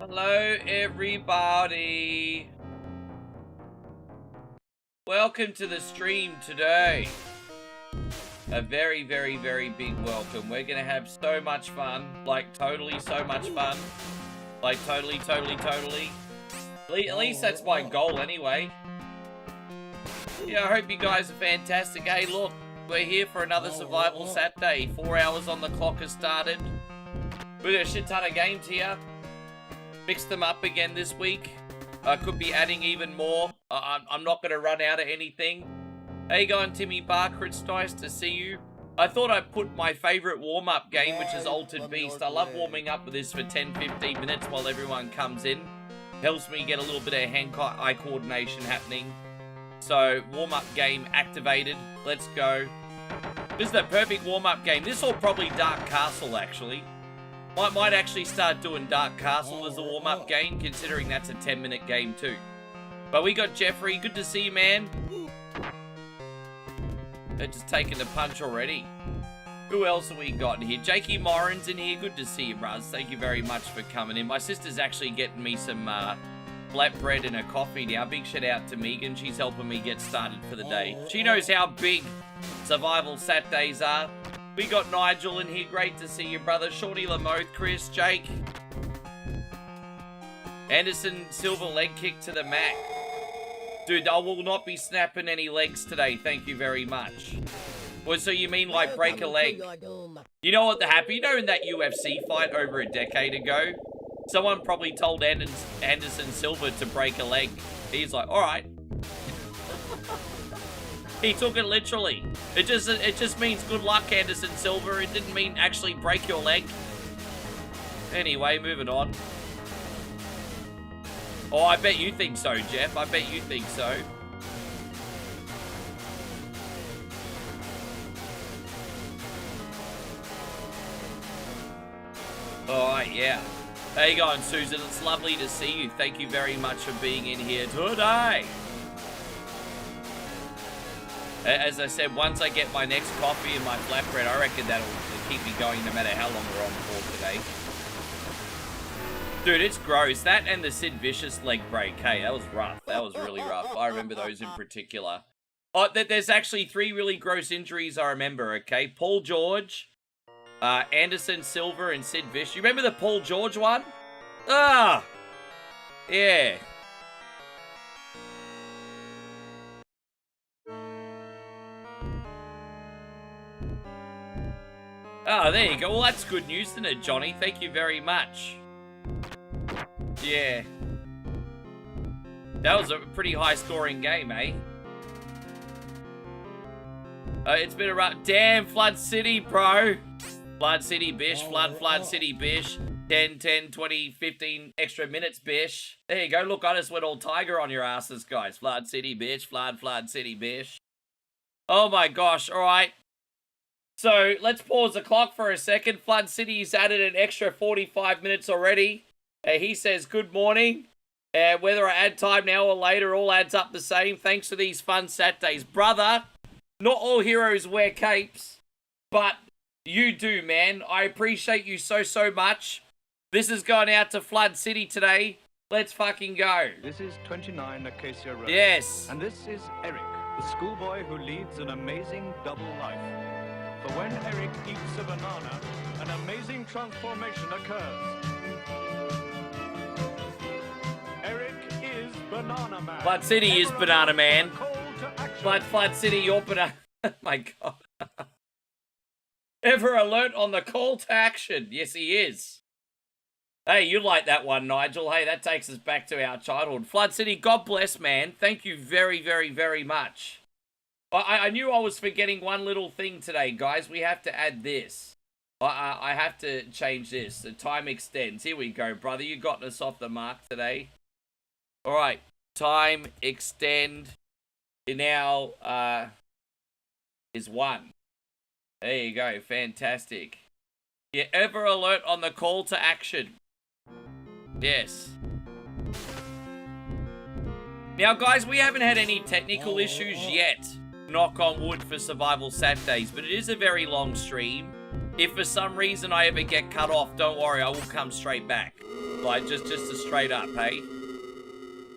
Hello, everybody. Welcome to the stream today. A very, very, very big welcome. We're gonna have so much fun. Like, totally so much fun. Like, totally. At least that's my goal anyway. Yeah, I hope you guys are fantastic. Hey, look, we're here for another Survival Saturday. 4 hours on the clock has started. We've got a shit ton of games here. Mix them up again this week. I could be adding even more. I'm not going to run out of anything. How you going, Timmy Barker? It's nice to see you. I thought I'd put my favourite warm-up game, which is Altered Beast. I love warming up with this for 10-15 minutes while everyone comes in. Helps me get a little bit of hand-eye coordination happening. So, warm-up game activated. Let's go. This is the perfect warm-up game. This or probably Dark Castle, actually. Might actually start doing Dark Castle as a warm-up game, considering that's a 10-minute game too. But we got Jeffrey. Good to see you, man. They're just taking the punch already. Who else have we got in here? Jakey Morin's in here. Good to see you, Braz. Thank you very much for coming in. My sister's actually getting me some flatbread and a coffee now. Big shout out to Megan. She's helping me get started for the day. She knows how big Survival Saturdays are. We got Nigel in here. Great to see you, brother. Shorty Lamoth, Chris, Jake. Anderson, silver leg kick to the mat. Dude, I will not be snapping any legs today. Thank you very much. Well, so you mean like break a leg? You know what happened? You know in that UFC fight over a decade ago? Someone probably told Anderson Silva to break a leg. He's like, all right. He took it literally. It just means good luck, Anderson Silva. It didn't mean actually break your leg. Anyway, moving on. Oh, I bet you think so, Jeff. I bet you think so. Alright, yeah. How you going, Susan? It's lovely to see you. Thank you very much for being in here today. As I said, once I get my next coffee and my flatbread, I reckon that'll keep me going no matter how long we're on for today. Dude, it's gross. That and the Sid Vicious leg break. Hey, that was rough. That was really rough. I remember those in particular. Oh, there's actually 3 really gross injuries I remember, okay? Paul George, Anderson Silva, and Sid Vicious. You remember the Paul George one? Ah! Yeah. Oh, there you go. Well, that's good news, isn't it, Johnny? Thank you very much. Yeah. That was a pretty high-scoring game, eh? It's been a rough... Damn, Flood City, bro. Flood City, bish. Flood City, bish. 10, 10, 20, 15 extra minutes, bish. There you go. Look, I just went all tiger on your asses, guys. Flood City, bish. Flood City, bish. Oh, my gosh. All right. So, let's pause the clock for a second. Flood City's added an extra 45 minutes already. He says, good morning. Whether I add time now or later, all adds up the same. Thanks for these fun Saturdays. Brother, not all heroes wear capes, but you do, man. I appreciate you so much. This is going out to Flood City today. Let's fucking go. This is 29 Acacia Road. Yes. And this is Eric, the schoolboy who leads an amazing double life. For when Eric eats a banana, an amazing transformation occurs. Eric is Banana Man. Flood City is Banana Man. Flood City, you're Banana... Oh my God. Ever alert on the call to action. Yes, he is. Hey, you like that one, Nigel. Hey, that takes us back to our childhood. Flood City, God bless, man. Thank you very much. I knew I was forgetting one little thing today, guys. We have to add this. I have to change this. The time extends. Here we go, brother. You got us off the mark today. All right. Time extend. It now is 1. There you go. Fantastic. Yeah, ever alert on the call to action. Yes. Now, guys, we haven't had any technical issues yet. Knock on wood for Survival Saturdays, but it is a very long stream. If for some reason I ever get cut off, don't worry, I will come straight back. Like, just a straight up, hey?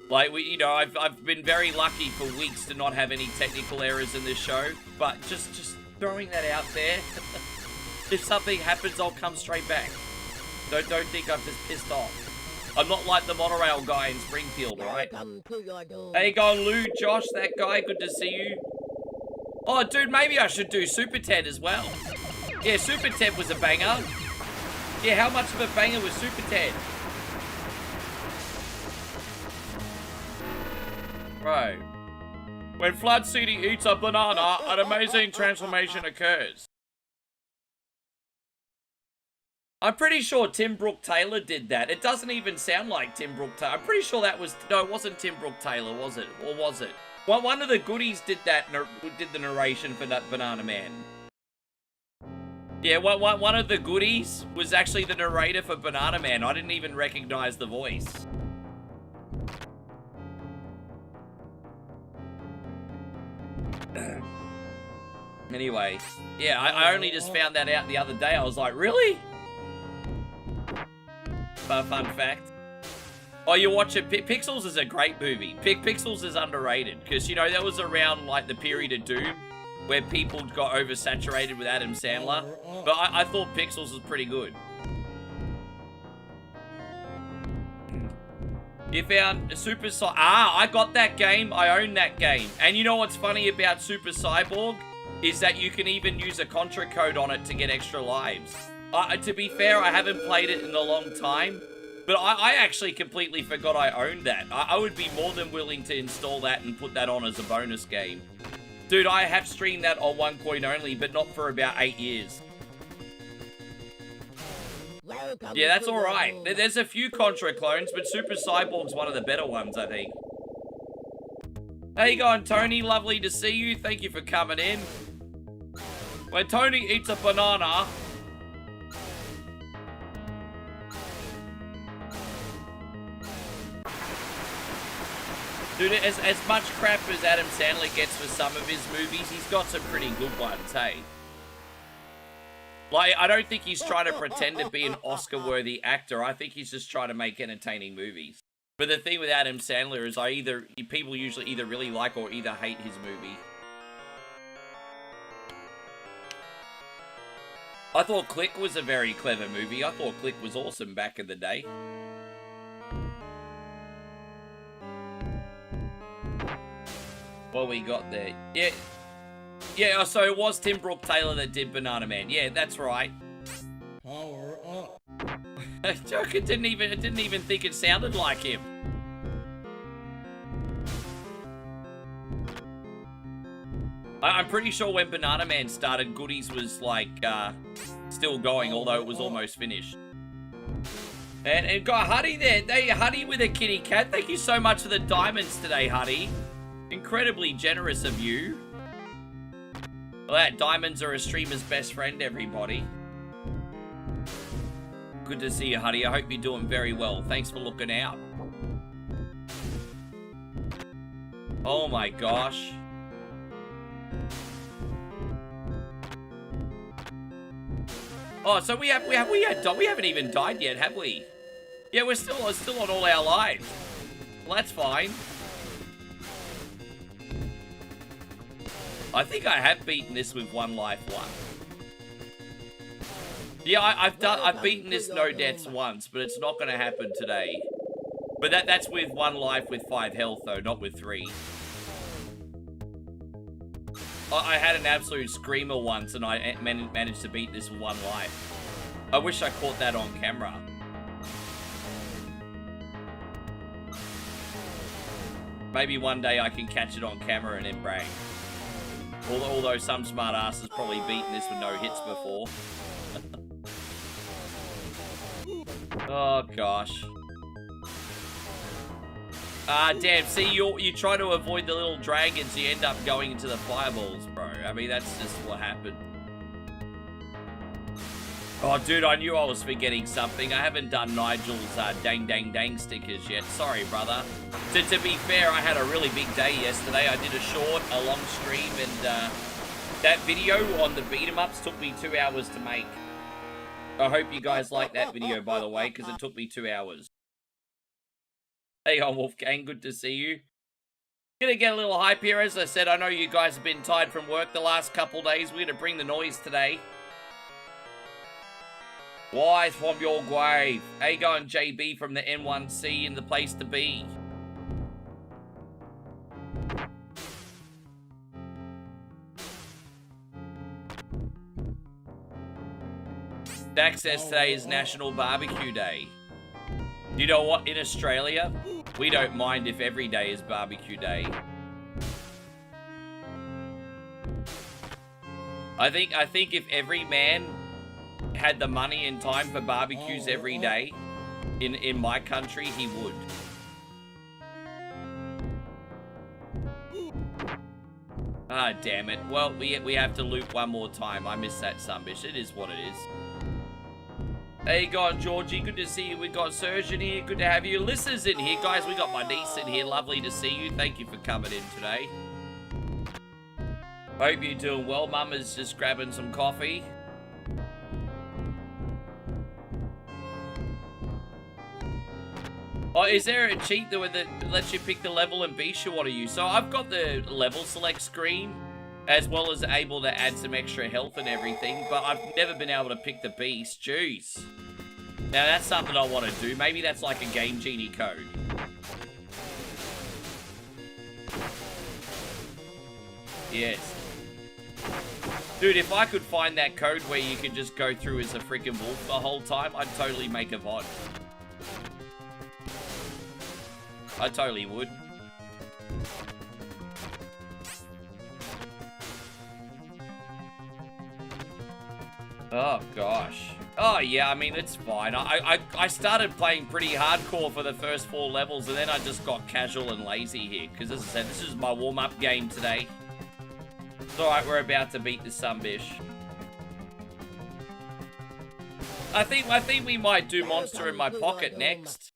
Like, you know, I've been very lucky for weeks to not have any technical errors in this show, but just throwing that out there. If something happens, I'll come straight back. Don't think I'm just pissed off. I'm not like the monorail guy in Springfield, right? How you going, Lou, Josh, that guy? Good to see you. Oh, dude, maybe I should do Super Ted as well. Yeah, Super Ted was a banger. Yeah, how much of a banger was Super Ted? Bro. When Flood City eats a banana, an amazing transformation occurs. I'm pretty sure Tim Brooke Taylor did that. It doesn't even sound like Tim Brooke Taylor. I'm pretty sure that was... No, it wasn't Tim Brooke Taylor, was it? Or was it? Well, one of the goodies did that, did the narration for that Banana Man. Yeah, one of the goodies was actually the narrator for Banana Man. I didn't even recognize the voice. Anyway, yeah, I only just found that out the other day. I was like, really? Fun fact. Oh, you watch it. Pixels is a great movie. Pixels is underrated because, you know, that was around like the period of Doom where people got oversaturated with Adam Sandler. But I thought Pixels was pretty good. You found Super Cyborg. Ah, I got that game. I own that game. And you know what's funny about Super Cyborg? Is that you can even use a Contra code on it to get extra lives. To be fair, I haven't played it in a long time. But I actually completely forgot I owned that. I would be more than willing to install that and put that on as a bonus game. Dude, I have streamed that on OneCoin only, but not for about 8 years. Yeah, that's alright. There's a few Contra clones, but Super Cyborg's one of the better ones, I think. How you going, Tony? Lovely to see you. Thank you for coming in. When Tony eats a banana... Dude, as much crap as Adam Sandler gets for some of his movies, he's got some pretty good ones, hey? Like, I don't think he's trying to pretend to be an Oscar-worthy actor. I think he's just trying to make entertaining movies. But the thing with Adam Sandler is people usually either really like or either hate his movie. I thought Click was a very clever movie. I thought Click was awesome back in the day. What we got there? Yeah, so it was Tim Brooke Taylor that did Banana Man. Yeah, that's right. Power up. Joke, it didn't even think it sounded like him. I'm pretty sure when Banana Man started, Goodies was like still going, although it was almost finished. And got Huddy there. Hey, Huddy with a kitty cat. Thank you so much for the diamonds today, Huddy. Incredibly generous of you. Well, that diamonds are a streamer's best friend, everybody. Good to see you, Huddy. I hope you're doing very well. Thanks for looking out. Oh my gosh. Oh, so we haven't even died yet, have we? Yeah, we're still on all our lives. Well, that's fine. I think I have beaten this with one life once. Yeah, I've beaten this no deaths once, but it's not going to happen today. But that's with one life with 5 health though, not with 3. I had an absolute screamer once, and I managed to beat this with 1 life. I wish I caught that on camera. Maybe one day I can catch it on camera and then brag. Although some smart ass has probably beaten this with no hits before. Oh gosh. Damn, see, you try to avoid the little dragons, you end up going into the fireballs, bro. I mean, that's just what happened. Oh, dude, I knew I was forgetting something. I haven't done Nigel's dang dang dang stickers yet. Sorry, brother. To be fair, I had a really big day yesterday. I did a short, a long stream, and that video on the beat-em-ups took me 2 hours to make. I hope you guys like that video, by the way, because it took me 2 hours. Hey on, Wolfgang, good to see you. Gonna get a little hype here. As I said, I know you guys have been tired from work the last couple days. We're gonna bring the noise today. Wise from your grave. How you going, JB from the N1C and the place to be? Dak says today is National Barbecue Day. You know what? In Australia, we don't mind if every day is barbecue day. I think if every man had the money and time for barbecues every day in my country, he would. Ah, damn it. Well, we have to loop one more time. I missed that sunbish. It is what it is. Hey, you going, Georgie? Good to see you. We got Serge in here. Good to have you. Alyssa's in here. Guys, we got my niece in here. Lovely to see you. Thank you for coming in today. Hope you're doing well. Mum is just grabbing some coffee. Oh, is there a cheat that lets you pick the level and beast you want to use? So I've got the level select screen, as well as able to add some extra health and everything, but I've never been able to pick the beast. Jeez. Now that's something I want to do. Maybe that's like a Game Genie code. Yes. Dude, if I could find that code where you could just go through as a freaking wolf the whole time, I'd totally make a VOD. I totally would. Oh, gosh. Oh, yeah, I mean, it's fine. I started playing pretty hardcore for the first 4 levels, and then I just got casual and lazy here. Because, as I said, this is my warm-up game today. It's alright, we're about to beat the sunbish. I think we might do Monster in My Pocket next.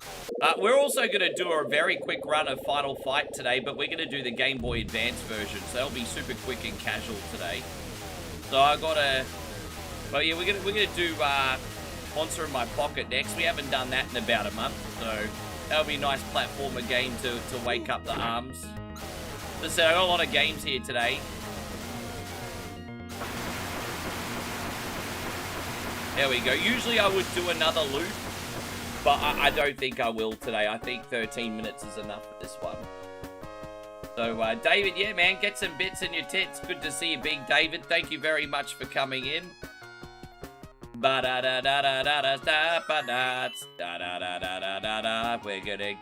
We're also going to do a very quick run of Final Fight today, but we're going to do the Game Boy Advance version, so that'll be super quick and casual today. So I got to... Well, yeah, we're gonna do Monster in My Pocket next. We haven't done that in about a month, so that'll be a nice platformer game to wake up the arms. As I said, I got a lot of games here today. There we go. Usually I would do another loop, but I don't think I will today. I think 13 minutes is enough for this one. So, David, yeah, man, get some bits in your tits. Good to see you, Big David. Thank you very much for coming in. We're gonna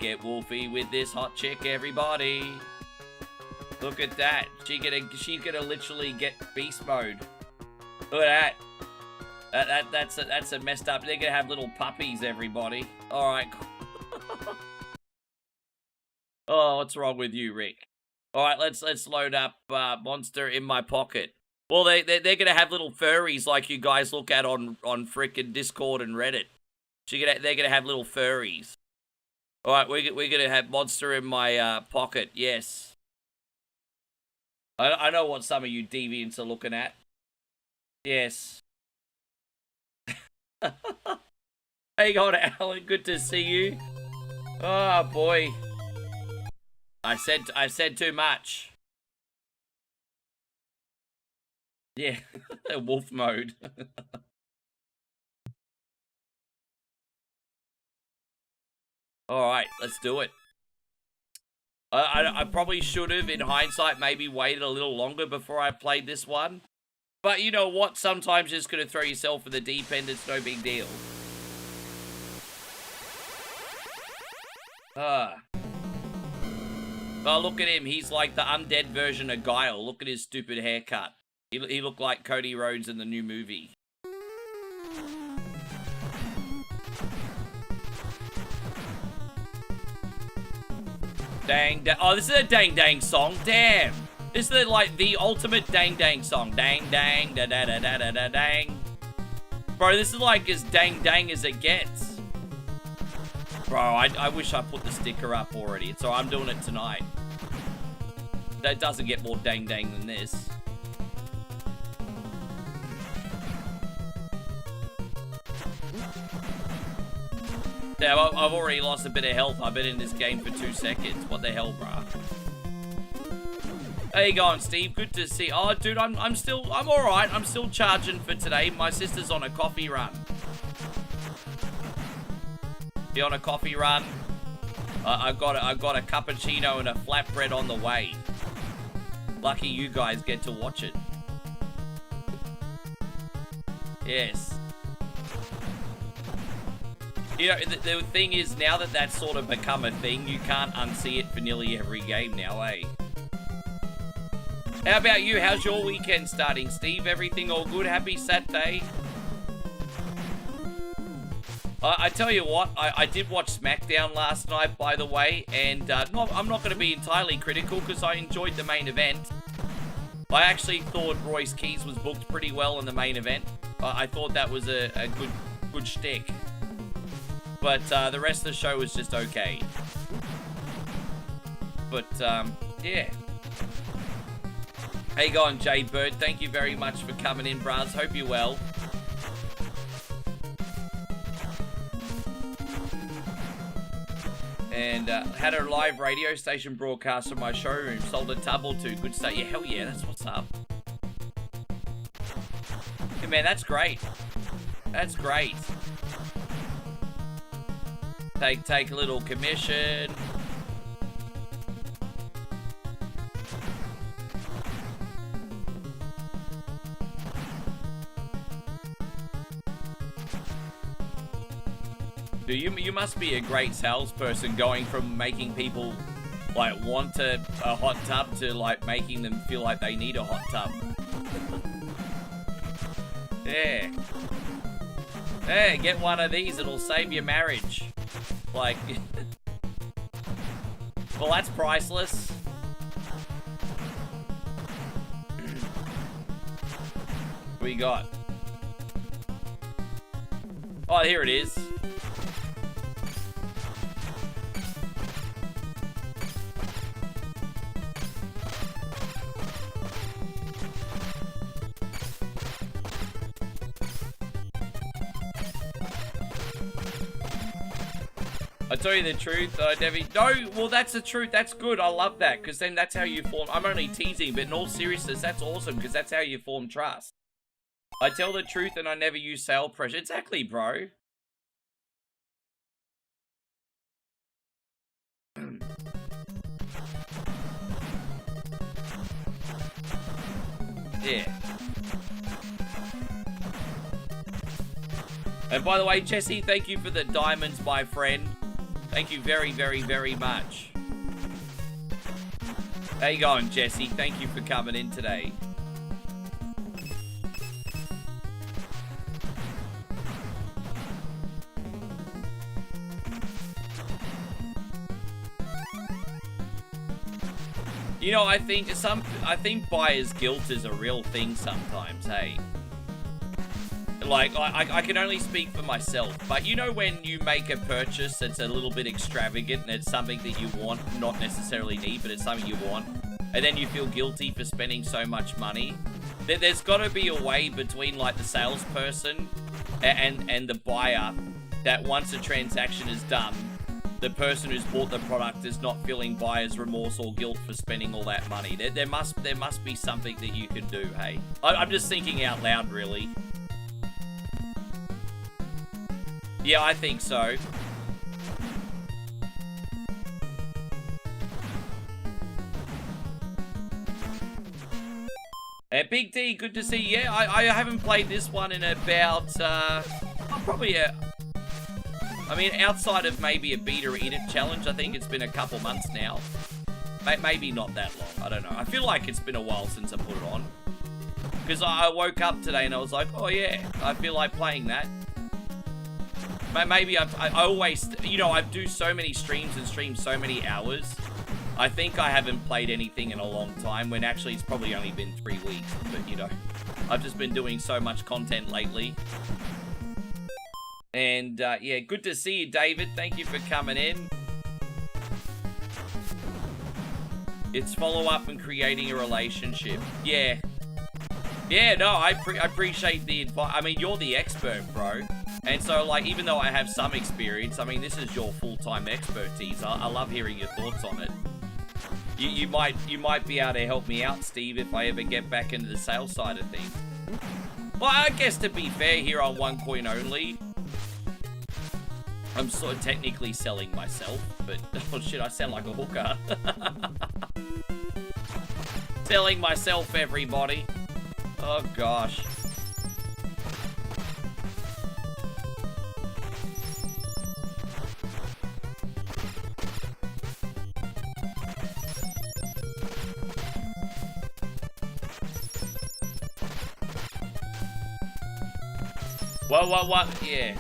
get wolfy with this hot chick, everybody. Look at that. She's gonna literally get beast mode. Look at that. That's a messed up. They're gonna have little puppies, everybody. All right. Oh, what's wrong with you, Rick? All right, let's load up Monster in My Pocket. Well, they're gonna have little furries like you guys look at on frickin' Discord and Reddit. They're gonna have little furries. All right, we're gonna have Monster in My Pocket. Yes. I know what some of you deviants are looking at. Yes. Hey, on, Alan. Good to see you. Oh boy. I said too much. Yeah, wolf mode. All right, let's do it. I probably should have, in hindsight, maybe waited a little longer before I played this one. But you know what? Sometimes you're just going to throw yourself in the deep end. It's no big deal. Oh, look at him. He's like the undead version of Guile. Look at his stupid haircut. He looked like Cody Rhodes in the new movie. Dang, oh, this is a dang dang song. Damn. This is like the ultimate dang dang song. Dang dang da da da da da da dang. Bro, this is like as dang dang as it gets. Bro, I wish I put the sticker up already. So I'm doing it tonight. That doesn't get more dang dang than this. Yeah, I've already lost a bit of health. I've been in this game for 2 seconds. What the hell, bruh? How you going, Steve? Good to see. Oh, dude, I'm all right. I'm still charging for today. My sister's on a coffee run. You on a coffee run? I've got a cappuccino and a flatbread on the way. Lucky you guys get to watch it. Yes. You know, the thing is, now that that's sort of become a thing, you can't unsee it for nearly every game now, eh? How about you? How's your weekend starting, Steve? Everything all good? Happy Saturday? I tell you what, I did watch SmackDown last night, by the way, and I'm not going to be entirely critical because I enjoyed the main event. I actually thought Royce Keys was booked pretty well in the main event. I thought that was a good shtick. But the rest of the show was just okay. But, yeah. How you going, Jay Bird? Thank you very much for coming in, bros. Hope you're well. And had a live radio station broadcast from my showroom. Sold a tub or two. Good stuff. Yeah, hell yeah, that's what's up. Hey, man, that's great. That's great. Take a little commission. Dude, you must be a great salesperson, going from making people like want a hot tub to like making them feel like they need a hot tub. Yeah. Yeah, get one of these, it'll save your marriage. Like, well, that's priceless. What we got? Oh, here it is. I tell you the truth, Debbie. No, well, that's the truth. That's good. I love that, because then that's how you form. I'm only teasing, but in all seriousness, that's awesome, because that's how you form trust. I tell the truth and I never use sale pressure. Exactly, bro. Yeah. And by the way, Jesse, thank you for the diamonds, my friend. Thank you very, very, very much. How you going, Jesse? Thank you for coming in today. You know, I think buyer's guilt is a real thing sometimes, hey? Like, I can only speak for myself, but you know when you make a purchase that's a little bit extravagant and it's something that you want, not necessarily need, but it's something you want, and then you feel guilty for spending so much money? There's got to be a way between, like, the salesperson and the buyer that once a transaction is done, the person who's bought the product is not feeling buyer's remorse or guilt for spending all that money. There must be something that you can do, hey? I'm just thinking out loud, really. Yeah, I think so. Big D, good to see you. Yeah, I haven't played this one in about, probably I mean, outside of maybe a beta eat it challenge, I think it's been a couple months now. Maybe not that long, I don't know. I feel like it's been a while since I put it on. Because I woke up today and I was like, oh yeah, I feel like playing that. Maybe I always, you know, I do so many streams and stream so many hours. I think I haven't played anything in a long time, when actually it's probably only been 3 weeks. But, you know, I've just been doing so much content lately. And, yeah, good to see you, David. Thank you for coming in. It's follow-up and creating a relationship. Yeah. Yeah, no, I appreciate the advice. I mean, you're the expert, bro. And so, like, even though I have some experience, I mean, this is your full-time expertise. I love hearing your thoughts on it. You might be able to help me out, Steve, if I ever get back into the sales side of things. Well, I guess to be fair, here on One Coin Only, I'm sort of technically selling myself, but oh shit, I sound like a hooker. Selling myself, everybody. Oh gosh. What? Yeah.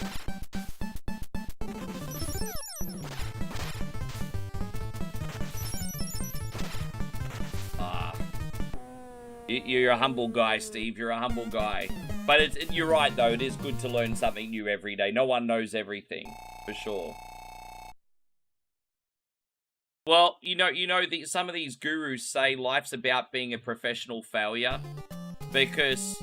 You're a humble guy, Steve. You're a humble guy. But you're right, though. It is good to learn something new every day. No one knows everything, for sure. Well, some of these gurus say life's about being a professional failure. Because,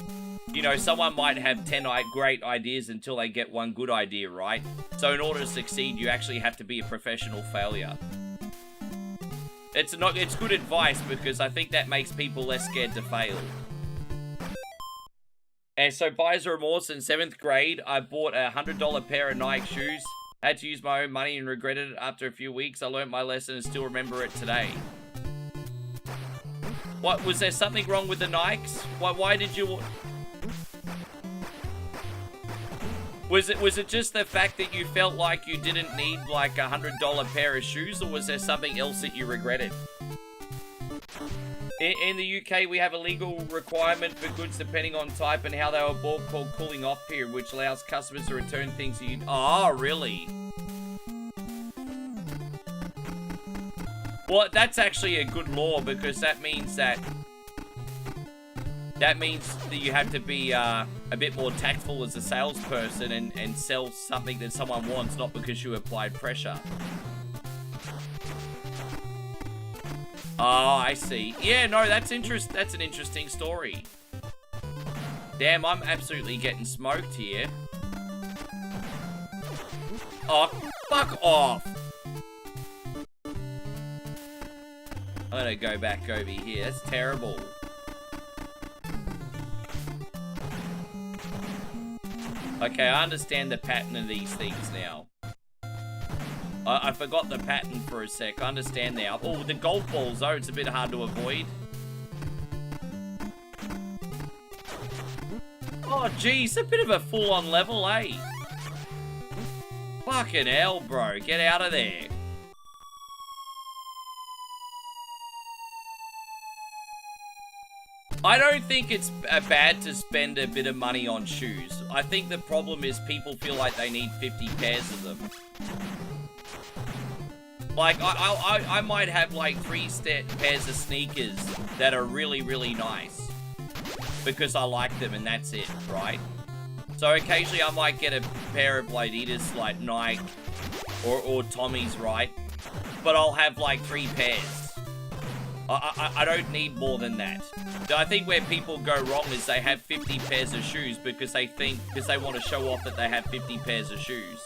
someone might have 10 great ideas until they get one good idea, right? So in order to succeed, you actually have to be a professional failure. It's good advice because I think that makes people less scared to fail. And so buyer's remorse in 7th grade, I bought a $100 pair of Nike shoes. Had to use my own money and regretted it after a few weeks. I learned my lesson and still remember it today. What, was there something wrong with the Nikes? Why did you... Was it just the fact that you felt like you didn't need like a $100 pair of shoes, or was there something else that you regretted? In the UK, we have a legal requirement for goods depending on type and how they were bought called cooling off period, which allows customers to return things you... Oh, really? Well, that's actually a good law because that means that you have to be a bit more tactful as a salesperson and sell something that someone wants, not because you applied pressure. Oh, I see. Yeah, no, that's an interesting story. Damn, I'm absolutely getting smoked here. Oh, fuck off. I'm gonna go back over here. That's terrible. Okay, I understand the pattern of these things now. I forgot the pattern for a sec. I understand now. Oh, the golf balls, though, it's a bit hard to avoid. Oh, geez, a bit of a full-on level, eh? Fucking hell, bro. Get out of there. I don't think it's bad to spend a bit of money on shoes. I think the problem is people feel like they need 50 pairs of them. Like, I might have like 3 pairs of sneakers that are really, really nice. Because I like them and that's it, right? So occasionally I might get a pair of like Adidas, like Nike or Tommy's, right? But I'll have like 3 pairs. I don't need more than that. I think where people go wrong is they have 50 pairs of shoes because they want to show off that they have 50 pairs of shoes.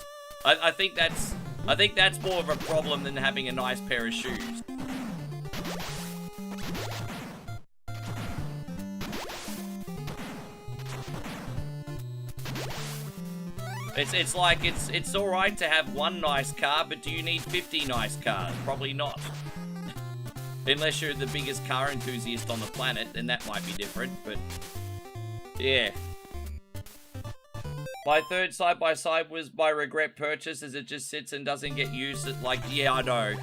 I think that's more of a problem than having a nice pair of shoes. It's like it's all right to have one nice car, but do you need 50 nice cars? Probably not. Unless you're the biggest car enthusiast on the planet, then that might be different, but... Yeah. My third side-by-side was my regret purchase as it just sits and doesn't get used. Like, yeah, I know.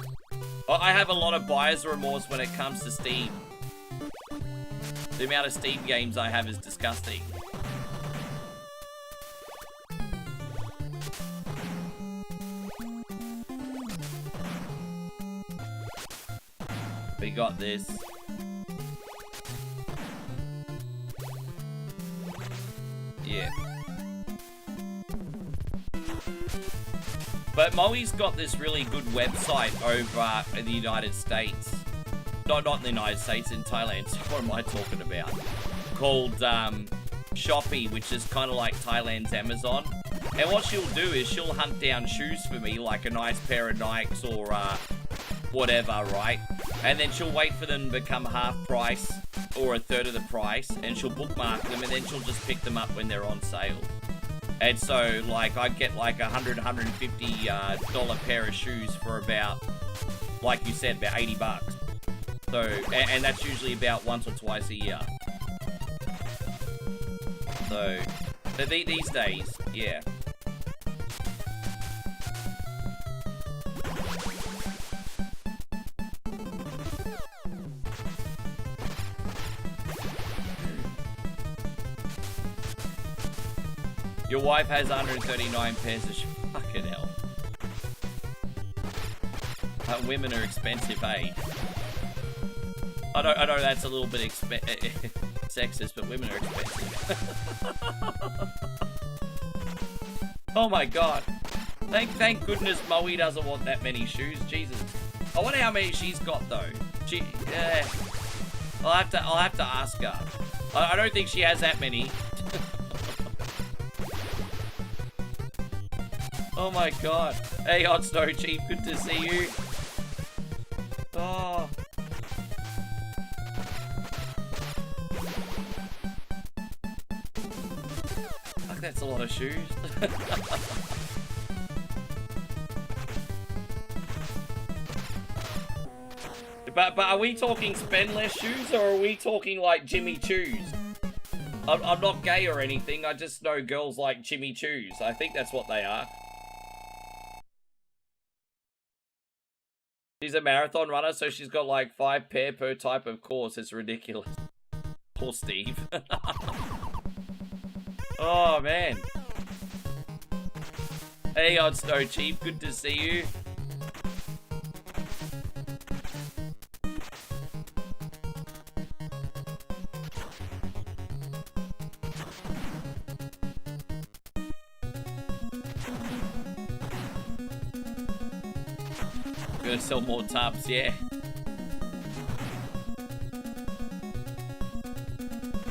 I have a lot of buyer's remorse when it comes to Steam. The amount of Steam games I have is disgusting. We got this. Yeah. But Moe's got this really good website over in the United States. Not in the United States, in Thailand. So what am I talking about? Called Shopee, which is kind of like Thailand's Amazon. And what she'll do is she'll hunt down shoes for me, like a nice pair of Nikes or whatever, right? And then she'll wait for them to become half price or a third of the price, and she'll bookmark them, and then she'll just pick them up when they're on sale. And so, like, I'd get like $150 pair of shoes for about, like you said, about 80 bucks. So, and that's usually about once or twice a year. So these days, yeah. Your wife has 139 pairs of shoes. Fucking hell. Women are expensive, eh? I know that's a little bit sexist, but women are expensive. Oh my god. Thank goodness Moe doesn't want that many shoes. Jesus. I wonder how many she's got though. I'll have to ask her. I don't think she has that many. Oh my god. Hey, Hot Snow Chief, good to see you. Oh. Fuck, that's a lot of shoes. But are we talking spend less shoes, or are we talking like Jimmy Choos? I'm not gay or anything, I just know girls like Jimmy Choos. I think that's what they are. She's a marathon runner, so she's got like 5 pair per type of course. It's ridiculous. Poor Steve. Oh, man. Hey, Odd Snow Chief. Good to see you. Gonna sell more tubs, yeah.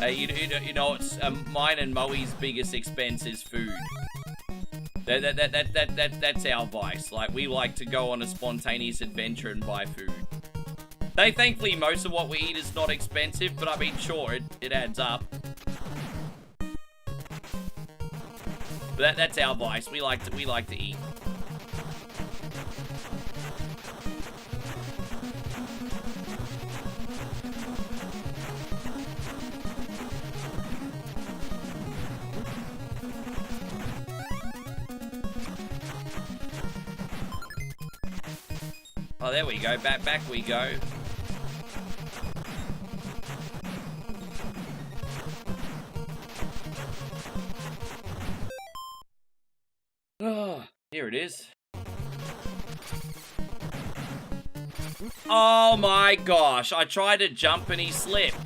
You know, it's mine and Moe's biggest expense is food. That's our vice. Like, we like to go on a spontaneous adventure and buy food. Thankfully, most of what we eat is not expensive, but I mean, sure, it adds up. But that's our vice. We like to eat. Oh, there we go. Back we go. Oh, here it is. Oh my gosh. I tried to jump and he slipped.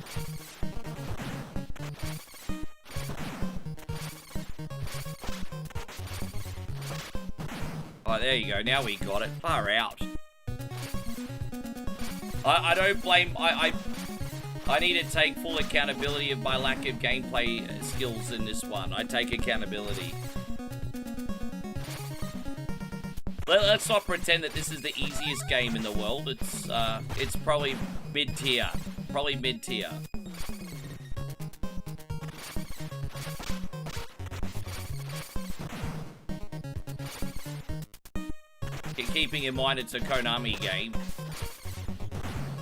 Oh, there you go. Now we got it. Far out. I don't blame... I need to take full accountability of my lack of gameplay skills in this one. I take accountability. Let's not pretend that this is the easiest game in the world. It's probably mid-tier. Probably mid-tier. Keeping in mind it's a Konami game.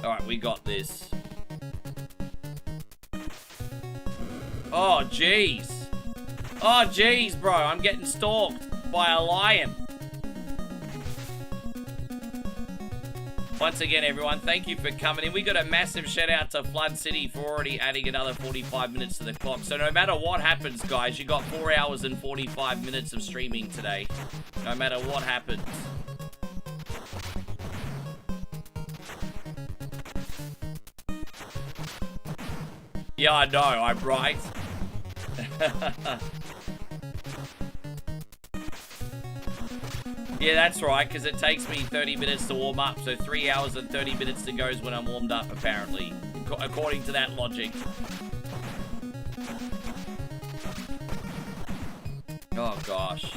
Alright, we got this. Oh, jeez. Oh, jeez, bro. I'm getting stalked by a lion. Once again, everyone, thank you for coming in. We got a massive shout out to Flood City for already adding another 45 minutes to the clock. So no matter what happens, guys, you got 4 hours and 45 minutes of streaming today. No matter what happens. Yeah, I know, I'm right. Yeah, that's right, because it takes me 30 minutes to warm up, so 3 hours and 30 minutes to go is when I'm warmed up, apparently. According to that logic. Oh, gosh.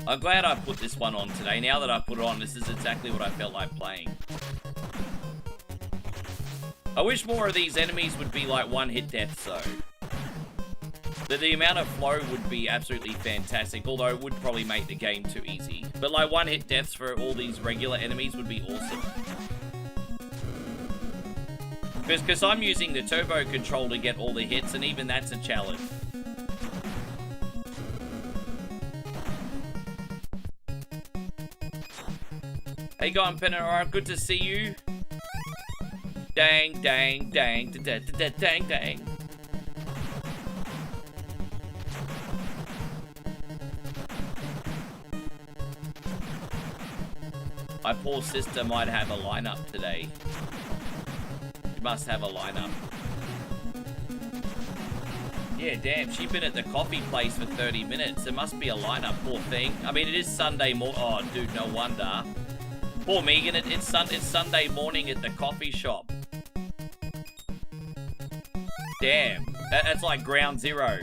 I'm glad I put this one on today. Now that I put it on, this is exactly what I felt like playing. I wish more of these enemies would be like one-hit deaths, though. The amount of flow would be absolutely fantastic, although it would probably make the game too easy. But like one-hit deaths for all these regular enemies would be awesome. Because I'm using the turbo control to get all the hits, and even that's a challenge. Hey, going Penora, good to see you. Dang, dang, dang, dang, dang. My poor sister might have a lineup today. She must have a lineup. Yeah, damn, she's been at the coffee place for 30 minutes. There must be a lineup, poor thing. I mean, it is Sunday morning. Oh, dude, no wonder. Poor Megan, it's Sunday morning at the coffee shop. Damn, that's like ground zero.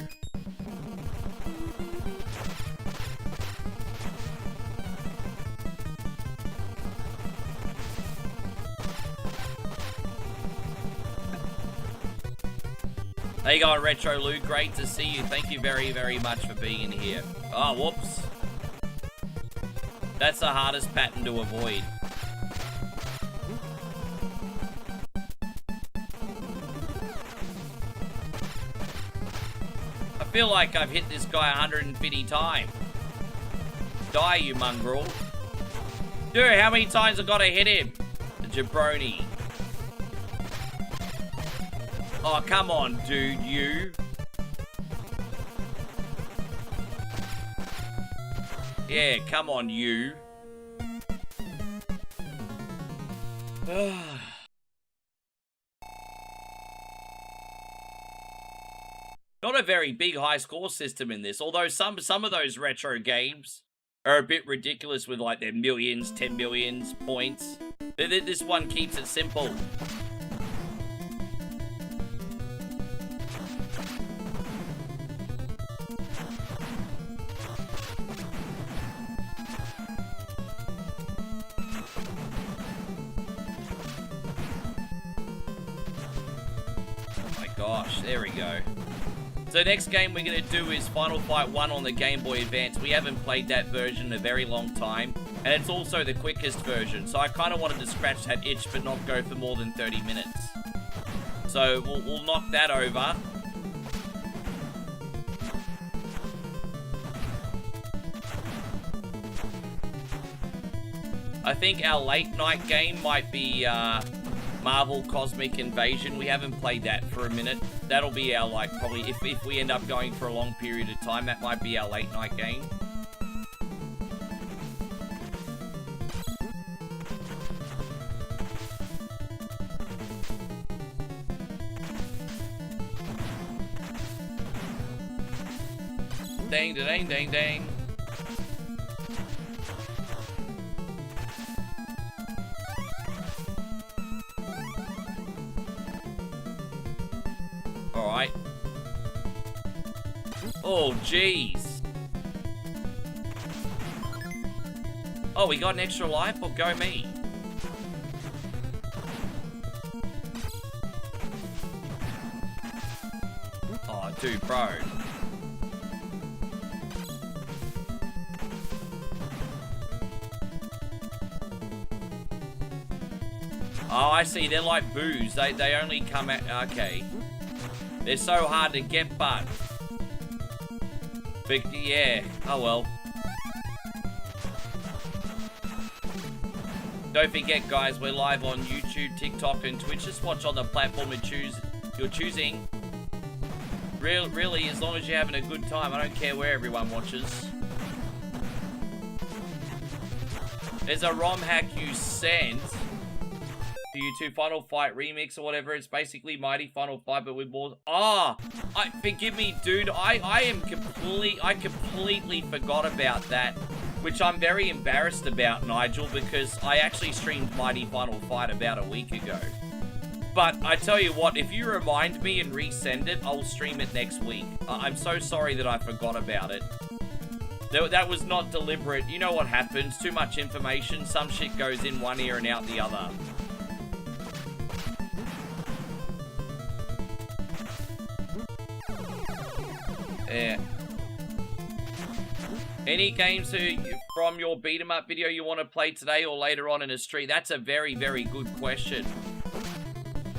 There you go, Retro Lou. Great to see you. Thank you very, very much for being here. Oh, whoops. That's the hardest pattern to avoid. I feel like I've hit this guy 150 times. Die, you mongrel. Dude, how many times I gotta hit him? The jabroni. Oh, come on, dude, you. Yeah, come on, you. Not a very big high score system in this, although some of those retro games are a bit ridiculous with like their millions, 10 millions points. This one keeps it simple. Gosh, there we go. So next game we're going to do is Final Fight 1 on the Game Boy Advance. We haven't played that version in a very long time, and it's also the quickest version, so I kind of wanted to scratch that itch but not go for more than 30 minutes. So we'll knock that over. I think our late night game might be Marvel Cosmic Invasion. We haven't played that for a minute. That'll be our, like, probably, if we end up going for a long period of time, that might be our late night game. Dang, dang, dang, dang. Alright. Oh, jeez. Oh, we got an extra life? Well, go me. Oh, dude, bro. Oh, I see. They're like boos. They only come at... Okay. They're so hard to get, but yeah. Oh, well. Don't forget, guys, we're live on YouTube, TikTok, and Twitch. Just watch on the platform you're choosing. Really, as long as you're having a good time. I don't care where everyone watches. There's a ROM hack you sent to YouTube, Final Fight Remix or whatever. It's basically Mighty Final Fight, but with more... forgive me, dude. I completely forgot about that, which I'm very embarrassed about, Nigel, because I actually streamed Mighty Final Fight about a week ago. But I tell you what, if you remind me and resend it, I'll stream it next week. I'm so sorry that I forgot about it. That was not deliberate. You know what happens? Too much information. Some shit goes in one ear and out the other. Yeah. Any games from your beat 'em up video you want to play today or later on in a stream? That's a very, very good question.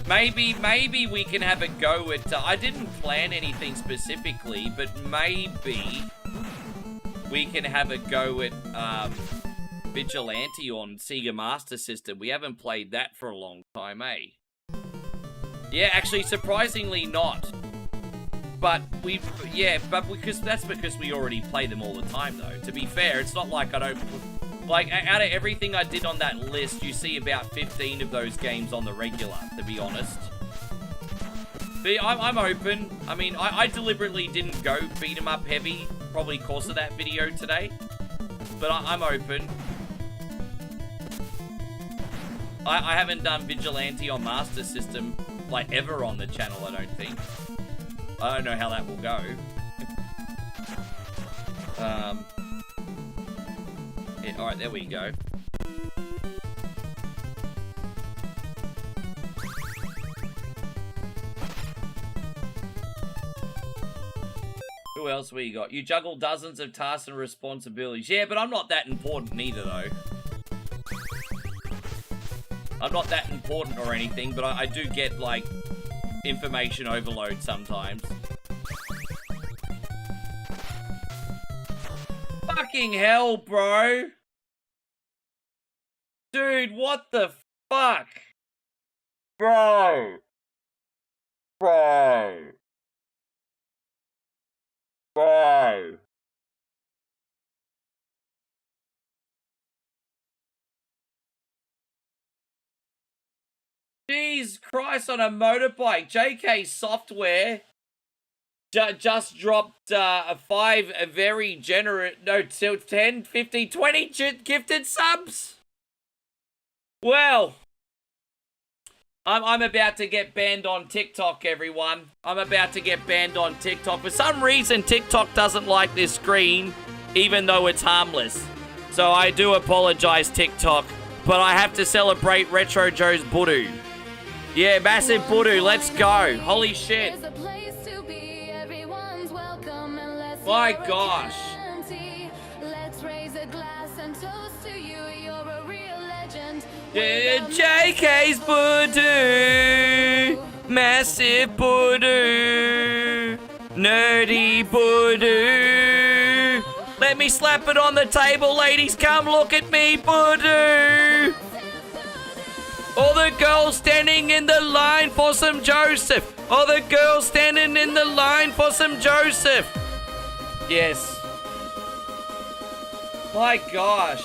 Maybe we can have a go at... I didn't plan anything specifically, but maybe we can have a go at Vigilante on Sega Master System. We haven't played that for a long time, eh? Yeah, actually, surprisingly not. But that's because we already play them all the time, though. To be fair, it's not like I don't... Like, out of everything I did on that list, you see about 15 of those games on the regular, to be honest. But I'm open. I mean, I deliberately didn't go beat 'em up heavy, probably because of that video today. But I'm open. I haven't done Vigilante on Master System, like, ever on the channel, I don't think. I don't know how that will go. Yeah, alright, there we go. Who else we got? You juggle dozens of tasks and responsibilities. Yeah, but I'm not that important either, though. I'm not that important or anything, but I do get, like, information overload sometimes. Fucking hell, bro. Dude, what the fuck? Bro. Bro. Bro. Jesus Christ, on a motorbike. JK Software just dropped 5 very generous, no, 10, 15, 20 gifted subs. Well, I'm about to get banned on TikTok, everyone. I'm about to get banned on TikTok. For some reason, TikTok doesn't like this screen, even though it's harmless. So I do apologize, TikTok, but I have to celebrate Retro Joe's Budu. Yeah, massive Budu, let's go. Holy shit. My gosh. JK's Budu. Massive Budu. Nerdy Budu. Let me slap it on the table, ladies. Come look at me, Budu. All the girls standing in the line for some Joseph. All the girls standing in the line for some Joseph. Yes. My gosh.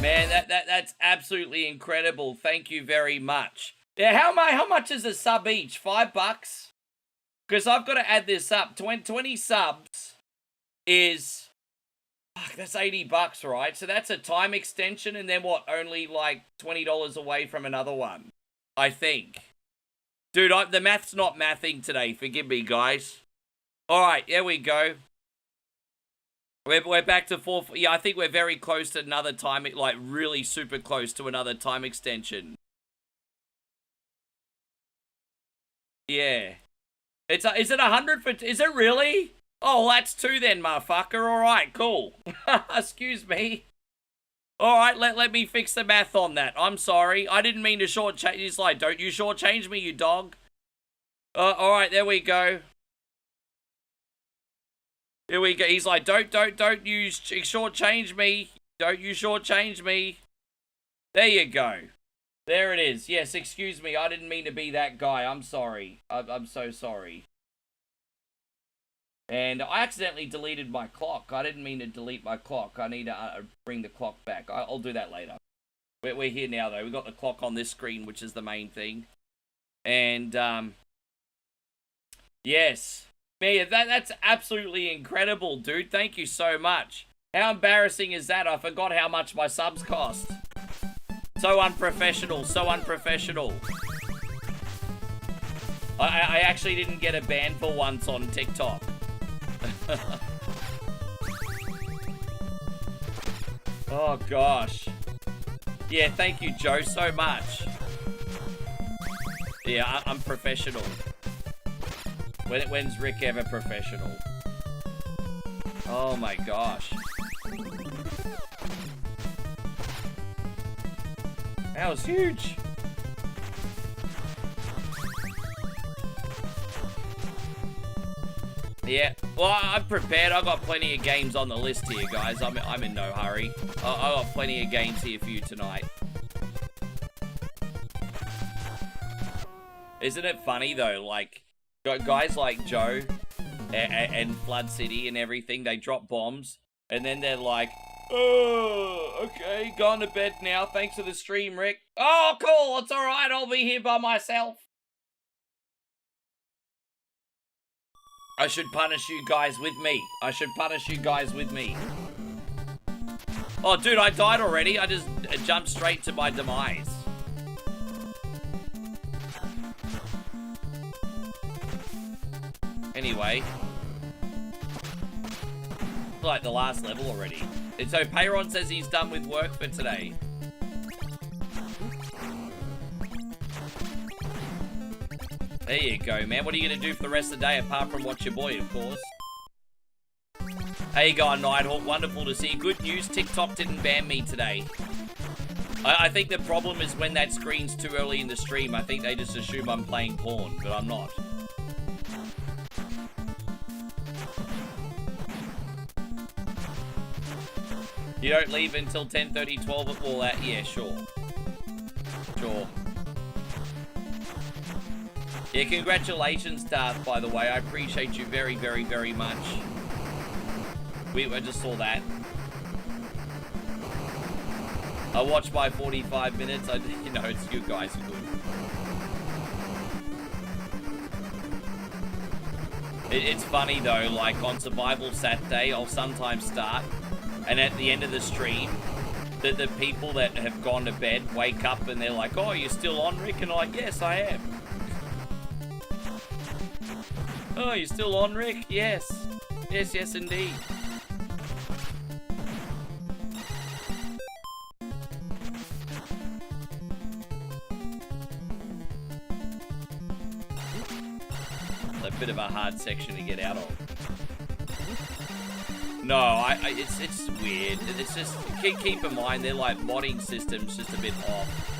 Man, that's absolutely incredible. Thank you very much. Yeah, how much is a sub each? $5? Because I've got to add this up. 20 subs is, fuck, that's $80, right? So that's a time extension, and then what? Only like $20 away from another one, I think. Dude, the math's not mathing today. Forgive me, guys. All right, here we go. We're back to 4. Yeah, I think we're very close to another time, like really super close to another time extension. Yeah. Is it 100 for, is it really? Oh, that's 2 then, motherfucker. All right, cool. Excuse me. All right, let me fix the math on that. I'm sorry. I didn't mean to shortchange. He's like, don't you shortchange me, you dog. All right, there we go. Here we go. He's like, don't you shortchange me. Don't you shortchange me. There you go. There it is. Yes, excuse me. I didn't mean to be that guy. I'm sorry. I'm so sorry. And I accidentally deleted my clock. I didn't mean to delete my clock. I need to bring the clock back. I'll do that later. We're here now, though. We've got the clock on this screen, which is the main thing. And, yes. Mia, that's absolutely incredible, dude. Thank you so much. How embarrassing is that? I forgot how much my subs cost. So unprofessional, so unprofessional. I actually didn't get a ban for once on TikTok. Oh, gosh. Yeah, thank you, Joe, so much. Yeah, I'm professional. When's Rick ever professional? Oh, my gosh. That was huge. Yeah, well, I'm prepared. I've got plenty of games on the list here, guys. I'm in no hurry. I've got plenty of games here for you tonight. Isn't it funny, though? Like, guys like Joe and Flood City and everything, they drop bombs, and then they're like, oh, okay, gone to bed now. Thanks for the stream, Rick. Oh, cool. It's all right. I'll be here by myself. I should punish you guys with me. I should punish you guys with me. Oh, dude, I died already. I just jumped straight to my demise. Anyway. Like the last level already. And so Payron says he's done with work for today. There you go, man. What are you going to do for the rest of the day apart from watch your boy, of course? How you going, Nighthawk? Wonderful to see you. Good news, TikTok didn't ban me today. I think the problem is when that screen's too early in the stream. I think they just assume I'm playing porn, but I'm not. You don't leave until 10:30, 12 at all that? Yeah, sure. Sure. Yeah, congratulations, Darth, by the way. I appreciate you very, very, very much. I just saw that. I watched my 45 minutes. You know, it's you guys are good. It's funny, though. Like, on Survival Saturday, I'll sometimes start, and at the end of the stream, the people that have gone to bed wake up, and they're like, oh, you're still on, Rick? And I'm like, yes, I am. Oh, you're still on, Rick? Yes. Yes, yes, indeed. A bit of a hard section to get out of. No, it's weird. It's just, keep in mind, they're like modding systems just a bit off.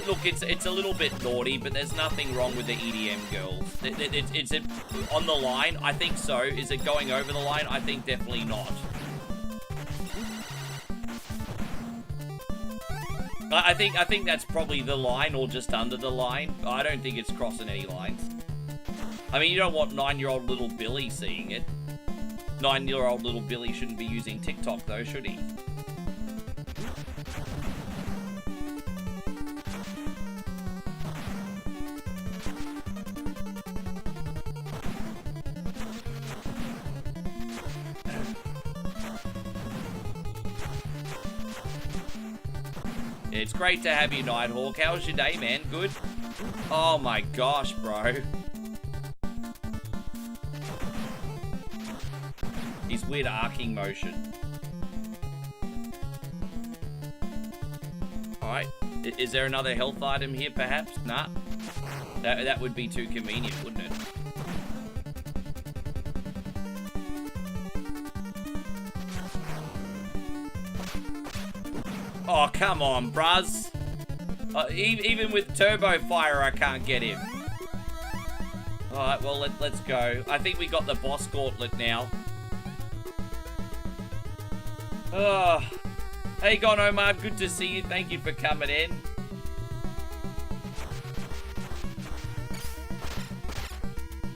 Look, it's a little bit naughty, but there's nothing wrong with the EDM girls. It's on the line? I think so. Is it going over the line? I think definitely not. I think that's probably the line or just under the line. I don't think it's crossing any lines. I mean, you don't want 9-year-old little Billy seeing it. 9-year-old little Billy shouldn't be using TikTok though, should he? It's great to have you, Nighthawk. How was your day, man? Good? Oh my gosh, bro. His weird arcing motion. Alright. Is there another health item here, perhaps? Nah. That would be too convenient, wouldn't it? Oh, come on, bruz. Even with Turbo Fire, I can't get him. Alright, well, let's go. I think we got the boss gauntlet now. Oh. Hey, Gon Omar, good to see you. Thank you for coming in.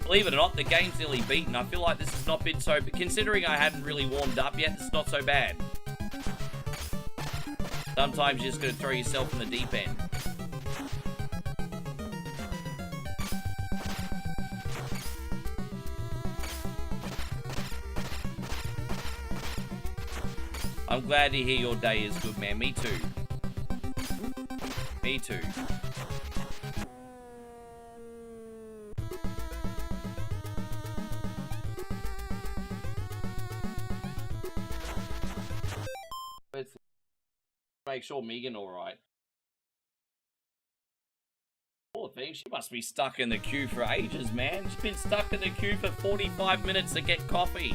Believe it or not, the game's nearly beaten. I feel like this has not been so... Considering I hadn't really warmed up yet, it's not so bad. Sometimes you just gotta throw yourself in the deep end. I'm glad to hear your day is good, man. Me too. Me too. Let's make sure Megan alright. Poor thing, she must be stuck in the queue for ages, man. She's been stuck in the queue for 45 minutes to get coffee.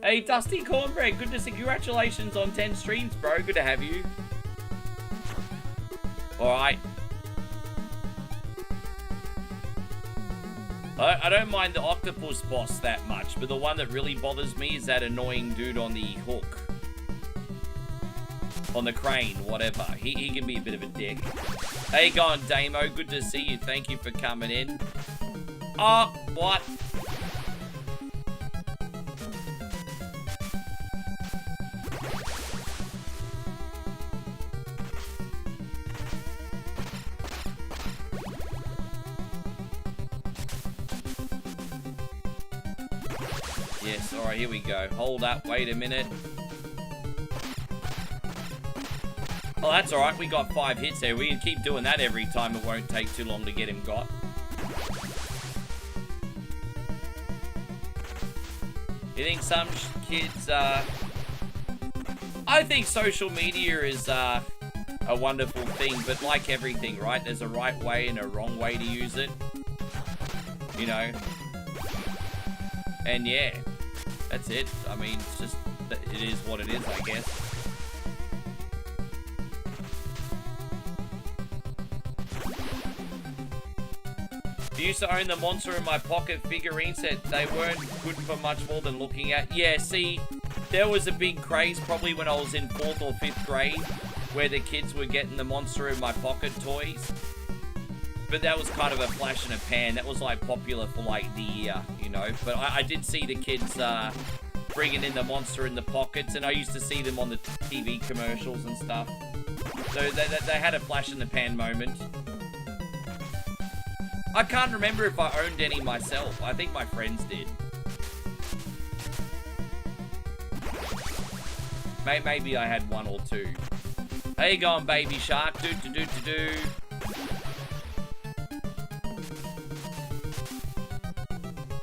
Hey, Dusty Cornbread, good to see. Congratulations on 10 streams, bro. Good to have you. Alright. I don't mind the octopus boss that much, but the one that really bothers me is that annoying dude on the hook. On the crane, whatever. He can be a bit of a dick. Hey, going, Damo. Good to see you. Thank you for coming in. Oh, what? Yes, alright, here we go. Hold up, wait a minute. Oh, that's alright, we got 5 hits there. We can keep doing that every time. It won't take too long to get him got. You think some kids, I think social media is, a wonderful thing, but like everything, right? There's a right way and a wrong way to use it. You know? And yeah. That's it. I mean, it's just, it is what it is, I guess. I used to own the Monster in My Pocket figurine set. They weren't good for much more than looking at. Yeah, see, there was a big craze probably when I was in 4th or 5th grade where the kids were getting the Monster in My Pocket toys. But that was kind of a flash in a pan. That was like popular for like the year, you know. But I did see the kids bringing in the Monster in the Pockets, and I used to see them on the TV commercials and stuff. So they had a flash in the pan moment. I can't remember if I owned any myself. I think my friends did. Maybe I had 1 or 2. How you going, Baby Shark? Do.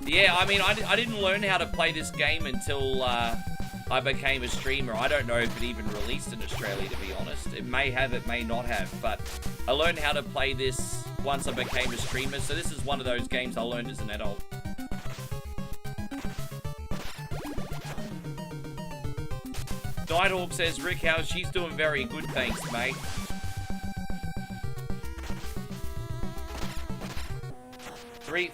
Yeah, I mean, I didn't learn how to play this game until I became a streamer. I don't know if it even released in Australia, to be honest. It may have, it may not have, but I learned how to play this once I became a streamer, so this is one of those games I learned as an adult. Nighthawk says, Rick, how she's doing very good, thanks, mate.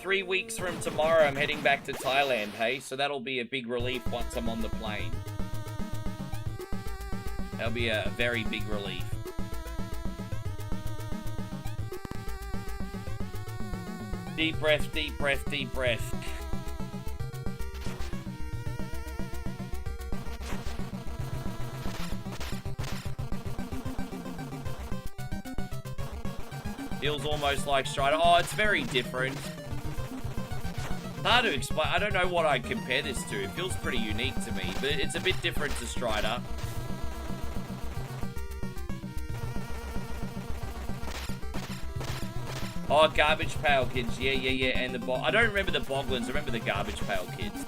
Three weeks from tomorrow, I'm heading back to Thailand, hey? So that'll be a big relief once I'm on the plane. That'll be a very big relief. Deep breath, deep breath, deep breath. Feels almost like Strider. Oh, it's very different. Hard to explain. I don't know what I'd compare this to. It feels pretty unique to me, but it's a bit different to Strider. Oh, Garbage Pail Kids. Yeah. And the I don't remember the Boglins. I remember the Garbage Pail Kids.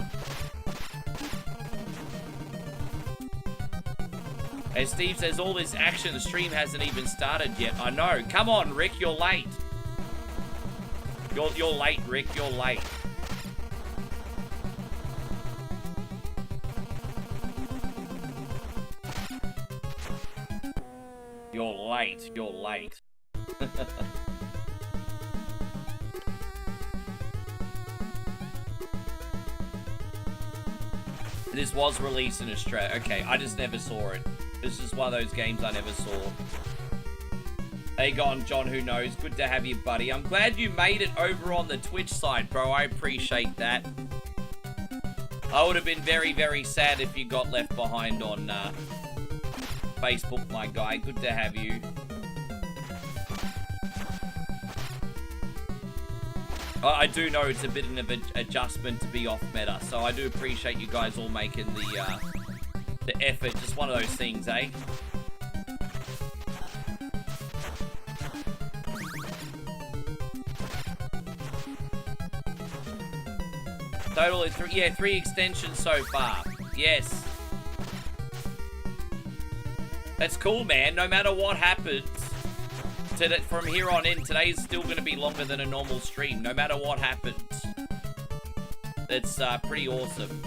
And Steve says, all this action, the stream hasn't even started yet. I know. Come on, Rick, you're late. You're late, Rick. You're late. You're late. You're late. This was released in Australia. Okay, I just never saw it. This is one of those games I never saw. Hey, gone, John, who knows? Good to have you, buddy. I'm glad you made it over on the Twitch side, bro. I appreciate that. I would have been very, very sad if you got left behind on Facebook, my guy. Good to have you. I do know it's a bit of an adjustment to be off meta, so I do appreciate you guys all making the effort. Just one of those things, eh? Total is three extensions so far. Yes. That's cool, man. No matter what happens, from here on in, today's still going to be longer than a normal stream, no matter what happens. That's pretty awesome.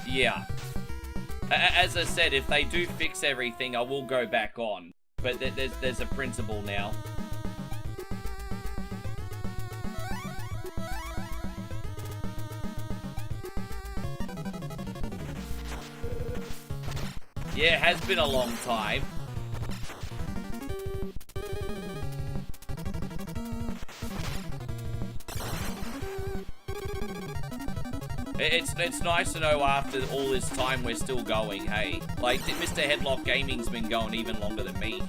Yeah. As I said, if they do fix everything, I will go back on. But there's a principle now. Yeah, it has been a long time. It's nice to know after all this time we're still going, hey. Like, Mr. Headlock Gaming's been going even longer than me.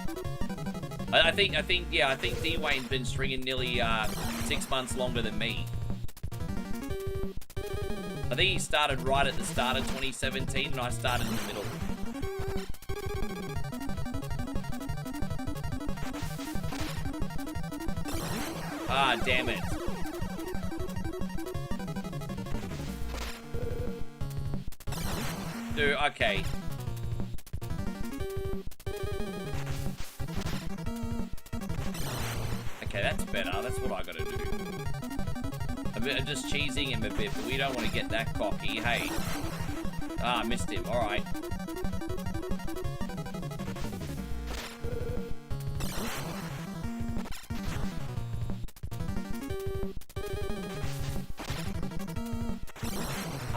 I think D-Wayne's been stringing nearly 6 months longer than me. I think he started right at the start of 2017 and I started in the middle. Ah, damn it. Dude, okay. Okay, that's better. That's what I gotta do. I'm just cheesing him a bit, but we don't want to get that cocky. Hey. Ah, missed him. Alright.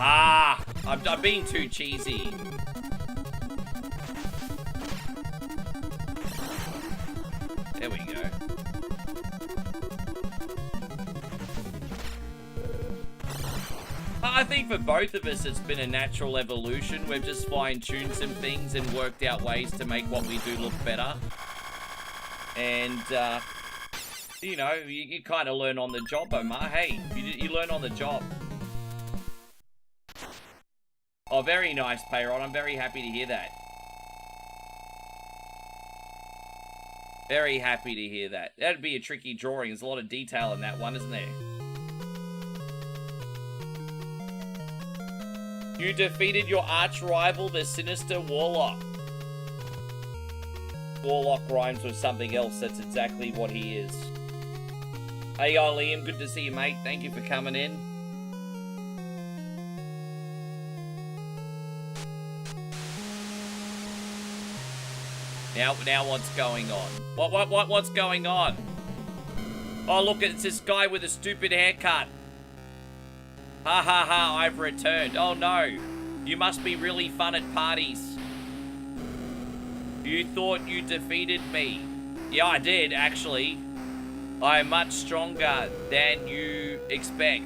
Ah! I'm being too cheesy. There we go. I think for both of us, it's been a natural evolution. We've just fine-tuned some things and worked out ways to make what we do look better. And, you know, you kind of learn on the job, Omar. Hey, you learn on the job. Oh, very nice, Payron. I'm very happy to hear that. Very happy to hear that. That'd be a tricky drawing. There's a lot of detail in that one, isn't there? You defeated your arch rival, the sinister Warlock. Warlock rhymes with something else. That's exactly what he is. Hey, yo, Liam. Good to see you, mate. Thank you for coming in. Now what's going on? What's going on? Oh, look, it's this guy with a stupid haircut. Ha ha ha, I've returned. Oh no, you must be really fun at parties. You thought you defeated me. Yeah, I did, actually. I'm much stronger than you expect.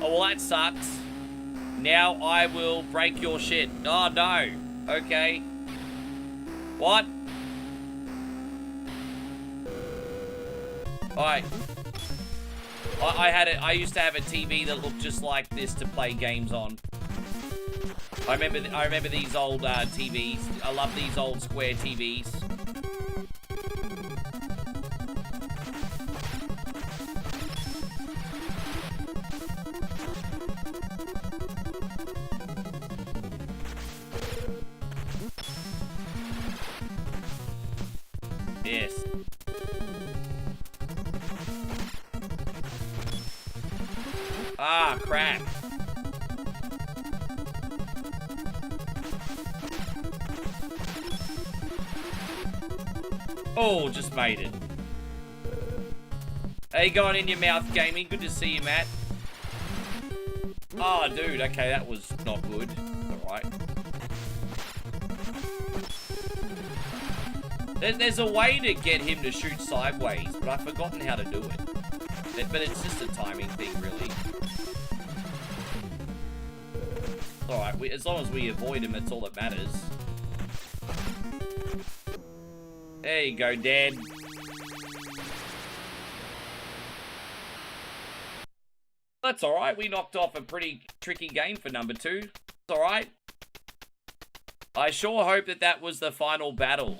Oh, well, that sucks. Now I will break your shit. Oh no, okay. What? Alright. I used to have a TV that looked just like this to play games on. I remember these old TVs. I love these old square TVs. Yes. Ah, crap. Oh, just made it. How you going in your mouth, gaming? Good to see you, Matt. Oh, dude. Okay, that was not good. Alright. There's a way to get him to shoot sideways, but I've forgotten how to do it. But it's just a timing thing, really. Alright, as long as we avoid him, that's all that matters. There you go, Dad. That's alright, we knocked off a pretty tricky game for number 2. It's alright. I sure hope that that was the final battle.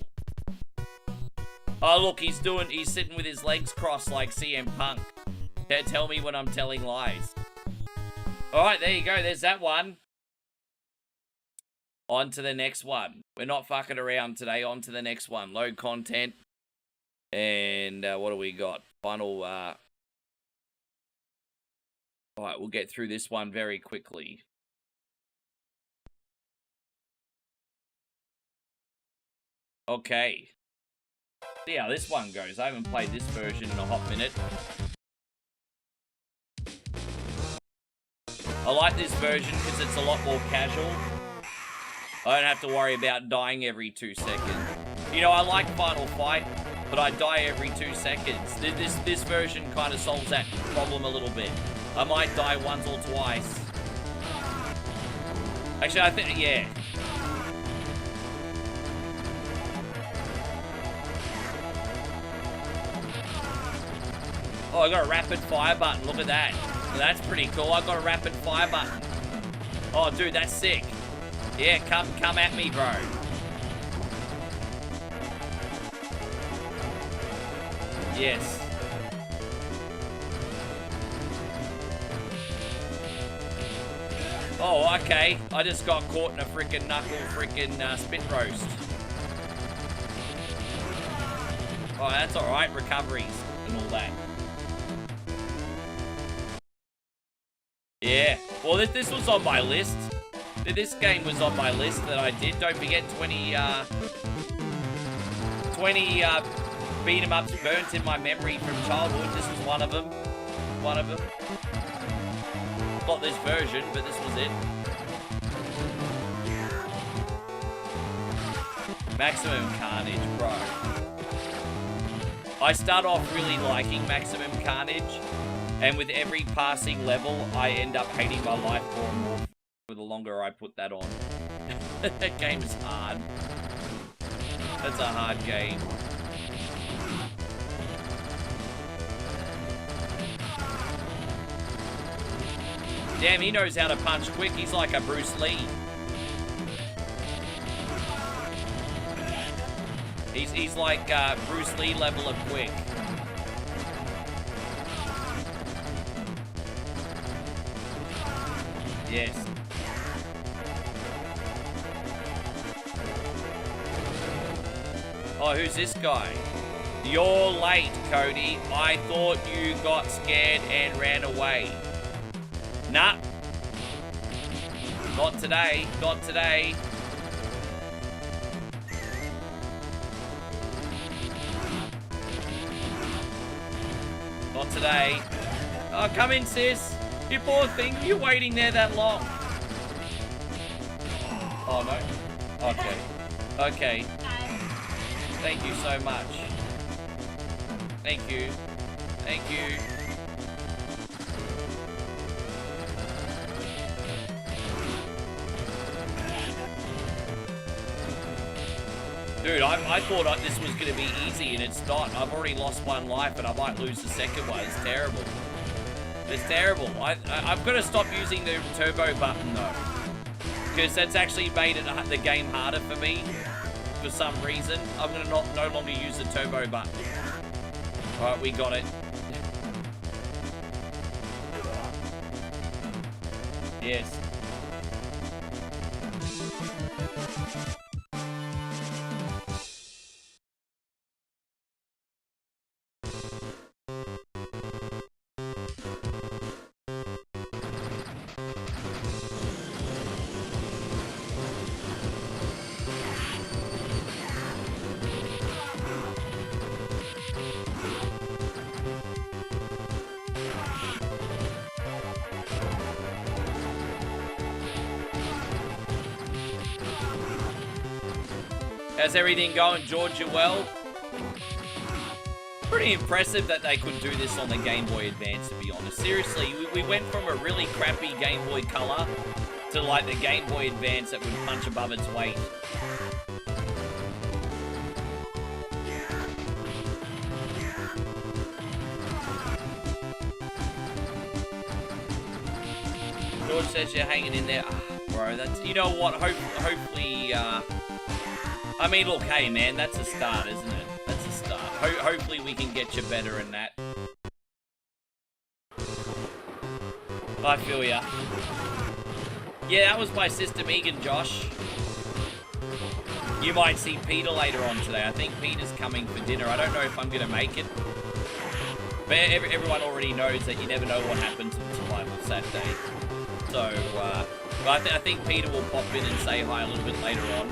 Oh, look, he's sitting with his legs crossed like CM Punk. Tell me when I'm telling lies. Alright, there you go, there's that one. On to the next one. We're not fucking around today, on to the next one. Load content. And what do we got? Final, Alright, we'll get through this one very quickly. Okay. See how this one goes. I haven't played this version in a hot minute. I like this version because it's a lot more casual. I don't have to worry about dying every 2 seconds. You know, I like Final Fight, but I die every 2 seconds. This version kind of solves that problem a little bit. I might die once or twice. Actually, I think, yeah. Oh, I got a rapid fire button. Look at that. That's pretty cool. I got a rapid fire button. Oh, dude, that's sick. Yeah, come at me, bro. Yes. Oh, okay. I just got caught in a freaking knuckle spit roast. Oh, that's alright. Recoveries and all that. Yeah. Well, this was on my list. This game was on my list that I did. Don't forget 20 beat 'em ups burnt in my memory from childhood. This was one of them. Not this version, but this was it. Maximum Carnage, bro. I start off really liking Maximum Carnage, and with every passing level, I end up hating my life more and more the longer I put that on. That game is hard. That's a hard game. Damn, he knows how to punch quick. He's like a Bruce Lee. He's like Bruce Lee level of quick. Yes. Oh, who's this guy? You're late, Cody. I thought you got scared and ran away. Nah. Not today. Not today. Not today. Oh, come in, sis. You poor thing. You're waiting there that long. Oh, no. Okay. Okay. Thank you so much. Thank you. Thank you. Dude, I thought this was going to be easy, and it's not. I've already lost one life, and I might lose the second one. It's terrible. It's terrible. I've got to stop using the turbo button, though. Because that's actually made the game harder for me. For some reason, I'm going to no longer use the turbo button. Alright, we got it. Yes. How's everything going, George? You well? Pretty impressive that they could do this on the Game Boy Advance, to be honest. Seriously, we went from a really crappy Game Boy Color to like the Game Boy Advance that would punch above its weight. George says you're hanging in there. Bro, that's, you know what, hopefully, I mean, look, hey man, that's a start, isn't it? That's a start. Hopefully we can get you better in that. I feel ya. Yeah, that was my sister Megan, Josh. You might see Peter later on today. I think Peter's coming for dinner. I don't know if I'm gonna make it. But everyone already knows that you never know what happens on Survival Saturday. So, but I think Peter will pop in and say hi a little bit later on.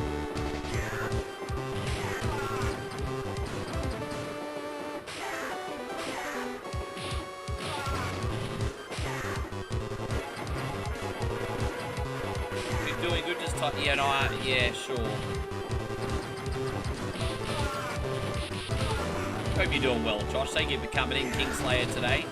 You're doing good, just talk. Yeah, no, yeah, sure. Hope you're doing well, Josh. Thank you for coming in, Kingslayer, today.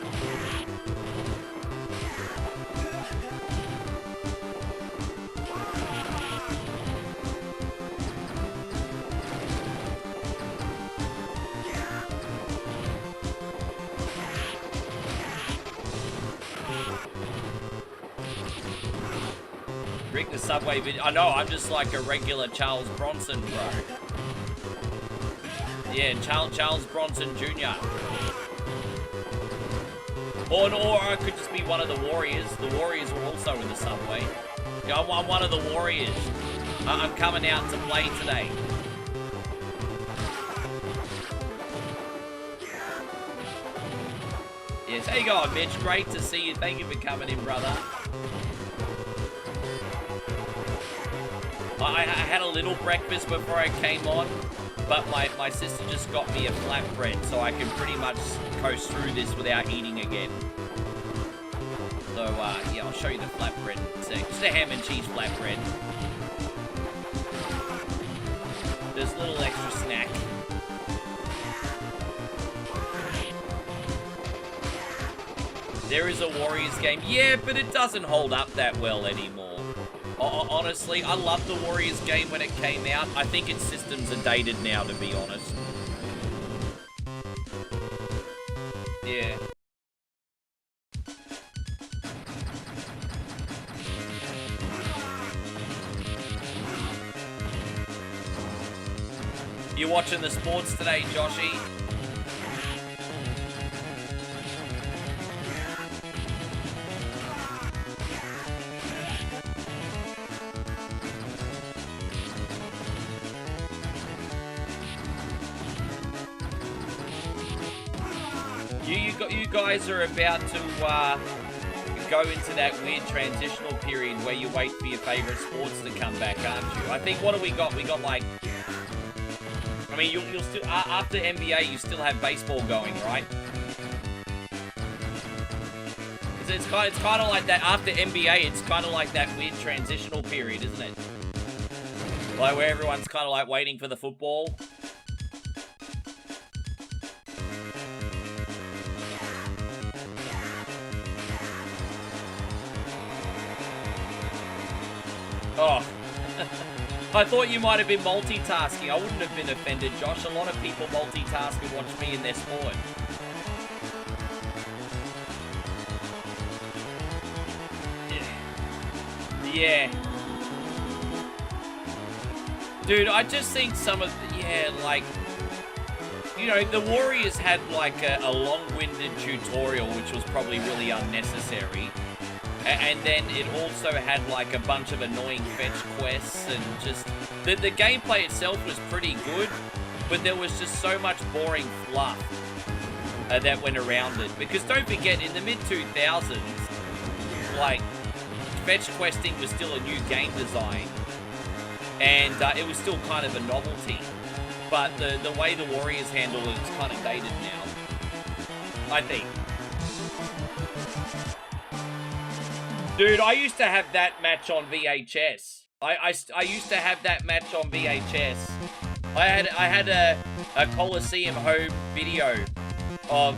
Rick, the Subway video. I know, I'm just like a regular Charles Bronson, bro. Yeah, Charles Bronson Jr. Or I could just be one of the Warriors. The Warriors were also in the Subway. Yeah, I'm one of the Warriors. I'm coming out to play today. Yes, how you going, Mitch? Great to see you. Thank you for coming in, brother. I had a little breakfast before I came on, but my sister just got me a flatbread, so I can pretty much coast through this without eating again. So, yeah, I'll show you the flatbread in a sec. Just a ham and cheese flatbread. There's a little extra snack. There is a Warriors game. Yeah, but it doesn't hold up that well anymore. Honestly, I loved the Warriors game when it came out. I think its systems are dated now, to be honest. Yeah. You watching the sports today, Joshy? You guys are about to go into that weird transitional period where you wait for your favorite sports to come back, aren't you? I think, what do we got? We got like, I mean, you'll still, after NBA, you still have baseball going, right? It's kind of like that. After NBA, it's kind of like that weird transitional period, isn't it? Like where everyone's kind of like waiting for the football. Oh, I thought you might have been multitasking. I wouldn't have been offended, Josh. A lot of people multitask and watch me in their sport. Yeah. Dude, I just think some of the, yeah, like, you know, the Warriors had like a long-winded tutorial, which was probably really unnecessary. And then it also had like a bunch of annoying fetch quests and just... The gameplay itself was pretty good, but there was just so much boring fluff that went around it. Because don't forget, in the mid-2000s, like, fetch questing was still a new game design. And it was still kind of a novelty. But the way the Warriors handle it is kind of dated now, I think. Dude, I used to have that match on VHS. I used to have that match on VHS. I had a Coliseum home video of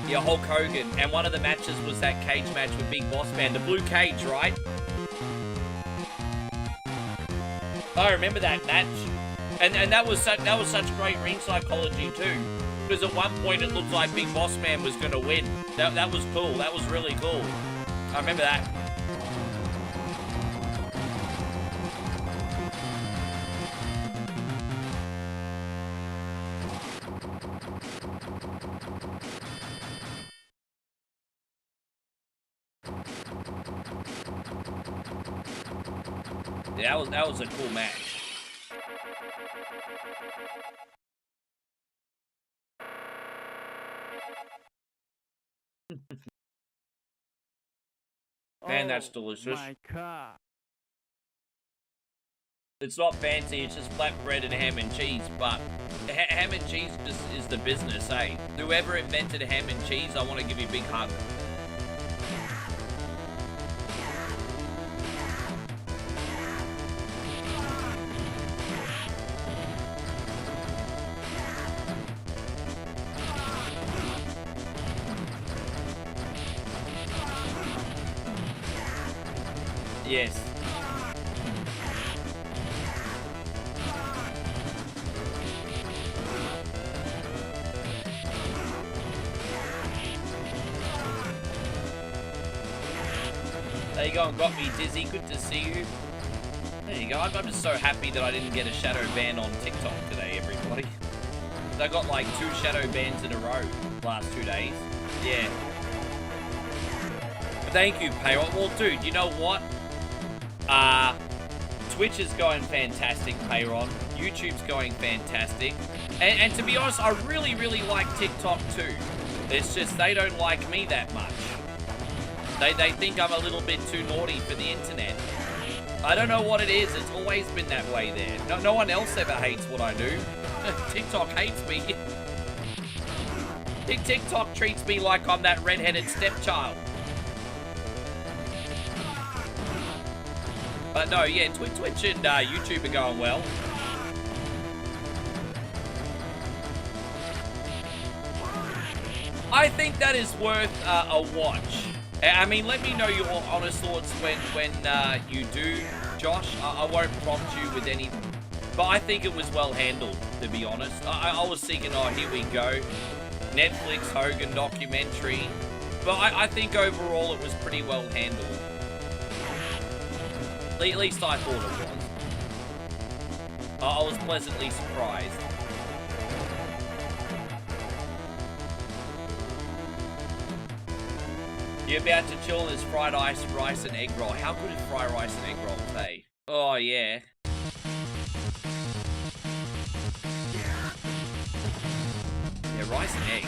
yeah, Hulk Hogan, and one of the matches was that cage match with Big Boss Man, the blue cage, right? I remember that match, and that was such great ring psychology too, because at one point it looked like Big Boss Man was gonna win. That was cool. That was really cool. I remember that. Yeah, that was a cool match. Man, that's delicious. My car. It's not fancy, it's just flatbread and ham and cheese, but ham and cheese just is the business, eh? Whoever invented ham and cheese, I want to give you a big hug. Yes. There you go, and got me dizzy. Good to see you. There you go. I'm just so happy that I didn't get a shadow ban on TikTok today, everybody. I got like 2 shadow bans in a row last 2 days. Yeah. But thank you, Payroll. Well, dude, you know what? Twitch is going fantastic, Payron. YouTube's going fantastic. And to be honest, I really, really like TikTok too. It's just they don't like me that much. They think I'm a little bit too naughty for the internet. I don't know what it is. It's always been that way there. No one else ever hates what I do. TikTok hates me. TikTok treats me like I'm that redheaded stepchild. But no, yeah, Twitch and YouTube are going well. I think that is worth a watch. I mean, let me know your honest thoughts when you do, Josh. I won't prompt you with any, but I think it was well handled, to be honest. I was thinking, oh, here we go, Netflix Hogan documentary, but I think overall it was pretty well handled. At least I thought it was. I was pleasantly surprised. You're about to chill this fried rice and egg roll. How good is fried rice and egg roll today? Oh, yeah. Yeah, rice and egg.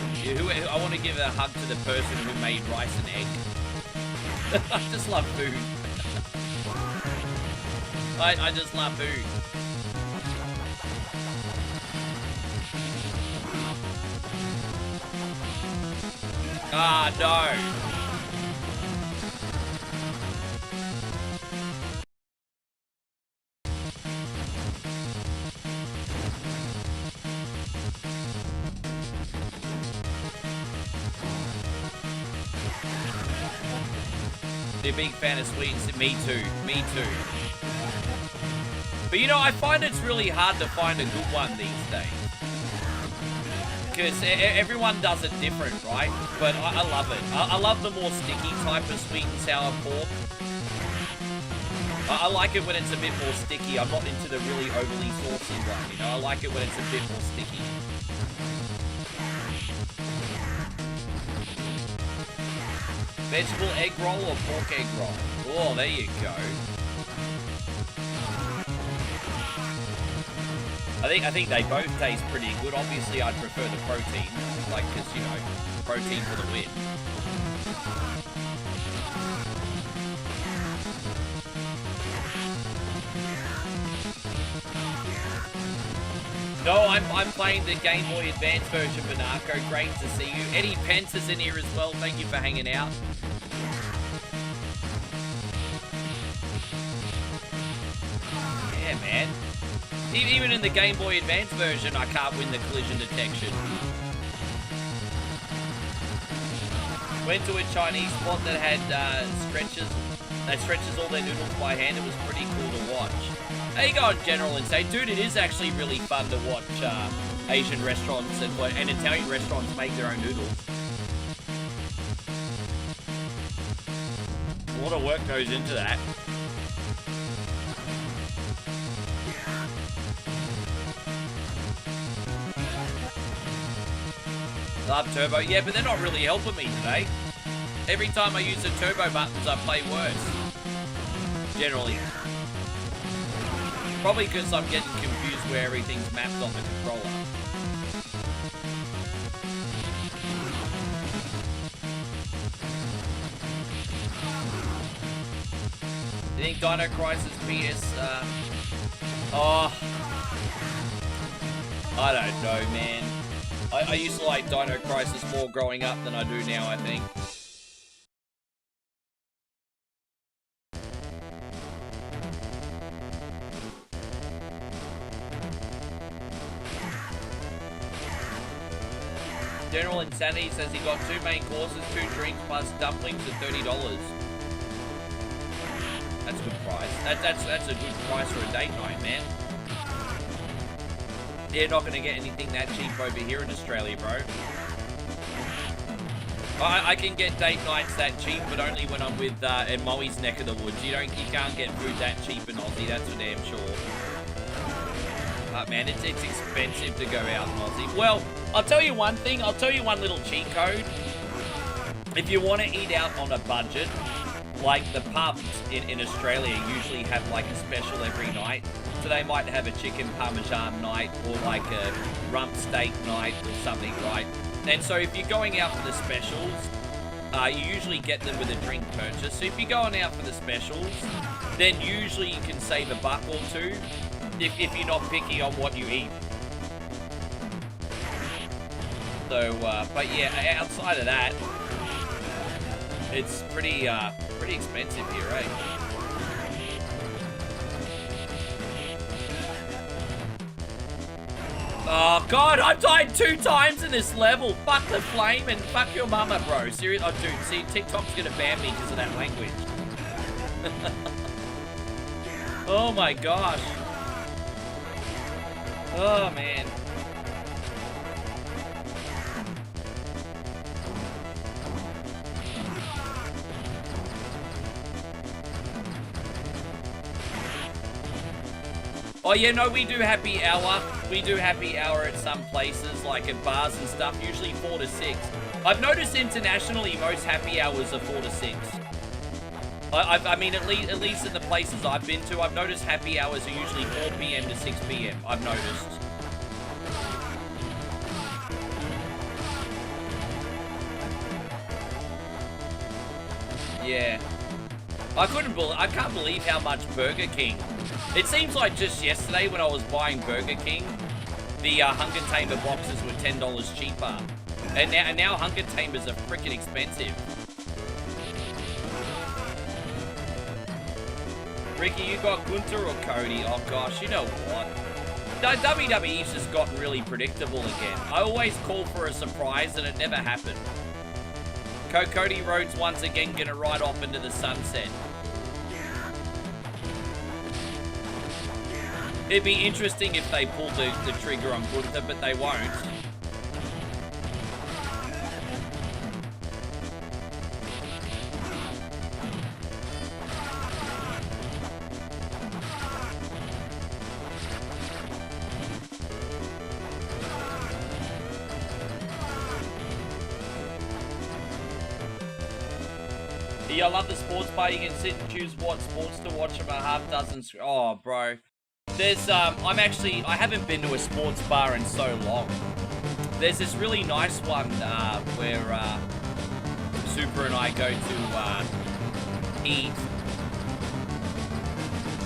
I want to give a hug to the person who made rice and egg. I just love food. I just love food. Ah, no. You're a big fan of sweets. Me too. Me too. But you know, I find it's really hard to find a good one these days. Because everyone does it different, right? But I love it. I love the more sticky type of sweet and sour pork. I like it when it's a bit more sticky. I'm not into the really overly saucy one, you know? I like it when it's a bit more sticky. Vegetable egg roll or pork egg roll? Oh, there you go. I think they both taste pretty good. Obviously, I'd prefer the protein, like, because, you know, protein for the win. No, I'm playing the Game Boy Advance version of Narco. Great to see you. Eddie Pence is in here as well. Thank you for hanging out. Yeah, man. Even in the Game Boy Advance version, I can't win the collision detection. Went to a Chinese spot that had stretches. That stretches all their noodles by hand. It was pretty cool to watch. How you going, General, and say, dude, it is actually really fun to watch Asian restaurants and Italian restaurants make their own noodles. A lot of work goes into that. Love turbo. Yeah, but they're not really helping me today. Every time I use the turbo buttons, I play worse. Generally. Probably because I'm getting confused where everything's mapped on the controller. You think Dino Crisis PS, oh, I don't know, man. I used to like Dino Crisis more growing up than I do now, I think. General Insanity says he got 2 main courses, 2 drinks plus dumplings for $30. That's a good price. That's a good price for a date night, man. You're not going to get anything that cheap over here in Australia, bro. I can get date nights that cheap, but only when I'm with in Moe's neck of the woods. You can't get food that cheap in Aussie. That's for damn sure. Man, it's expensive to go out in Aussie. Well, I'll tell you one thing. I'll tell you one little cheat code. If you want to eat out on a budget, like the pubs in Australia usually have like a special every night. So they might have a chicken parmesan night or like a rump steak night or something, right? And so if you're going out for the specials, you usually get them with a drink purchase. So if you're going out for the specials, then usually you can save $1 or $2 if you're not picky on what you eat. So, but yeah, outside of that, it's pretty expensive here, right? Oh god, I've died 2 times in this level. Fuck the flame and fuck your mama, bro. Seriously, oh dude, see, TikTok's gonna ban me because of that language. Oh my gosh. Oh man. Oh yeah, no, we do happy hour. We do happy hour at some places, like at bars and stuff, usually 4 to 6. I've noticed internationally most happy hours are 4 to 6. I mean, at least in the places I've been to, I've noticed happy hours are usually 4 p.m. to 6 p.m. I've noticed. Yeah. I can't believe how much Burger King. It seems like just yesterday when I was buying Burger King, the Hunger Tamer boxes were $10 cheaper. And now Hunger Tamers are freaking expensive. Ricky, you got Gunter or Cody? Oh gosh, you know what? WWE's just gotten really predictable again. I always call for a surprise and it never happened. Cody Rhodes once again gonna ride off into the sunset. It'd be interesting if they pulled the trigger on Gunther, but they won't. Yeah, I love the sports bar. You can sit and choose what sports to watch from a half dozen. Oh, bro. There's, I haven't been to a sports bar in so long. There's this really nice one where Super and I go to eat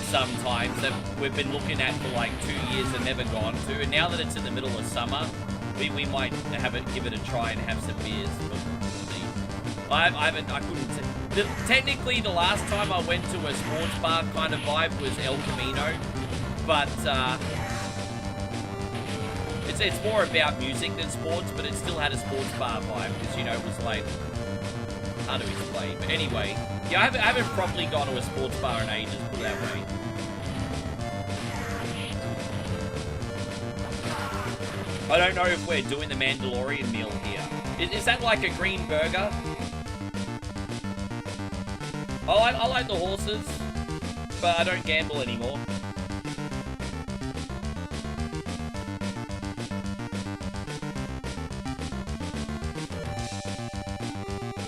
sometimes that we've been looking at for like 2 years and never gone to. And now that it's in the middle of summer, we might give it a try and have some beers. I couldn't. Technically, the last time I went to a sports bar kind of vibe was El Camino, but it's more about music than sports, but it still had a sports bar vibe, because, you know, it was like, hard to explain. But anyway, yeah, I haven't properly gone to a sports bar in ages, put it that way. I don't know if we're doing the Mandalorian meal here. Is that like a green burger? I like the horses, but I don't gamble anymore.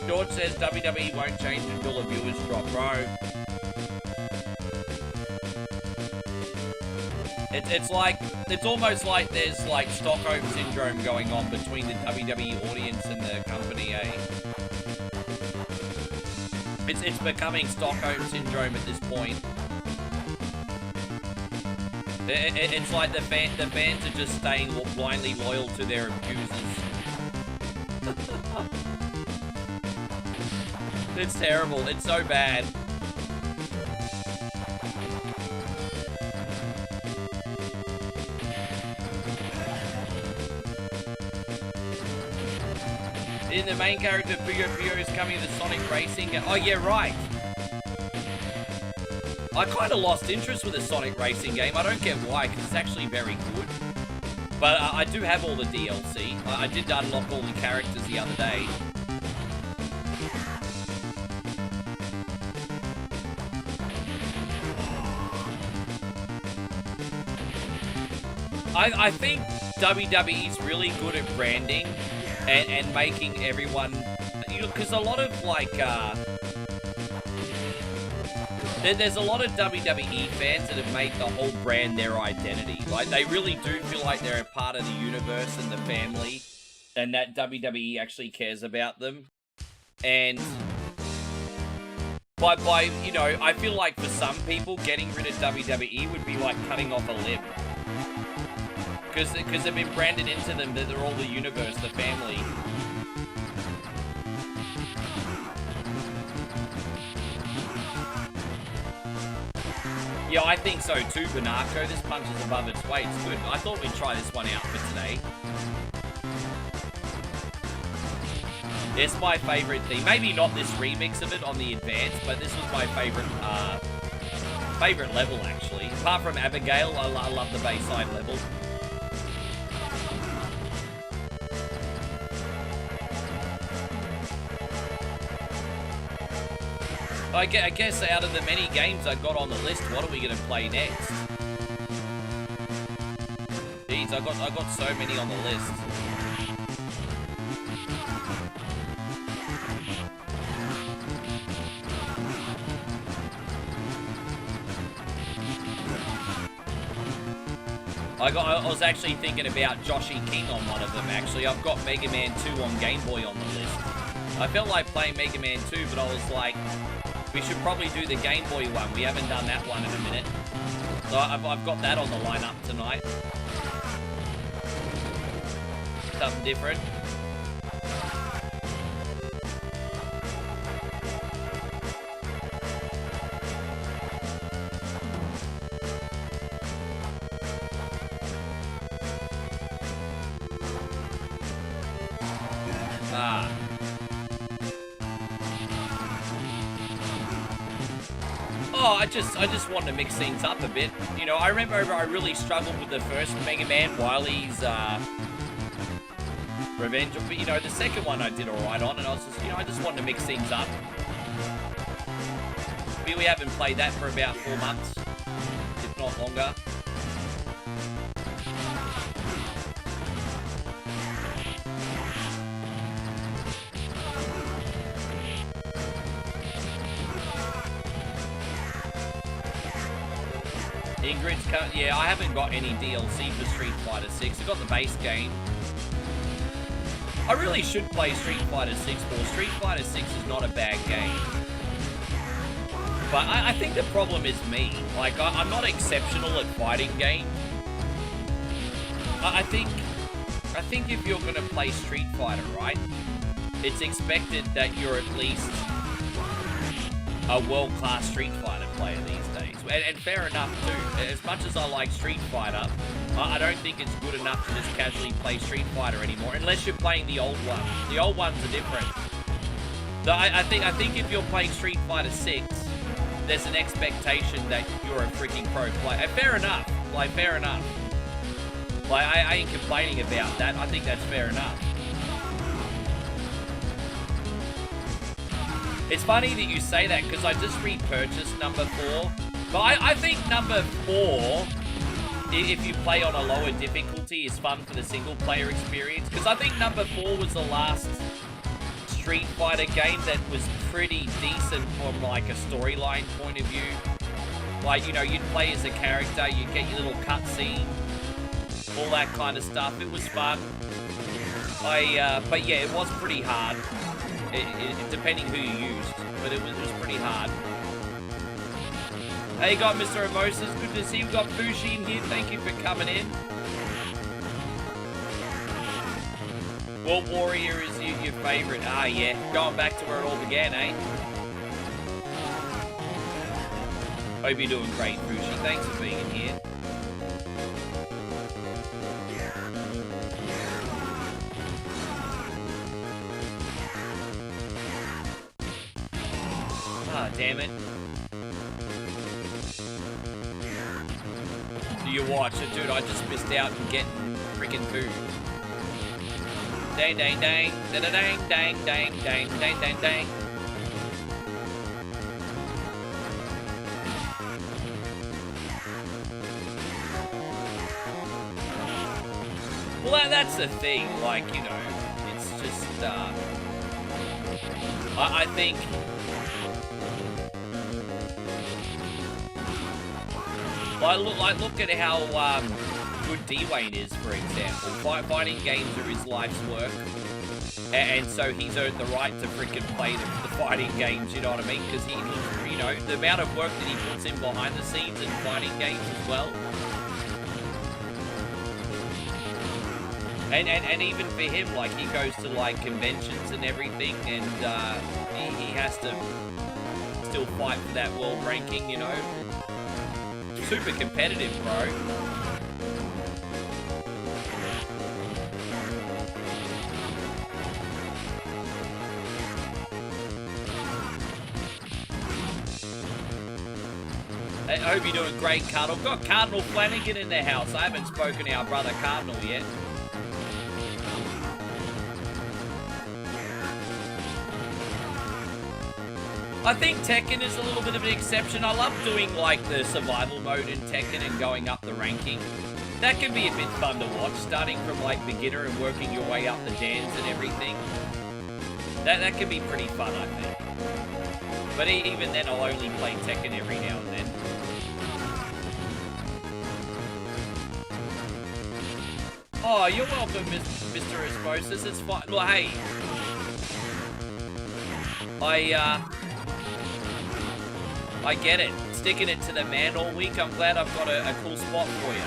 George says WWE won't change until the viewers drop. Bro. It's almost like there's like Stockholm Syndrome going on between the WWE audience and the company, eh? It's becoming Stockholm Syndrome at this point. It's like the fans are just staying blindly loyal to their abusers. It's terrible. It's so bad. In the main character Puyo is coming to Sonic Racing. Oh yeah, right. I kind of lost interest with the Sonic Racing game. I don't get why, because it's actually very good. But I do have all the DLC. I did unlock all the characters the other day. I think WWE's really good at branding and making everyone, you know, because a lot of like there's a lot of WWE fans that have made the whole brand their identity. Like, they really do feel like they're a part of the universe and the family, and that WWE actually cares about them. And by you know, I feel like for some people, getting rid of WWE would be like cutting off a limb. Because they've been branded into them that they're all the universe, the family. Yeah, I think so too, Banako. This punch is above its weight. It's good. I thought we'd try this one out for today. It's my favorite thing. Maybe not this remix of it on the Advance, but this was my favorite level, actually. Apart from Abigail, I love the Bayside level. I guess out of the many games I got on the list, what are we going to play next? Jeez, I got so many on the list. I was actually thinking about Joshi King on one of them, actually. I've got Mega Man 2 on Game Boy on the list. I felt like playing Mega Man 2, but I was like, we should probably do the Game Boy one. We haven't done that one in a minute. So I've got that on the lineup tonight. Something different. Oh, I just wanted to mix things up a bit. You know, I remember I really struggled with the first Mega Man, Wily's Revenge. But, you know, the second one I did alright on, and I was just, you know, I just wanted to mix things up. We haven't played that for about 4 months, if not longer. Ingrid's cut. Yeah, I haven't got any DLC for Street Fighter 6. I've got the base game. I really should play Street Fighter 6 more. Street Fighter 6 is not a bad game. But I think the problem is me. Like, I'm not exceptional at fighting games. I think if you're going to play Street Fighter, right, it's expected that you're at least a world-class Street Fighter player these days. And fair enough, too. As much as I like Street Fighter, I don't think it's good enough to just casually play Street Fighter anymore, unless you're playing the old one. The old ones are different. So I think if you're playing Street Fighter 6, there's an expectation that you're a freaking pro player. Fair enough. Like, fair enough. Like, I ain't complaining about that. I think that's fair enough. It's funny that you say that, because I just repurchased number 4. But I think number 4, if you play on a lower difficulty, is fun for the single-player experience. Because I think number 4 was the last Street Fighter game that was pretty decent from, like, a storyline point of view. Like, you know, you'd play as a character, you'd get your little cutscene, all that kind of stuff. It was fun. But yeah, it was pretty hard. Depending who you used, but it was pretty hard. Hey, you got Mr. Emosis. Good to see you. We've got Fushi in here. Thank you for coming in. World Warrior is your favorite. Ah, yeah. Going back to where it all began, eh? Hope you're doing great, Fushi. Thanks for being in here. Ah, damn it. Do you watch it? Dude, I just missed out on getting freaking food. Dang, dang, dang. Dang, dang, dang, dang, dang, dang, dang, dang. Well, that's the thing. Like, you know, it's just, I think... Like, look at how good Dwayne is, for example. Fighting games are his life's work. And so he's earned the right to freaking play the fighting games, you know what I mean? Because he, you know, the amount of work that he puts in behind the scenes in fighting games as well. And even for him, like, he goes to, like, conventions and everything, and he has to still fight for that world ranking, you know? Super competitive, bro. I hope you're doing great, Cardinal. Got Cardinal Flanagan in the house. I haven't spoken to our brother Cardinal yet. I think Tekken is a little bit of an exception. I love doing, like, the survival mode in Tekken and going up the ranking. That can be a bit fun to watch, starting from, like, beginner and working your way up the dance and everything. That can be pretty fun, I think. But even then, I'll only play Tekken every now and then. Oh, you're welcome, Mr. Osmosis. It's fine. Well, hey. I get it. Sticking it to the man all week. I'm glad I've got a cool spot for you.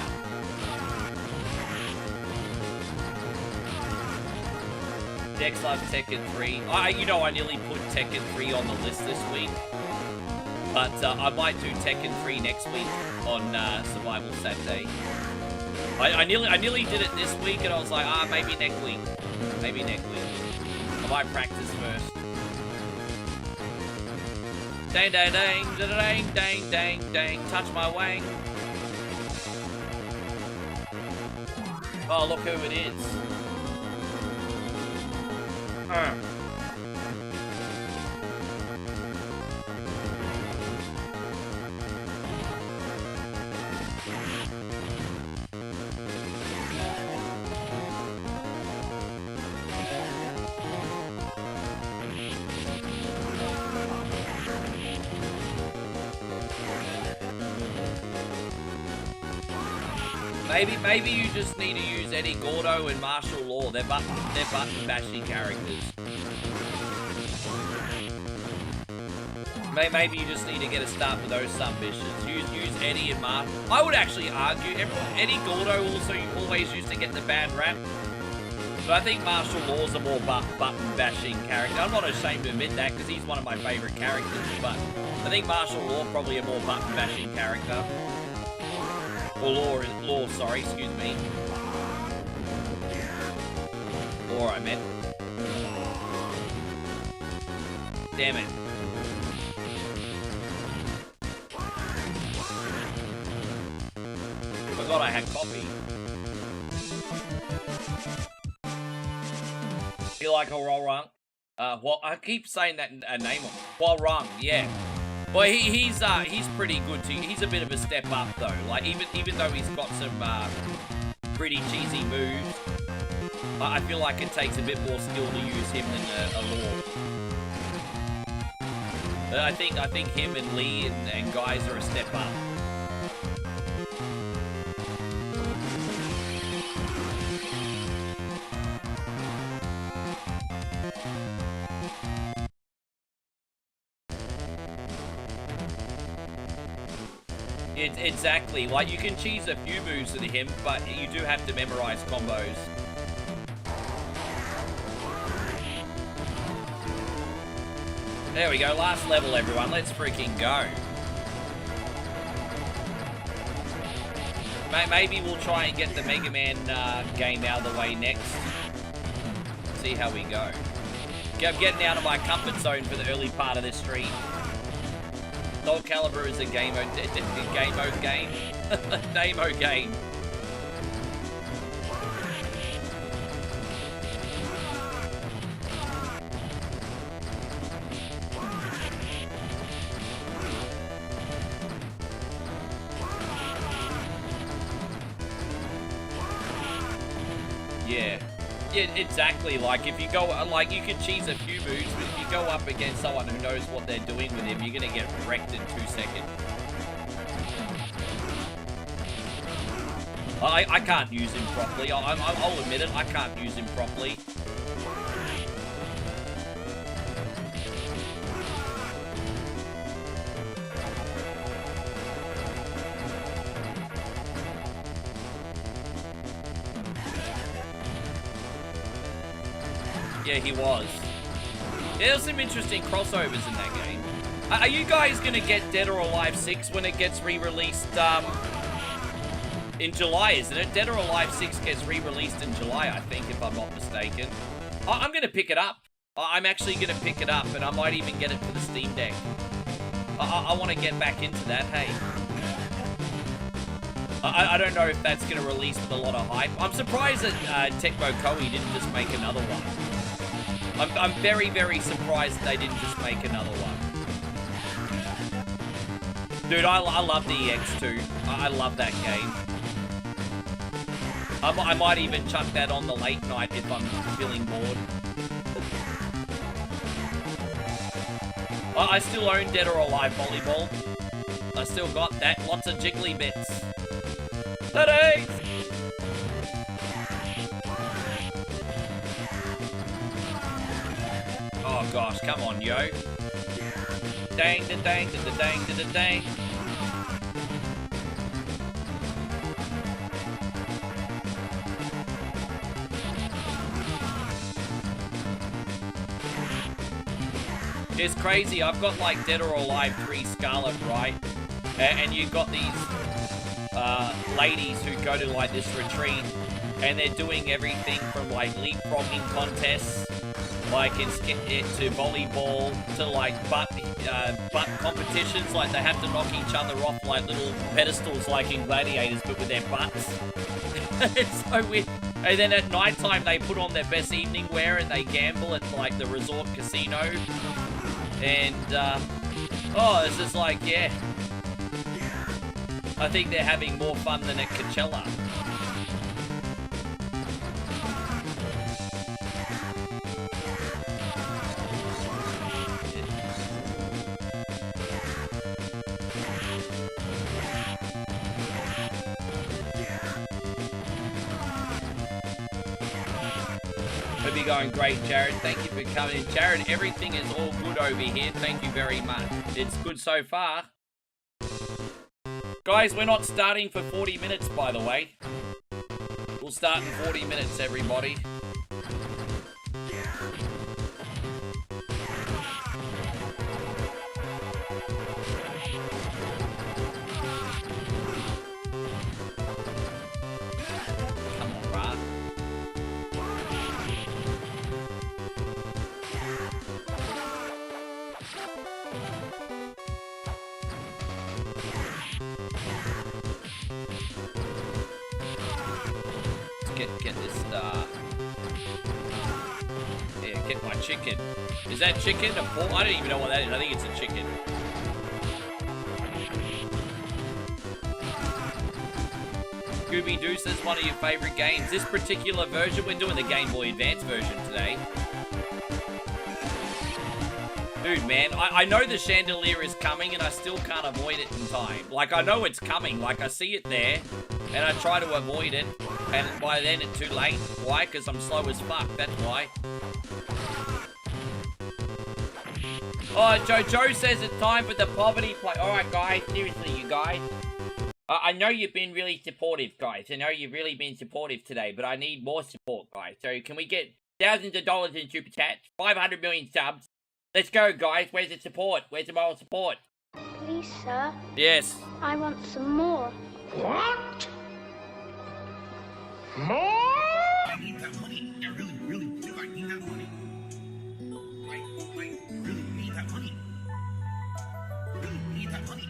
Dex loves Tekken 3. You know, I nearly put Tekken 3 on the list this week. But I might do Tekken 3 next week on Survival Saturday. I nearly did it this week, and I was like, maybe next week. Maybe next week. I might practice first. Dang, dang, dang, dang, dang, dang, dang, touch my wang. Oh, look who it is. Maybe you just need to use Eddie Gordo and Martial Law. They're button bashy characters. Maybe you just need to get a start with those submissions. Use Eddie and Mark. I would actually argue Eddie Gordo also always used to get the bad rap. But I think Martial Law's a more button bashing character. I'm not ashamed to admit that because he's one of my favorite characters. But I think Martial Law probably a more button bashing character. Or law, sorry, excuse me. Law, I meant. Damn it. Forgot I had coffee. You like Huarong? Well, I keep saying that name. Huarong, yeah. Well, he's pretty good too. He's a bit of a step up though. Like even though he's got some pretty cheesy moves, I feel like it takes a bit more skill to use him than a Law. I think him and Lee and guys are a step up. Exactly. Like, you can cheese a few moves with him, but you do have to memorize combos. There we go. Last level, everyone. Let's freaking go. Maybe we'll try and get the Mega Man game out of the way next. See how we go. I'm getting out of my comfort zone for the early part of this stream. Soul Calibur is a game mode game. Name-o game. Yeah, exactly. Like, if you go, like, you can cheese a few moves, but if you go up against someone who knows what they're doing with him, you're gonna get wrecked in 2 seconds. I can't use him properly. I'll admit it, I can't use him properly. Yeah, he was. There's some interesting crossovers in that game. Are you guys gonna get Dead or Alive 6 when it gets re-released, in July, isn't it? Dead or Alive 6 gets re-released in July, I think, if I'm not mistaken. I'm gonna pick it up. I'm actually gonna pick it up, and I might even get it for the Steam Deck. I want to get back into that, hey. I don't know if that's gonna release with a lot of hype. I'm surprised that Tecmo Koei didn't just make another one. I'm very, very surprised they didn't just make another one. Dude, I love the EX2. I love that game. I might even chuck that on the late night if I'm feeling bored. I still own Dead or Alive Volleyball. I still got that. Lots of jiggly bits. Today! Oh gosh, come on, yo. Dang, da dang, da da dang, da da dang. It's crazy. I've got like Dead or Alive 3 Scarlet, right? And you've got these ladies who go to like this retreat, and they're doing everything from like leapfrogging contests, like to volleyball, to like butt competitions. Like they have to knock each other off like little pedestals, like in Gladiators, but with their butts. It's so weird. And then at night time, they put on their best evening wear and they gamble at like the resort casino. And oh, it's just like, yeah. I think they're having more fun than at Coachella. Hope you're going great, Jared. Thank you for coming in. Jared, everything is all good over here. Thank you very much. It's good so far. Guys, we're not starting for 40 minutes, by the way. We'll start in 40 minutes, everybody. Get this yeah, get my chicken. Is that chicken? A pork? I don't even know what that is. I think it's a chicken. Scooby-Doo says one of your favorite games. This particular version, we're doing the Game Boy Advance version today. Dude, man, I know the chandelier is coming and I still can't avoid it in time. Like, I know it's coming. Like, I see it there and I try to avoid it. And by then it's too late. Why? Because I'm slow as fuck. That's why. Oh, Joe says it's time for the poverty play. Alright, guys. Seriously, you guys. I know you've been really supportive, guys. I know you've really been supportive today, but I need more support, guys. So can we get thousands of dollars in super chats? 500 million subs. Let's go, guys. Where's the support? Where's the moral support? Please, sir. Yes. I want some more. What? More? I need that money. I really, really do. I need that money. I really need that money. Really need that money.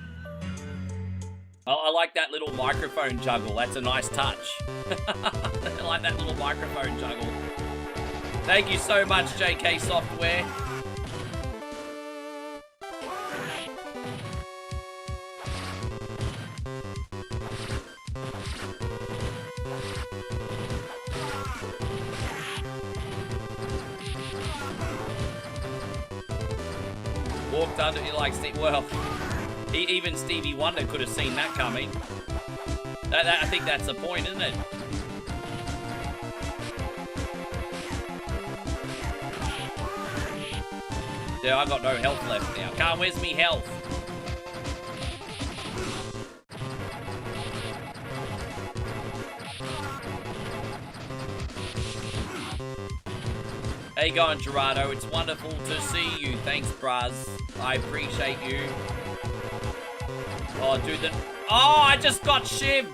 I like that little microphone juggle. That's a nice touch. I like that little microphone juggle. Thank you so much, JK Software. Walked under you like Steve. Well, even Stevie Wonder could have seen that coming. I think that's the point, isn't it? Yeah, I got no health left now. Can't, where's me health? How you going, Gerardo? It's wonderful to see you. Thanks, Braz. I appreciate you. Oh, dude, oh, I just got shivved.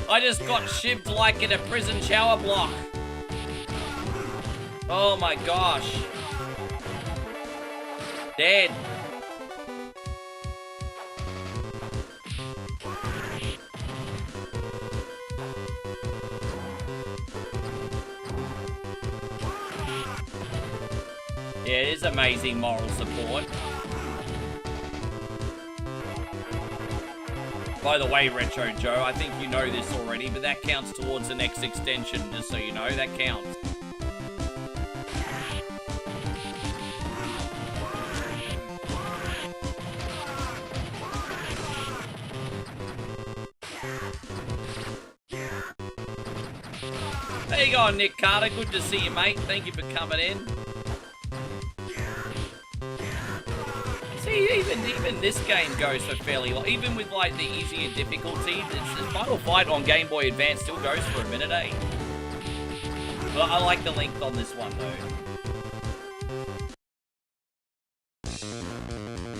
I just got shivved like in a prison shower block. Oh my gosh. Dead. Yeah, it is amazing moral support. By the way, Retro Joe, I think you know this already, but that counts towards the next extension, just so you know, that counts. There you go, Nick Carter. Good to see you, mate. Thank you for coming in. See, even this game goes for fairly long. Even with, like, the easier difficulty, the Final Fight on Game Boy Advance still goes for a minute, eh? But I like the length on this one, though.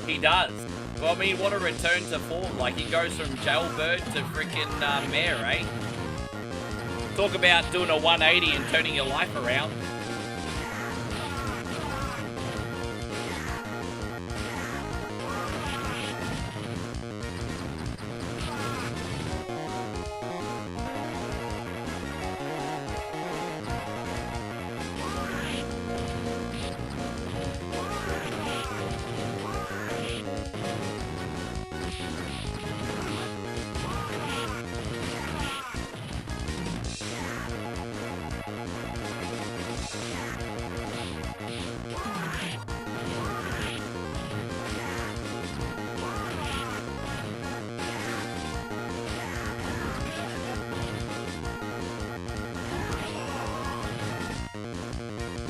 He does. Well, I mean, what a return to form. Like, he goes from jailbird to freaking mayor, eh? Talk about doing a 180 and turning your life around.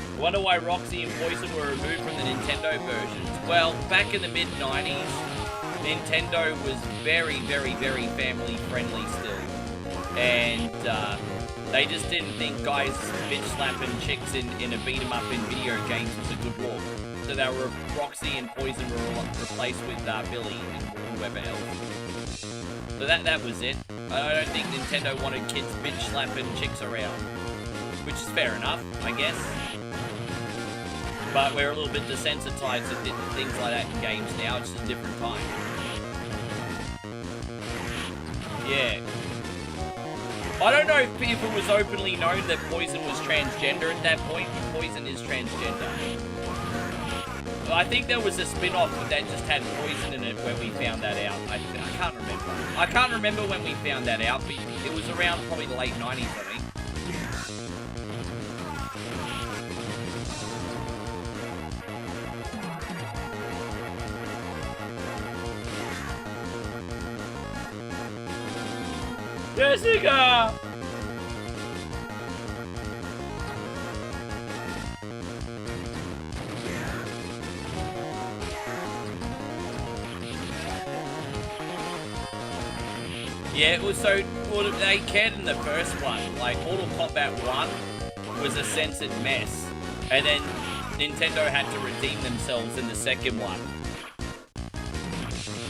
I wonder why Roxy and Poison were removed from the Nintendo versions. Well, back in the mid-90s, Nintendo was very, very, very family-friendly still. And they just didn't think guys bitch-slapping chicks in a beat-em-up in video games was a good walk. So they were, Roxy and Poison were replaced with Billy and whoever else. So that was it. I don't think Nintendo wanted kids bitch-slapping chicks around. Which is fair enough, I guess. But we're a little bit desensitized to things like that in games now. It's just a different time. Yeah. I don't know if it was openly known that Poison was transgender at that point, but Poison is transgender. I think there was a spin-off that just had Poison in it when we found that out. I can't remember. I can't remember when we found that out, but it was around probably the late 90s, I think. Jessica! Yeah, it was so, well, they cared in the first one. Like, Mortal Kombat 1 was a censored mess. And then Nintendo had to redeem themselves in the second one.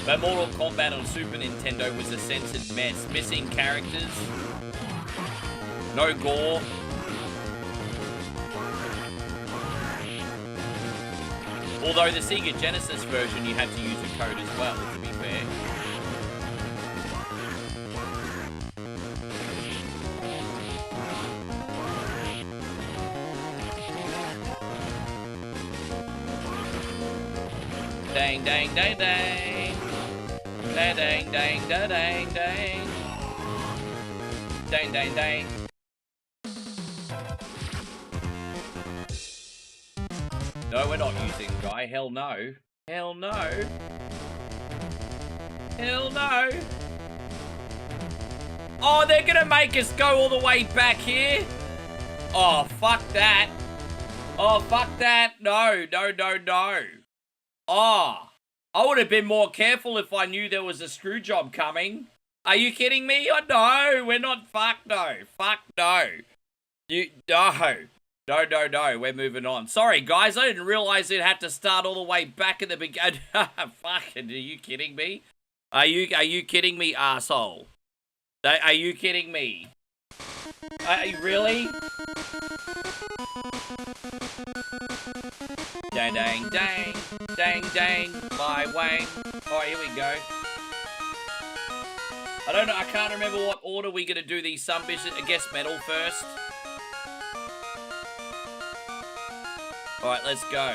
But Mortal Kombat on Super Nintendo was a censored mess. Missing characters. No gore. Although the Sega Genesis version, you had to use a code as well, to be fair. Dang, dang, dang, dang. Dang, dang, dang, dang, dang, dang. Dang, dang, dang. No, we're not using Guy. Hell no. Hell no. Hell no. Oh, they're gonna make us go all the way back here? Oh, fuck that. Oh, fuck that. No, no, no, no. Oh, I would have been more careful if I knew there was a screw job coming. Are you kidding me? Oh, no, we're not. Fuck no. Fuck no. No. No, no, no. We're moving on. Sorry, guys. I didn't realize it had to start all the way back at the beginning. Fucking, are you kidding me? Are you kidding me, asshole? Are you kidding me? Really? Dang, dang, dang. Dang, dang. My wang. Alright, here we go. I don't know. I can't remember what order we're going to do these submissions. I guess metal first. Alright, let's go.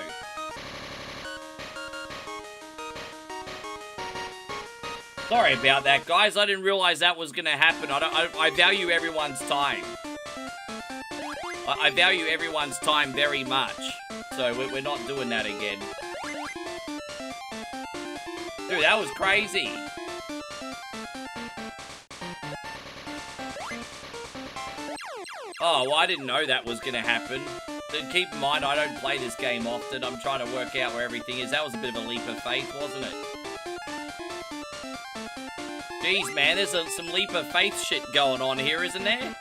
Sorry about that, guys. I didn't realize that was going to happen. I value everyone's time. I value everyone's time very much. So we're not doing that again. Dude, that was crazy. Oh, well, I didn't know that was going to happen. Keep in mind, I don't play this game often. I'm trying to work out where everything is. That was a bit of a leap of faith, wasn't it? Jeez, man, there's some leap of faith shit going on here, isn't there?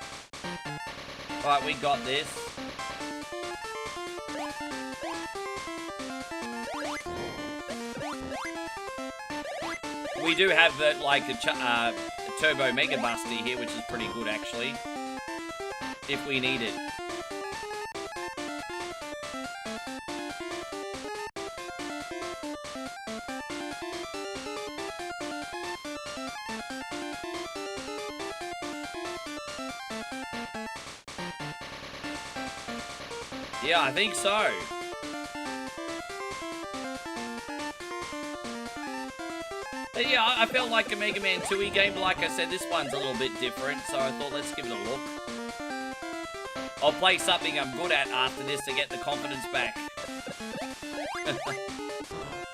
Right, we got this. We do have, like, a Turbo Mega Buster here, which is pretty good, actually. If we need it. Yeah, I think so. But yeah, I felt like a Mega Man 2 game, but like I said, this one's a little bit different, so I thought let's give it a look. I'll play something I'm good at after this to get the confidence back.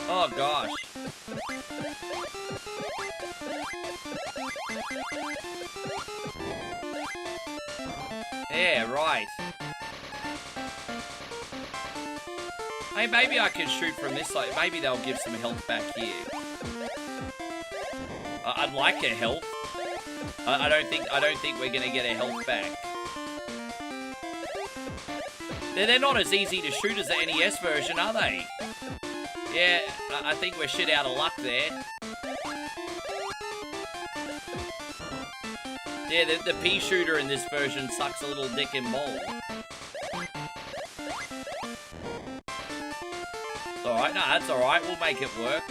Oh gosh. Yeah, right. Hey, maybe I can shoot from this side. Maybe they'll give some health back here. I'd like a health. I don't think we're gonna get a health back. They're not as easy to shoot as the NES version, are they? Yeah, I think we're shit out of luck there. Yeah, the pea shooter in this version sucks a little dick and ball. Alright, no, that's alright. We'll make it work.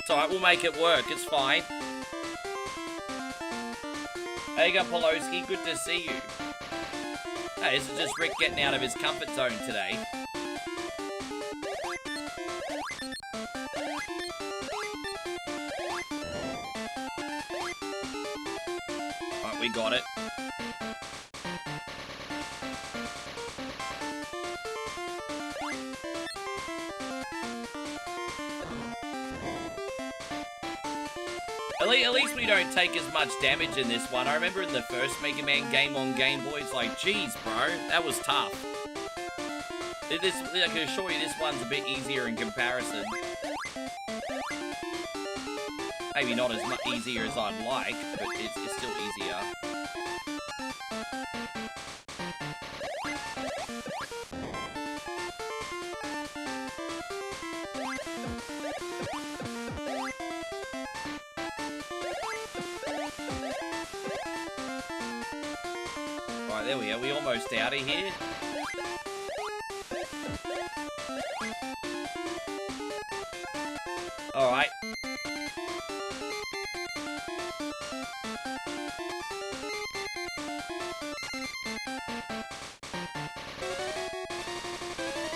It's alright, we'll make it work. It's fine. Hey, Polowski, good to see you. Hey, this is just Rick getting out of his comfort zone today. Alright, we got it. At least we don't take as much damage in this one. I remember in the first Mega Man game on Game Boy, it's like, geez, bro, that was tough. I can assure you this one's a bit easier in comparison. Maybe not as much easier as I'd like, but it's still easier. Right, there we are. We almost out of here. Alright.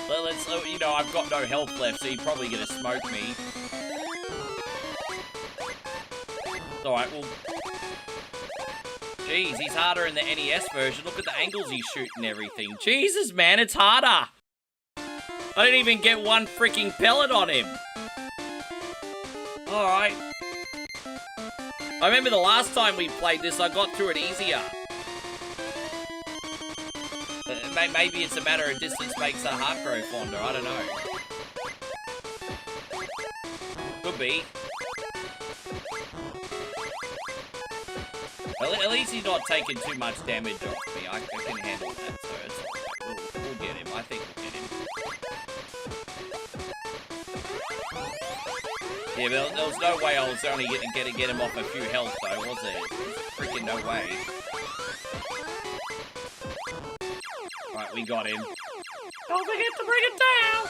Well, let's, you know, I've got no health left, so you're probably gonna smoke me. Alright, well... Jeez, he's harder in the NES version. Look at the angles he's shooting and everything. Jesus, man, it's harder. I didn't even get one freaking pellet on him. Alright. I remember the last time we played this, I got through it easier. Maybe it's a matter of distance makes the heart grow fonder. I don't know. Could be. At least he's not taking too much damage off me. I can handle that, so it's alright. We'll get him. I think we'll get him. Yeah, but there was no way I was only going to get him off a few health, though, was there? Freaking no way. Right, we got him. Don't forget to bring it down.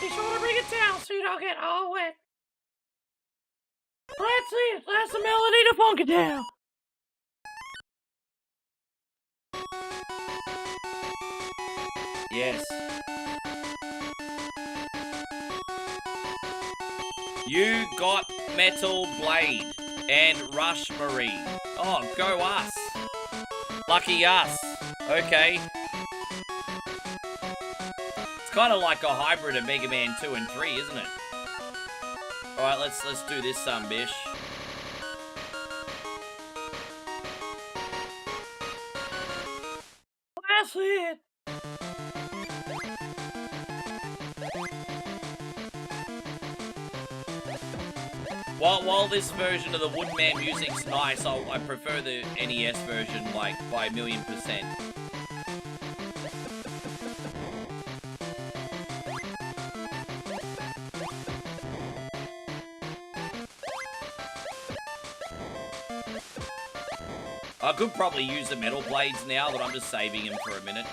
Be sure to bring it down so you don't get all wet. That's it. That's the melody to funk it down. Yes. You got Metal Blade and Rush Marine. Oh, go us. Lucky us. Okay. It's kind of like a hybrid of Mega Man 2 and 3, isn't it? Alright, let's do this some bish. That's it. While this version of the Woodman music's nice, I prefer the NES version, like, by 1,000,000%. I could probably use the Metal Blades now, but I'm just saving them for a minute.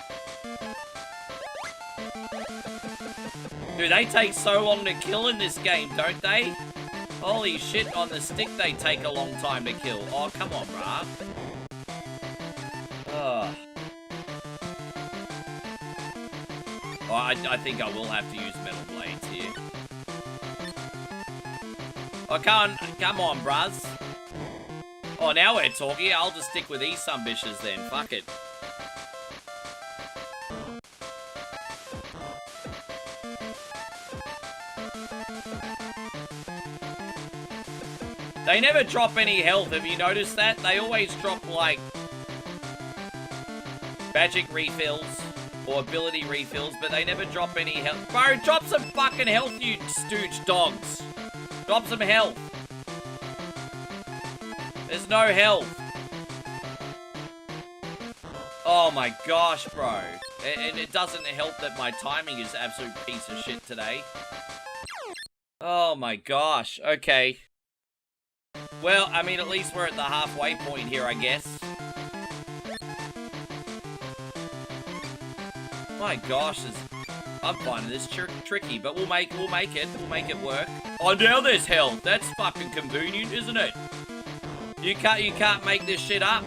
Dude, they take so long to kill in this game, don't they? Holy shit, on the stick they take a long time to kill. Oh, come on, brah. Ugh. Oh, I think I will have to use Metal Blades here. Oh, come on, brahs. Oh, now we're talking. I'll just stick with these sumbitches then. Fuck it. They never drop any health, have you noticed that? They always drop, like, magic refills or ability refills, but they never drop any health. Bro, drop some fucking health, you stooge dogs. Drop some health. There's no health. Oh my gosh, bro. And it doesn't help that my timing is absolute piece of shit today. Oh my gosh, okay. Well, I mean, at least we're at the halfway point here, I guess. My gosh, I'm finding this tricky, but we'll make it. We'll make it work. Oh, now there's hell. That's fucking convenient, isn't it? You can't make this shit up.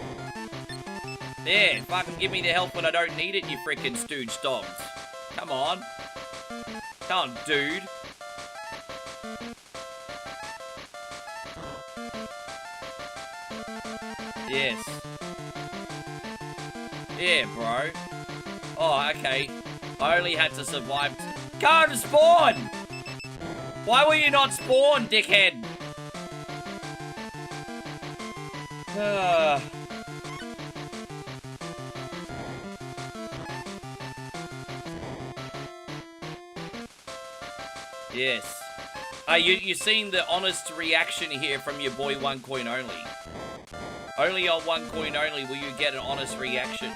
There, fucking give me the help when I don't need it, you freaking stooge dogs. Come on. Come on, dude. Yes. Yeah, bro. Oh, okay. I only had to survive. Can't spawn! Why will you not spawn, dickhead? Yes. You seen the honest reaction here from your boy 1 coin only. Only on 1 coin only will you get an honest reaction.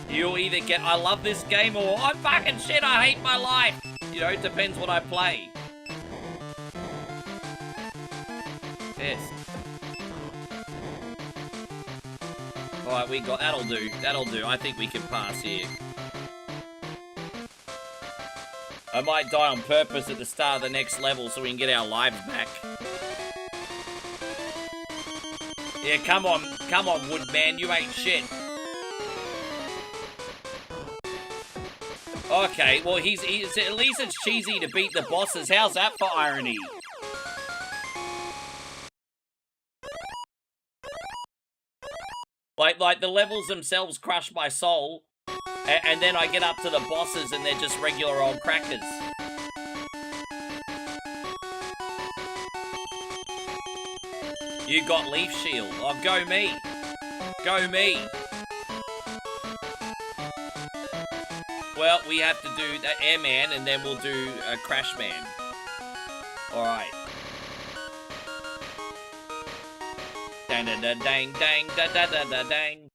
You'll either get, I love this game, or I'm fucking shit, I hate my life. You know, it depends what I play. Yes. Alright, we got, that'll do. That'll do. I think we can pass here. I might die on purpose at the start of the next level so we can get our lives back. Yeah, come on, Woodman, you ain't shit. Okay, well, he's at least it's cheesy to beat the bosses. How's that for irony? Like the levels themselves crush my soul, and then I get up to the bosses and they're just regular old crackers. You got Leaf Shield. Oh, go me. Go me. Well, we have to do the Airman, and then we'll do a Crash Man. Alright. Dang da da dang dang da da da da dang.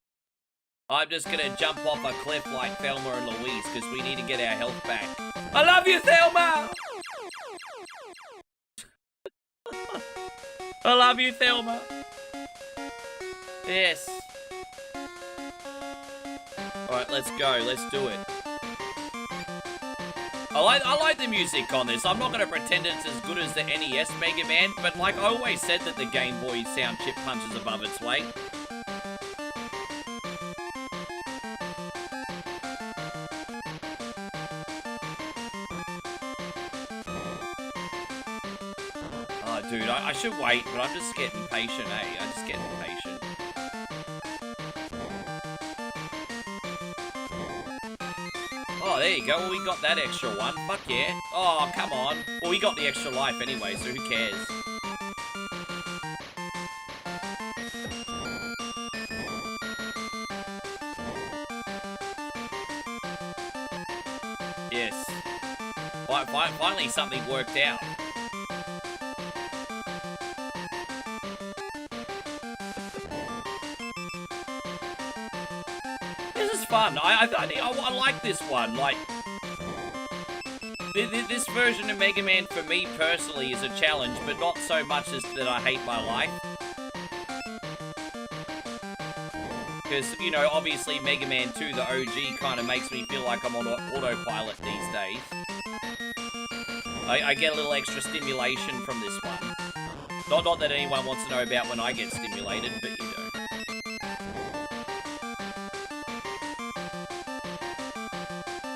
I'm just gonna jump off a cliff like Thelma and Louise, because we need to get our health back. I love you, Thelma! I love you, Thelma. Yes. Alright, let's go. Let's do it. I like the music on this. I'm not going to pretend it's as good as the NES Mega Man, but like I always said that the Game Boy sound chip punches above its weight. Oh, dude, I should wait, but I'm just getting impatient, eh? I'm just getting impatient. Oh, there you go. Well, we got that extra one. Fuck yeah. Oh, come on. Well, we got the extra life anyway, so who cares? Yes. Finally something worked out. This is fun. I like this one. Like, this version of Mega Man for me personally is a challenge, but not so much as that I hate my life. Because, you know, obviously Mega Man 2, the OG, kind of makes me feel like I'm on autopilot these days. I get a little extra stimulation from this one. Not that anyone wants to know about when I get stimulated, but you know.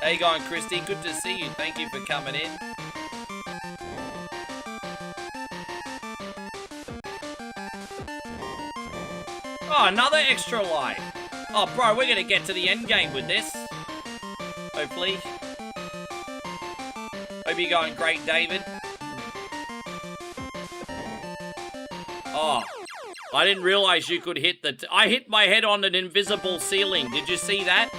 How you going, Christy? Good to see you. Thank you for coming in. Oh, another extra life. Oh, bro, we're gonna get to the end game with this. Hopefully. Hope you're going great, David. Oh, I didn't realize you could hit the... I hit my head on an invisible ceiling. Did you see that?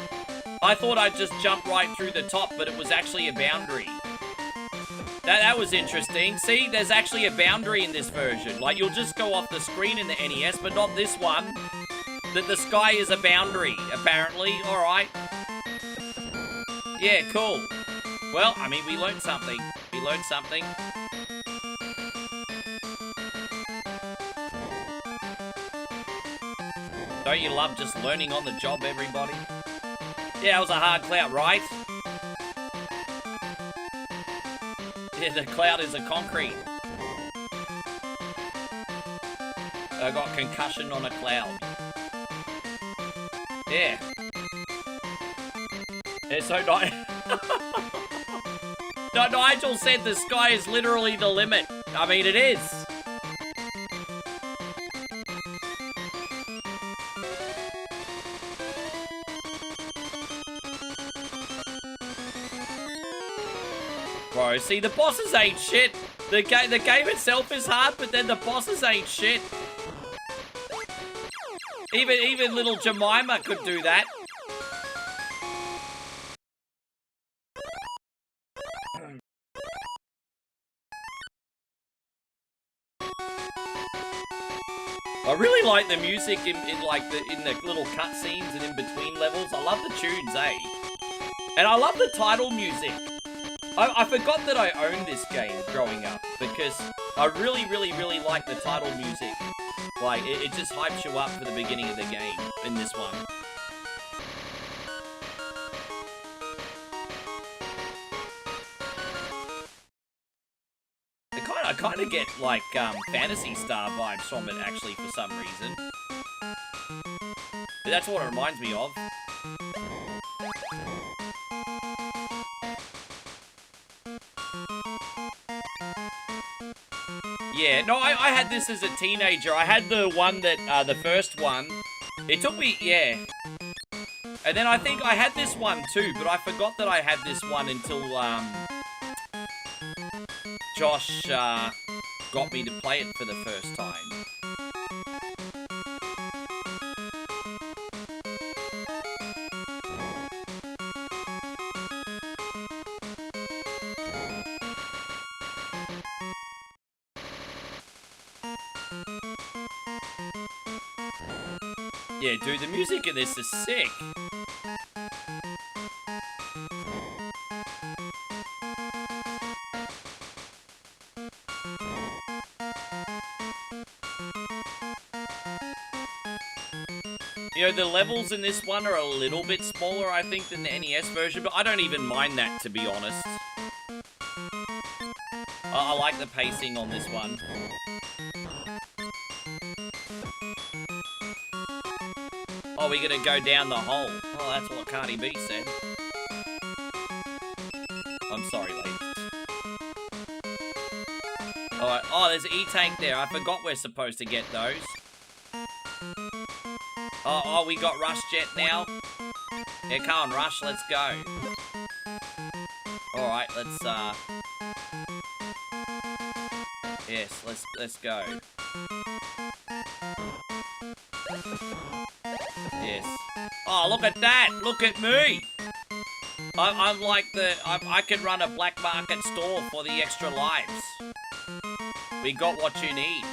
I thought I'd just jump right through the top, but it was actually a boundary. That was interesting. See, there's actually a boundary in this version. Like, you'll just go off the screen in the NES, but not this one. The sky is a boundary, apparently. Alright. Yeah, cool. Well, I mean, we learned something. We learned something. Don't you love just learning on the job, everybody? Yeah, it was a hard cloud, right? Yeah, the cloud is a concrete. I got concussion on a cloud. Yeah. Yeah, so no, Nigel said the sky is literally the limit. I mean, it is. Bro, see, the bosses ain't shit. The game itself is hard, but then the bosses ain't shit. Even little Jemima could do that. I really like the music in the little cutscenes and in between levels. I love the tunes, eh? And I love the title music. I forgot that I owned this game growing up because I really, really, really like the title music. Like, it just hypes you up for the beginning of the game in this one. I kind of get, like, Phantasy Star vibes from it, actually, for some reason. But that's what it reminds me of. Yeah, no, I had this as a teenager. I had the one that, the first one. It took me, yeah. And then I think I had this one too, but I forgot that I had this one until, Josh, got me to play it for the first time. Yeah, dude, the music in this is sick. You know, the levels in this one are a little bit smaller, I think, than the NES version, but I don't even mind that, to be honest. I like the pacing on this one. Oh, we're gonna go down the hole. Oh, that's what Cardi B said. I'm sorry, ladies. Alright, oh, there's an E-tank there. I forgot we're supposed to get those. Oh, we got Rush Jet now. Yeah, come on, Rush, let's go. Alright, let's, yes, let's go. Yes. Oh, look at that! Look at me! I'm like I can run a black market store for the extra lives. We got what you need.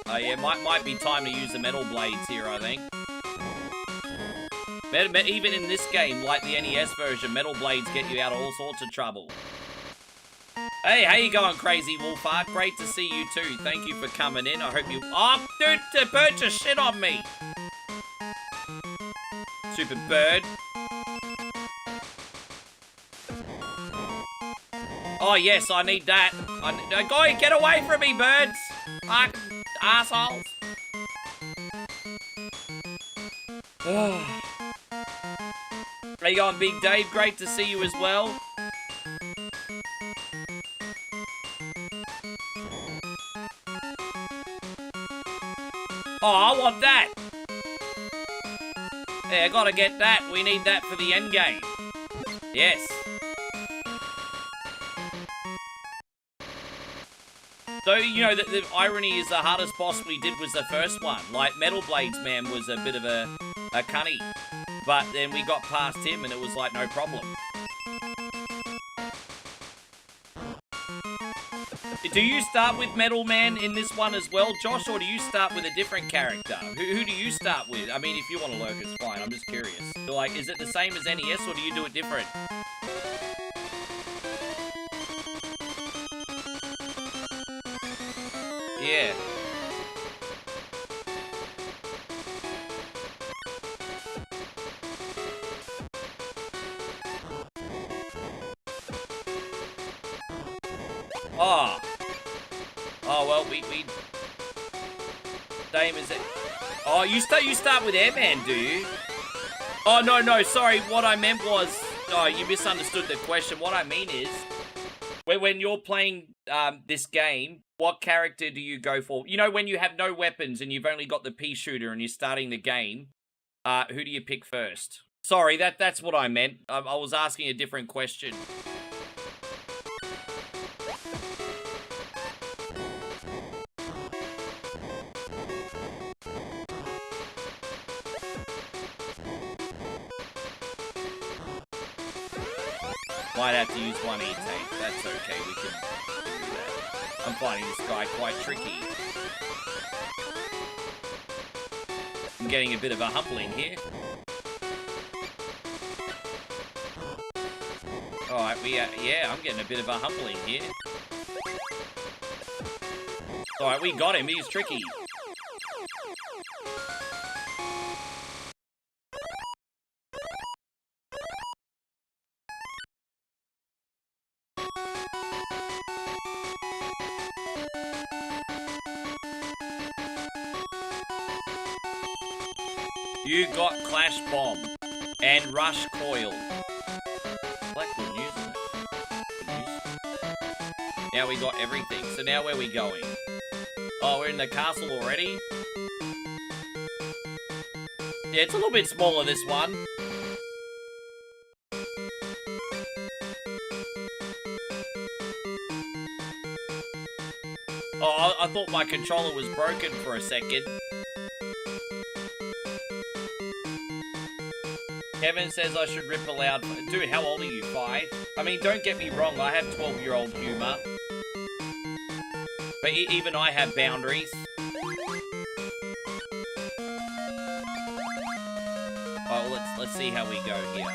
Oh yeah, might be time to use the metal blades here, I think. Even in this game, like the NES version, metal blades get you out of all sorts of trouble. Hey, how you going, Crazy Wolfhard? Great to see you too. Thank you for coming in. I hope you... Oh, dude, the bird just shit on me. Stupid bird. Oh, yes, I need that. Go, get away from me, birds. Assholes. How you going, Big Dave? Great to see you as well. Oh, I want that. Yeah, I gotta get that. We need that for the end game. Yes. So, you know, the irony is the hardest boss we did was the first one. Like, Metal Blades Man was a bit of a cunny. But then we got past him and it was like, no problem. Do you start with Metal Man in this one as well, Josh, or do you start with a different character? Who do you start with? I mean, if you want to lurk, it's fine. I'm just curious. So, like, is it the same as NES, or do you do it different? Yeah. Oh. Oh, well, we... Same as it... Oh, you start with Airman, do you? Oh, no, sorry. What I meant was... Oh, you misunderstood the question. What I mean is... When you're playing this game, what character do you go for? You know, when you have no weapons and you've only got the pea shooter and you're starting the game, who do you pick first? Sorry, that's what I meant. I was asking a different question. Might have to use one E-tank. That's okay, we can do that. I'm finding this guy quite tricky. I'm getting a bit of a humbling here. Alright, yeah, I'm getting a bit of a humbling here. Alright, we got him, he's tricky. You got Clash Bomb and Rush Coil. Like good news, isn't it? Good news. Now we got everything. So now where are we going? Oh, we're in the castle already? Yeah, it's a little bit smaller, this one. Oh, I thought my controller was broken for a second. Kevin says I should rip aloud. Dude, how old are you? 5? I mean, don't get me wrong, I have 12-year-old humor. But even I have boundaries. Oh, let's see how we go here.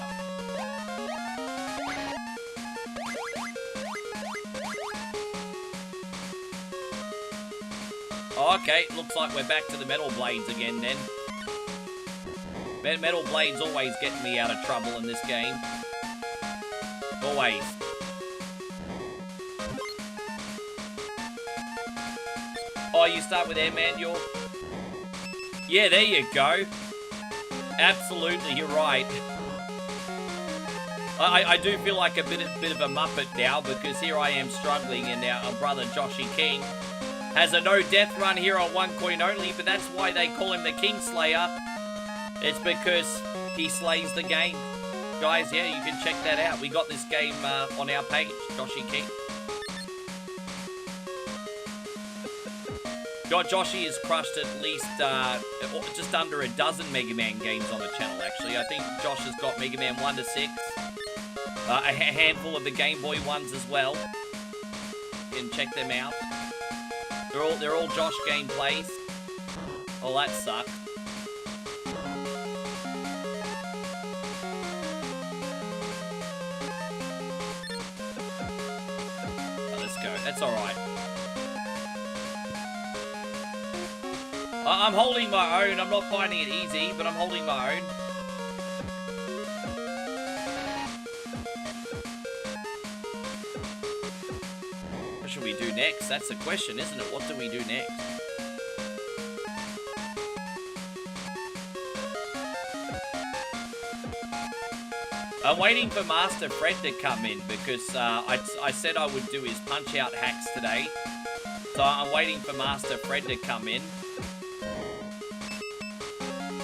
Oh, okay, looks like we're back to the metal blades again then. Metal blades always get me out of trouble in this game. Always. Oh, you start with Airman, you're... Yeah, there you go. Absolutely, you're right. I do feel like a bit of a muppet now, because here I am struggling, and our brother Joshy King has a no-death run here on 1 coin only, but that's why they call him the Kingslayer. It's because he slays the game. Guys, yeah, you can check that out. We got this game on our page, Joshy King. Joshy has crushed at least just under a dozen Mega Man games on the channel, actually. I think Josh has got Mega Man 1 to 6. A handful of the Game Boy ones as well. You can check them out. They're all Josh gameplays. Oh, that sucks. That's alright. I'm holding my own. I'm not finding it easy, but I'm holding my own. What should we do next? That's the question, isn't it? What do we do next? I'm waiting for Master Fred to come in because I said I would do his punch-out hacks today. So I'm waiting for Master Fred to come in.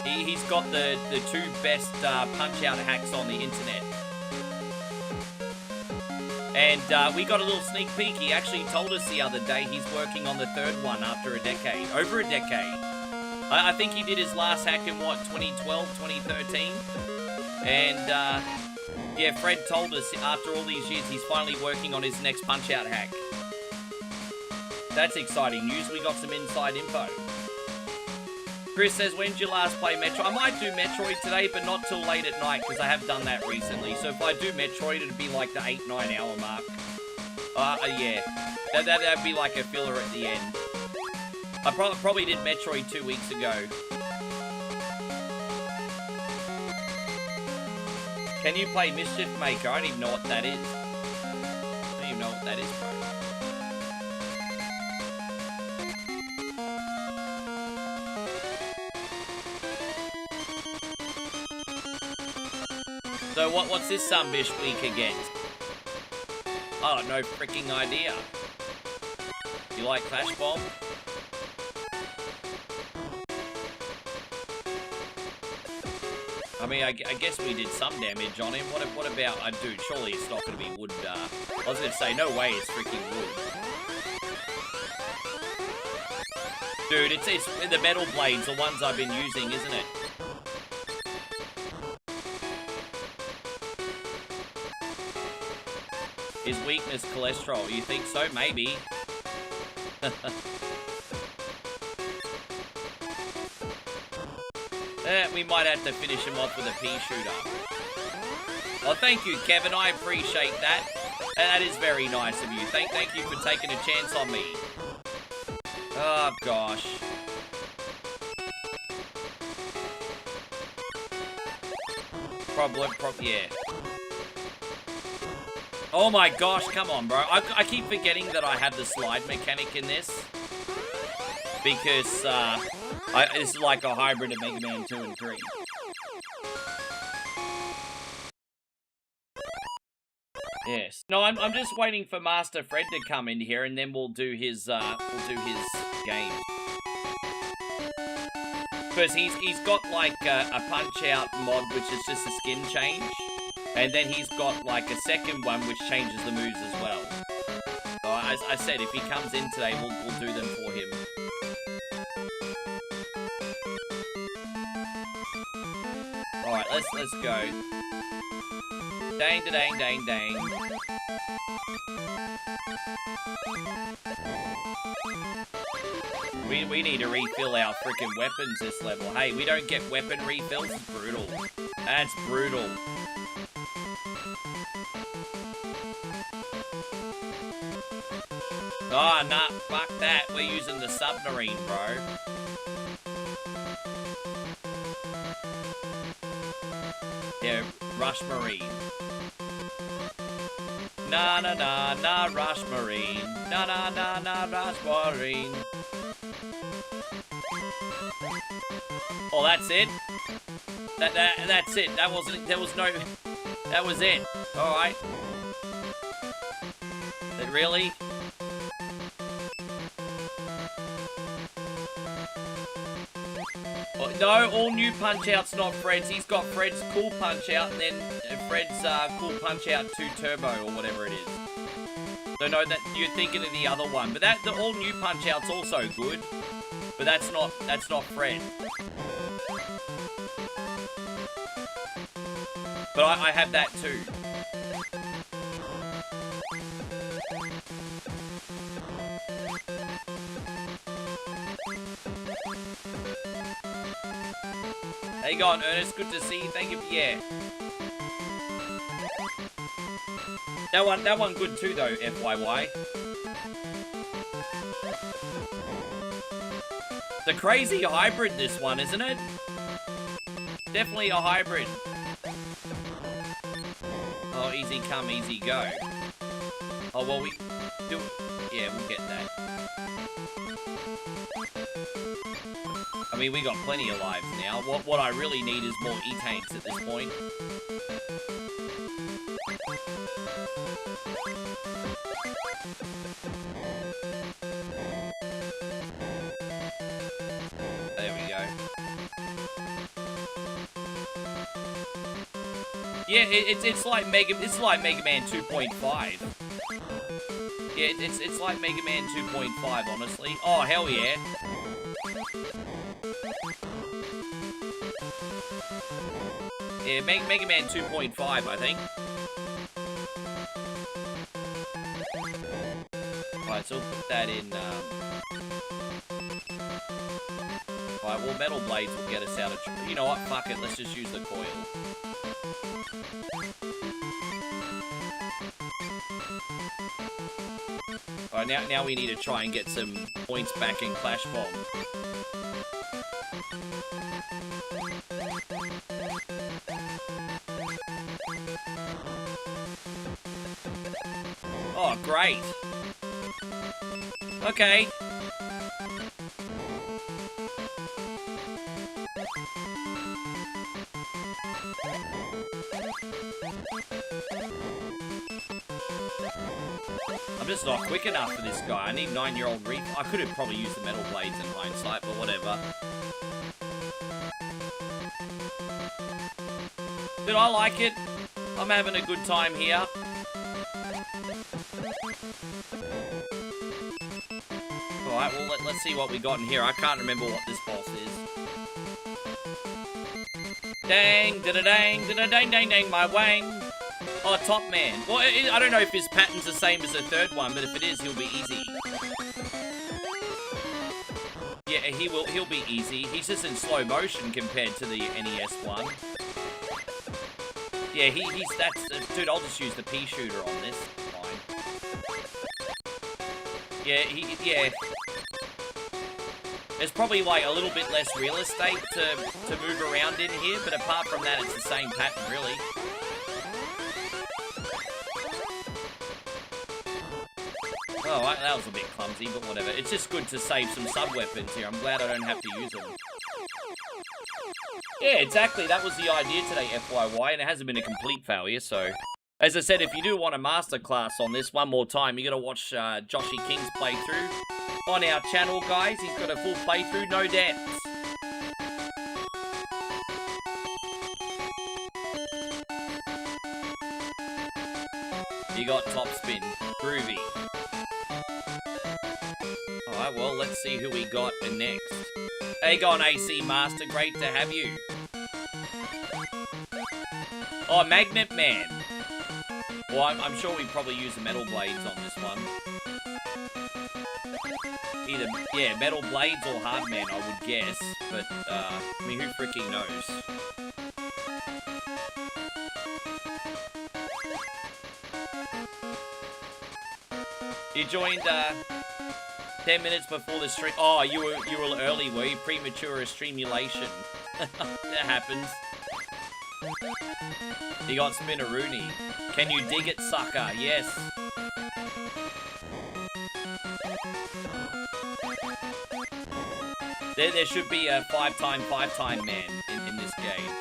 He's got the 2 best punch-out hacks on the internet. And we got a little sneak peek. He actually told us the other day he's working on the 3rd one after a decade. Over a decade. I think he did his last hack in, what, 2012, 2013? And, yeah, Fred told us after all these years he's finally working on his next Punch-Out hack. That's exciting news. We got some inside info. Chris says, when did you last play Metroid? I might do Metroid today, but not till late at night, because I have done that recently. So if I do Metroid, it'd be like the 8-9 hour mark. Yeah. That'd be like a filler at the end. I probably did Metroid 2 weeks ago. Can you play Mischief Maker? I don't even know what that is. I don't even know what that is, bro. So what's this Sunbish week against? I got no freaking idea. You like Clash Bomb? I mean, I guess we did some damage on him. What about... dude, surely it's not going to be wood... I was going to say, no way it's freaking wood. Dude, it's the metal blades, the ones I've been using, isn't it? His weakness, cholesterol. You think so? Maybe. We might have to finish him off with a pea shooter. Oh, thank you, Kevin. I appreciate that. That is very nice of you. Thank you for taking a chance on me. Oh, gosh. Yeah. Oh my gosh, come on, bro. I keep forgetting that I have the slide mechanic in this. Because, it's like a hybrid of Mega Man 2 and 3. Yes. No, I'm just waiting for Master Fred to come in here, and then we'll do his game. Because he's got, like, a Punch-Out mod, which is just a skin change. And then he's got, like, a second one, which changes the moves as well. So, as I said, if he comes in today, we'll do them for him. Alright, let's go. Dang, dang, dang, dang. We need to refill our freaking weapons this level. Hey, we don't get weapon refills? It's brutal. That's brutal. Oh, nah, fuck that. We're using the submarine, bro. Yeah, Rush Marine. Na na na na Rush Marine. Na na na na Rush Marine. Oh, that's it? That's it. That wasn't, there was no, that was it. Alright. Really? Oh, no, all new Punch-Out's not Fred's. He's got Fred's cool Punch-Out and then Fred's cool Punch-Out 2 Turbo or whatever it is. So no, that you're thinking of the other one. But the all new Punch-Out's also good. But that's not Fred. But I have that too. How you going, Ernest? Good to see you. Thank you. Yeah. That one good too, though. FYI. The crazy hybrid, this one, isn't it? Definitely a hybrid. Oh, easy come, easy go. Oh well, we do. Yeah, we'll get that. I mean, we got plenty of lives now. What I really need is more E-tanks at this point. There we go. Yeah, it's like Mega Man 2.5. Yeah, it's like Mega Man 2.5, honestly. Oh hell yeah. Yeah, Mega Man 2.5, I think. Right, so we'll put that in, Alright, well, metal blades will get us out of trouble. You know what? Fuck it. Let's just use the coil. Alright, now we need to try and get some points back in Clash Bomb. Oh, great. Okay. I'm just not quick enough for this guy. I need 9-year-old Reef. I could have probably used the metal blades in hindsight, but whatever. But I like it. I'm having a good time here. Alright, well, let's see what we got in here. I can't remember what this boss is. Dang, da-da-dang, da-da-dang, dang, dang, my wang. Oh, Top Man. Well, I don't know if his pattern's the same as the third one, but if it is, he'll be easy. Yeah, he'll be easy. He's just in slow motion compared to the NES one. Yeah, dude, I'll just use the pea shooter on this. Fine. Yeah, yeah. There's probably like a little bit less real estate to move around in here, but apart from that, it's the same pattern, really. Oh, that was a bit clumsy, but whatever. It's just good to save some sub-weapons here. I'm glad I don't have to use them. Yeah, exactly. That was the idea today, FYY, and it hasn't been a complete failure, so... As I said, if you do want a masterclass on this one more time, you gotta watch Joshy King's playthrough on our channel, guys. He's got a full playthrough, no deaths. You got top spin. Groovy. Alright, well, let's see who we got next. Hey, gone AC Master, great to have you. Oh, Magnet Man. Well, I'm sure we probably use the metal blades on this one. Either, yeah, metal blades or hard man, I would guess. But, I mean, who freaking knows? You joined, 10 minutes before the stream. Oh, you were early, were you? Premature streamulation. That happens. You got Spinneroonie. Can you dig it, sucker? Yes. There should be a 5x5 man in this game.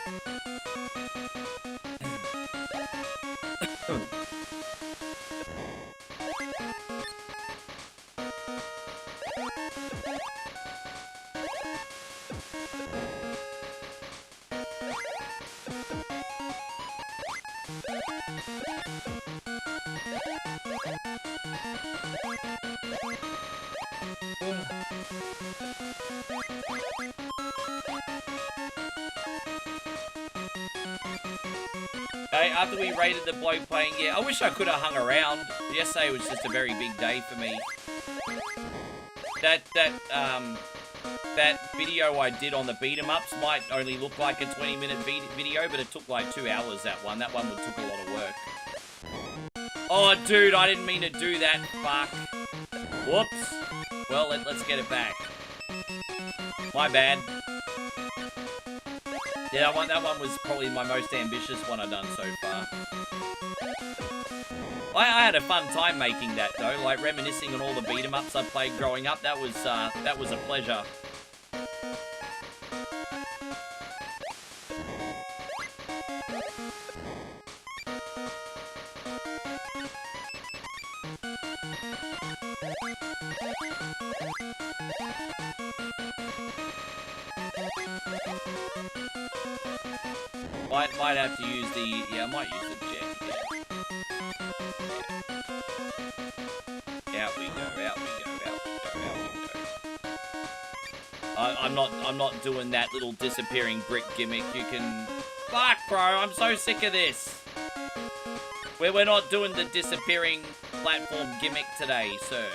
Hey, after we raided the bloke playing, yeah, I wish I could have hung around. Yesterday was just a very big day for me. That video I did on the beat-em-ups might only look like a 20-minute video, but it took like 2 hours, that one. That one took a lot of work. Oh, dude, I didn't mean to do that. Fuck. Whoops. Well, let's get it back. My bad. Yeah, that one was probably my most ambitious one I've done so far. I had a fun time making that, though. Like, reminiscing on all the beat-em-ups I played growing up. That was a pleasure. Might have to use the... Yeah, I might use the jet. Yeah. Out we go, out we go, out we go, out we go. I'm not doing that little disappearing brick gimmick. You can... Fuck, bro, I'm so sick of this. We're not doing the disappearing platform gimmick today, sir.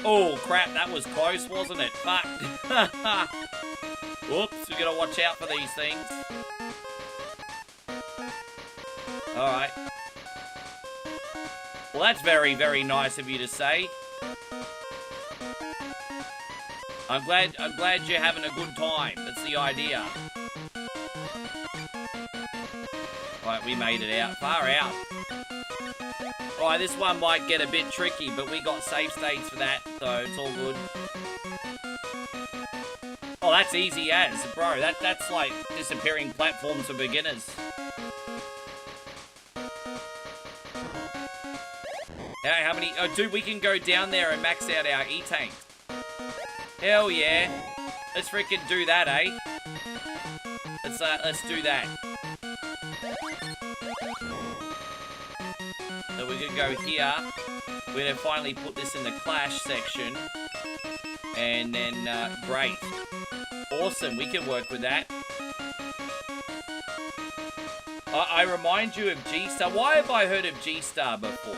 Oh, crap, that was close, wasn't it? Fuck. Whoops, we gotta watch out for these things. Alright. Well, that's very, very nice of you to say. I'm glad you're having a good time. That's the idea. Right, we made it out. Far out. Alright, this one might get a bit tricky, but we got save states for that, so it's all good. Oh, that's easy as. Bro, that's like disappearing platforms for beginners. How many... Oh, dude, we can go down there and max out our E-tanks. Hell yeah. Let's freaking do that, eh? Let's do that. So we could go here. We're gonna finally put this in the clash section. And then, great. Awesome, we can work with that. I remind you of G-Star. Why have I heard of G-Star before?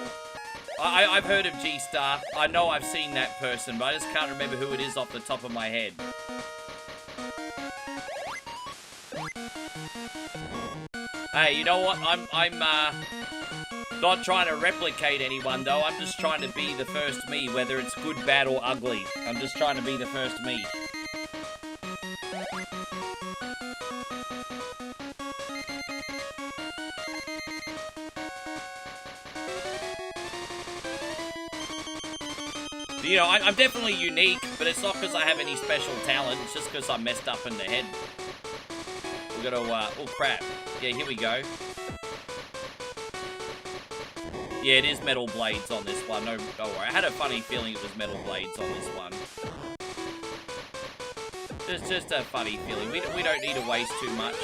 I've heard of G-Star. I know I've seen that person, but I just can't remember who it is off the top of my head. Hey, you know what? I'm not trying to replicate anyone, though. I'm just trying to be the first me, whether it's good, bad, or ugly. I'm just trying to be the first me. You know, I'm definitely unique, but it's not because I have any special talent. It's just because I'm messed up in the head. We're gonna, oh crap. Yeah, here we go. Yeah, it is metal blades on this one. No, don't worry. I had a funny feeling it was metal blades on this one. Just a funny feeling. We don't need to waste too much.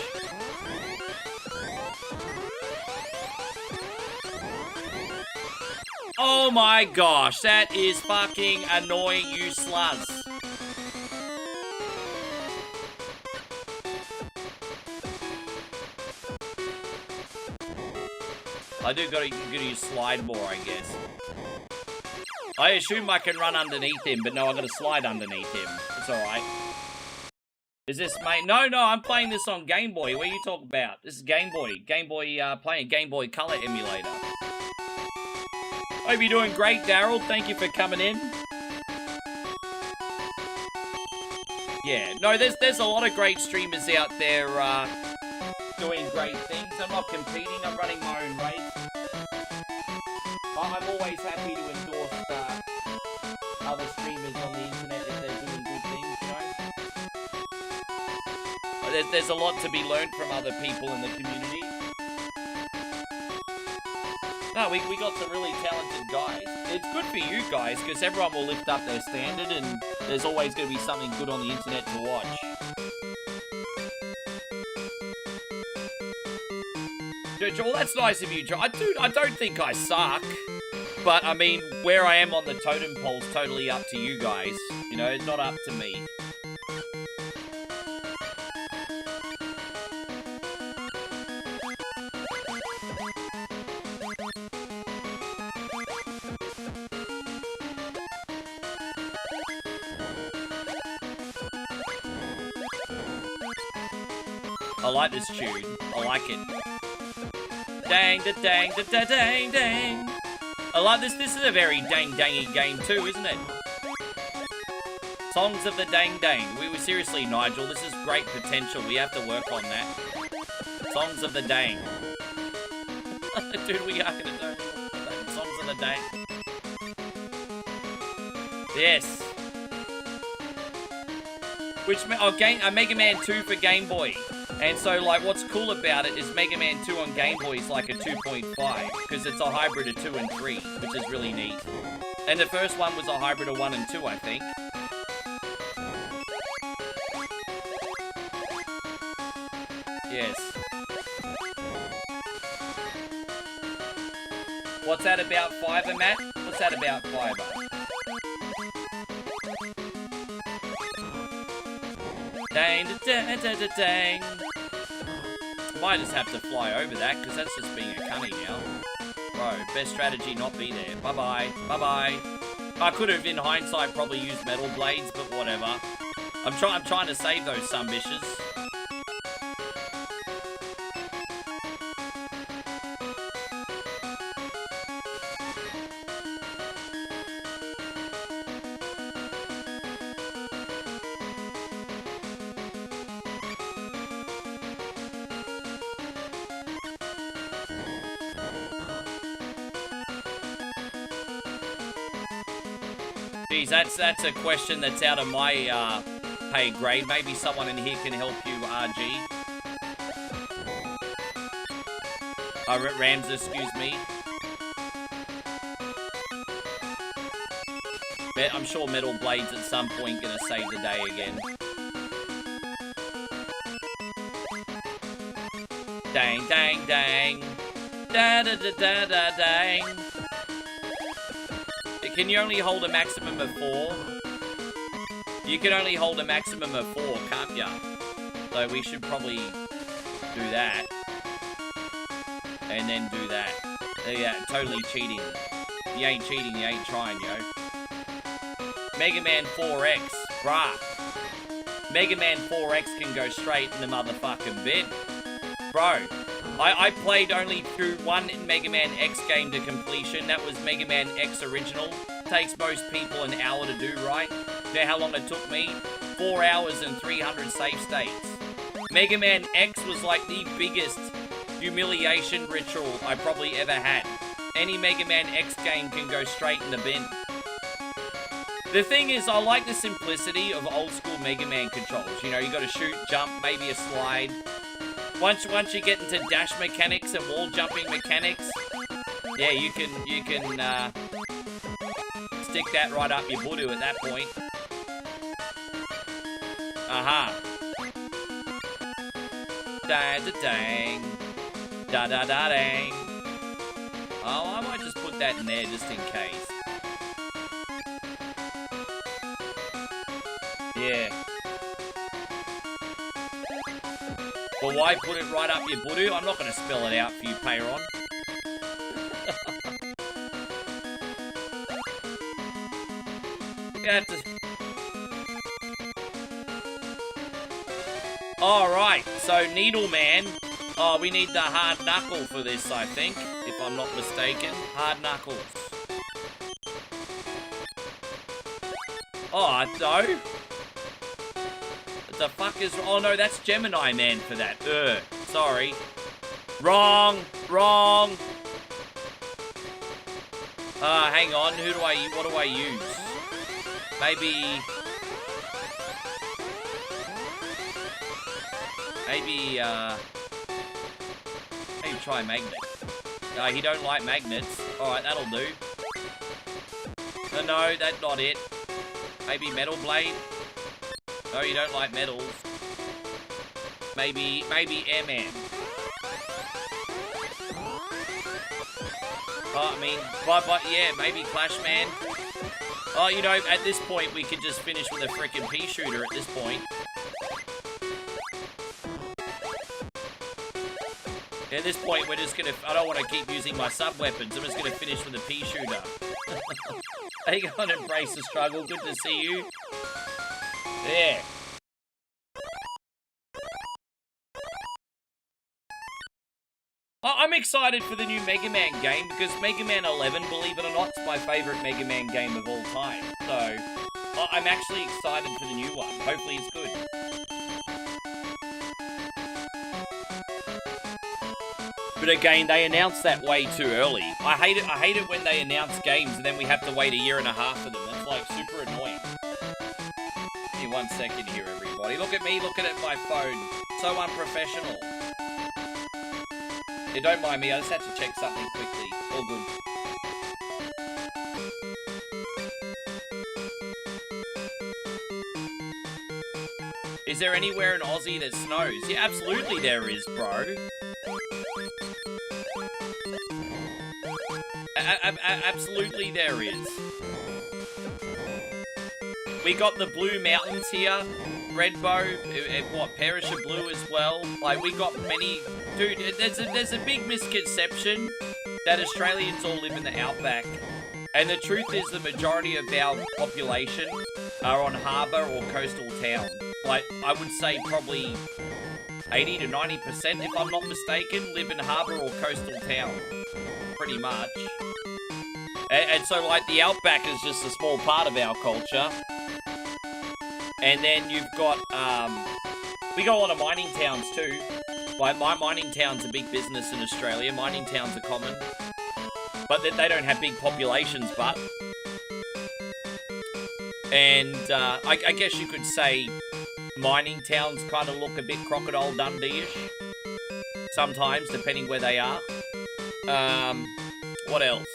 Oh my gosh, that is fucking annoying, you sluz. I do gotta use slide more, I guess. I assume I can run underneath him, but no, I gotta slide underneath him. It's alright. Is this, mate? No, I'm playing this on Game Boy. What are you talking about? This is Game Boy. Game Boy, playing Game Boy Color emulator. Hope you're doing great, Daryl. Thank you for coming in. Yeah, no, there's a lot of great streamers out there doing great things. I'm not competing. I'm running my own race. I'm always happy to endorse other streamers on the internet if they're doing good things, you know. There's a lot to be learned from other people in the community. No, we got some really talented guys. It's good for you guys, because everyone will lift up their standard, and there's always going to be something good on the internet to watch. Well, that's nice of you, Joe. I don't think I suck. But, I mean, where I am on the totem pole's totally up to you guys. You know, it's not up to me. I like this tune. I like it. Dang, da dang, da da dang, dang. I love this. This is a very dang-dangy game too, isn't it? Songs of the dang dang. We were seriously, Nigel. This is great potential. We have to work on that. Songs of the dang. Dude, we are gonna do songs of the dang. Yes. Which Mega Man 2 for Game Boy. And so, like, what's cool about it is Mega Man 2 on Game Boy is like a 2.5, because it's a hybrid of 2 and 3, which is really neat. And the first one was a hybrid of 1 and 2, I think. Yes. What's that about fiber, Matt? What's that about fiber? Dang, da da da dang. Might just have to fly over that, because that's just being a cunny now. Bro, best strategy not be there. Bye-bye. Bye-bye. I could have, in hindsight, probably used metal blades, but whatever. I'm trying to save those some bitches. Geez, that's a question that's out of my pay grade. Maybe someone in here can help you, RG. Rams, excuse me. I'm sure metal blades at some point gonna save the day again. Dang, dang, dang. Da da da da da dang. Can you only hold a maximum of 4? You can only hold a maximum of 4, can't ya? So we should probably do that. And then do that. Yeah, totally cheating. You ain't cheating, you ain't trying, yo. Mega Man 4X, bruh. Mega Man 4X can go straight in the motherfucking bin. Bro, I played only through one Mega Man X game to completion. That was Mega Man X Original. Takes most people an hour to do, right? You know how long it took me? 4 hours and 300 save states. Mega Man X was like the biggest humiliation ritual I probably ever had. Any Mega Man X game can go straight in the bin. The thing is, I like the simplicity of old school Mega Man controls. You know, you gotta shoot, jump, maybe a slide. Once you get into dash mechanics and wall jumping mechanics, yeah, you can stick that right up your booty at that point. Aha. Da da dang. Da da da dang. Oh, I might just put that in there just in case. Yeah. But why put it right up your booty? I'm not going to spell it out for you, Payron. Alright, so Needleman. Oh, we need the hard knuckle for this, I think. If I'm not mistaken. Hard knuckles. Oh, no. What the fuck is... Oh, no, that's Gemini Man for that. Sorry. Wrong. Hang on. What do I use? Maybe, try magnet. He don't like magnets. Alright, that'll do. No, that's not it. Maybe metal blade. No, you don't like metals. Maybe Airman. Oh, I mean, but yeah, maybe Clash Man. Oh, you know, at this point, we could just finish with a frickin' pea shooter at this point. At this point, we're just gonna... I don't want to keep using my sub-weapons. I'm just gonna finish with a pea shooter. Hey, go on, embrace the struggle. Good to see you. There. I'm excited for the new Mega Man game because Mega Man 11, believe it or not, is my favourite Mega Man game of all time. So, I'm actually excited for the new one. Hopefully it's good. But again, they announced that way too early. I hate it when they announce games and then we have to wait a year and a half for them. That's like super annoying. Give me 1 second here, everybody. Look at me looking at my phone. So unprofessional. Yeah, don't mind me, I just had to check something quickly. All good. Is there anywhere in Aussie that snows? Yeah, absolutely there is, bro. Absolutely there is. We got the Blue Mountains here. Redbow, what, Perisher Blue as well. Like, we got many... Dude, there's a big misconception that Australians all live in the outback. And the truth is the majority of our population are on harbour or coastal towns. Like, I would say probably 80 to 90%, if I'm not mistaken, live in harbour or coastal town. Pretty much. And so, like, the outback is just a small part of our culture. And then you've got, we got a lot of mining towns too. Like, my mining town's a big business in Australia. Mining towns are common. But they don't have big populations, but. And I guess you could say mining towns kind of look a bit Crocodile Dundee-ish. Sometimes, depending where they are. What else?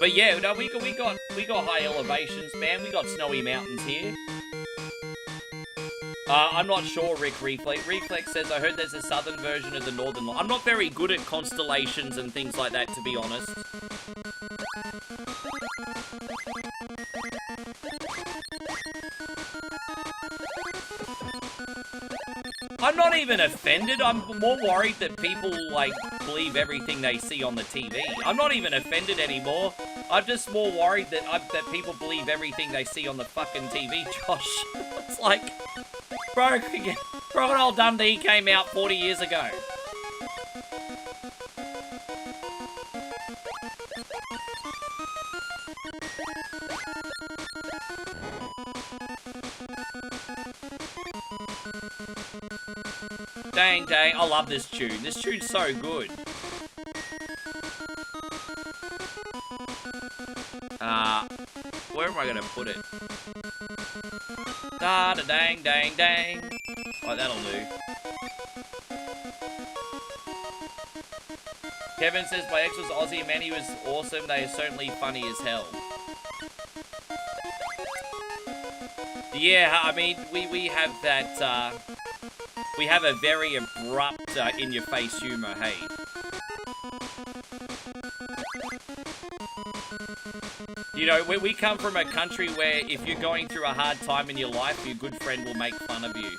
But yeah, no, we got high elevations, man. We got snowy mountains here. I'm not sure, Rick Reflex. Reflex says, I heard there's a southern version of the northern line. I'm not very good at constellations and things like that, to be honest. I'm not even offended. I'm more worried that people, like, believe everything they see on the TV. I'm not even offended anymore. I'm just more worried that people believe everything they see on the fucking TV, Josh. It's like, bro, Crocodile Dundee came out 40 years ago. Dang, dang, I love this tune. This tune's so good. Where am I gonna put it? Da da dang dang dang. Oh, that'll do. Kevin says my ex was Aussie, man, he was awesome. They are certainly funny as hell. Yeah, I mean, we have that, we have a very abrupt, in-your-face humor, hey. You know, we come from a country where if you're going through a hard time in your life, your good friend will make fun of you.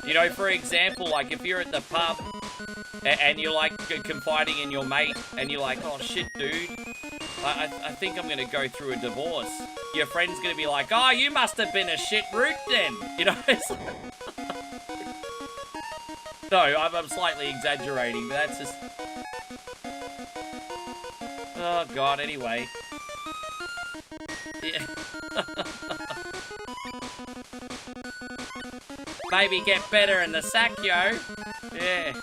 You know, for example, like if you're at the pub and you're like confiding in your mate and you're like, oh shit, dude, I think I'm gonna go through a divorce. Your friend's gonna be like, oh, you must have been a shit root then. You know, it's like... No, I'm slightly exaggerating, but that's just... Oh, God, anyway. Yeah. Maybe get better in the sack, yo. Yeah.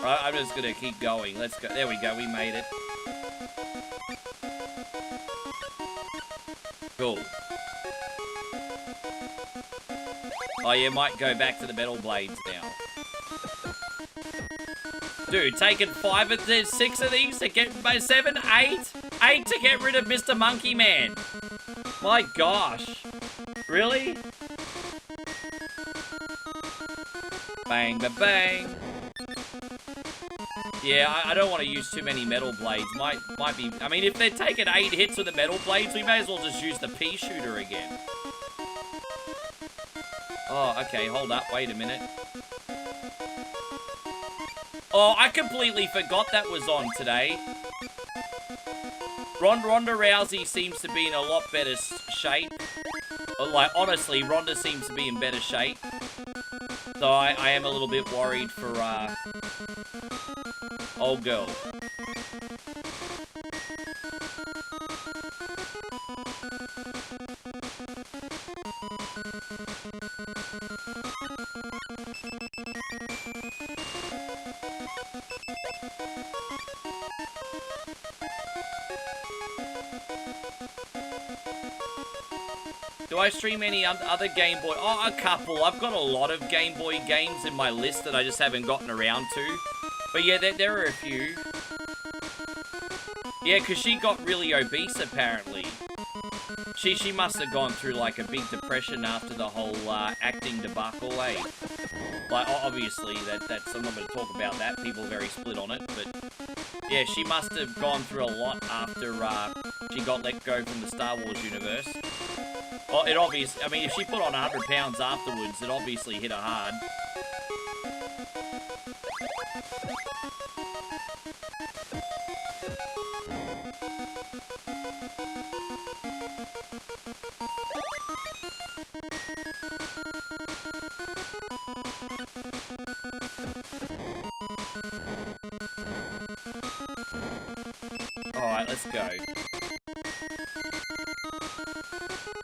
Right, I'm just gonna keep going. Let's go. There we go. We made it. Cool. Oh, yeah, might go back to the metal blades now. Dude, taking 5 of these, 6 of these to get 7, 8? 8 to get rid of Mr. Monkey Man. My gosh. Really? Bang, ba bang. Yeah, I don't want to use too many metal blades. Might be... I mean, if they're taking 8 hits with the metal blades, we may as well just use the pea shooter again. Oh, okay, hold up. Wait a minute. Oh, I completely forgot that was on today. Ronda Rousey seems to be in a lot better shape. Like, honestly, Ronda seems to be in better shape. So I am a little bit worried for, old girl. Do I stream any other Game Boy? Oh, a couple. I've got a lot of Game Boy games in my list that I just haven't gotten around to. But yeah, there are a few. Yeah, because she got really obese, apparently. She must have gone through like a big depression after the whole acting debacle, eh? Like, obviously, that's I'm not going to talk about that. People are very split on it, but yeah, she must have gone through a lot after she got let go from the Star Wars universe. Well, it obviously, I mean, if she put on 100 pounds afterwards, it obviously hit her hard. Alright, let's go.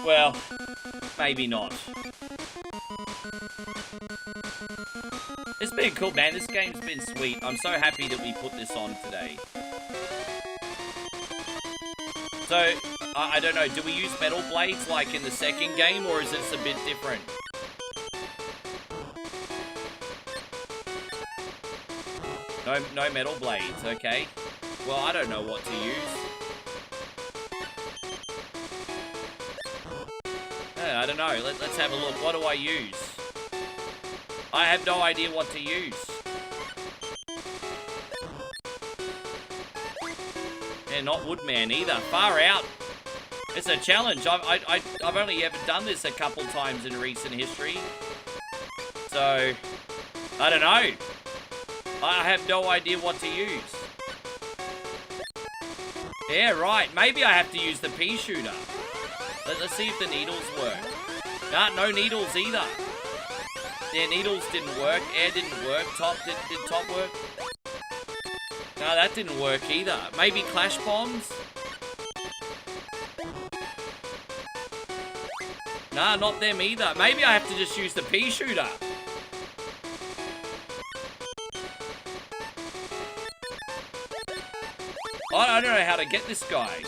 Well, maybe not. It's been cool, man. This game's been sweet. I'm so happy that we put this on today. So, I don't know, do we use metal blades like in the second game, or is this a bit different? No metal blades, okay. Well, I don't know what to use. I don't know. Let's have a look. What do I use? I have no idea what to use. Yeah, not Woodman either. Far out. It's a challenge. I've only ever done this a couple times in recent history. So, I don't know. I have no idea what to use. Yeah, right. Maybe I have to use the pea shooter. Let's see if the needles work. Nah, no needles either. Yeah, needles didn't work. Air didn't work. Did top work? No, that didn't work either. Maybe clash bombs? Nah, not them either. Maybe I have to just use the pea shooter. I don't know how to get this guy.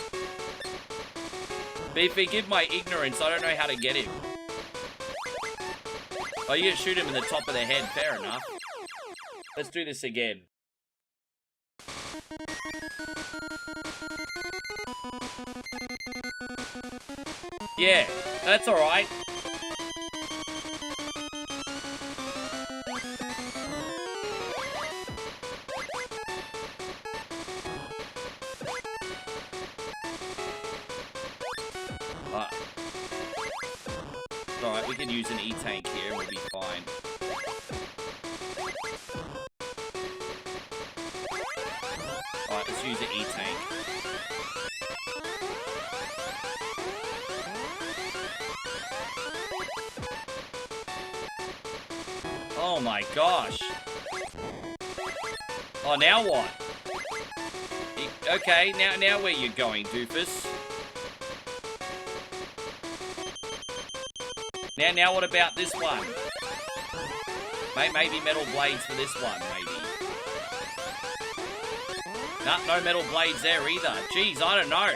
But forgive my ignorance, I don't know how to get him. Oh, you shoot him in the top of the head. Fair enough. Let's do this again. Yeah, that's alright. Alright, we can use an E-tank here and we'll be fine. Alright, let's use an E-tank. Oh my gosh. Oh, now what? Okay, now where you going, doofus? Now what about this one? Maybe metal blades for this one, maybe. Nah, no metal blades there either. Jeez, I don't know.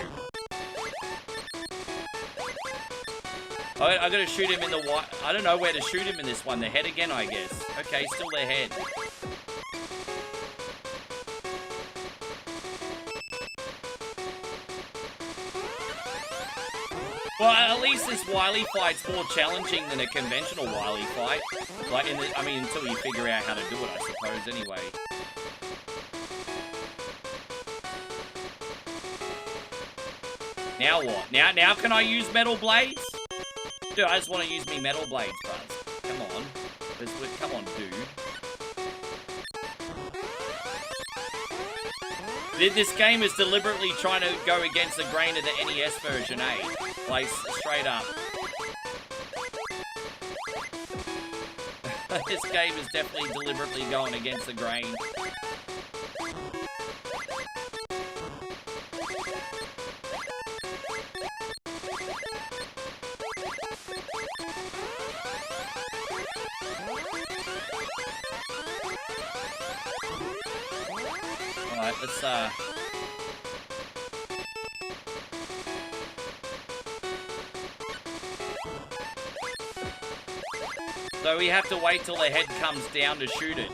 I gotta shoot him in the white. I don't know where to shoot him in this one. The head again, I guess. Okay, still their head. Well, at least this Wily fight's more challenging than a conventional Wily fight. Like, I mean, until you figure out how to do it, I suppose, anyway. Now what? Now can I use metal blades? Dude, I just want to use me metal blades, bruh. Come on. Come on, dude. This game is deliberately trying to go against the grain of the NES version, eh? Like, straight up. This game is definitely deliberately going against the grain. Alright, let's, So we have to wait till the head comes down to shoot it.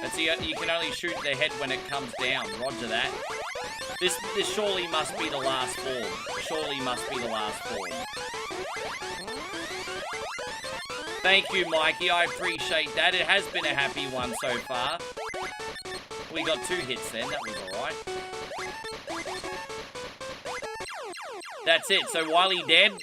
And so you can only shoot the head when it comes down. Roger that. This surely must be the last form. Surely must be the last form. Thank you, Mikey. I appreciate that. It has been a happy one so far. We got 2 hits then. That was alright. That's it. So Wily dead.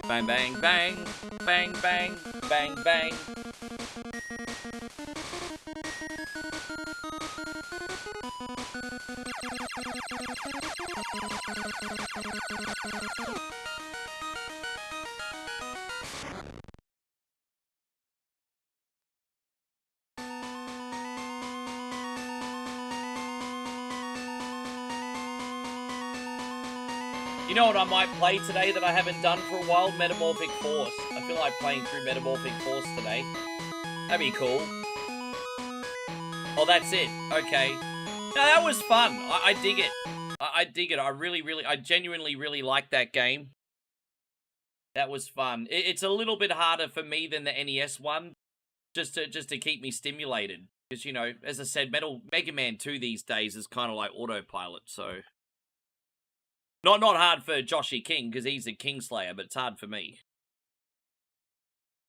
Bang, bang, bang. Bang, bang. Bang, bang. You know what I might play today that I haven't done for a while? Metamorphic Force. I feel like playing through Metamorphic Force today. That'd be cool. Oh, that's it. Okay. No, that was fun. I dig it. I dig it. I genuinely really like that game. That was fun. It's a little bit harder for me than the NES one, just to keep me stimulated. Because, you know, as I said, Mega Man 2 these days is kind of like autopilot, so... Not hard for Joshy King, because he's a Kingslayer, but it's hard for me.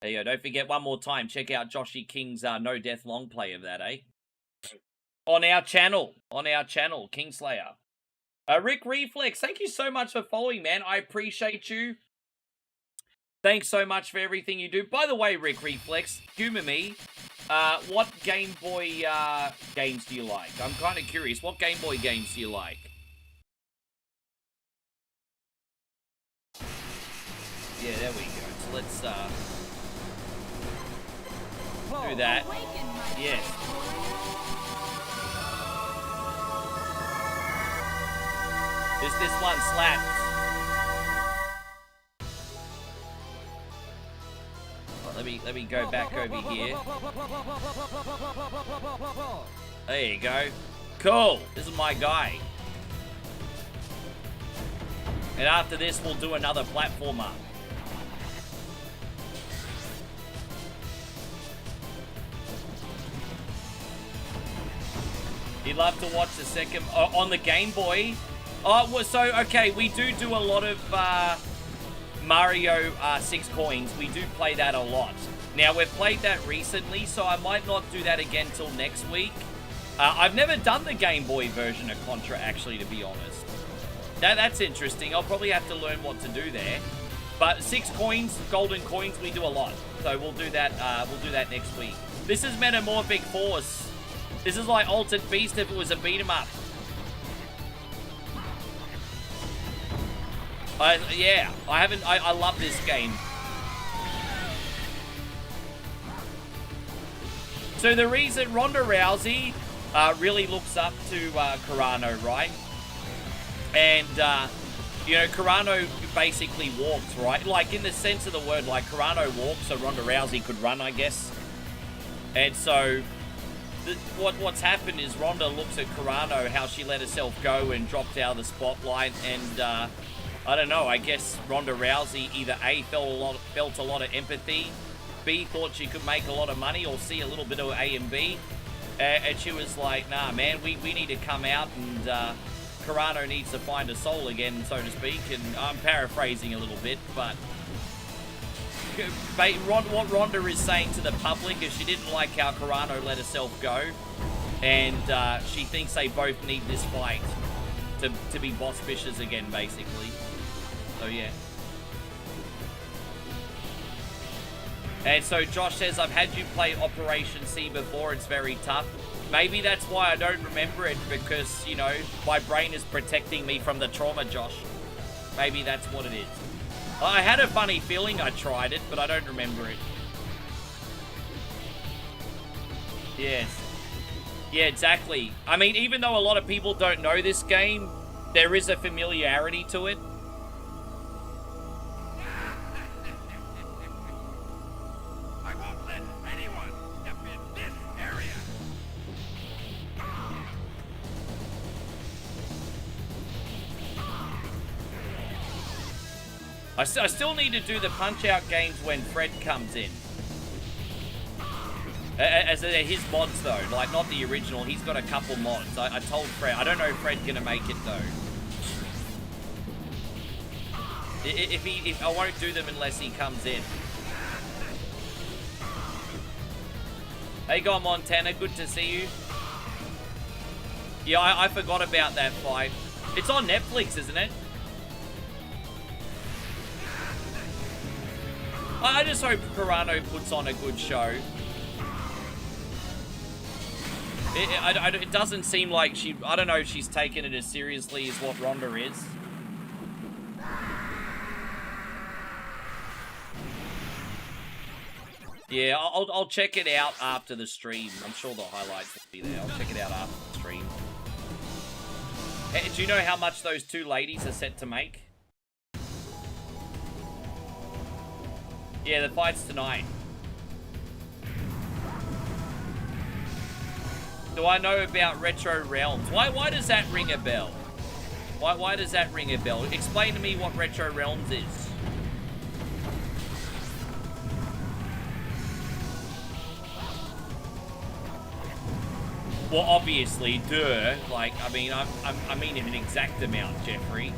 There you go. Don't forget, one more time, check out Joshy King's No Death long play of that, eh? On our channel, Kingslayer. Rick Reflex, thank you so much for following, man. I appreciate you. Thanks so much for everything you do. By the way, Rick Reflex, humor me. What Game Boy games do you like? I'm kind of curious. What Game Boy games do you like? Yeah, there we go. So let's do that. Yes. This one slaps. Well, let me go back over here. There you go. Cool. This is my guy. And after this, we'll do another platformer. You'd love to watch the second... on the Game Boy. Oh, well, so, okay, we do a lot of Mario 6 coins. We do play that a lot. Now, we've played that recently, so I might not do that again till next week. I've never done the Game Boy version of Contra, actually, to be honest. That's interesting. I'll probably have to learn what to do there. But 6 coins, golden coins, we do a lot. So we'll do that next week. This is Metamorphic Force. This is like Altered Beast if it was a beat-em-up. Yeah, I love this game. So the reason Ronda Rousey really looks up to Carano, right? And, you know, Carano basically walks, right? Like, in the sense of the word, like, Carano walks, so Ronda Rousey could run, I guess. And so... What's happened is Ronda looks at Carano, how she let herself go and dropped out of the spotlight, and I don't know, I guess Ronda Rousey either A, felt a lot of empathy, B, thought she could make a lot of money, or C, a little bit of A and B, and she was like, nah man, we need to come out, and Carano needs to find a soul again, so to speak, and I'm paraphrasing a little bit, but... what Ronda is saying to the public is she didn't like how Carano let herself go, and she thinks they both need this fight to be boss fishers again, basically. So yeah. And so Josh says, I've had you play Operation C before, it's very tough. Maybe that's why I don't remember it, because, you know, my brain is protecting me from the trauma, Josh. Maybe that's what it is. I had a funny feeling I tried it, but I don't remember it. Yes. Yeah, exactly. I mean, even though a lot of people don't know this game, there is a familiarity to it. I won't let anyone step in this area. I still need to do the Punch-Out games when Fred comes in. As his mods, though. Like, not the original. He's got a couple mods. I told Fred. I don't know if Fred's going to make it, though. If I won't do them unless he comes in. Hey, go on, Montana. Good to see you. Yeah, I forgot about that fight. It's on Netflix, isn't it? I just hope Carano puts on a good show. It doesn't seem like she... I don't know if she's taken it as seriously as what Ronda is. Yeah, I'll check it out after the stream. I'm sure the highlights will be there. I'll check it out after the stream. Hey, do you know how much those two ladies are set to make? Yeah, the fight's tonight. Do I know about Retro Realms? Why does that ring a bell? Why does that ring a bell? Explain to me what Retro Realms is. Well, obviously, duh. Like, I mean, I mean in an exact amount, Jeffrey.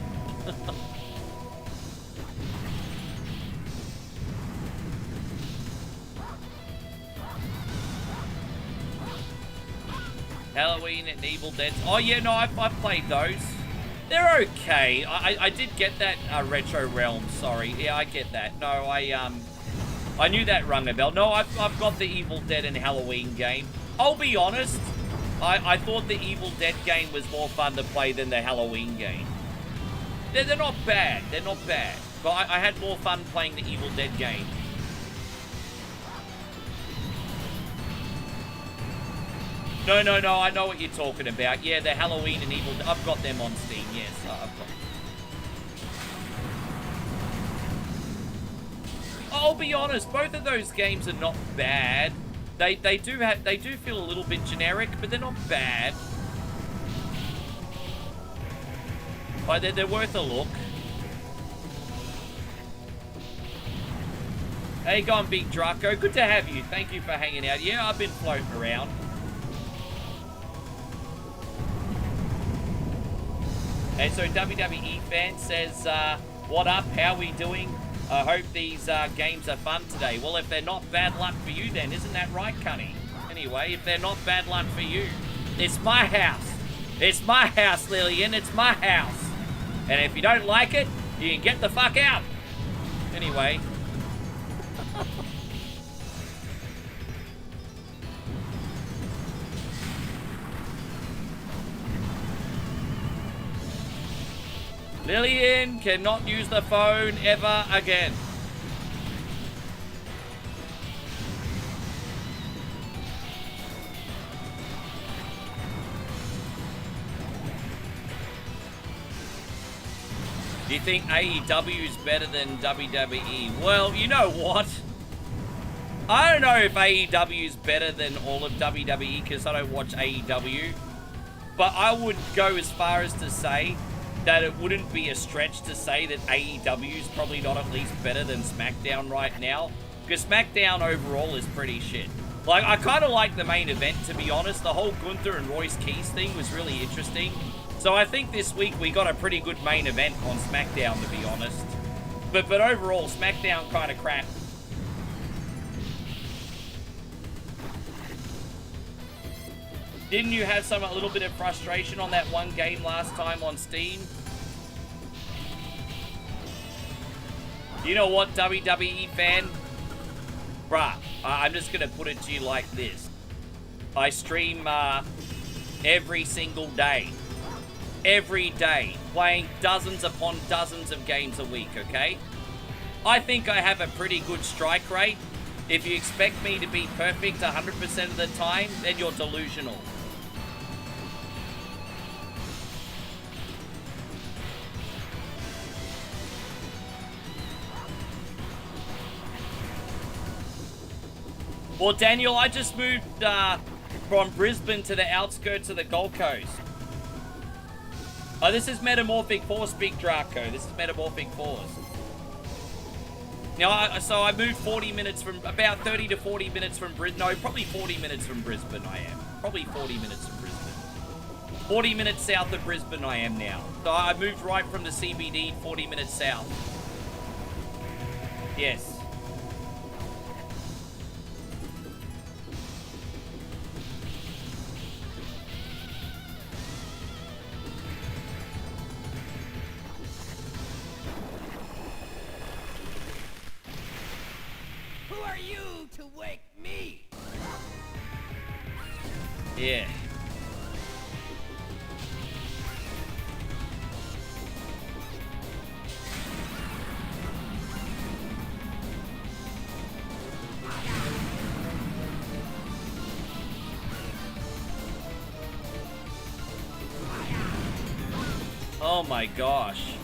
Halloween and Evil Dead. Oh, yeah, no, I've played those. They're okay. I did get that Retro Realm, sorry. Yeah, I get that. No, I knew that rung a bell. No, I've got the Evil Dead and Halloween game. I'll be honest, I thought the Evil Dead game was more fun to play than the Halloween game. They're not bad. They're not bad. But I had more fun playing the Evil Dead game. No, I know what you're talking about. Yeah, the Halloween and Evil Dead. I've got them on Steam, yes. I've got them. I'll be honest, both of those games are not bad. They do feel a little bit generic, but they're not bad. But they're worth a look. Hey, go on, Big Draco. Good to have you. Thank you for hanging out. Yeah, I've been floating around. And so WWE fan says, what up? How we doing? I hope these games are fun today. Well, if they're not bad luck for you, then isn't that right, Cunny? Anyway, if they're not bad luck for you, it's my house. It's my house, Lillian. It's my house. And if you don't like it, you can get the fuck out. Anyway. Lillian cannot use the phone ever again. Do you think AEW is better than WWE? Well, you know what? I don't know if AEW is better than all of WWE because I don't watch AEW. But I would go as far as to say that it wouldn't be a stretch to say that AEW is probably not at least better than SmackDown right now. Because SmackDown overall is pretty shit. Like, I kind of like the main event, to be honest. The whole Gunther and Royce Keys thing was really interesting. So I think this week we got a pretty good main event on SmackDown, to be honest. But overall, SmackDown kind of crap. Didn't you have a little bit of frustration on that one game last time on Steam? You know what, WWE fan? Bruh, I'm just going to put it to you like this. I stream every single day. Every day. Playing dozens upon dozens of games a week, okay? I think I have a pretty good strike rate. If you expect me to be perfect 100% of the time, then you're delusional. Well, Daniel, I just moved from Brisbane to the outskirts of the Gold Coast. Oh, this is Metamorphic Force, Big Draco. This is Metamorphic Force. Now, so I moved 40 minutes from, about 30 to 40 minutes from Brisbane. No, probably 40 minutes from Brisbane I am. Probably 40 minutes from Brisbane. 40 minutes south of Brisbane I am now. So I moved right from the CBD 40 minutes south. Yes. Who are you to wake me? Yeah. Oh my gosh.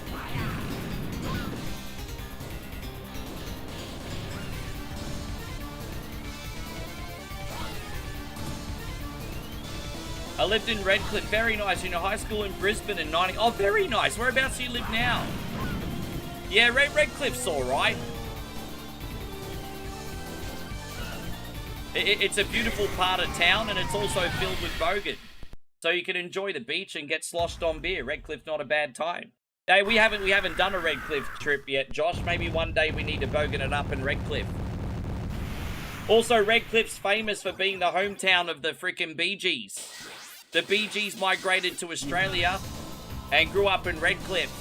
I lived in Redcliffe, very nice. You know, high school in Brisbane in 90. Oh, very nice. Whereabouts do you live now? Yeah, Redcliffe's all right. It's a beautiful part of town, and it's also filled with bogan. So you can enjoy the beach and get sloshed on beer. Redcliffe's not a bad time. Hey, we haven't done a Redcliffe trip yet, Josh. Maybe one day we need to bogan it up in Redcliffe. Also, Redcliffe's famous for being the hometown of the frickin' Bee Gees. The Bee Gees migrated to Australia and grew up in Redcliffe.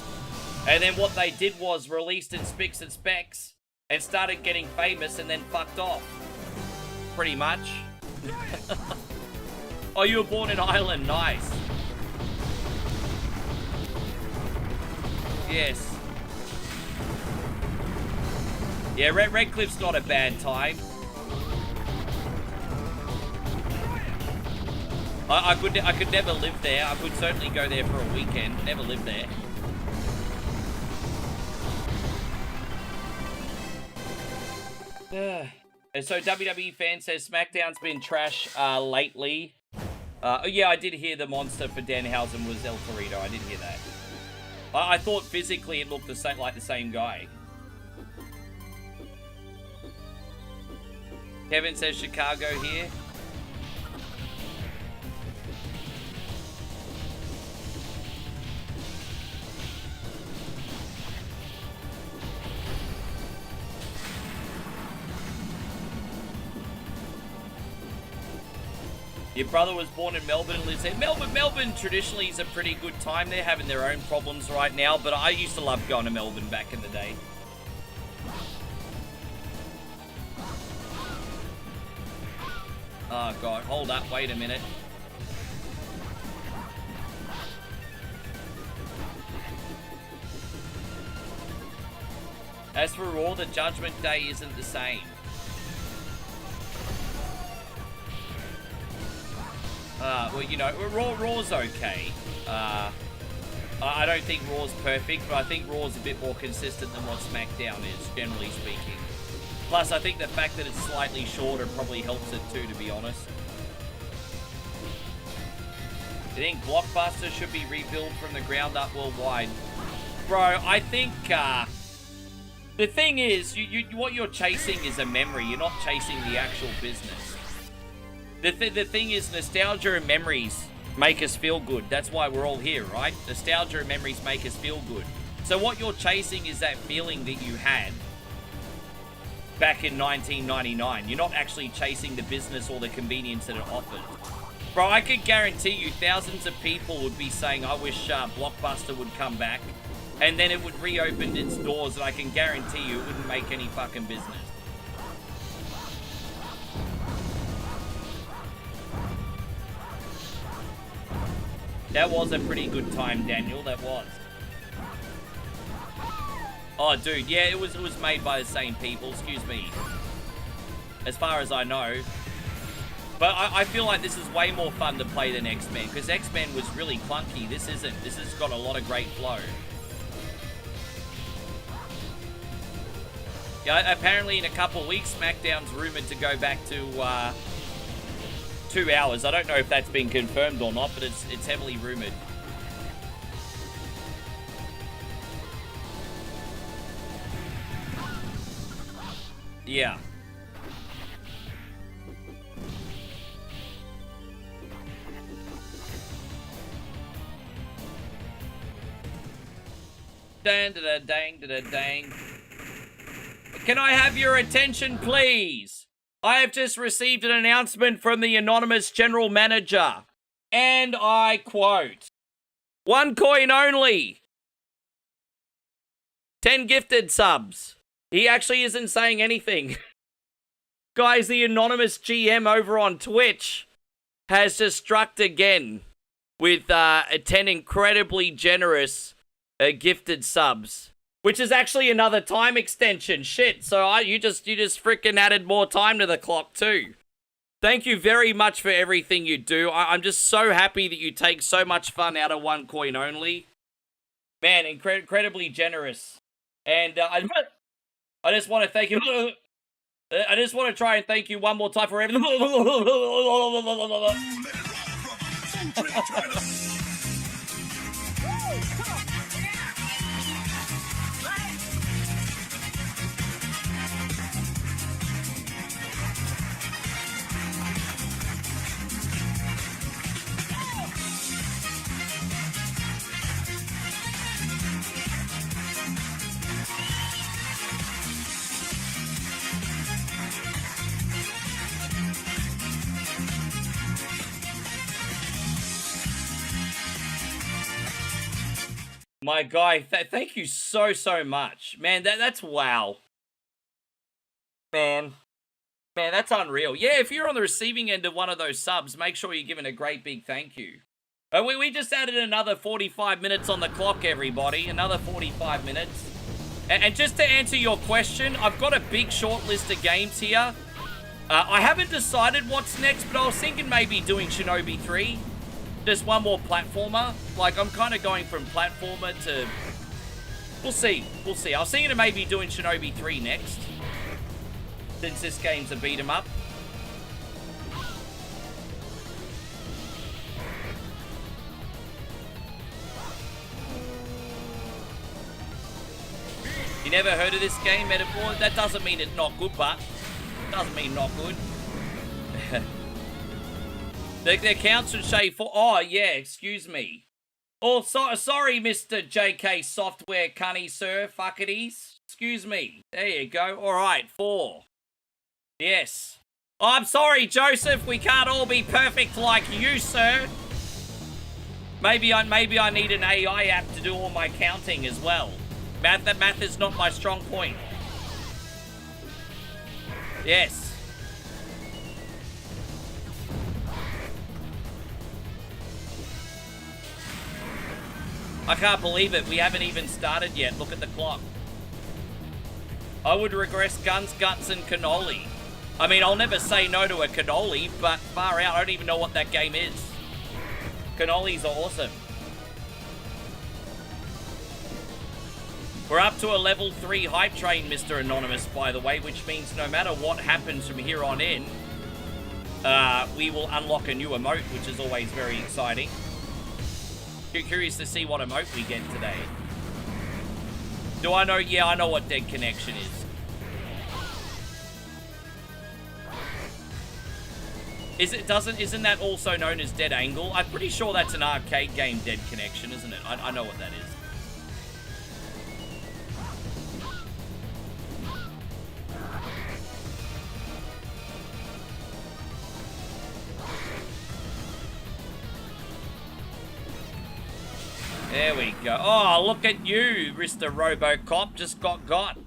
And then what they did was released in Spicks and Specs and started getting famous and then fucked off. Pretty much. Oh, you were born in Ireland. Nice. Yes. Yeah, Redcliffe's not a bad time. I could never live there. I could certainly go there for a weekend. Never live there. So WWE fan says SmackDown's been trash lately. Yeah, I did hear the monster for Danhausen was El Torito. I did hear that. I thought physically it looked the same, like the same guy. Kevin says Chicago here. Your brother was born in Melbourne and lives there. Melbourne traditionally is a pretty good time. They're having their own problems right now, but I used to love going to Melbourne back in the day. Oh god, hold up, wait a minute. As for Raw, the Judgment Day isn't the same. Well, you know, Raw's okay. I don't think Raw's perfect, but I think Raw's a bit more consistent than what SmackDown is, generally speaking. Plus, I think the fact that it's slightly shorter probably helps it too, to be honest. I think Blockbuster should be rebuilt from the ground up worldwide. Bro, I think, the thing is, what you're chasing is a memory. You're not chasing the actual business. The thing is, nostalgia and memories make us feel good. That's why we're all here, right? Nostalgia and memories make us feel good. So what you're chasing is that feeling that you had back in 1999. You're not actually chasing the business or the convenience that it offered. Bro, I could guarantee you thousands of people would be saying, I wish Blockbuster would come back. And then it would reopen its doors, and I can guarantee you it wouldn't make any fucking business. That was a pretty good time, Daniel. That was. Oh, dude. Yeah, it was made by the same people. Excuse me. As far as I know. But I feel like this is way more fun to play than X-Men. Because X-Men was really clunky. This isn't. This has got a lot of great flow. Yeah, apparently in a couple of weeks, SmackDown's rumored to go back to 2 hours. I don't know if that's been confirmed or not, but it's heavily rumored. Yeah. Dang, da, dang, da, dang. Can I have your attention, please? I have just received an announcement from the anonymous general manager. And I quote, 1 coin only. 10 gifted subs. He actually isn't saying anything. Guys, the anonymous GM over on Twitch has just struck again with 10 incredibly generous gifted subs, which is actually another time extension. Shit, so you just freaking added more time to the clock too. Thank you very much for everything you do. I'm just so happy that you take so much fun out of 1 coin only. Man, incredibly generous. And I just want to thank you. I just want to try and thank you one more time for everything. My guy, thank you so much. Man, that's wow. Man, that's unreal. Yeah, if you're on the receiving end of one of those subs, make sure you're giving a great big thank you. We just added another 45 minutes on the clock, everybody. Another 45 minutes. And just to answer your question, I've got a big short list of games here. I haven't decided what's next, but I was thinking maybe doing Shinobi 3. Just one more platformer. Like, I'm kind of going from platformer to... We'll see. I was thinking of maybe doing Shinobi 3 next, since this game's a beat-em-up. You never heard of this game, Metaphor? That doesn't mean it's not good, but... Doesn't mean not good. The accounts would say for... Oh, yeah, excuse me. Oh, sorry, Mr. JK Software Cunny, sir. Fuckities. Excuse me. There you go. All right, 4. Yes. Oh, I'm sorry, Joseph. We can't all be perfect like you, sir. Maybe I need an AI app to do all my counting as well. Math is not my strong point. Yes. I can't believe it. We haven't even started yet. Look at the clock. I would regress Guns, Guts, and Cannoli. I mean, I'll never say no to a cannoli, but far out, I don't even know what that game is. Cannolis are awesome. We're up to a level 3 hype train, Mr. Anonymous, by the way, which means no matter what happens from here on in, we will unlock a new emote, which is always very exciting. Curious to see what emote we get today. Do I know? Yeah, I know what Dead Connection is. Isn't that also known as Dead Angle? I'm pretty sure that's an arcade game, Dead Connection, isn't it? I know what that is. There we go. Oh, look at you, Mr. Robocop. Just got.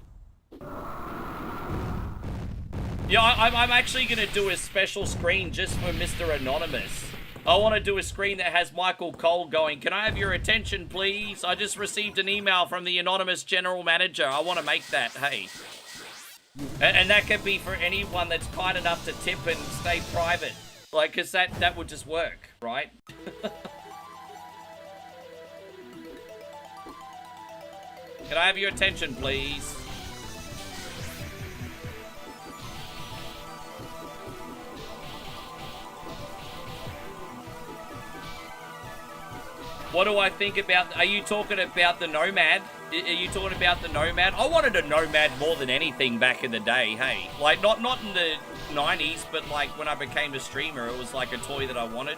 Yeah, I'm actually going to do a special screen just for Mr. Anonymous. I want to do a screen that has Michael Cole going, can I have your attention, please? I just received an email from the anonymous general manager. I want to make that, hey. And that could be for anyone that's kind enough to tip and stay private. Like, because that would just work, right? Can I have your attention, please? What do I think about... Are you talking about the Nomad? Are you talking about the Nomad? I wanted a Nomad more than anything back in the day, hey. Like, not in the 90s, but like when I became a streamer, it was like a toy that I wanted.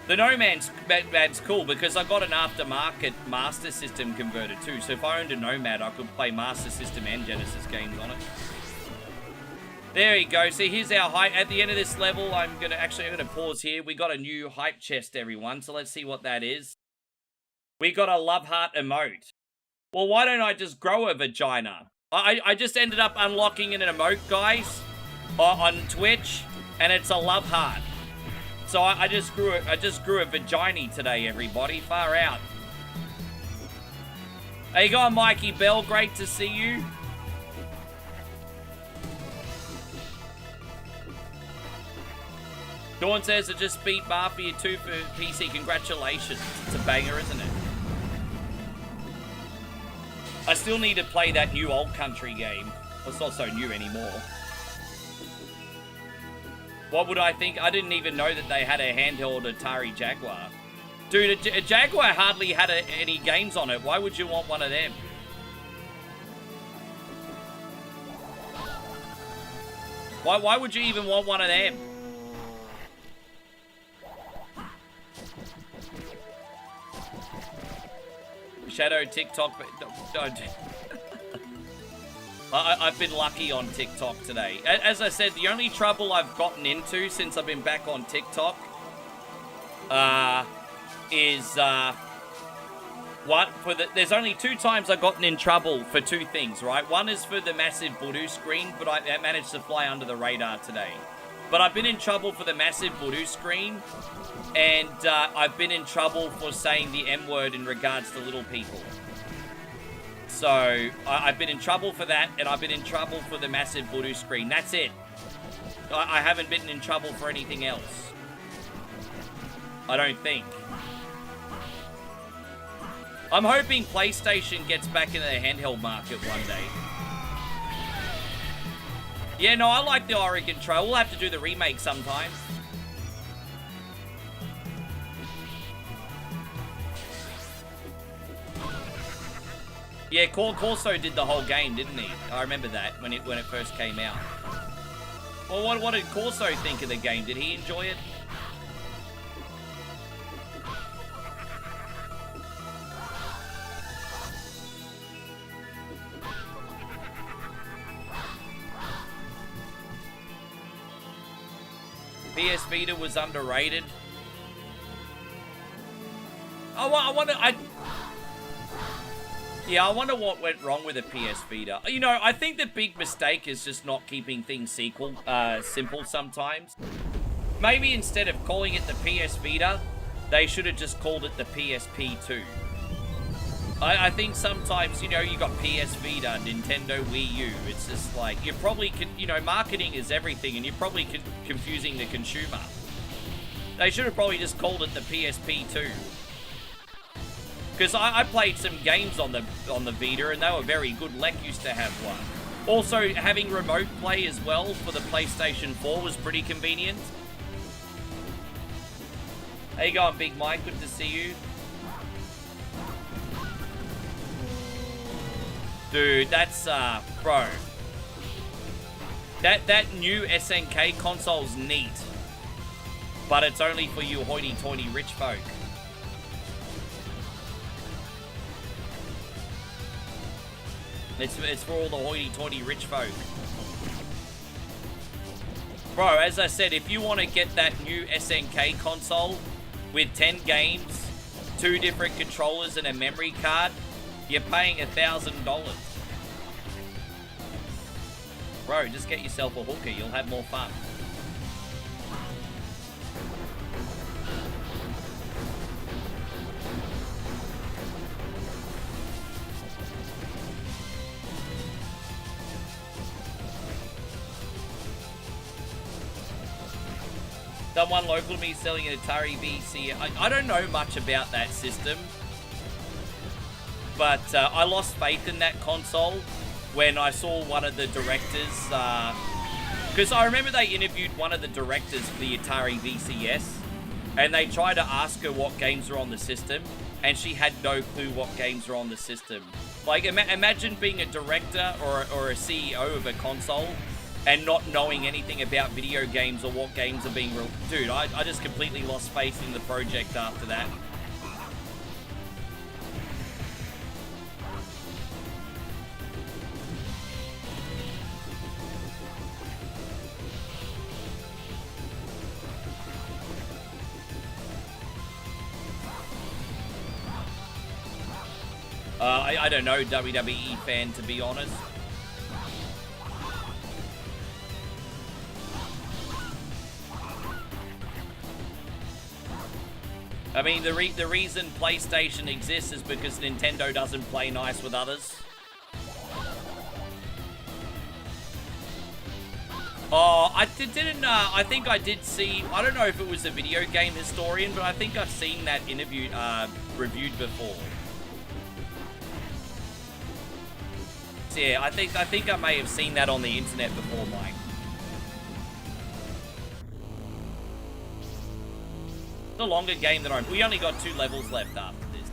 The Nomad's cool because I got an aftermarket Master System converter too. So if I owned a Nomad, I could play Master System and Genesis games on it. There you go. See, here's our hype. At the end of this level, I'm gonna pause here. We got a new hype chest, everyone. So let's see what that is. We got a love heart emote. Well, why don't I just grow a vagina? I just ended up unlocking an emote, guys, on Twitch, and it's a love heart. So I just grew a vagina today, everybody. Far out. How you going, Mikey Bell? Great to see you. Dawn says I just beat Mafia 2 for PC. Congratulations. It's a banger, isn't it? I still need to play that new Old Country game. It's not so new anymore. What would I think? I didn't even know that they had a handheld Atari Jaguar. Dude, a Jaguar hardly had any games on it. Why would you want one of them? Why would you even want one of them? Shadow TikTok, but don't. I've been lucky on TikTok today. As I said, the only trouble I've gotten into since I've been back on TikTok is there's only 2 times I've gotten in trouble for 2 things, right? One is for the massive Voodoo screen, but I managed to fly under the radar today. But I've been in trouble for the massive Voodoo screen, and I've been in trouble for saying the M-word in regards to little people. So, I've been in trouble for that, and I've been in trouble for the massive Voodoo screen. That's it. I haven't been in trouble for anything else. I don't think. I'm hoping PlayStation gets back into the handheld market one day. Yeah, no, I like the Ori control. We'll have to do the remake sometime. Yeah, Corso did the whole game, didn't he? I remember that when it first came out. Well, what did Corso think of the game? Did he enjoy it? PS Vita was underrated. I wonder what went wrong with the PS Vita. You know, I think the big mistake is just not keeping things simple sometimes. Maybe instead of calling it the PS Vita, they should have just called it the PSP 2. I think sometimes, you know, you got PS Vita, Nintendo Wii U. It's just like, you're probably, you know, marketing is everything, and you're probably confusing the consumer. They should have probably just called it the PSP 2. Because I played some games on the Vita, and they were very good. Lek used to have one. Also, having remote play as well for the PlayStation 4 was pretty convenient. How you going, Big Mike? Good to see you. Dude, that's, bro. That new SNK console's neat. But it's only for you hoity-toity rich folk. It's for all the hoity-toity rich folk. Bro, as I said, if you want to get that new SNK console with 10 games, 2 different controllers and a memory card, you're paying $1,000. Bro, just get yourself a hooker. You'll have more fun. Someone local to me selling an Atari VC. I don't know much about that system, but I lost faith in that console when I saw one of the directors, because I remember they interviewed one of the directors for the Atari VCS, and they tried to ask her what games are on the system, and she had no clue what games are on the system. Like, imagine being a director or a CEO of a console and not knowing anything about video games or what games are being released. Dude, I just completely lost faith in the project after that. I don't know, WWE fan, to be honest. I mean, the reason PlayStation exists is because Nintendo doesn't play nice with others. Oh, I think I did see, I don't know if it was a video game historian, but I think I've seen that interview, reviewed before. So yeah, I think I may have seen that on the internet before, Mike. It's a longer game than we only got 2 levels left after this.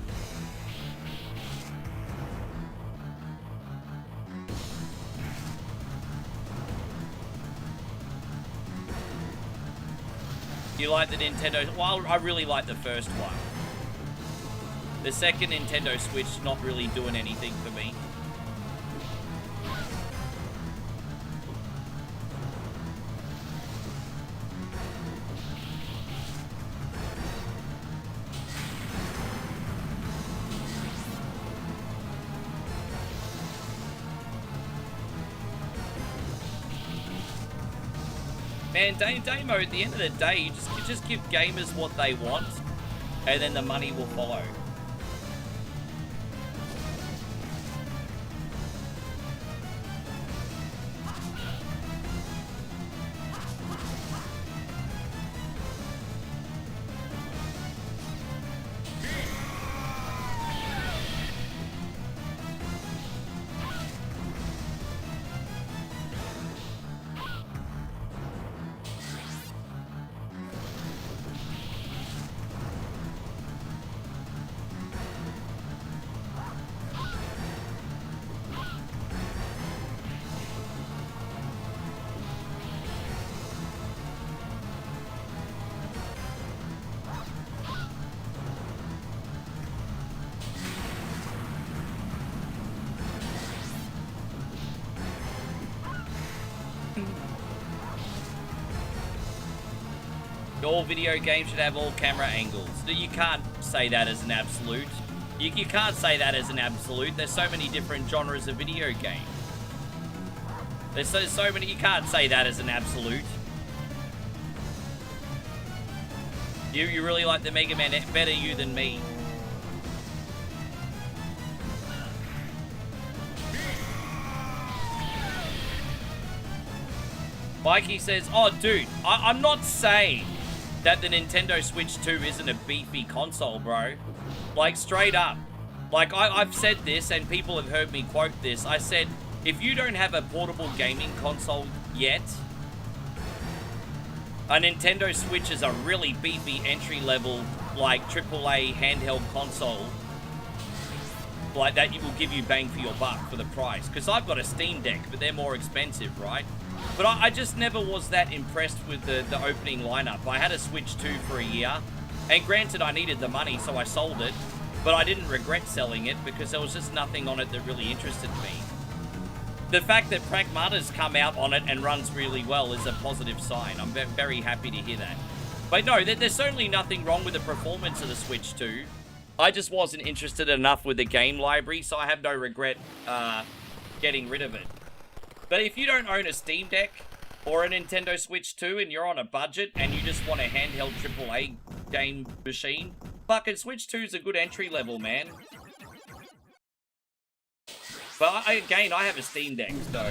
You like the Nintendo? Well, I really like the first one. The second Nintendo Switch not really doing anything for me. Man, Damo, at the end of the day, you just give gamers what they want, and then the money will follow. All video games should have all camera angles. You can't say that as an absolute. You can't say that as an absolute. There's so many different genres of video game. There's so many, you can't say that as an absolute. You really like the Mega Man, better you than me. Mikey says, oh dude, I'm not saying that the Nintendo Switch 2 isn't a beefy console, bro. Like, straight up. Like, I've said this, and people have heard me quote this. I said, if you don't have a portable gaming console yet, a Nintendo Switch is a really beefy entry-level, like, AAA handheld console. Like, that will give you bang for your buck for the price. Because I've got a Steam Deck, but they're more expensive, right? But I just never was that impressed with the opening lineup. I had a Switch 2 for a year, and granted I needed the money, so I sold it, but I didn't regret selling it because there was just nothing on it that really interested me. The fact that Pragmata's come out on it and runs really well is a positive sign. I'm very happy to hear that. But no, there's certainly nothing wrong with the performance of the Switch 2. I just wasn't interested enough with the game library, so I have no regret getting rid of it. But if you don't own a Steam Deck or a Nintendo Switch 2 and you're on a budget and you just want a handheld AAA game machine, fucking Switch 2 is a good entry level, man. But again, I have a Steam Deck, so.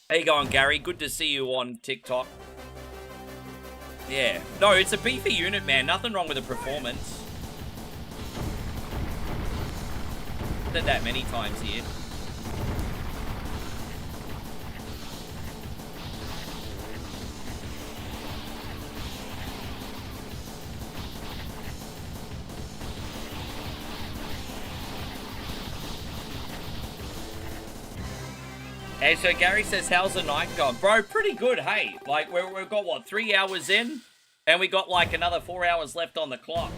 How you going, Gary? Good to see you on TikTok. Yeah. No, it's a beefy unit, man. Nothing wrong with the performance. Said that many times here. Hey, so Gary says, how's the night gone? Bro, pretty good, hey. Like, we've got, what, 3 hours in? And we got, like, another 4 hours left on the clock.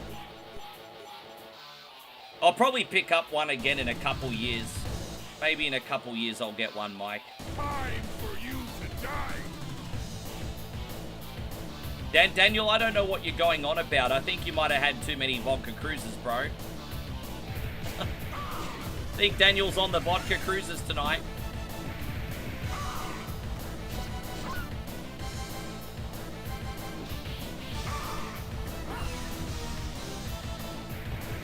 I'll probably pick up one again in a couple years. Maybe in a couple years I'll get one, Mike. Time for you to die. Daniel, I don't know what you're going on about. I think you might have had too many vodka cruises, bro. I think Daniel's on the vodka cruises tonight.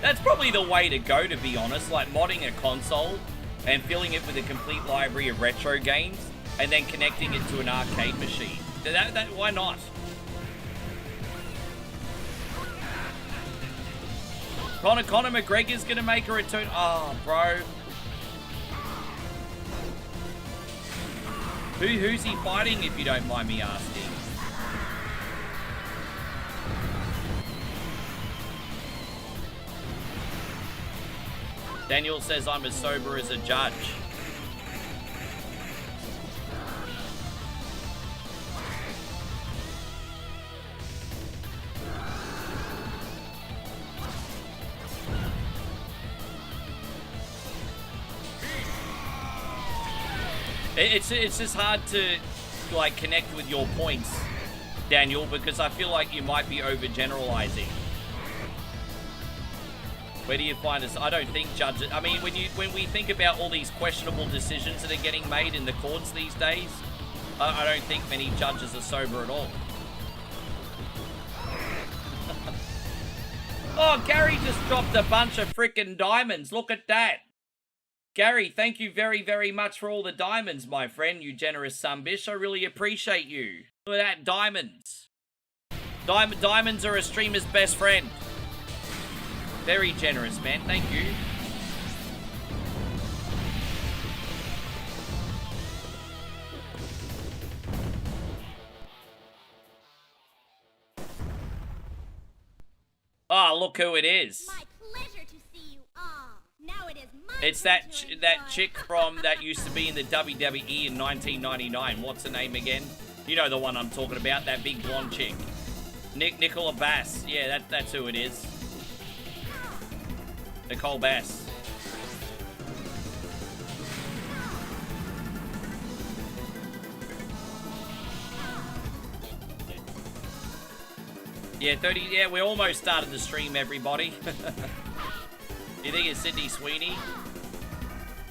That's probably the way to go, to be honest. Like, modding a console and filling it with a complete library of retro games and then connecting it to an arcade machine. Why not? Conor McGregor's gonna make a return. Oh, bro. Who's he fighting, if you don't mind me asking? Daniel says I'm as sober as a judge. It's just hard to, like, connect with your points, Daniel, because I feel like you might be overgeneralizing. Where do you find us? I don't think judges... I mean, when we think about all these questionable decisions that are getting made in the courts these days, I don't think many judges are sober at all. Oh, Gary just dropped a bunch of frickin' diamonds. Look at that. Gary, thank you very, very much for all the diamonds, my friend, you generous sunbish. I really appreciate you. Look at that, diamonds. Diamonds are a streamer's best friend. Very generous, man. Thank you. Oh, look who it is. My pleasure to see you all. Now it is my It's that chick from that used to be in the WWE in 1999. What's her name again? You know the one I'm talking about. That big blonde chick. Nicola Bass. Yeah, that's who it is. Nicole Bass. Yeah, 30. Yeah, we almost started the stream, everybody. You think it's Sydney Sweeney?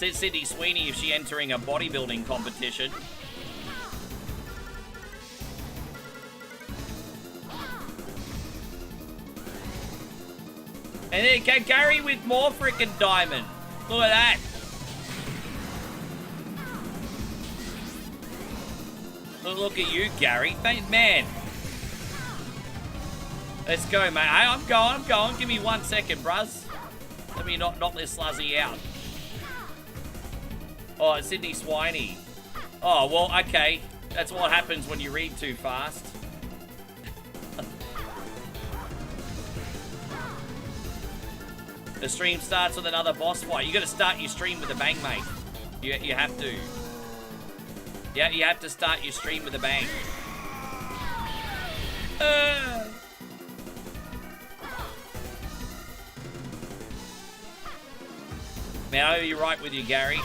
It's Sydney Sweeney if she entering a bodybuilding competition. And then Gary with more frickin' diamond. Look at that. Look at you, Gary. Man. Let's go, mate. Hey, I'm going. Give me 1 second, bruz. Let me knock this sluzzy out. Oh, it's Sydney Swiney. Oh, well, okay. That's what happens when you read too fast. The stream starts with another boss fight. You got to start your stream with a bang, mate. You have to. Yeah, you have to start your stream with a bang. Man, I'll be right with you, Gary.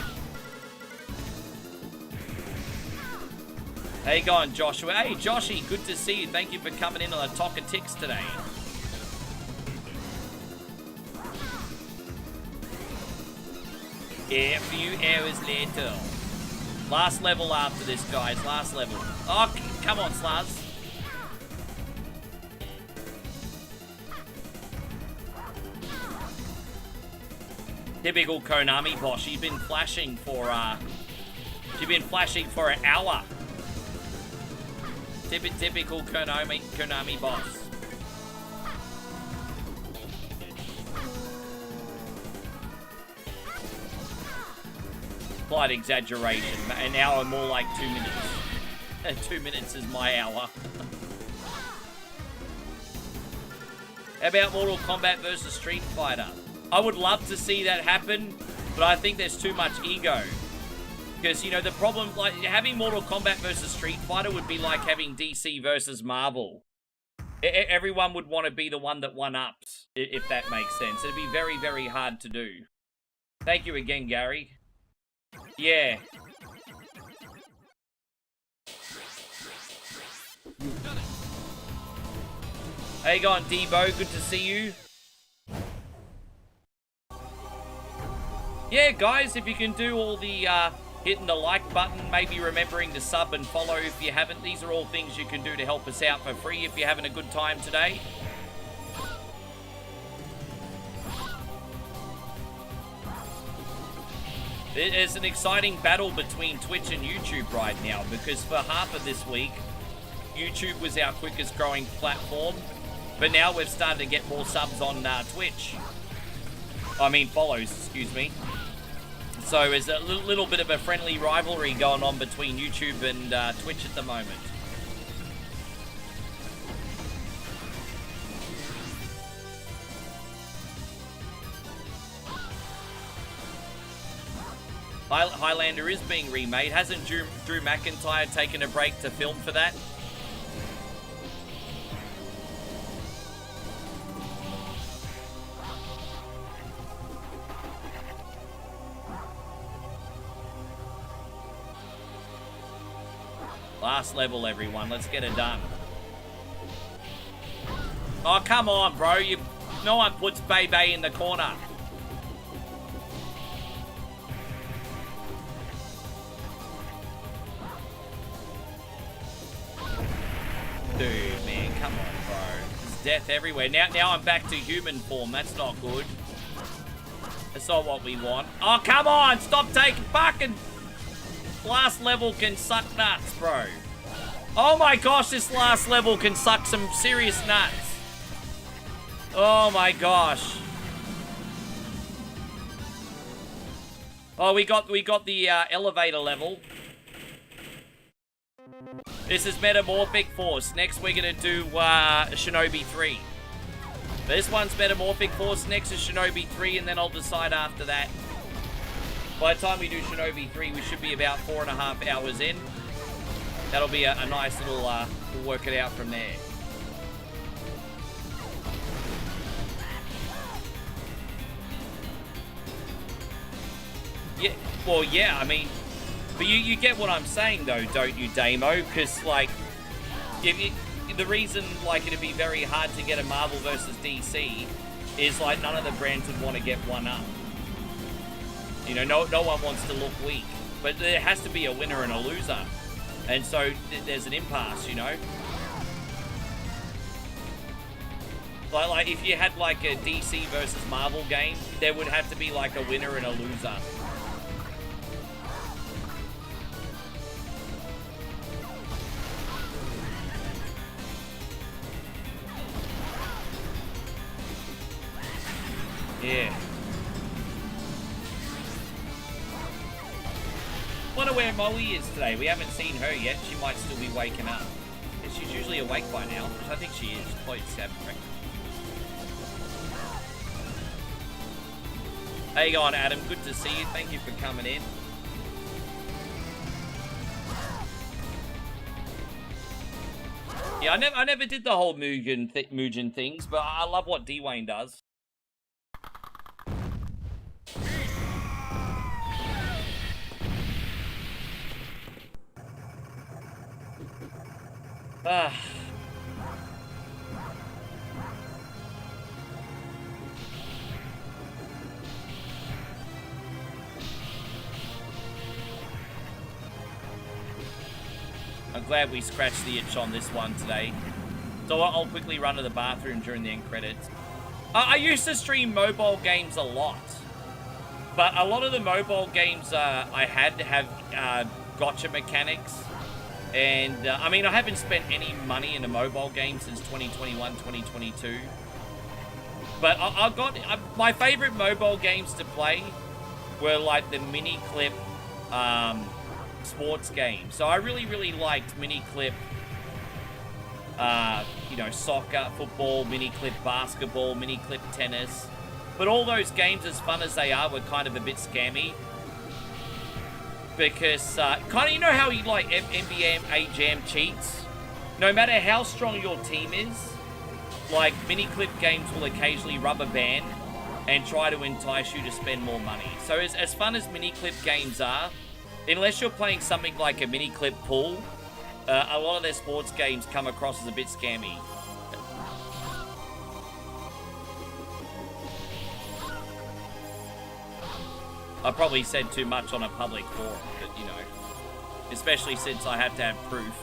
How you going, Joshua? Hey, Joshy, good to see you. Thank you for coming in on the Talk of Ticks today. Yeah, a few hours later. Last level after this, guys. Last level. Oh, come on, Slaz. Typical Konami boss. She's been flashing for an hour. Typical Konami boss. Slight exaggeration. An hour more like 2 minutes. 2 minutes is my hour. How about Mortal Kombat versus Street Fighter? I would love to see that happen, but I think there's too much ego. Because, you know, the problem, like, having Mortal Kombat versus Street Fighter would be like having DC versus Marvel. Everyone would want to be the one that one-ups, if that makes sense. It'd be very, very hard to do. Thank you again, Gary. Yeah. How you going, Debo? Good to see you. Yeah, guys, if you can do all the hitting the like button, maybe remembering to sub and follow if you haven't. These are all things you can do to help us out for free if you're having a good time today. There's an exciting battle between Twitch and YouTube right now, because for half of this week, YouTube was our quickest growing platform, but now we've started to get more subs on Twitch. I mean, follows, excuse me. So there's a little bit of a friendly rivalry going on between YouTube and Twitch at the moment. Highlander is being remade. Hasn't Drew McIntyre taken a break to film for that? Last level, everyone. Let's get it done. Oh, come on, bro. No one puts Bebe in the corner. Dude, man, come on, bro. There's death everywhere. Now I'm back to human form. That's not good. That's not what we want. Oh, come on. Stop taking fucking... Last level can suck nuts, bro. Oh my gosh, this last level can suck some serious nuts. Oh my gosh. Oh, we got the elevator level. This is Metamorphic Force. Next we're gonna do Shinobi 3. This one's Metamorphic Force, next is Shinobi 3, and then I'll decide after that. By the time we do Shinobi 3, we should be about 4.5 hours in. That'll be a nice little, we'll work it out from there. Yeah, well, yeah, I mean, but you get what I'm saying, though, don't you, Damo? Because, like, the reason, like, it'd be very hard to get a Marvel versus DC is, like, none of the brands would want to get one up. You know, no one wants to look weak. But there has to be a winner and a loser. And so there's an impasse, you know? Like if you had like a DC versus Marvel game, there would have to be like a winner and a loser. Yeah. Wonder where Moe is today. We haven't seen her yet. She might still be waking up. She's usually awake by now, which I think she is. She's probably just having breakfast. How you going, Adam? Good to see you. Thank you for coming in. Yeah, I never did the whole Mugen things, but I love what Dwayne does. Ah. I'm glad we scratched the itch on this one today. So I'll quickly run to the bathroom during the end credits. I used to stream mobile games a lot. But a lot of the mobile games I had to have gotcha mechanics. And, I mean, I haven't spent any money in a mobile game since 2021, 2022. But my favorite mobile games to play were, like, the mini-clip sports games. So I really, really liked mini-clip, you know, soccer, football, mini-clip basketball, mini-clip tennis. But all those games, as fun as they are, were kind of a bit scammy. because kind of, you know how you like NBA Jam cheats? No matter how strong your team is, like mini clip games will occasionally rubber band and try to entice you to spend more money. So as fun as mini clip games are, unless you're playing something like a mini clip pool, a lot of their sports games come across as a bit scammy. I probably said too much on a public forum, but you know, especially since I have to have proof.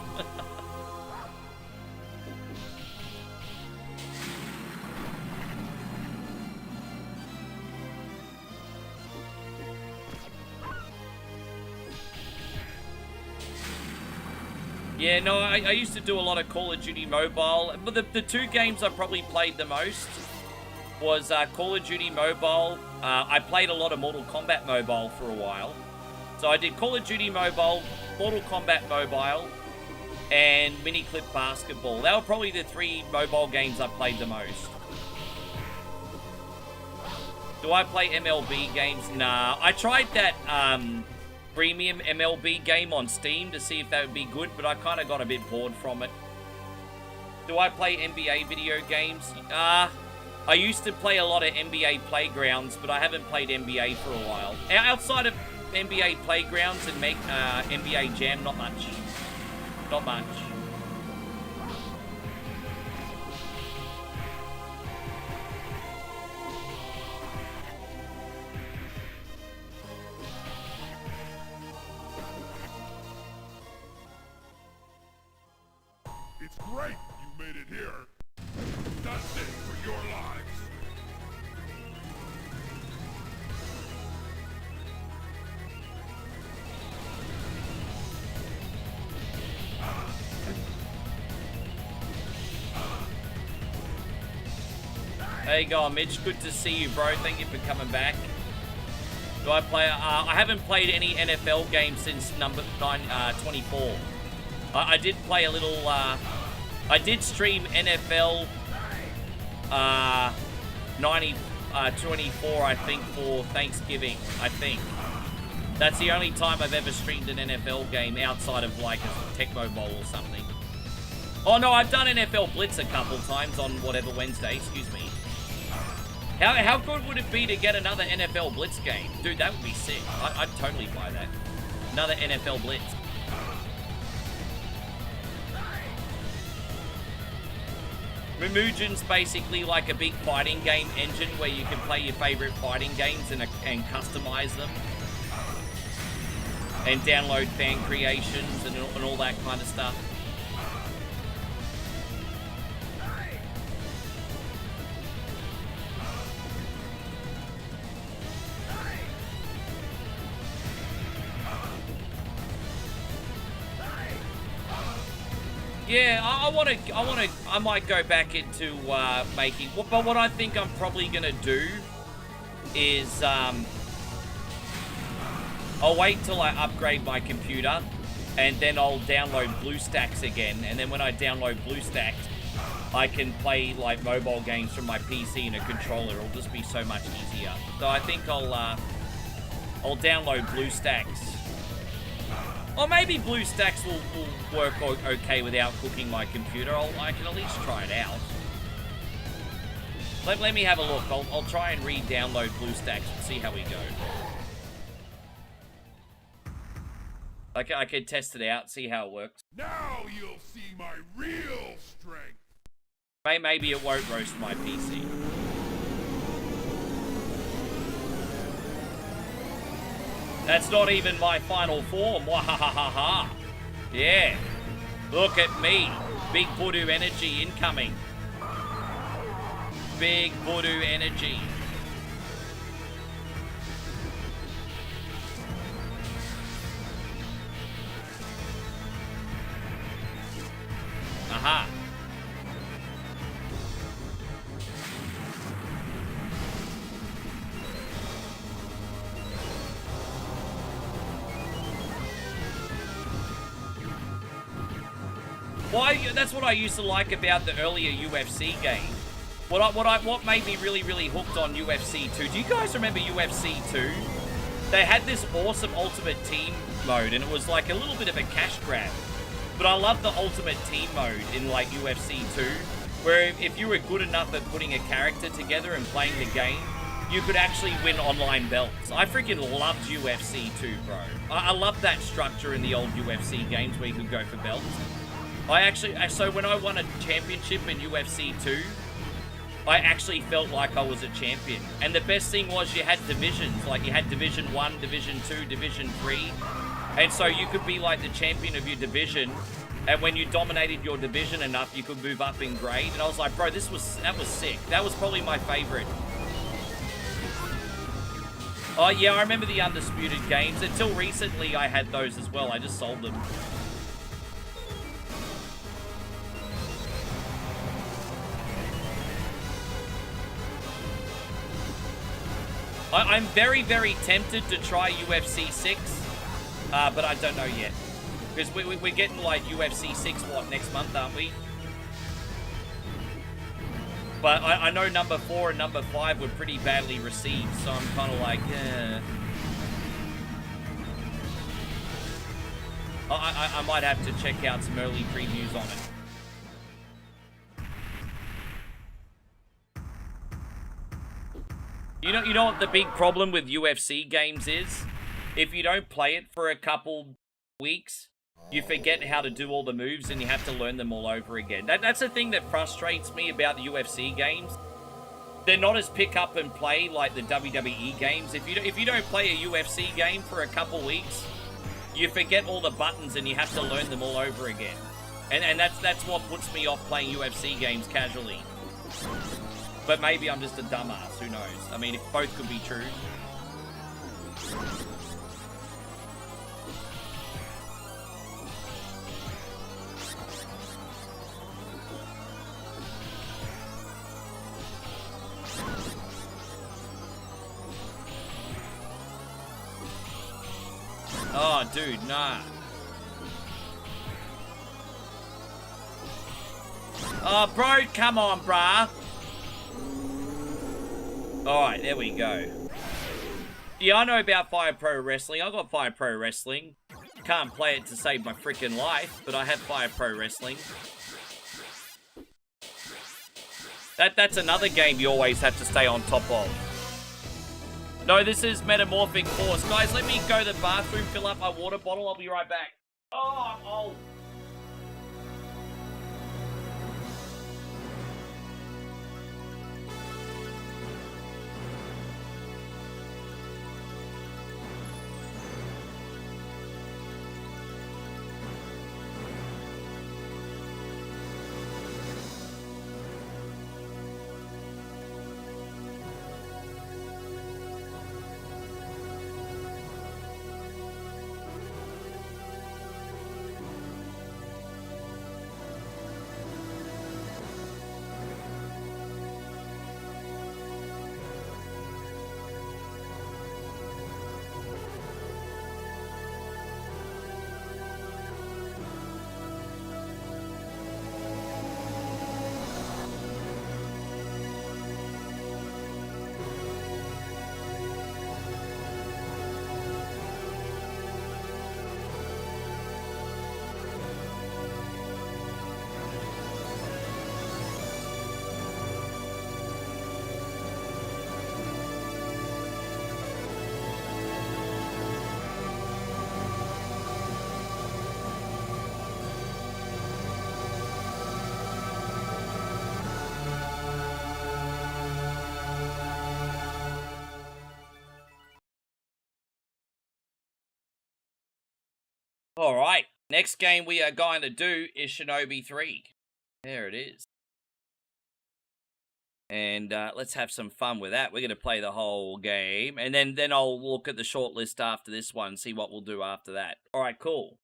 Yeah, no, I used to do a lot of Call of Duty Mobile, but the two games I probably played the most was Call of Duty Mobile. I played a lot of Mortal Kombat Mobile for a while. So I did Call of Duty Mobile, Mortal Kombat Mobile, and Mini Clip Basketball. They were probably the three mobile games I played the most. Do I play MLB games? Nah, I tried that premium MLB game on Steam to see if that would be good, but I kind of got a bit bored from it. Do I play NBA video games? I used to play a lot of NBA Playgrounds, but I haven't played NBA for a while. Outside of NBA Playgrounds and NBA Jam, not much. Not much. It's great you made it here. That's it for your lives. There you go, Mitch. Good to see you, bro. Thank you for coming back. Do I play? I haven't played any NFL games since number 24. I did play a little. I did stream NFL 24, I think, for Thanksgiving. I think that's the only time I've ever streamed an NFL game outside of like a Tecmo Bowl or something. Oh no, I've done NFL Blitz a couple times on whatever Wednesday. Excuse me. How good would it be to get another NFL Blitz game? Dude, that would be sick. I'd totally buy that. Another NFL Blitz. Mimujin's basically like a big fighting game engine where you can play your favorite fighting games and customize them. And download fan creations and all that kind of stuff. Yeah, I might go back into making, but what I think I'm probably gonna do is, I'll wait till I upgrade my computer, and then I'll download BlueStacks again, and then when I download BlueStacks, I can play, like, mobile games from my PC and a controller. It'll just be so much easier. So I think I'll download BlueStacks. Or maybe BlueStacks will work okay without cooking my computer. I can at least try it out. Let me have a look. I'll try and re-download BlueStacks and see how we go. I could test it out, see how it works. Now you'll see my real strength. Maybe it won't roast my PC. That's not even my final form. Wahahaha. Yeah. Look at me. Big Voodoo energy incoming. Big Voodoo energy. Aha. That's what I used to like about the earlier UFC game. What made me really hooked on UFC 2. Do you guys remember UFC 2? they had this awesome Ultimate Team mode, and it was like a little bit of a cash grab. But I love the Ultimate Team mode in like UFC 2, where if you were good enough at putting a character together and playing the game, you could actually win online belts. I freaking loved UFC 2, bro. I loved that structure in the old UFC games where you could go for belts. So when I won a championship in UFC 2, I actually felt like I was a champion. And the best thing was you had divisions, like you had Division 1, Division 2, Division 3. And so you could be like the champion of your division, and when you dominated your division enough, you could move up in grade. And I was like, bro, that was sick. That was probably my favorite. Oh yeah, I remember the Undisputed games. Until recently, I had those as well. I just sold them. I'm very, very tempted to try UFC 6, but I don't know yet. Because we're getting like UFC 6, what, next month, aren't we? But I know number 4 and number 5 were pretty badly received, so I'm kind of like, eh. I might have to check out some early previews on it. You know what the big problem with UFC games is? If you don't play it for a couple weeks, you forget how to do all the moves and you have to learn them all over again. That's the thing that frustrates me about the UFC games. They're not as pick up and play like the WWE games. If you don't play a UFC game for a couple weeks, you forget all the buttons and you have to learn them all over again. And that's what puts me off playing UFC games casually. But maybe I'm just a dumbass, who knows? I mean, if both could be true. Oh, dude, nah. Oh, bro, come on, brah. Alright, there we go. Yeah, I know about Fire Pro Wrestling. I got Fire Pro Wrestling. Can't play it to save my freaking life, but I have Fire Pro Wrestling. That's another game you always have to stay on top of. No, this is Metamorphic Force. Guys, let me go to the bathroom, fill up my water bottle. I'll be right back. Oh, I'm old. Alright, next game we are going to do is Shinobi 3. There it is. And let's have some fun with that. We're going to play the whole game. And then I'll look at the short list after this one and see what we'll do after that. Alright, cool.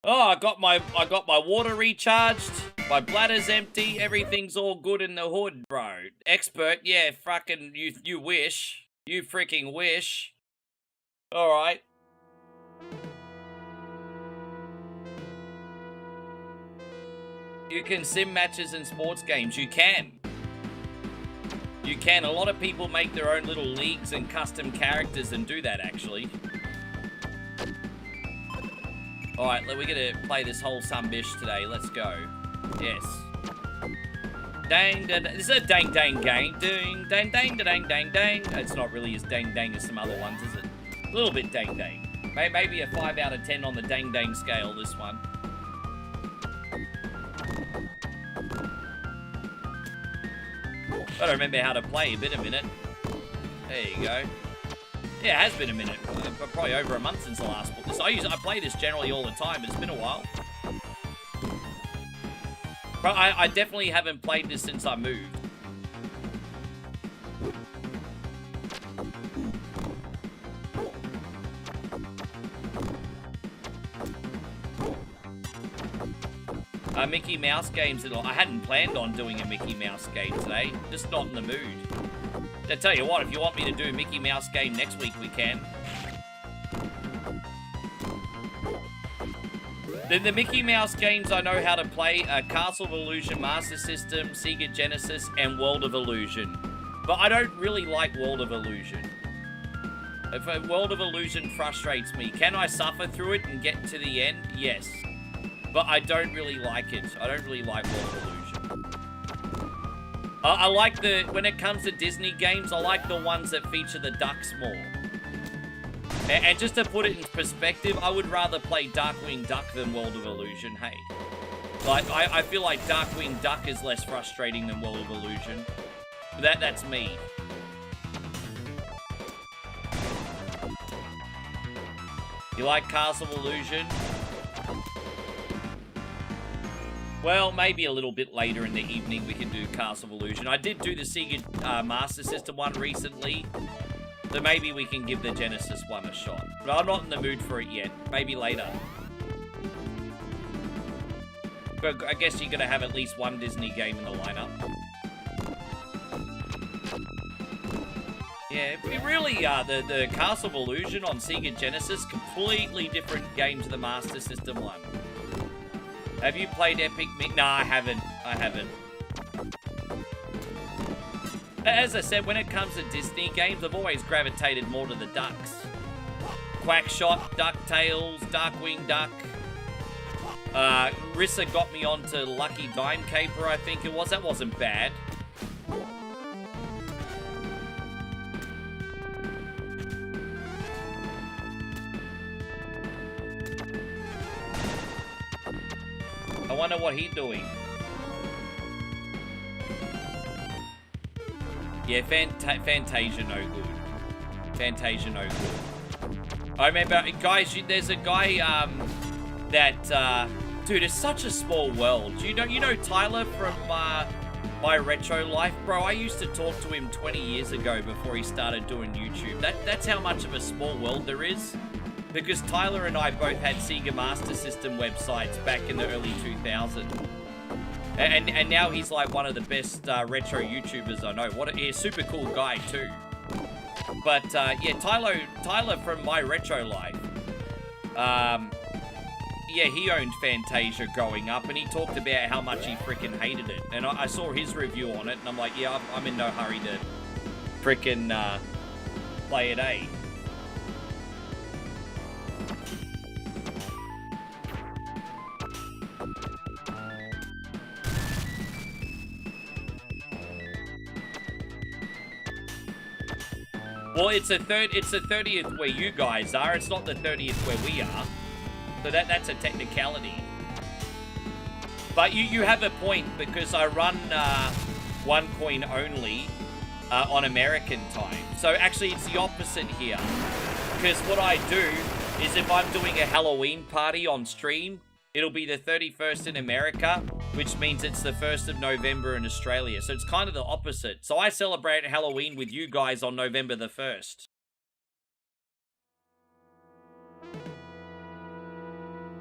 Oh, I got my water recharged. My bladder's empty. Everything's all good in the hood, bro. Expert, yeah, fucking you wish. You freaking wish. Alright. You can sim matches in sports games. You can. You can. A lot of people make their own little leagues and custom characters and do that, actually. Alright, we're gonna play this whole bish today. Let's go. Yes. Dang, dang, this is a dang, dang game. Dang, dang, dang, dang, dang, dang. It's not really as dang, dang as some other ones, is it? A little bit dang, dang. Maybe a 5 out of 10 on the dang, dang scale, this one. Gotta remember how to play. Been a minute. There you go. Yeah, it has been a minute. Probably over a month since the last book. I play this generally all the time. It's been a while. But I definitely haven't played this since I moved. Mickey Mouse games and all. I hadn't planned on doing a Mickey Mouse game today. Just not in the mood. I tell you what, if you want me to do a Mickey Mouse game next week, we can. The Mickey Mouse games I know how to play are Castle of Illusion, Master System, Sega Genesis, and World of Illusion. But I don't really like World of Illusion. If World of Illusion frustrates me, can I suffer through it and get to the end? Yes. But I don't really like it. I don't really like World of Illusion. I like when it comes to Disney games, I like the ones that feature the ducks more. And just to put it in perspective, I would rather play Darkwing Duck than World of Illusion, hey. Like, I feel like Darkwing Duck is less frustrating than World of Illusion. That's me. You like Castle of Illusion? Well, maybe a little bit later in the evening we can do Castle of Illusion. I did do the Sega Master System one recently, so maybe we can give the Genesis one a shot. But I'm not in the mood for it yet. Maybe later. But I guess you're going to have at least one Disney game in the lineup. Yeah, it really, the Castle of Illusion on Sega Genesis, completely different game to the Master System one. Have you played Epic Mickey? No, I haven't. I haven't. As I said, when it comes to Disney games, I've always gravitated more to the ducks. Quackshot, DuckTales, Darkwing Duck. Rissa got me onto Lucky Dime Caper, I think it was. That wasn't bad. I wonder what he's doing. Yeah, Fantasia no good. Fantasia no good. I remember, guys, there's a guy, dude, it's such a small world. You know Tyler from, My Retro Life? Bro, I used to talk to him 20 years ago before he started doing YouTube. That's how much of a small world there is. Because Tyler and I both had Sega Master System websites back in the early 2000s. And now he's like one of the best retro YouTubers I know. He's a super cool guy too. But yeah, Tyler from My Retro Life. Yeah, he owned Fantasia growing up, and he talked about how much he freaking hated it. And I saw his review on it, and I'm like, yeah, I'm in no hurry to freaking play it, eh? Well, it's the 30th where you guys are. It's not the 30th where we are. So that's a technicality. But you have a point, because I run one coin only on American time. So actually it's the opposite here. Because what I do is if I'm doing a Halloween party on stream, it'll be the 31st in America, which means it's the 1st of November in Australia. So it's kind of the opposite. So I celebrate Halloween with you guys on November the 1st.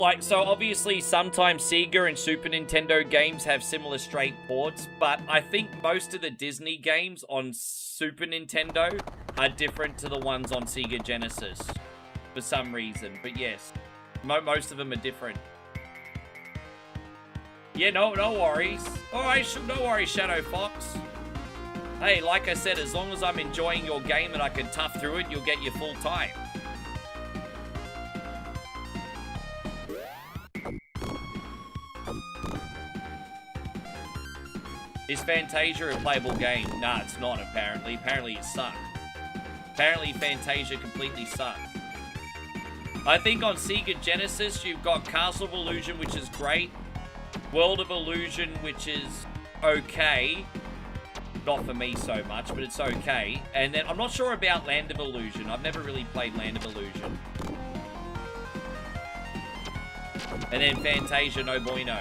Like, so obviously sometimes Sega and Super Nintendo games have similar straight ports, but I think most of the Disney games on Super Nintendo are different to the ones on Sega Genesis for some reason. But yes, most of them are different. Yeah, no worries. Alright, no worries, Shadow Fox. Hey, like I said, as long as I'm enjoying your game and I can tough through it, you'll get your full time. Is Fantasia a playable game? Nah, it's not, apparently. Apparently it sucked. Apparently Fantasia completely sucked. I think on Sega Genesis, you've got Castle of Illusion, which is great. World of Illusion, which is okay. Not for me so much, but it's okay. And then, I'm not sure about Land of Illusion. I've never really played Land of Illusion. And then Fantasia, no bueno.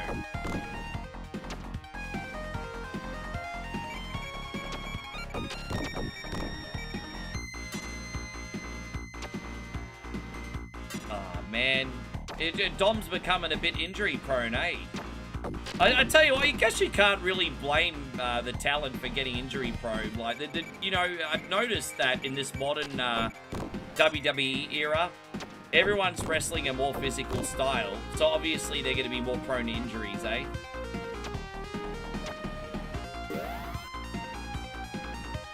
Man, Dom's becoming a bit injury prone, eh? I tell you what, I guess you can't really blame the talent for getting injury prone. Like, you know, I've noticed that in this modern WWE era, everyone's wrestling a more physical style. So obviously they're going to be more prone to injuries, eh?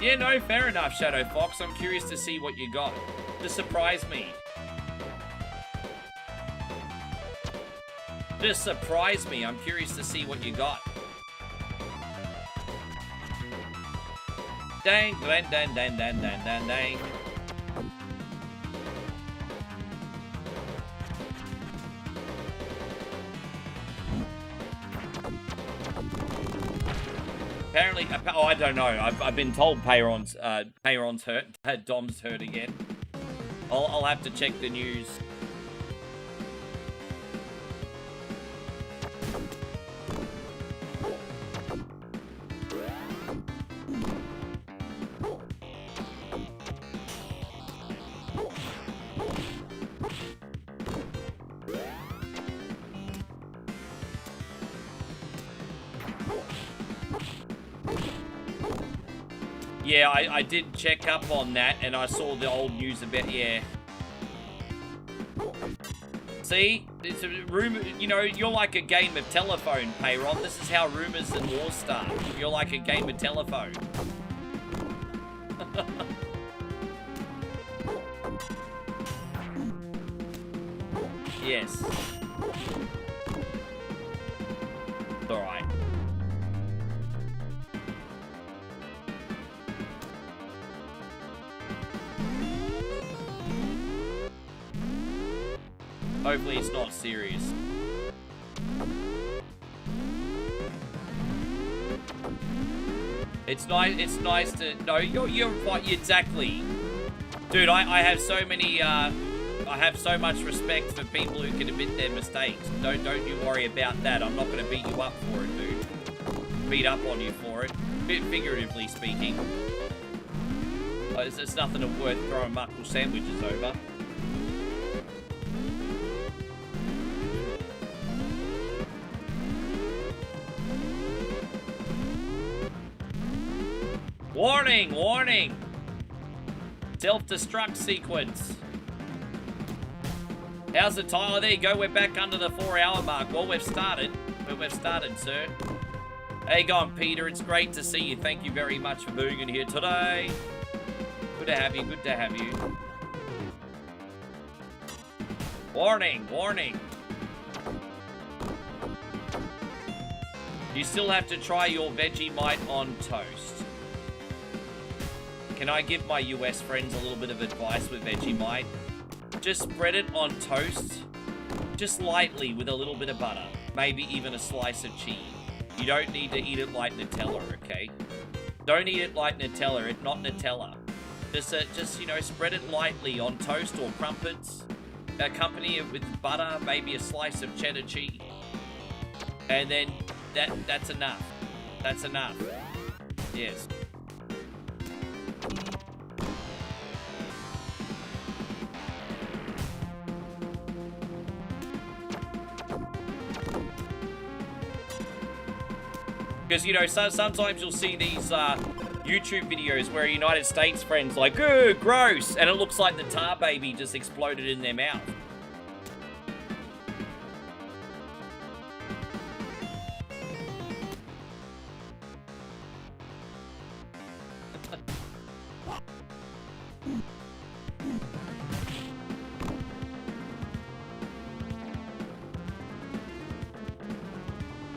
Yeah, no, fair enough, Shadow Fox. I'm curious to see what you got. To surprise me. Just surprise me. I'm curious to see what you got. Dang, dang, dang, dang, dang, dang, dang, dang. Apparently, oh, I don't know. I've been told Peyron's hurt. Dom's hurt again. I'll have to check the news. Yeah, I did check up on that, and I saw the old news about, yeah. See? It's a rumor, you know, you're like a game of telephone, Peyron. This is how rumors and wars start. You're like a game of telephone. Yes. It's alright. Hopefully it's not serious. It's nice to know you're right, exactly. Dude, I have so many I have so much respect for people who can admit their mistakes. Don't you worry about that. I'm not gonna beat you up for it, dude. Beat up on you for it. Figuratively speaking. It's nothing worth throwing muckle sandwiches over. Warning, warning! Self-destruct sequence. How's the time? Oh, there you go. We're back under the 4-hour mark. Well, we've started. We've started, sir. How you going, Peter? It's great to see you. Thank you very much for being in here today. Good to have you. Good to have you. Warning, warning. You still have to try your Vegemite on toast. Can I give my US friends a little bit of advice with Vegemite? Just spread it on toast, just lightly with a little bit of butter, maybe even a slice of cheese. You don't need to eat it like Nutella, okay? Don't eat it like Nutella, it's not Nutella. Just you know, spread it lightly on toast or crumpets. Accompany it with butter, maybe a slice of cheddar cheese. And then that's enough. That's enough. Yes. Because, you know, sometimes you'll see these YouTube videos where United States friends like, "Ooh, gross," and it looks like the tar baby just exploded in their mouth.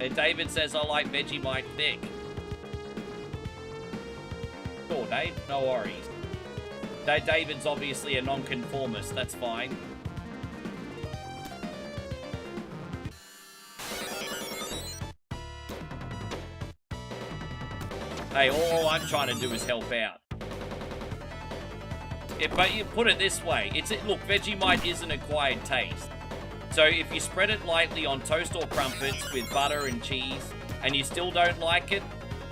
And David says, I like Vegemite thick. Sure, Dave. No worries. David's obviously a non-conformist. That's fine. Hey, all I'm trying to do is help out. But you put it this way. Look, Vegemite is an acquired taste. So if you spread it lightly on toast or crumpets with butter and cheese, and you still don't like it,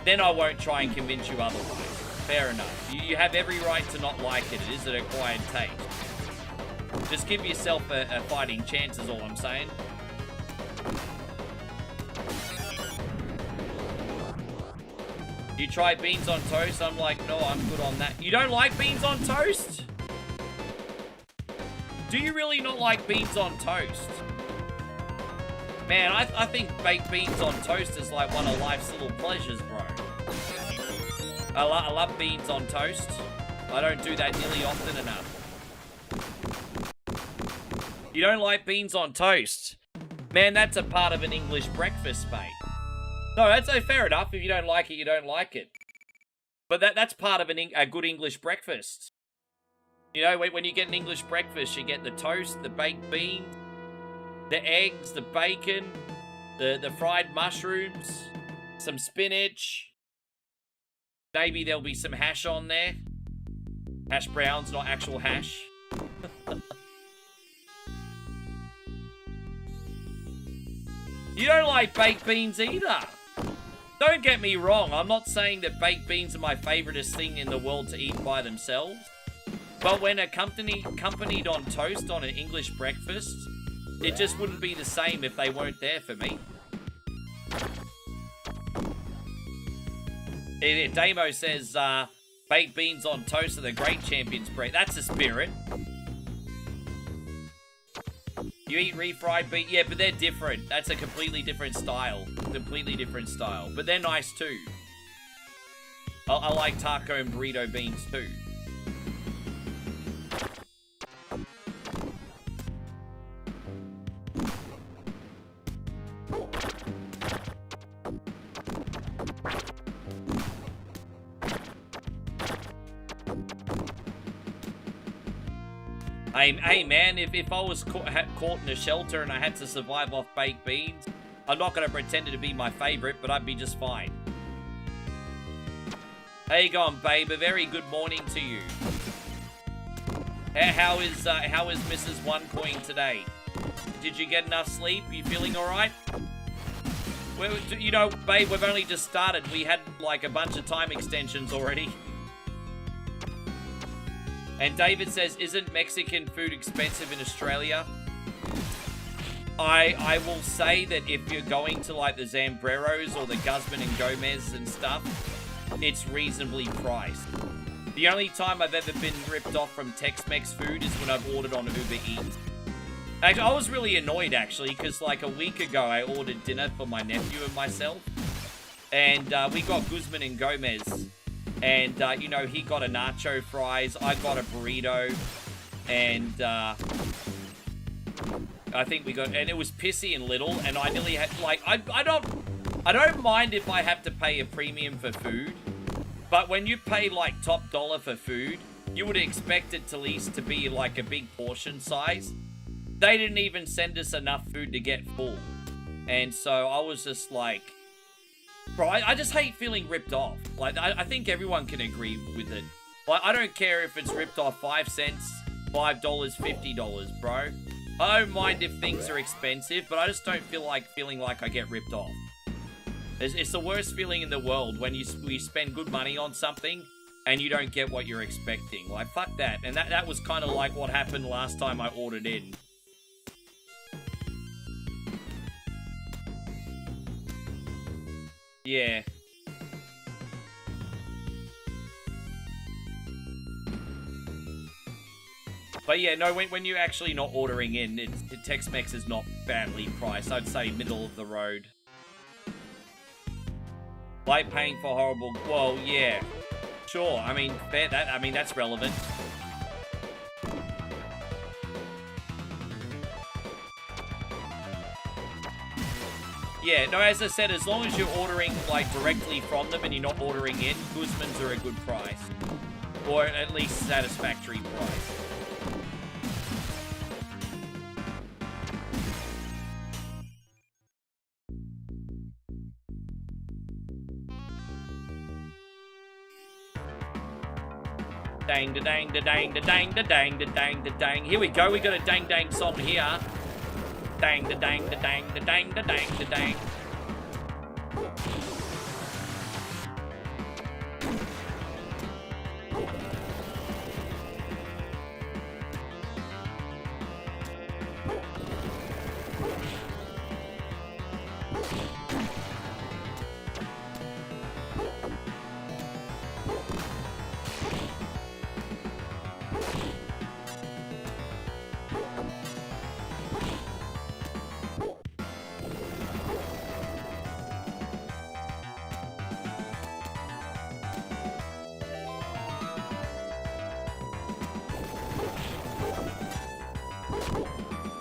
then I won't try and convince you otherwise. Fair enough. You have every right to not like it. It is an acquired taste. Just give yourself a fighting chance is all I'm saying. You try beans on toast? I'm like, no, I'm good on that. You don't like beans on toast? Do you really not like beans on toast? Man, I think baked beans on toast is like one of life's little pleasures, bro. I love beans on toast. I don't do that nearly often enough. You don't like beans on toast? Man, that's a part of an English breakfast, mate. No, that's fair enough. If you don't like it, you don't like it. But that's part of a good English breakfast. You know, when you get an English breakfast, you get the toast, the baked beans, the eggs, the bacon, the fried mushrooms, some spinach. Maybe there'll be some hash on there. Hash browns, not actual hash. You don't like baked beans either. Don't get me wrong, I'm not saying that baked beans are my favoritist thing in the world to eat by themselves. But when accompanied on toast on an English breakfast, it just wouldn't be the same if they weren't there for me. Damo says, baked beans on toast are the great champions bread. That's a spirit. You eat refried beans? Yeah, but they're different. That's a completely different style. Completely different style. But they're nice too. I like taco and burrito beans too. Hey man, if I was caught in a shelter and I had to survive off baked beans, I'm not going to pretend it to be my favorite, but I'd be just fine. How you going, babe? A very good morning to you. How is Mrs. OneCoin today? Did you get enough sleep? You feeling all right? Well, you know, babe, we've only just started. We had like a bunch of time extensions already. And David says, isn't Mexican food expensive in Australia? I will say that if you're going to like the Zambreros or the Guzman and Gomez and stuff, it's reasonably priced. The only time I've ever been ripped off from Tex-Mex food is when I've ordered on Uber Eats. Actually, I was really annoyed actually, because like a week ago I ordered dinner for my nephew and myself. And we got Guzman and Gomez. And, you know, he got a nacho fries, I got a burrito, and, I think we got, and it was pissy and little, and I nearly had, like, I don't mind if I have to pay a premium for food, but when you pay, like, top dollar for food, you would expect it to at least to be, like, a big portion size. They didn't even send us enough food to get full, and so I was just like, bro, I just hate feeling ripped off. Like, I think everyone can agree with it. Like, I don't care if it's ripped off 5 cents, $5, $50, bro. I don't mind if things are expensive, but I just don't feeling like I get ripped off. It's the worst feeling in the world when you spend good money on something and you don't get what you're expecting. Like, fuck that. And that was kind of like what happened last time I ordered in. Yeah. But yeah, no, when you're actually not ordering in, Tex-Mex is not badly priced. I'd say middle of the road. Like paying for horrible... Well, yeah. Sure, I mean, that's relevant. Yeah, no, as I said, as long as you're ordering, like, directly from them and you're not ordering in, Guzman's are a good price. Or at least satisfactory price. Dang da dang da dang da dang da dang da dang da dang. Here we go, we got a dang dang song here. Dang da dang da dang da dang da dang da dang.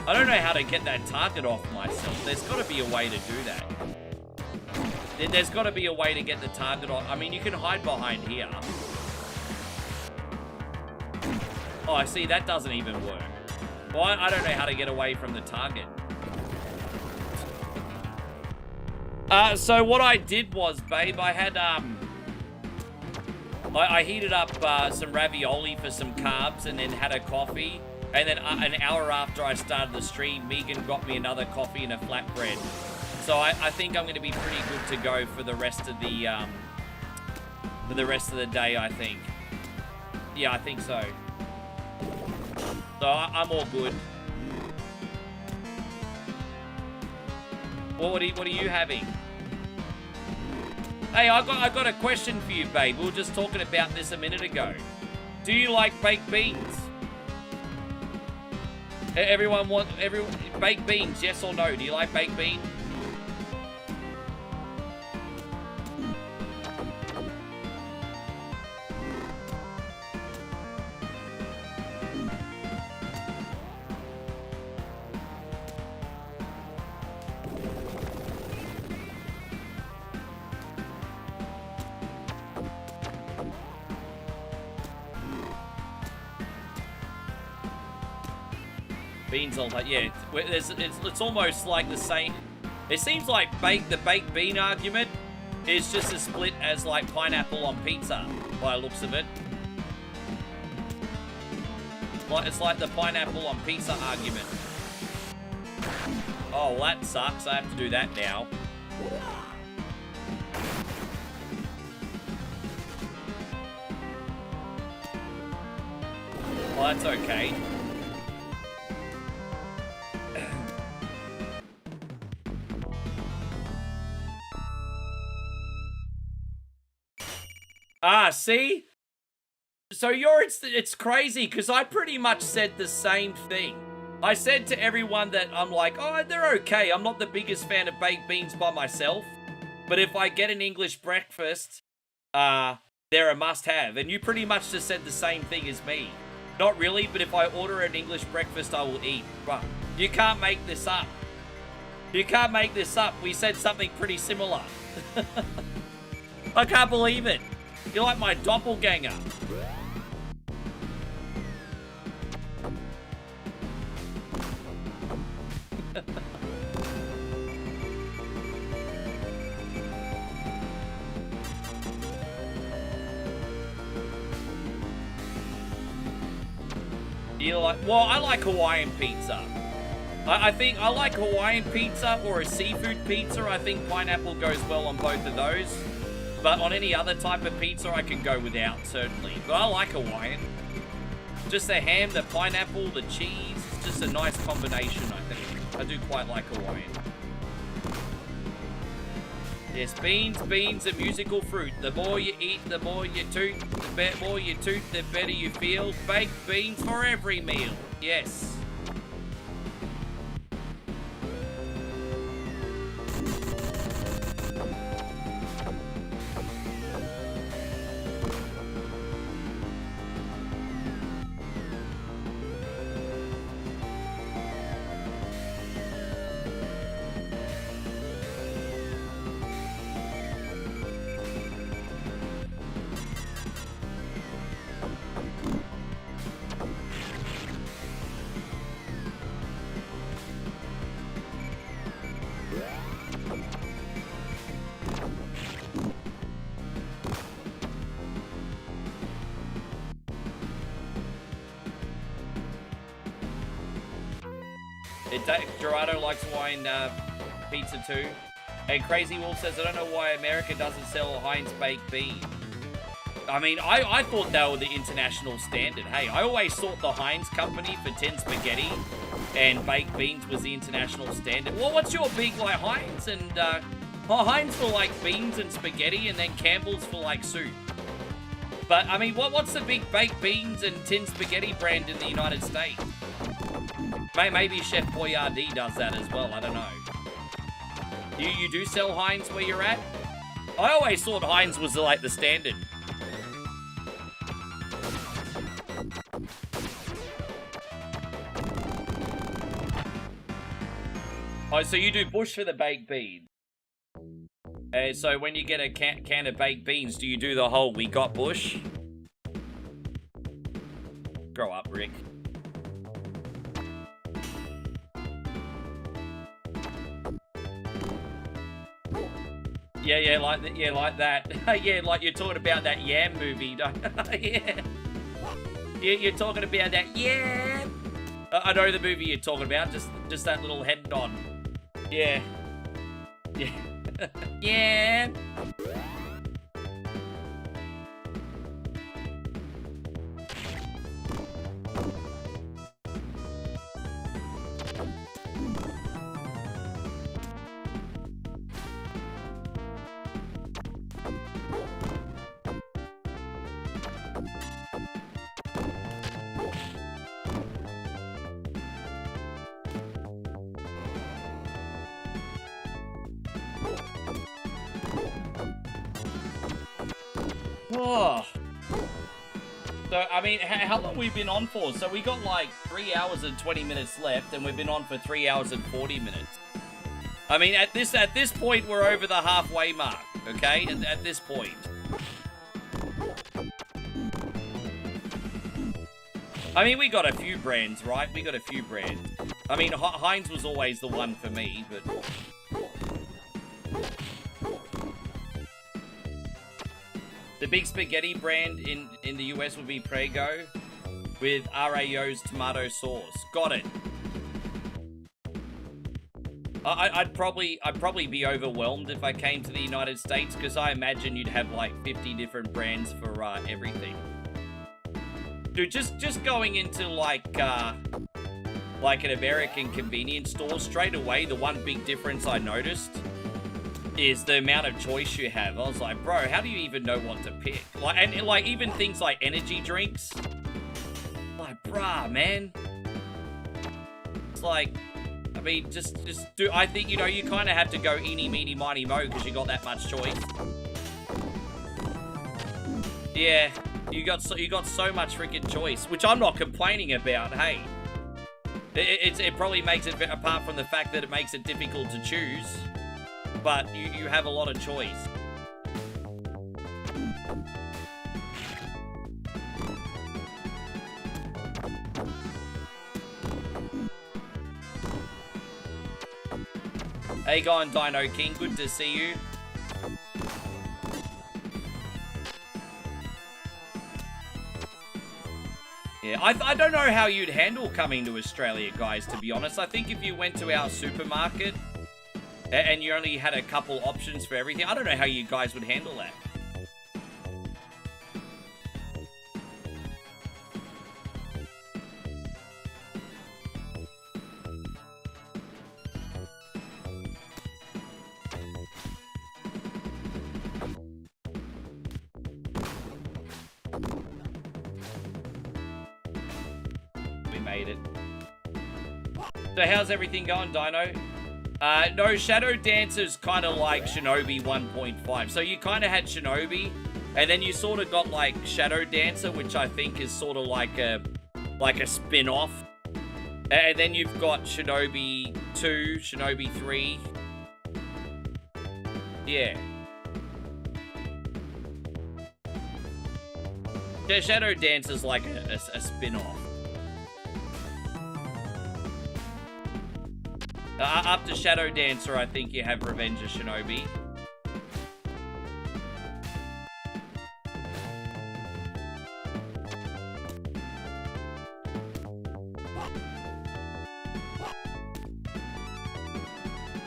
I don't know how to get that target off myself. There's got to be a way to do that. There's got to be a way to get the target off. I mean, you can hide behind here. Oh, I see. That doesn't even work. Well, I don't know how to get away from the target. So what I did was, babe, I had, I heated up some ravioli for some carbs and then had a coffee. And then an hour after I started the stream, Megan got me another coffee and a flatbread. So I think I'm going to be pretty good to go for the rest of the day, I think. Yeah, I think so. So I'm all good. Well, what are you having? Hey, I got a question for you, babe. We were just talking about this a minute ago. Do you like baked beans? Everyone baked beans, yes or no? Do you like baked beans? Beans all like, yeah, it's almost like the same. It seems like the baked bean argument is just as split as like pineapple on pizza by the looks of it. It's like the pineapple on pizza argument. Oh, well, that sucks. I have to do that now. Well, that's okay. Ah, see? So it's crazy because I pretty much said the same thing. I said to everyone that I'm like, oh, they're okay. I'm not the biggest fan of baked beans by myself. But if I get an English breakfast, they're a must-have. And you pretty much just said the same thing as me. Not really, but if I order an English breakfast, I will eat. But you can't make this up. You can't make this up. We said something pretty similar. I can't believe it. You're like my doppelganger. You like? Well, I like Hawaiian pizza. I think I like Hawaiian pizza or a seafood pizza. I think pineapple goes well on both of those. But on any other type of pizza, I can go without, certainly. But I like Hawaiian. Just the ham, the pineapple, the cheese. It's just a nice combination, I think. I do quite like Hawaiian. Yes, beans are musical fruit. The more you eat, the more you toot. The more you toot, the better you feel. Baked beans for every meal. Yes. Gerardo likes Hawaiian pizza too. And Crazy Wolf says, I don't know why America doesn't sell Heinz baked beans. I mean, I thought they were the international standard. Hey, I always thought the Heinz company for tin spaghetti and baked beans was the international standard. Well, what's your big, like, Heinz and, Heinz for, like, beans and spaghetti, and then Campbell's for, like, soup. But, I mean, what's the big baked beans and tin spaghetti brand in the United States? Maybe Chef Boyardee does that as well, I don't know. You do sell Heinz where you're at? I always thought Heinz was, like, the standard. Oh, so you do Bush for the baked beans. So when you get a can of baked beans, do you do the whole we got Bush? Grow up, Rick. Yeah, like that. Yeah, like that. Yeah, like you're talking about that Yam movie. Yeah. You're talking about that Yam. I know the movie you're talking about. Just that little head nod. Yeah. Yeah. Yeah. Oh. So, I mean, how long have we been on for? So we got like 3 hours and 20 minutes left, and we've been on for 3 hours and 40 minutes. I mean, at this point, we're over the halfway mark, okay? At this point. I mean, we got a few brands, right? We got a few brands. I mean, Heinz was always the one for me, but... The big spaghetti brand in the US would be Prego with RAO's tomato sauce. Got it. I'd probably be overwhelmed if I came to the United States, because I imagine you'd have like 50 different brands for everything. Dude, just going into like an American convenience store, straight away, the one big difference I noticed is the amount of choice you have. I was like, bro, how do you even know what to pick? Like even things like energy drinks. Like, bruh, man. It's like, I mean, just do. I think, you know, you kind of have to go eeny, meeny, miny, mo, because you got that much choice. Yeah, you got so much freaking choice, which I'm not complaining about. Hey, it probably makes it, apart from the fact that it makes it difficult to choose. But you have a lot of choice. Hey, going Dino King, good to see you. Yeah, I don't know how you'd handle coming to Australia, guys, to be honest. I think if you went to our supermarket and you only had a couple options for everything, I don't know how you guys would handle that. We made it. So how's everything going, Dino? No, Shadow Dancer's kind of like Shinobi 1.5. So you kind of had Shinobi, and then you sort of got like Shadow Dancer, which I think is sort of like a spin-off. And then you've got Shinobi 2, Shinobi 3. Yeah. Yeah, Shadow Dancer's like a spin-off. Up to Shadow Dancer, I think you have Revenge of Shinobi.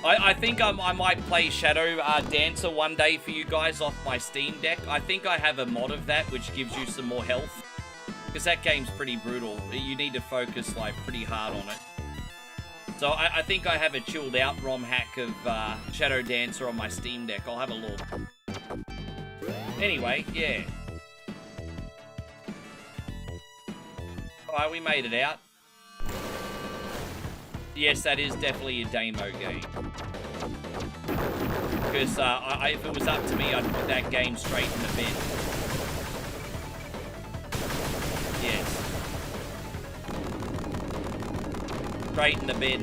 I think I might play Shadow Dancer one day for you guys off my Steam Deck. I think I have a mod of that which gives you some more health. Because that game's pretty brutal. You need to focus like pretty hard on it. So I think I have a chilled out ROM hack of Shadow Dancer on my Steam Deck. I'll have a look. Anyway, yeah. Alright, we made it out. Yes, that is definitely a demo game. Because if it was up to me, I'd put that game straight in the bin. Yes. Straight in the bin.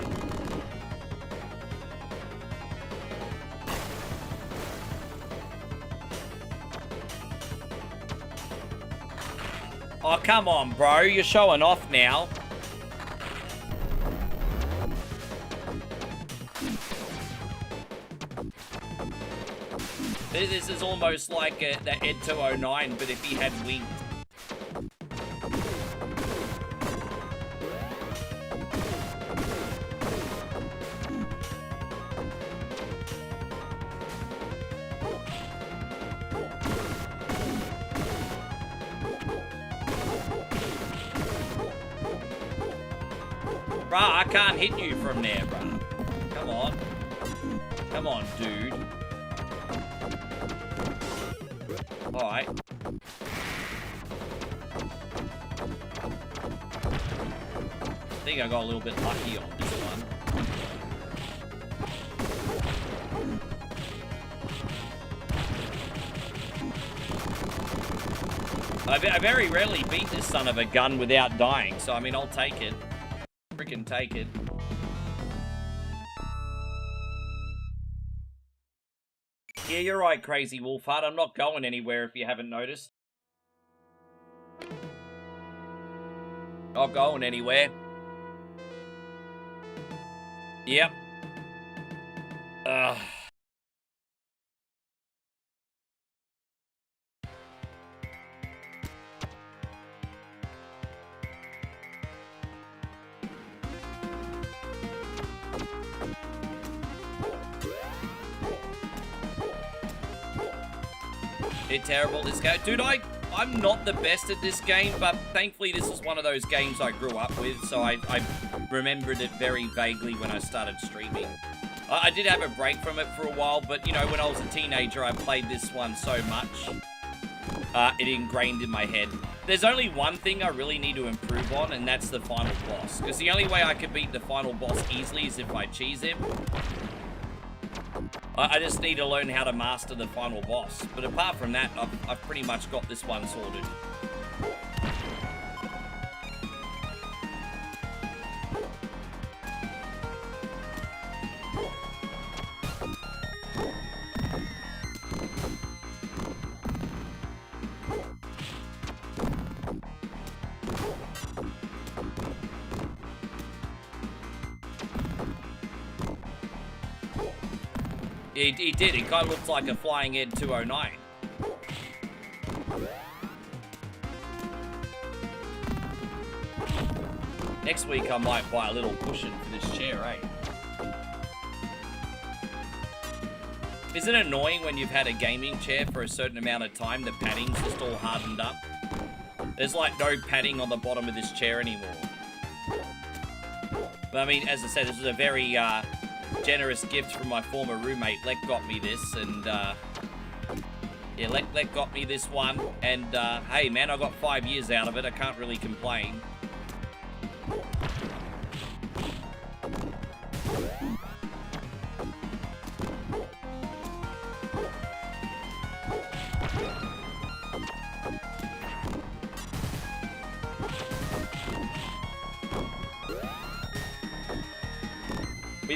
Oh, come on, bro. You're showing off now. This is almost like the Ed 209, but if he had wings. Bruh, I can't hit you from there, bruh. Come on. Come on, dude. Alright. I think I got a little bit lucky on this one. I very rarely beat this son of a gun without dying, so I mean, I'll take it. Freaking take it. Yeah, you're right, Crazy Wolfheart. I'm not going anywhere if you haven't noticed. Not going anywhere. Yep. Ugh. It's terrible, this game. Dude, I'm not the best at this game, but thankfully this is one of those games I grew up with, so I remembered it very vaguely when I started streaming. I did have a break from it for a while, but, you know, when I was a teenager, I played this one so much. It ingrained in my head. There's only one thing I really need to improve on, and that's the final boss. Because the only way I could beat the final boss easily is if I cheese him. I just need to learn how to master the final boss. But apart from that, I've pretty much got this one sorted. He did. It kind of looks like a flying Ed 209. Next week I might buy a little cushion for this chair, eh? Isn't it annoying when you've had a gaming chair for a certain amount of time, the padding's just all hardened up? There's like no padding on the bottom of this chair anymore. But I mean, as I said, this is a very generous gift from my former roommate. Lek got me this, and yeah, Lek got me this one, and hey man, I got 5 years out of it. I can't really complain.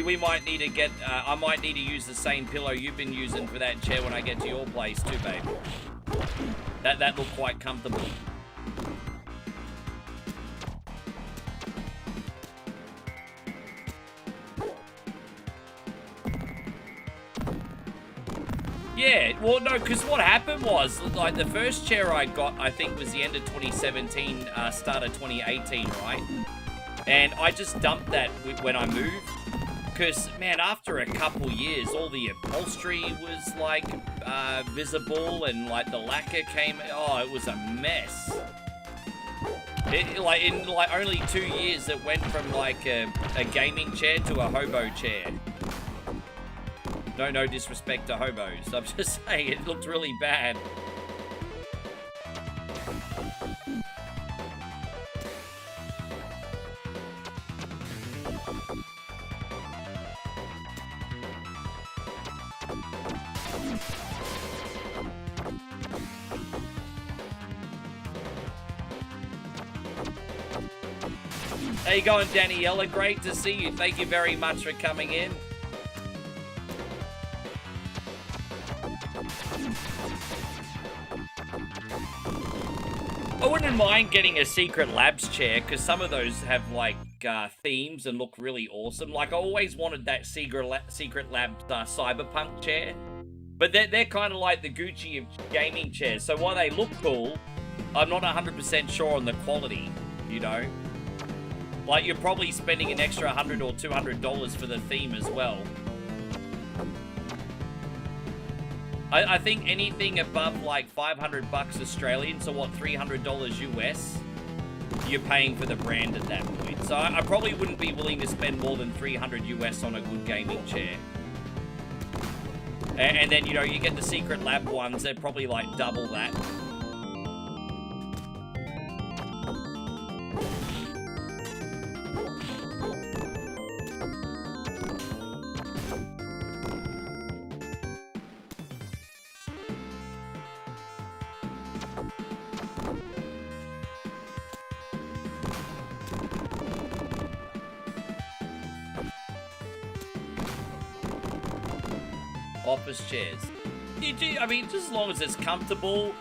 We might need to get, I might need to use the same pillow you've been using for that chair when I get to your place too, babe. That looked quite comfortable. Yeah, well, no, because what happened was, like, the first chair I got, I think, was the end of 2017, start of 2018, right? And I just dumped that when I moved. Because, man, after a couple years, all the upholstery was, like, visible, and, like, the lacquer came... Oh, it was a mess. In only 2 years, it went from, like, a gaming chair to a hobo chair. No disrespect to hobos. I'm just saying, it looked really bad. How you going, Daniela? Great to see you. Thank you very much for coming in. I wouldn't mind getting a Secret Labs chair, because some of those have, like, themes and look really awesome. Like, I always wanted that Secret Labs Cyberpunk chair. But they're kind of like the Gucci of gaming chairs. So while they look cool, I'm not 100% sure on the quality, you know? Like, you're probably spending an extra $100 or $200 for the theme as well. I think anything above, like, 500 bucks Australian, so what, $300 US, you're paying for the brand at that point. So I probably wouldn't be willing to spend more than 300 US on a good gaming chair. And then, you know, you get the Secret Lab ones, they're probably, like, double that. Office chairs. I mean, just as long as it's comfortable,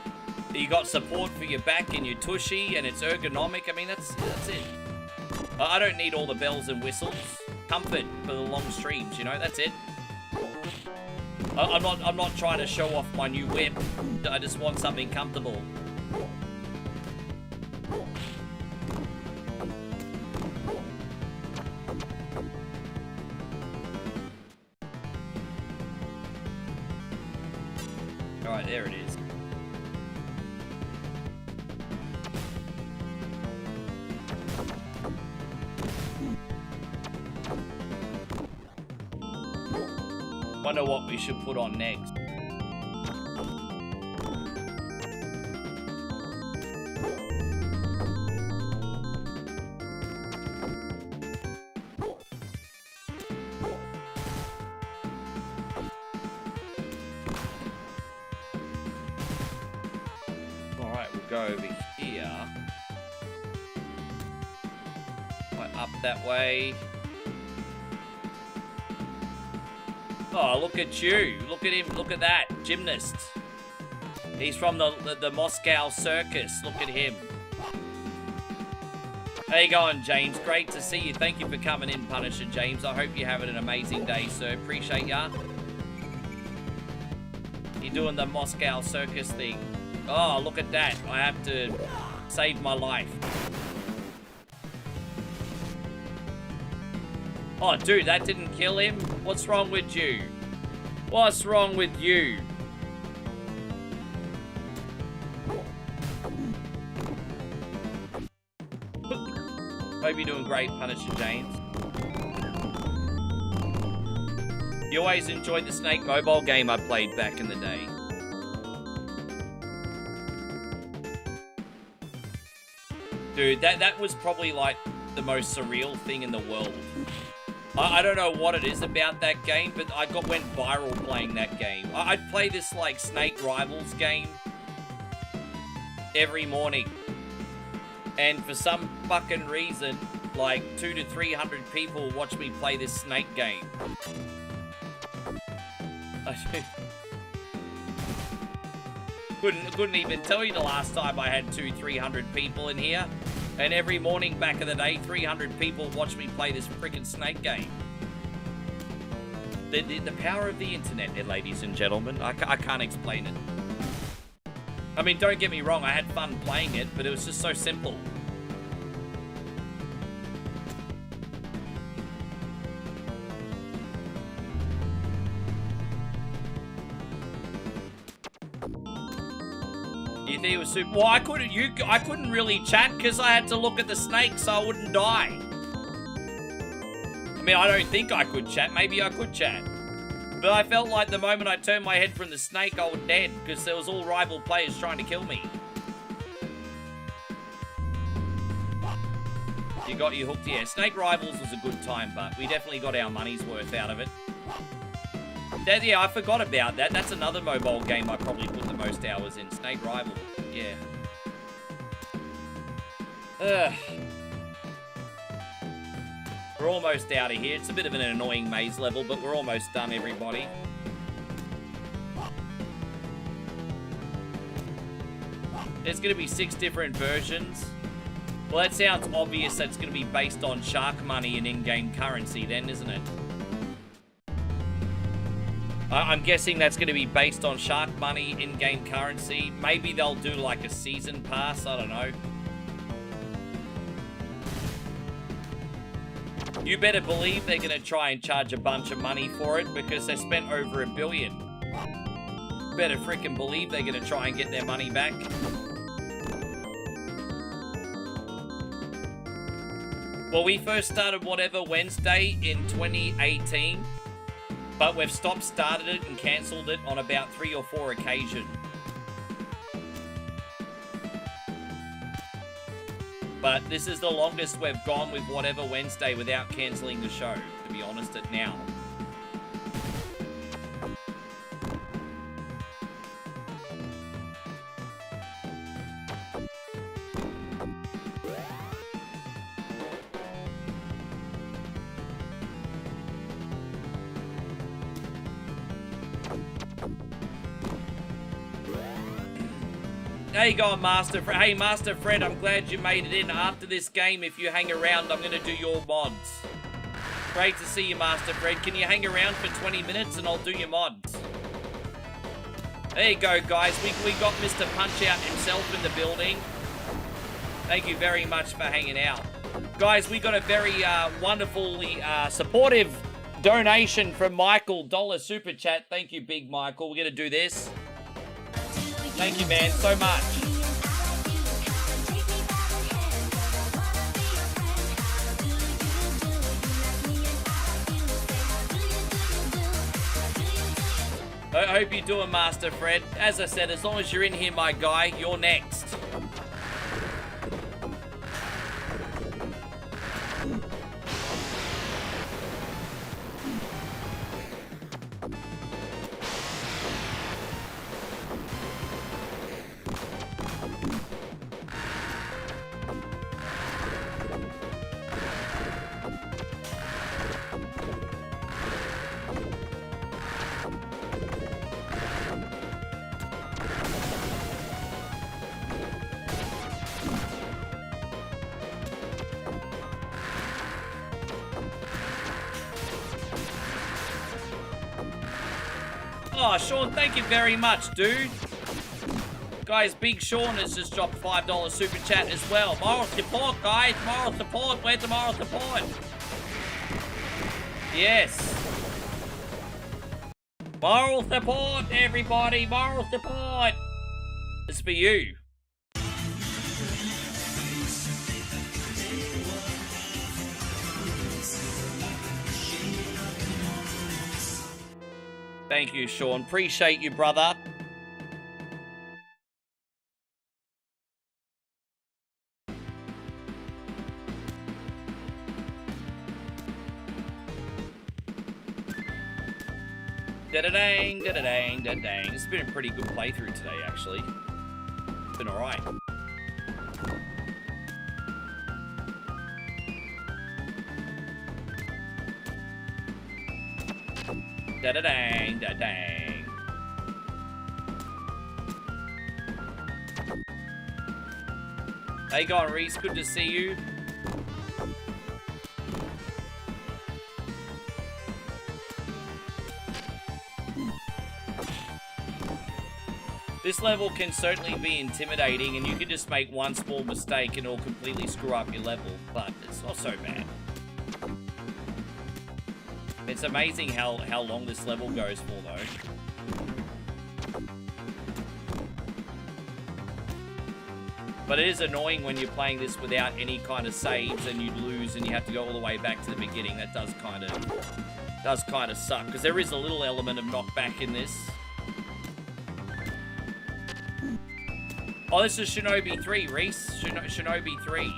you got support for your back and your tushy, and it's ergonomic. I mean, that's it. I don't need all the bells and whistles. Comfort for the long streams, you know. That's it. I'm not trying to show off my new whip. I just want something comfortable. Alright, there it is. Wonder what we should put on next. Go over here. Right, up that way. Oh, look at you. Look at him. Look at that. Gymnast. He's from the Moscow circus. Look at him. How you going, James? Great to see you. Thank you for coming in, Punisher James. I hope you're having an amazing day, sir. Appreciate ya. You're doing the Moscow circus thing. Oh, look at that. I have to save my life. Oh, dude, that didn't kill him? What's wrong with you? What's wrong with you? Hope you're doing great, Punisher James. You always enjoyed the Snake mobile game I played back in the day. Dude, that was probably, like, the most surreal thing in the world. I don't know what it is about that game, but I went viral playing that game. I'd play this, like, Snake Rivals game every morning. And for some fucking reason, like, 200 to 300 people watch me play this Snake game. Couldn't even tell you the last time I had 200-300 people in here. And every morning back in the day, 300 people watched me play this freaking Snake game. The power of the internet, ladies and gentlemen. I can't explain it. I mean, don't get me wrong, I had fun playing it, but it was just so simple. think it was super. Well, I couldn't really chat because I had to look at the snake so I wouldn't die. I mean, I don't think I could chat. Maybe I could chat. But I felt like the moment I turned my head from the snake, I was dead because there was all rival players trying to kill me. You got you hooked, yeah. Snake Rivals was a good time, but we definitely got our money's worth out of it. Yeah, I forgot about that. That's another mobile game I probably put the most hours in. Snake Rivals, yeah. Ugh. We're almost out of here. It's a bit of an annoying maze level, but we're almost done, everybody. There's going to be 6 different versions. Well, that sounds obvious. That's going to be based on shark money and in-game currency then, isn't it? I'm guessing that's going to be based on shark money, in-game currency. Maybe they'll do like a season pass. I don't know. You better believe they're going to try and charge a bunch of money for it because they spent over $1 billion. Better frickin' believe they're going to try and get their money back. Well, we first started Whatever Wednesday in 2018, but we've started it and cancelled it on about 3 or 4 occasions. But this is the longest we've gone with Whatever Wednesday without cancelling the show, to be honest, at now. How you going, Master Fred? Hey, Master Fred, I'm glad you made it in. After this game, if you hang around, I'm going to do your mods. Great to see you, Master Fred. Can you hang around for 20 minutes and I'll do your mods? There you go, guys. We got Mr. Punch-Out himself in the building. Thank you very much for hanging out. Guys, we got a very wonderfully supportive donation from Michael. $1 Super Chat. Thank you, Big Michael. We're going to do this. Thank you, man, so much. I hope you're doing, Master Fred. As I said, as long as you're in here, my guy, you're next. Oh, Sean, thank you very much, dude. Guys, Big Sean has just dropped $5 Super Chat as well. Moral support, guys. Moral support. Where's the moral support? Yes. Moral support, everybody. Moral support. It's for you. Thank you, Sean. Appreciate you, brother. Da-da-dang, da-da-dang, da-dang. It's been a pretty good playthrough today, actually. It's been alright. Da-da-dang, da-dang. How you going, Reese? Good to see you. This level can certainly be intimidating, and you can just make one small mistake and it'll completely screw up your level, but it's not so bad. It's amazing how long this level goes for, though. But it is annoying when you're playing this without any kind of saves and you lose and you have to go all the way back to the beginning. That does kind of suck, because there is a little element of knockback in this. Oh, this is Shinobi 3, Reese. Shinobi 3.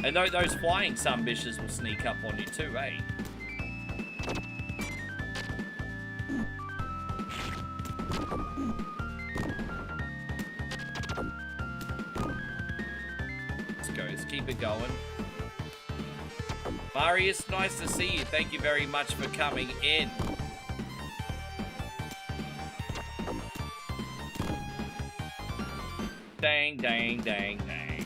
And those flying sumbitches will sneak up on you too, eh? Let's keep it going. Marius, nice to see you. Thank you very much for coming in. Dang, dang, dang, dang.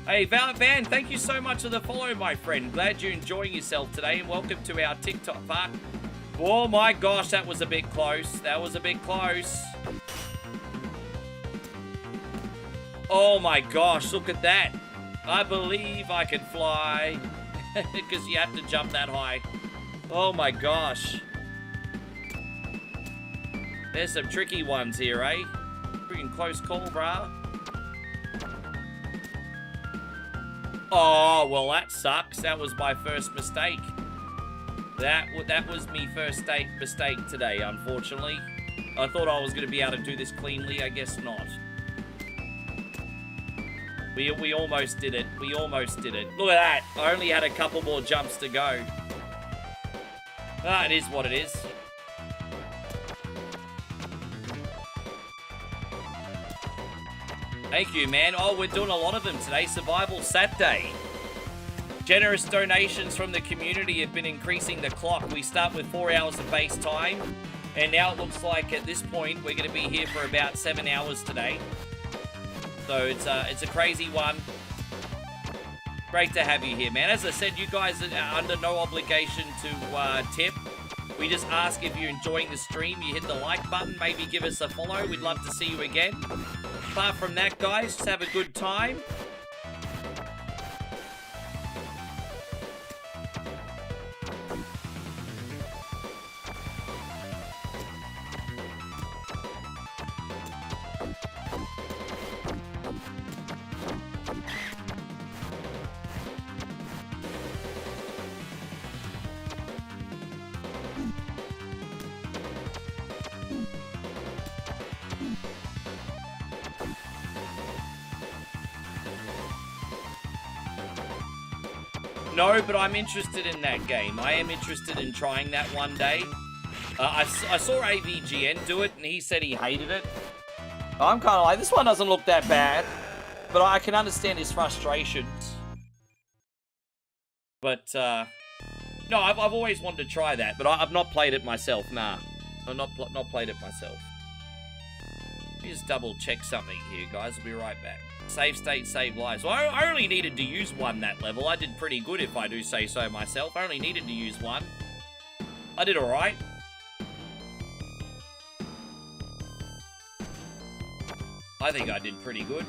Hey, Van, thank you so much for the follow, my friend. Glad you're enjoying yourself today, and welcome to our TikTok part. Oh my gosh, that was a bit close. That was a bit close. Oh my gosh, look at that. I believe I can fly. Because you have to jump that high. Oh my gosh. There's some tricky ones here, eh? Freaking close call, brah. Oh, well, that sucks. That was my first mistake. That was me first mistake today, unfortunately. I thought I was going to be able to do this cleanly. I guess not. We almost did it. We almost did it. Look at that. I only had a couple more jumps to go. Ah, it is what it is. Thank you, man. Oh, we're doing a lot of them today. Survival Saturday. Generous donations from the community have been increasing the clock. We start with 4 hours of base time, and now it looks like at this point we're going to be here for about 7 hours today. So it's a crazy one. Great to have you here, man. As I said, you guys are under no obligation to tip. We just ask if you're enjoying the stream, you hit the like button, maybe give us a follow. We'd love to see you again. Apart from that, guys, just have a good time. No, but I'm interested in that game. I am interested in trying that one day. I saw AVGN do it, and he said he hated it. I'm kind of like, this one doesn't look that bad. But I can understand his frustrations. But, no, I've always wanted to try that, but I've not played it myself, nah. I've not played it myself. Let me just double check something here, guys. I'll be right back. Save state, save lives. Well, I only needed to use one that level. I did pretty good, if I do say so myself. I only needed to use one. I did alright. I think I did pretty good.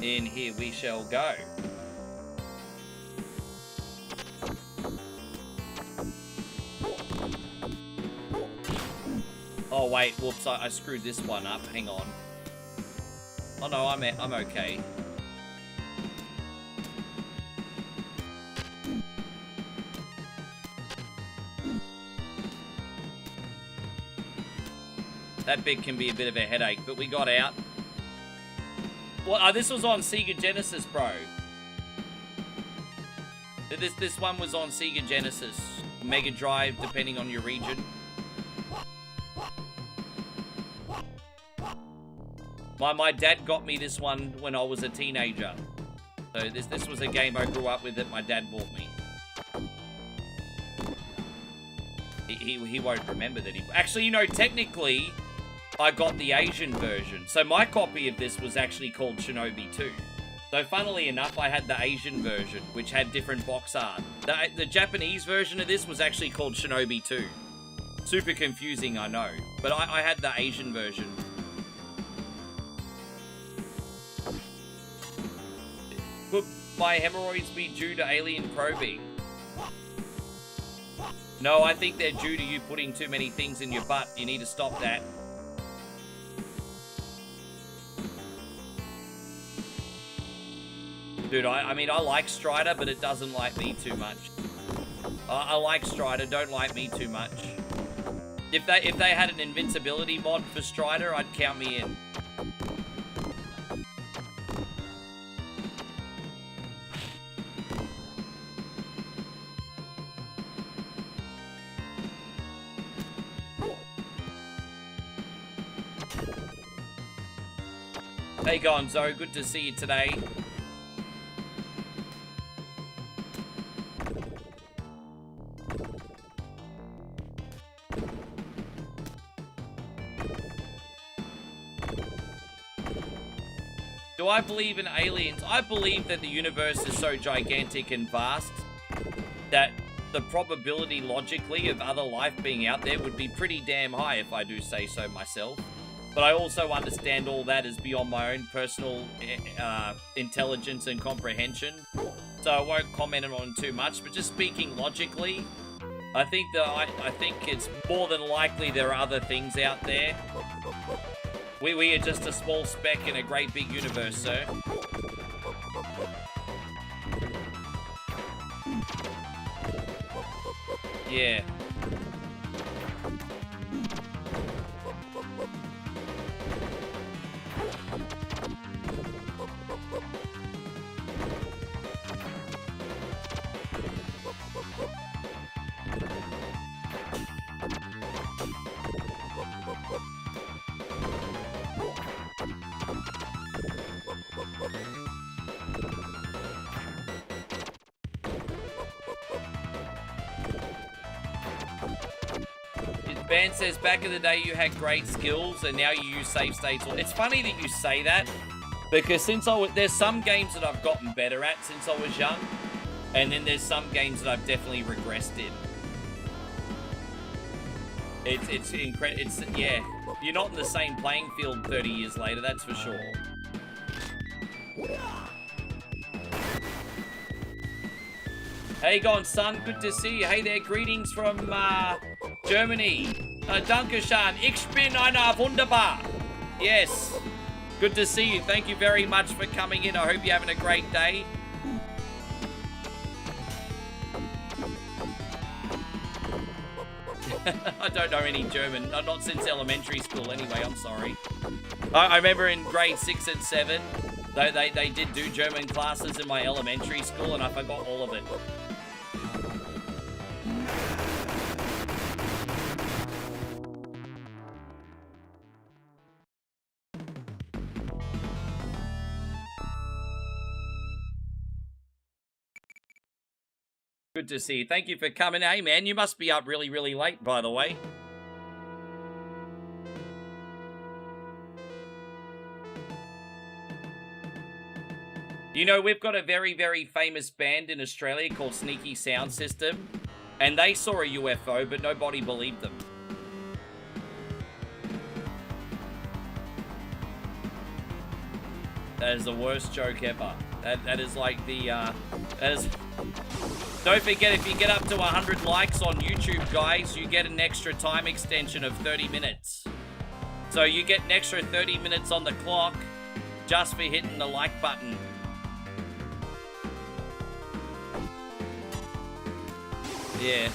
In here we shall go. Oh wait, whoops, I screwed this one up. Hang on. Oh no, I'm okay. That bit can be a bit of a headache, but we got out. Well, this was on Sega Genesis, bro. This one was on Sega Genesis, Mega Drive, depending on your region. My dad got me this one when I was a teenager. So this was a game I grew up with that my dad bought me. He won't remember that he... Actually, you know, technically, I got the Asian version. So my copy of this was actually called Shinobi 2. So funnily enough, I had the Asian version, which had different box art. The Japanese version of this was actually called Shinobi 2. Super confusing, I know. But I had the Asian version. Could my hemorrhoids be due to alien probing? No, I think they're due to you putting too many things in your butt. You need to stop that. Dude, I mean, I like Strider, but it doesn't like me too much. I like Strider, don't like me too much. If they had an invincibility mod for Strider, I'd count me in. Hey, Gonzo, good to see you today. Do I believe in aliens? I believe that the universe is so gigantic and vast that the probability logically of other life being out there would be pretty damn high, if I do say so myself. But I also understand all that is beyond my own personal intelligence and comprehension, so I won't comment on it too much. But just speaking logically, I think it's more than likely there are other things out there. We are just a small speck in a great big universe, sir. Yeah. Van says, back in the day you had great skills and now you use save states. It's funny that you say that, because there's some games that I've gotten better at since I was young, and then there's some games that I've definitely regressed in. It's incredible. Yeah, you're not in the same playing field 30 years later, that's for sure. Hey, gone, son. Good to see you. Hey there, greetings from Germany. Dankeschön. Ich bin einer wunderbar. Yes. Good to see you. Thank you very much for coming in. I hope you're having a great day. I don't know any German. Not since elementary school anyway. I'm sorry. I remember in grade 6 and 7, they did do German classes in my elementary school, and I forgot all of it. Good to see you. Thank you for coming. Hey, man, you must be up really, really late, by the way. You know, we've got a very, very famous band in Australia called Sneaky Sound System, and they saw a UFO, but nobody believed them. That is the worst joke ever. That is like the, that is... Don't forget, if you get up to 100 likes on YouTube, guys, you get an extra time extension of 30 minutes. So you get an extra 30 minutes on the clock just for hitting the like button. Yeah.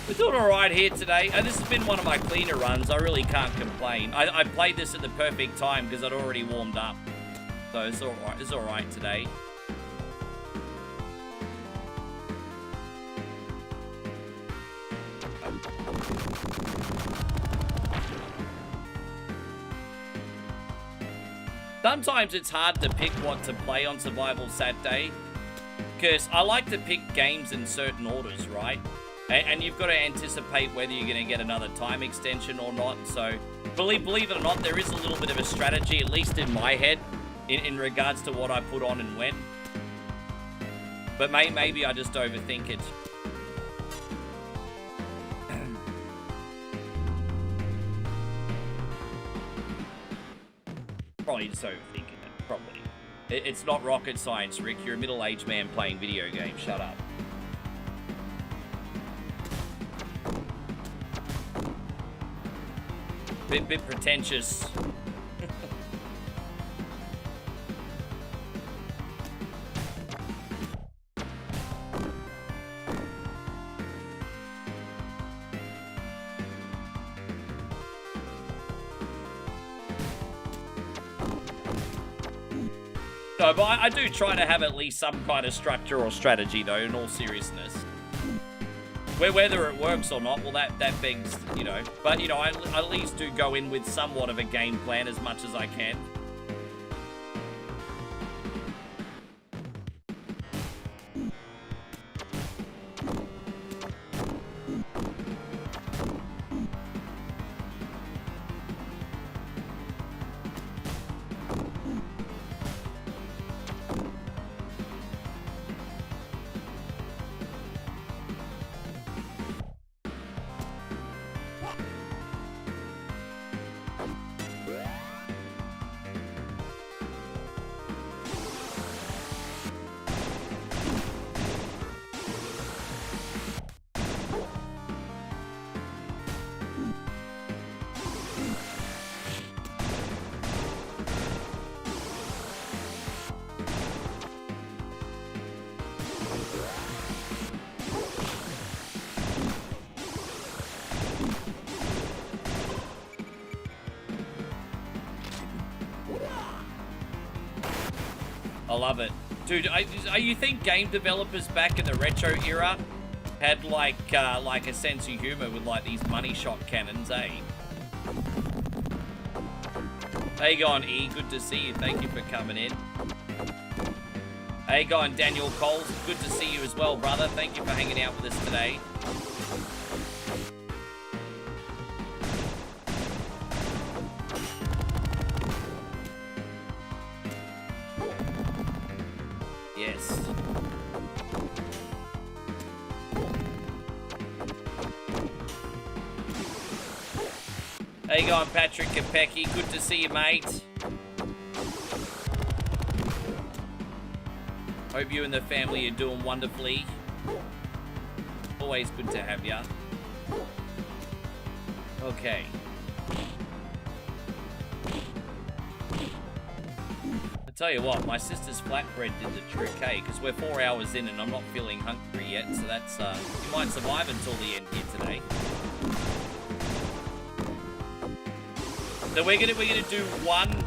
We're doing alright here today. This has been one of my cleaner runs. I really can't complain. I played this at the perfect time because I'd already warmed up. So it's alright. It's alright today. Sometimes it's hard to pick what to play on Survival Saturday, because I like to pick games in certain orders, right? And you've got to anticipate whether you're going to get another time extension or not. So, believe it or not, there is a little bit of a strategy, at least in my head, in regards to what I put on and when. But maybe I just overthink it. Probably just overthinking it, probably. It's not rocket science, Rick. You're a middle-aged man playing video games. Shut up. Bit pretentious. No, but I do try to have at least some kind of structure or strategy, though, in all seriousness. Whether it works or not, well, that begs, you know. But, you know, I at least do go in with somewhat of a game plan as much as I can. I love it. Dude, you think game developers back in the retro era had like a sense of humor with like these money shot cannons, eh? How you going, E? Good to see you. Thank you for coming in. How you going, Daniel Coles? Good to see you as well, brother. Thank you for hanging out with us today. Yes. How you going, Patrick Capecchi? Good to see you, mate. Hope you and the family are doing wonderfully. Always good to have ya. Okay. I tell you what, my sister's flatbread did the trick, hey, because we're 4 hours in and I'm not feeling hungry yet, so that's, you might survive until the end here today. So we're gonna do one,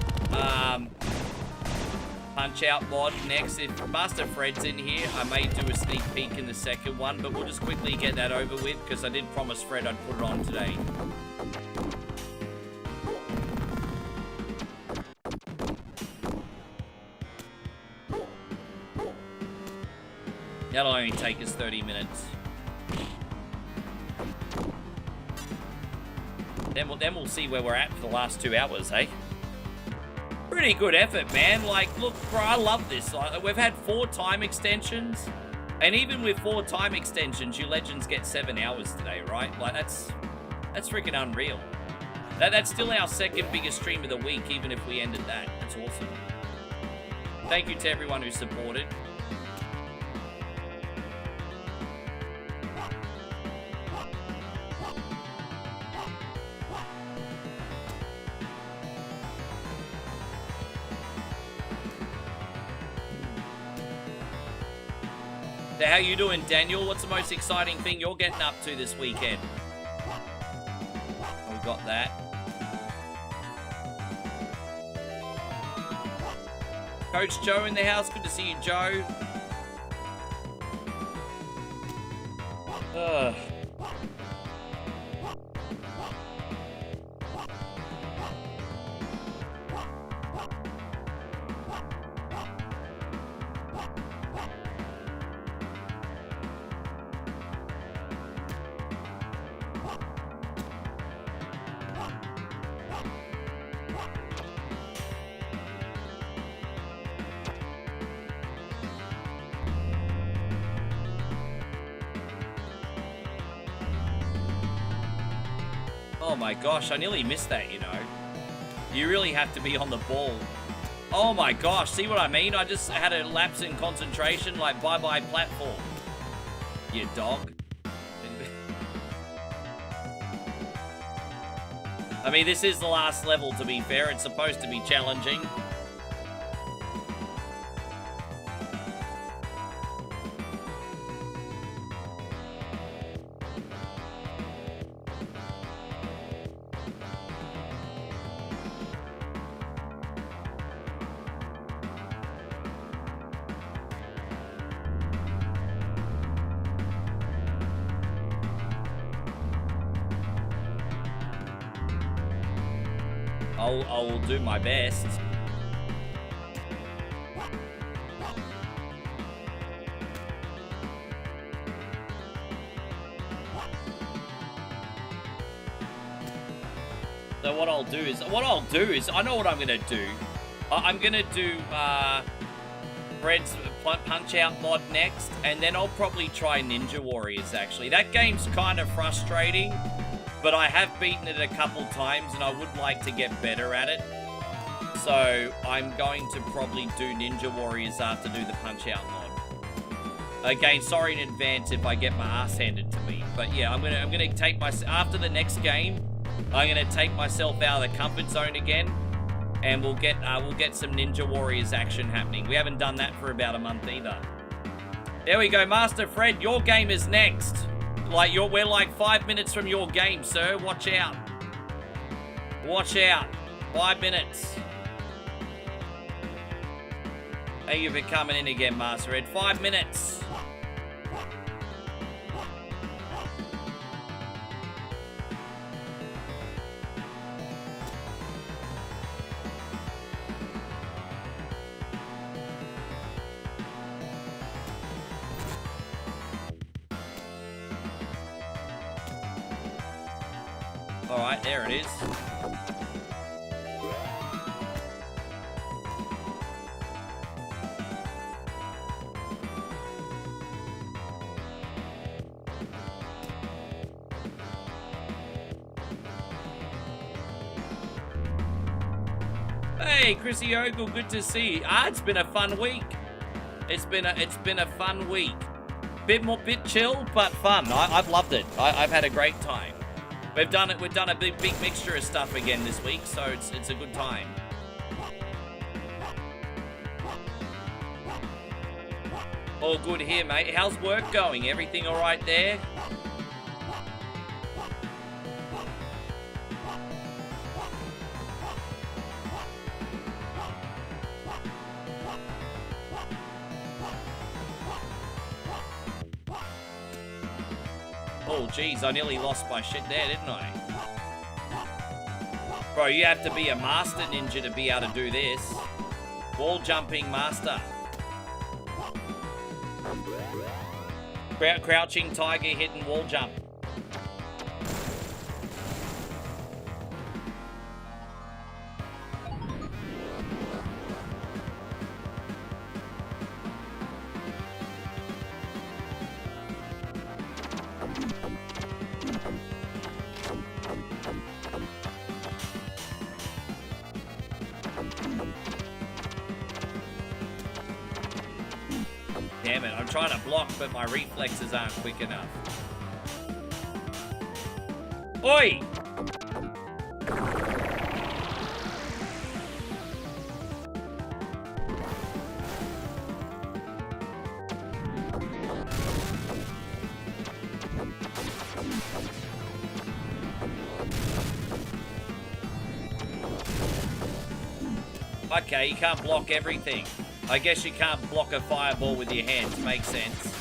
Punch-Out mod next. If Master Fred's in here, I may do a sneak peek in the second one, but we'll just quickly get that over with, because I did promise Fred I'd put it on today. That'll only take us 30 minutes. Then we'll see where we're at for the last 2 hours, eh? Pretty good effort, man. Like, look, bro, I love this. Like, we've had 4 time extensions, and even with 4 time extensions, you legends get 7 hours today, right? Like, that's freaking unreal. That's still our second biggest stream of the week, even if we ended that. That's awesome. Thank you to everyone who supported. So how you doing, Daniel? What's the most exciting thing you're getting up to this weekend? We got that. Coach Joe in the house. Good to see you, Joe. Oh my gosh, I nearly missed that, you know. You really have to be on the ball. Oh my gosh, see what I mean? I just had a lapse in concentration, like bye-bye platform. You dog. I mean, this is the last level, to be fair. It's supposed to be challenging. I will do my best. So what I'll do is, I know what I'm gonna do. I'm gonna do Fred's Punch-Out mod next, and then I'll probably try Ninja Warriors, actually. That game's kind of frustrating, but I have beaten it a couple times, and I would like to get better at it. So I'm going to probably do Ninja Warriors after do the Punch-Out mod. Again, sorry in advance if I get my ass handed to me, but yeah, I'm gonna take my, after the next game, I'm gonna take myself out of the comfort zone again, and we'll get some Ninja Warriors action happening. We haven't done that for about a month either. There we go, Master Fred. Your game is next. Like we're like 5 minutes from your game, sir. Watch out. Watch out. 5 minutes. Thank you for coming in again, Master Ed. 5 minutes. Alright, there it is. Hey, Chrissy Ogle, good to see you. It's been a fun week. It's been a fun week. Bit chill, but fun. I've loved it. I've had a great time. We've done a big mixture of stuff again this week, so it's a good time. All good here, mate. How's work going? Everything all right there? Oh, geez, I nearly lost my shit there, didn't I? Bro, you have to be a master ninja to be able to do this. Wall jumping master. Crouching tiger hitting wall jump. Damn it, I'm trying to block, but my reflexes aren't quick enough. Oi! Okay, you can't block everything. I guess you can't block a fireball with your hands. Makes sense.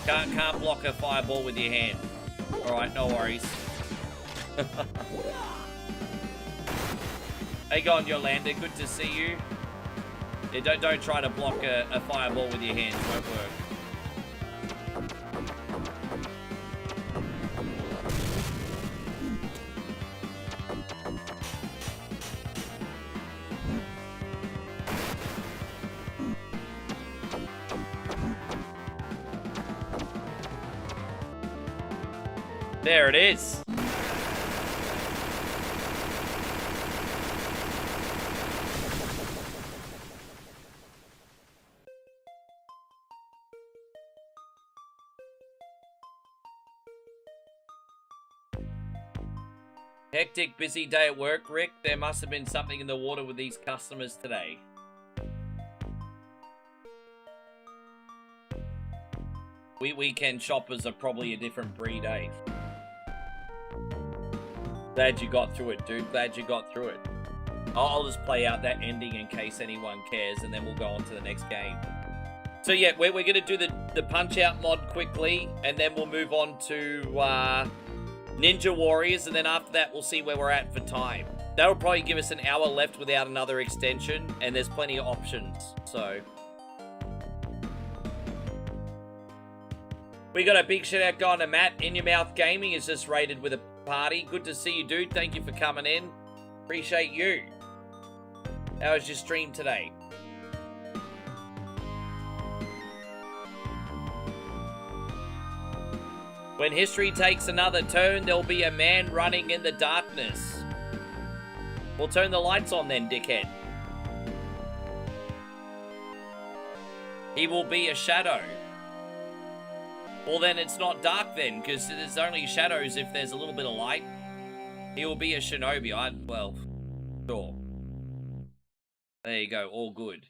Can't block a fireball with your hand. Alright, no worries. Hey, going Yolanda, good to see you. Yeah, don't try to block a fireball with your hands. Won't work. There it is. Hectic, busy day at work, Rick. There must have been something in the water with these customers today. We weekend shoppers are probably a different breed, eh? Glad you got through it, dude. Glad you got through it. I'll just play out that ending in case anyone cares, and then we'll go on to the next game. So yeah, we're going to do the Punch-Out mod quickly, and then we'll move on to Ninja Warriors, and then after that, we'll see where we're at for time. That'll probably give us an hour left without another extension, and there's plenty of options, so... We got a big shout out going to Matt. In Your Mouth Gaming is just raided with a party. Good to see you, dude. Thank you for coming in. Appreciate you. How was your stream today? When history takes another turn, there'll be a man running in the darkness. We'll turn the lights on then, dickhead. He will be a shadow. Well, then it's not dark then, because there's only shadows if there's a little bit of light. He will be a shinobi. Well, sure. There you go, all good.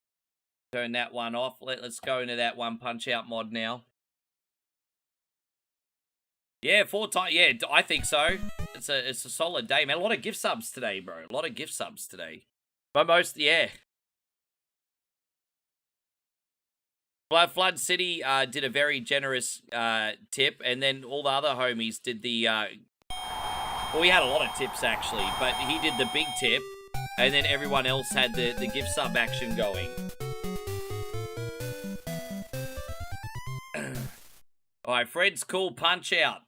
Turn that one off. Let's go into that one Punch-Out mod now. Yeah, 4 times. Yeah, I think so. It's a solid day, man. A lot of gift subs today, bro. A lot of gift subs today. But most, yeah. Flood City did a very generous tip, and then all the other homies did the... well, we had a lot of tips, actually, but he did the big tip, and then everyone else had the gift sub action going. Alright, Fred's cool Punch-Out.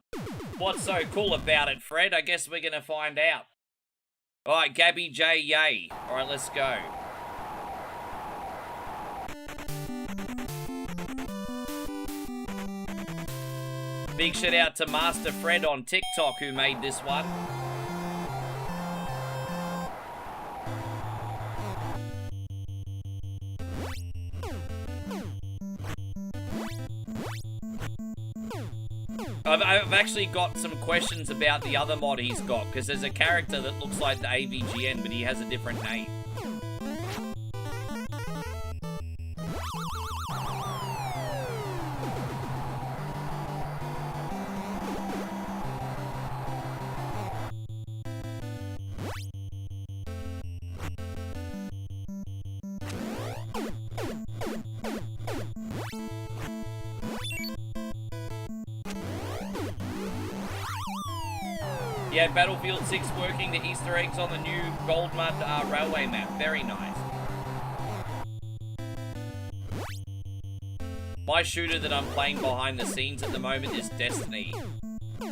What's so cool about it, Fred? I guess we're going to find out. Alright, Gabby J, yay. Alright, let's go. Big shout out to Master Fred on TikTok who made this one. I've actually got some questions about the other mod he's got, because there's a character that looks like the AVGN, but he has a different name. Yeah, Battlefield 6 working the Easter eggs on the new Gold Mud railway map. Very nice. My shooter that I'm playing behind the scenes at the moment is Destiny.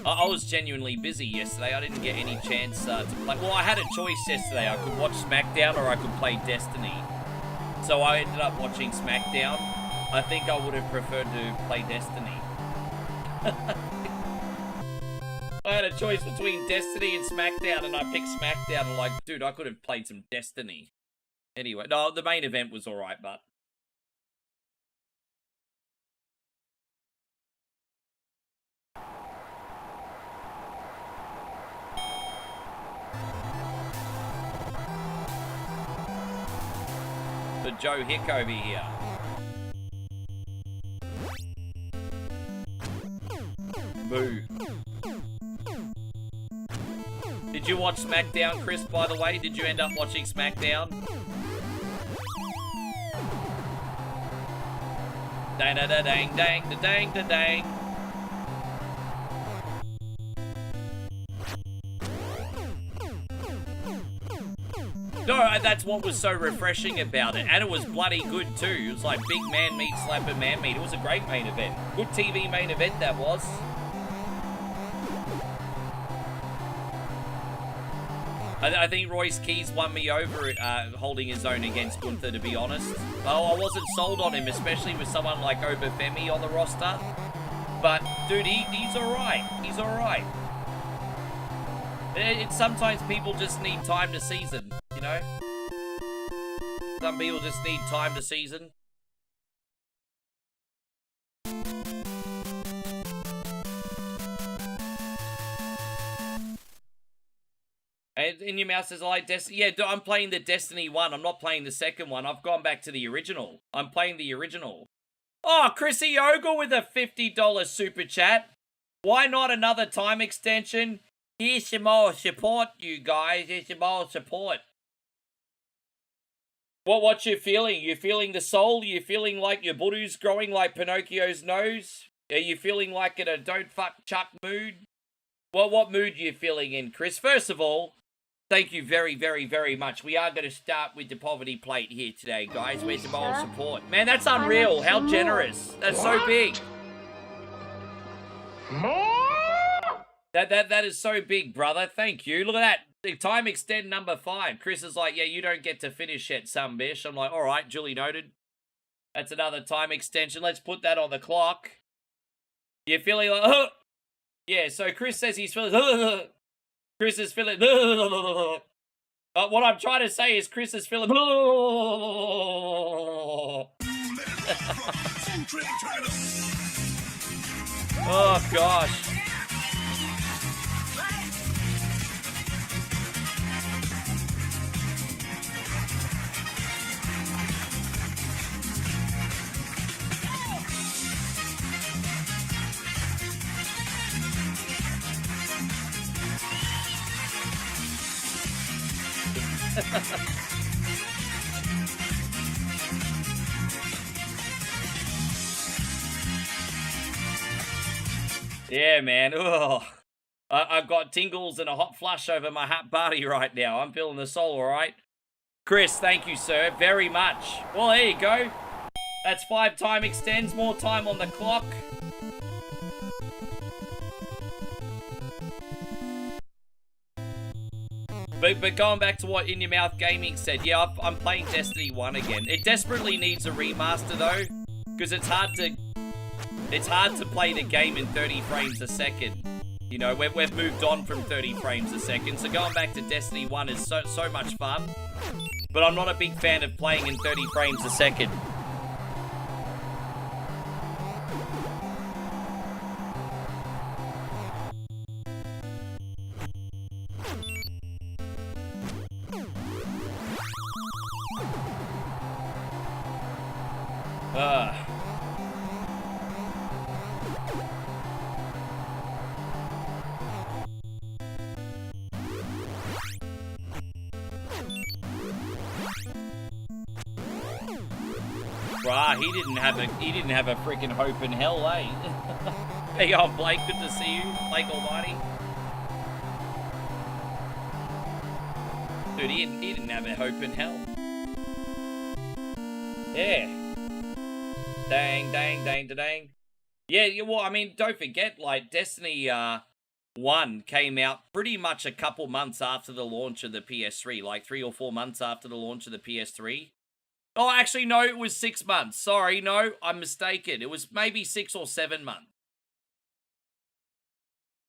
I was genuinely busy yesterday. I didn't get any chance to play. Well, I had a choice yesterday. I could watch SmackDown or I could play Destiny. So I ended up watching SmackDown. I think I would have preferred to play Destiny. I had a choice between Destiny and SmackDown, and I picked SmackDown. I'm like, dude, I could have played some Destiny. Anyway, no, the main event was alright, but... The Joe Hick over here. Boo. Did you watch SmackDown, Chris, by the way? Did you end up watching SmackDown? Dang da da dang dang da dang da dang. No, that's what was so refreshing about it. And it was bloody good too. It was like big man meat slapping man meat. It was a great main event. Good TV main event that was. I think Royce Keys won me over holding his own against Gunther, to be honest. Oh, I wasn't sold on him, especially with someone like Obafemi on the roster. But, dude, he's alright. He's alright. Sometimes people just need time to season, you know? Some people just need time to season. In Your Mouth says I like Destiny. Yeah, I'm playing the Destiny 1. I'm not playing the second one. I've gone back to the original. I'm playing the original. Oh, Chrissy Ogle with a $50 super chat. Why not another time extension? Here's some more support, you guys. Here's some more support. What you feeling? You feeling the soul? You feeling like your buttoo's growing like Pinocchio's nose? Are you feeling like in a don't fuck Chuck mood? Well, what mood are you feeling in, Chris? First of all, thank you very, very, very much. We are going to start with the poverty plate here today, guys. Where's the moral support? Man, that's unreal. How generous. That's so big. That is so big, brother. Thank you. Look at that. The time extend number 5. Chris is like, yeah, you don't get to finish yet, some bish. I'm like, all right, duly noted. That's another time extension. Let's put that on the clock. You're feeling like, oh. Yeah, so Chris says he's feeling, Chris is feeling, what I'm trying to say is Chris is feeling, oh gosh. Yeah, man. Ugh. I've got tingles and a hot flush over my hot body right now. I'm feeling the soul, all right? Chris, thank you, sir, very much. Well, there you go. That's 5 time extends, more time on the clock. But going back to what In Your Mouth Gaming said, yeah, I'm playing Destiny 1 again. It desperately needs a remaster, though, because it's hard to play the game in 30 frames a second. You know, we've moved on from 30 frames a second, so going back to Destiny 1 is so much fun. But I'm not a big fan of playing in 30 frames a second. Bruh, he didn't have a freaking hope in hell, eh? Hey, oh, Blake, good to see you. Blake Almighty. Dude, he didn't have a hope in hell. Yeah. Dang. Yeah, well, I mean, don't forget, like, Destiny 1 came out pretty much a couple months after the launch of the PS3, like 3 or 4 months after the launch of the PS3. Oh, actually, no, it was 6 months. Sorry, no, I'm mistaken. It was maybe 6 or 7 months.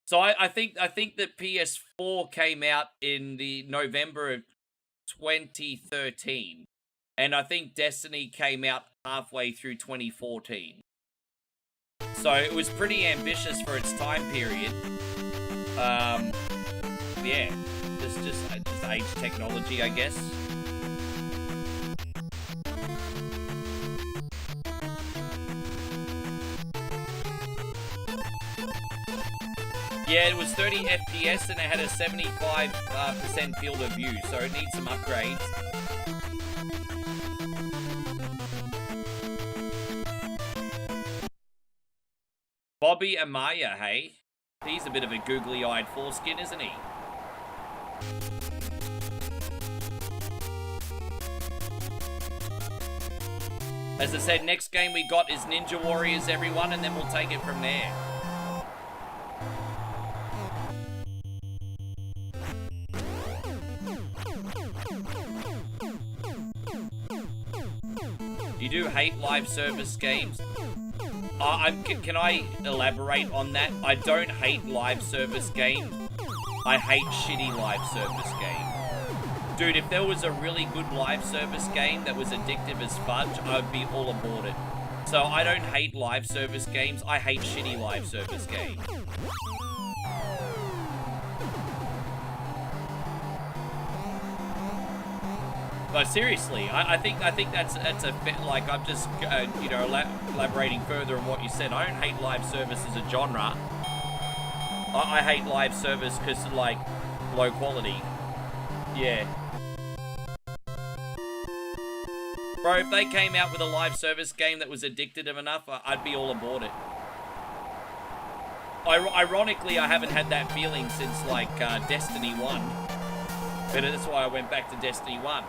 So I think that PS4 came out in the November of 2013. And I think Destiny came out halfway through 2014. So it was pretty ambitious for its time period. Yeah, just age technology, I guess. Yeah, it was 30 FPS and it had a 75% field of view, so it needs some upgrades. Bobby Amaya, hey? He's a bit of a googly-eyed foreskin, isn't he? As I said, next game we got is Ninja Warriors, everyone, and then we'll take it from there. You do hate live service games? Can I elaborate on that? I don't hate live service games. I hate shitty live service games. Dude, if there was a really good live service game that was addictive as fudge, I would be all aboard it. So I don't hate live service games. I hate shitty live service games. but seriously, I think that's a bit like I'm just you know, elaborating further on what you said. I don't hate live service as a genre. I hate live service because like low quality. Yeah. Bro, if they came out with a live service game that was addictive enough, I'd be all aboard it. Ironically, I haven't had that feeling since, like, Destiny 1. But that's why I went back to Destiny 1.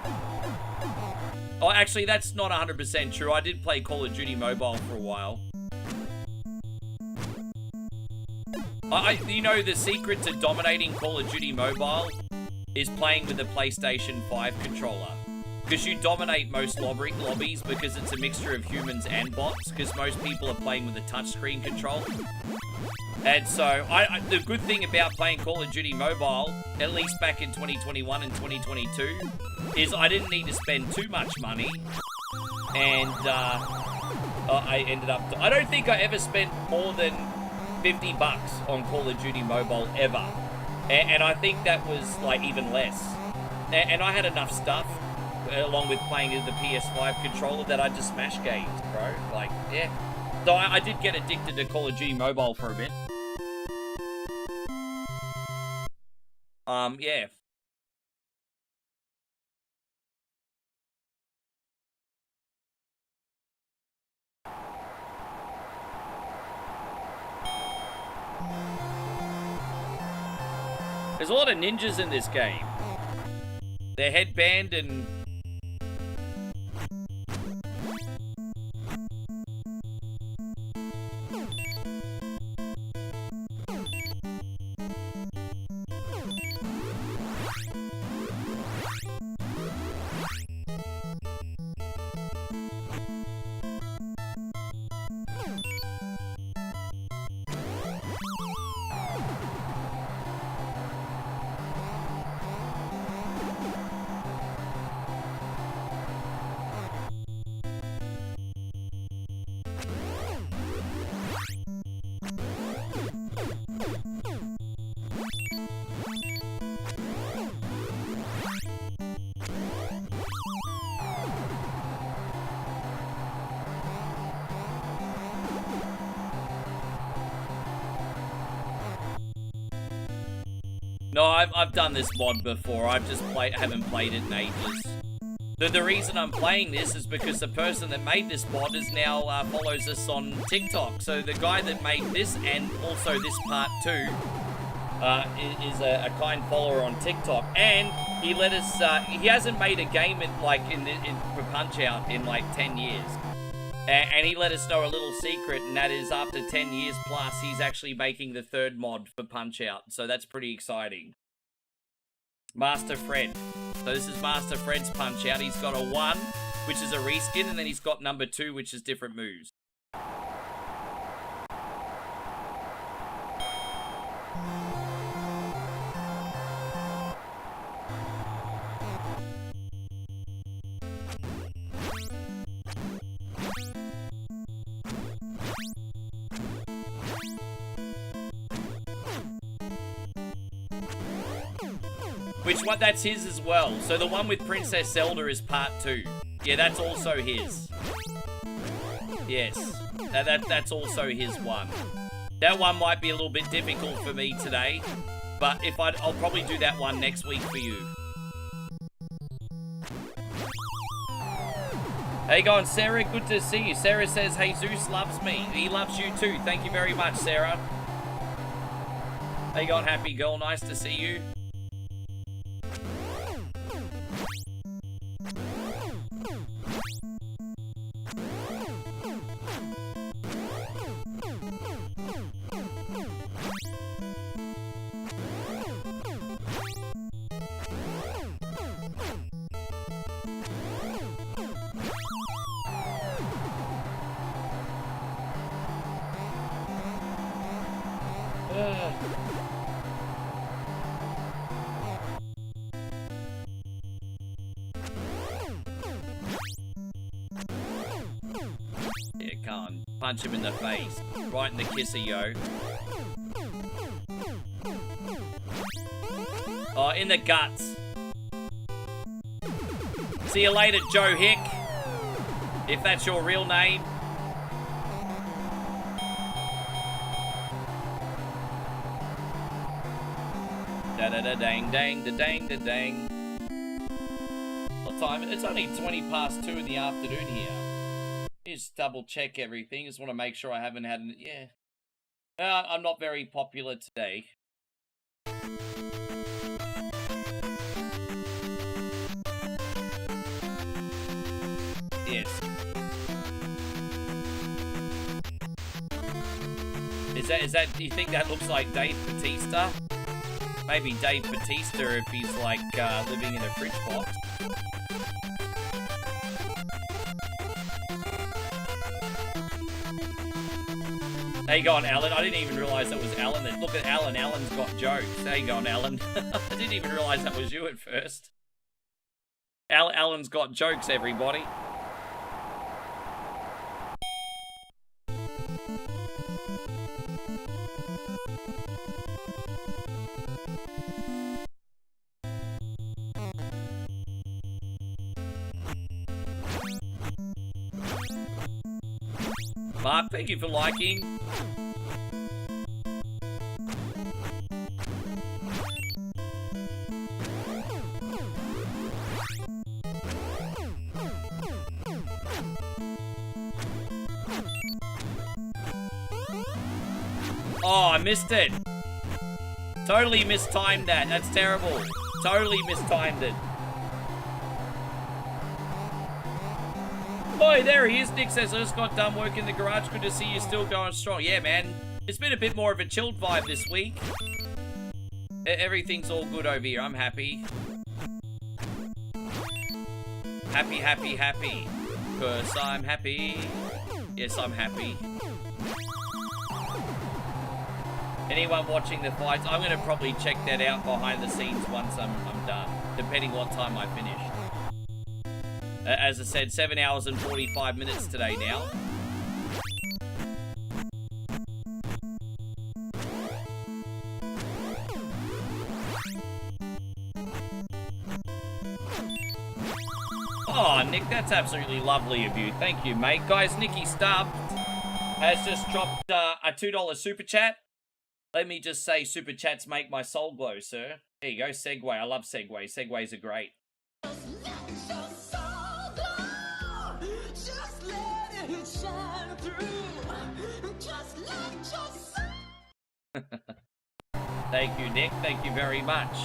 Oh, actually, that's not 100% true. I did play Call of Duty Mobile for a while. You know, the secret to dominating Call of Duty Mobile is playing with the PlayStation 5 controller. Because you dominate most lobbies because it's a mixture of humans and bots, because most people are playing with a touchscreen control. And so, the good thing about playing Call of Duty Mobile, at least back in 2021 and 2022, is I didn't need to spend too much money. And I ended up... I don't think I ever spent more than $50 on Call of Duty Mobile, ever. And I think that was, like, even less. And I had enough stuff, along with playing with the PS5 controller, that I just smash games, bro. Like, yeah. So I did get addicted to Call of Duty Mobile for a bit. Yeah. There's a lot of ninjas in this game. Their headband and... No, I've done this mod before. I've just haven't played it in ages. The reason I'm playing this is because the person that made this mod is now follows us on TikTok. So the guy that made this and also this part 2 is a kind follower on TikTok, and he let us. He hasn't made a game for Punch-Out in like 10 years. And he let us know a little secret, and that is after 10 years plus, he's actually making the 3rd mod for Punch-Out. So that's pretty exciting. Master Fred. So this is Master Fred's Punch-Out. He's got a 1, which is a reskin, and then he's got number 2, which is different moves. Which one? That's his as well. So the one with Princess Zelda is part 2. Yeah, that's also his. Yes, that's also his one. That one might be a little bit difficult for me today, but I'll probably do that one next week for you. How you going, Sarah? Good to see you. Sarah says, "Hey, Zeus loves me." He loves you too. Thank you very much, Sarah. How you going, happy girl? Nice to see you. Yeah, can't punch him in the face. Right in the kisser, yo. Oh, in the guts. See you later, Joe Hick. If that's your real name. Da-da-da-dang, dang, da-dang, da-dang. What time? It's only 20 past 2 in the afternoon here. Just double check everything. Just want to make sure I haven't had an... Yeah. I'm not very popular today. Yes. Is that, do you think that looks like Dave Bautista? Maybe Dave Bautista if he's like living in a fridge box. How you going, Alan? I didn't even realise that was Alan. Look at Alan. Alan's got jokes. How you going, Alan? I didn't even realise that was you at first. Alan's got jokes, everybody. Mark, thank you for liking. Oh, I missed it. Totally mistimed that. That's terrible. Totally mistimed it. Boy, there he is. Nick says, I just got done work in the garage. Good to see you still going strong. Yeah, man. It's been a bit more of a chilled vibe this week. Everything's all good over here. I'm happy. Happy, happy, happy. Because I'm happy. Yes, I'm happy. Anyone watching the fights, I'm going to probably check that out behind the scenes once I'm done. Depending what time I finish. As I said, 7 hours and 45 minutes today now. Oh, Nick, that's absolutely lovely of you. Thank you, mate. Guys, Nicky Stubbs has just dropped a $2 super chat. Let me just say, super chats make my soul glow, sir. There you go, Segway. I love Segway. Segways are great. Thank you, Nick. Thank you very much.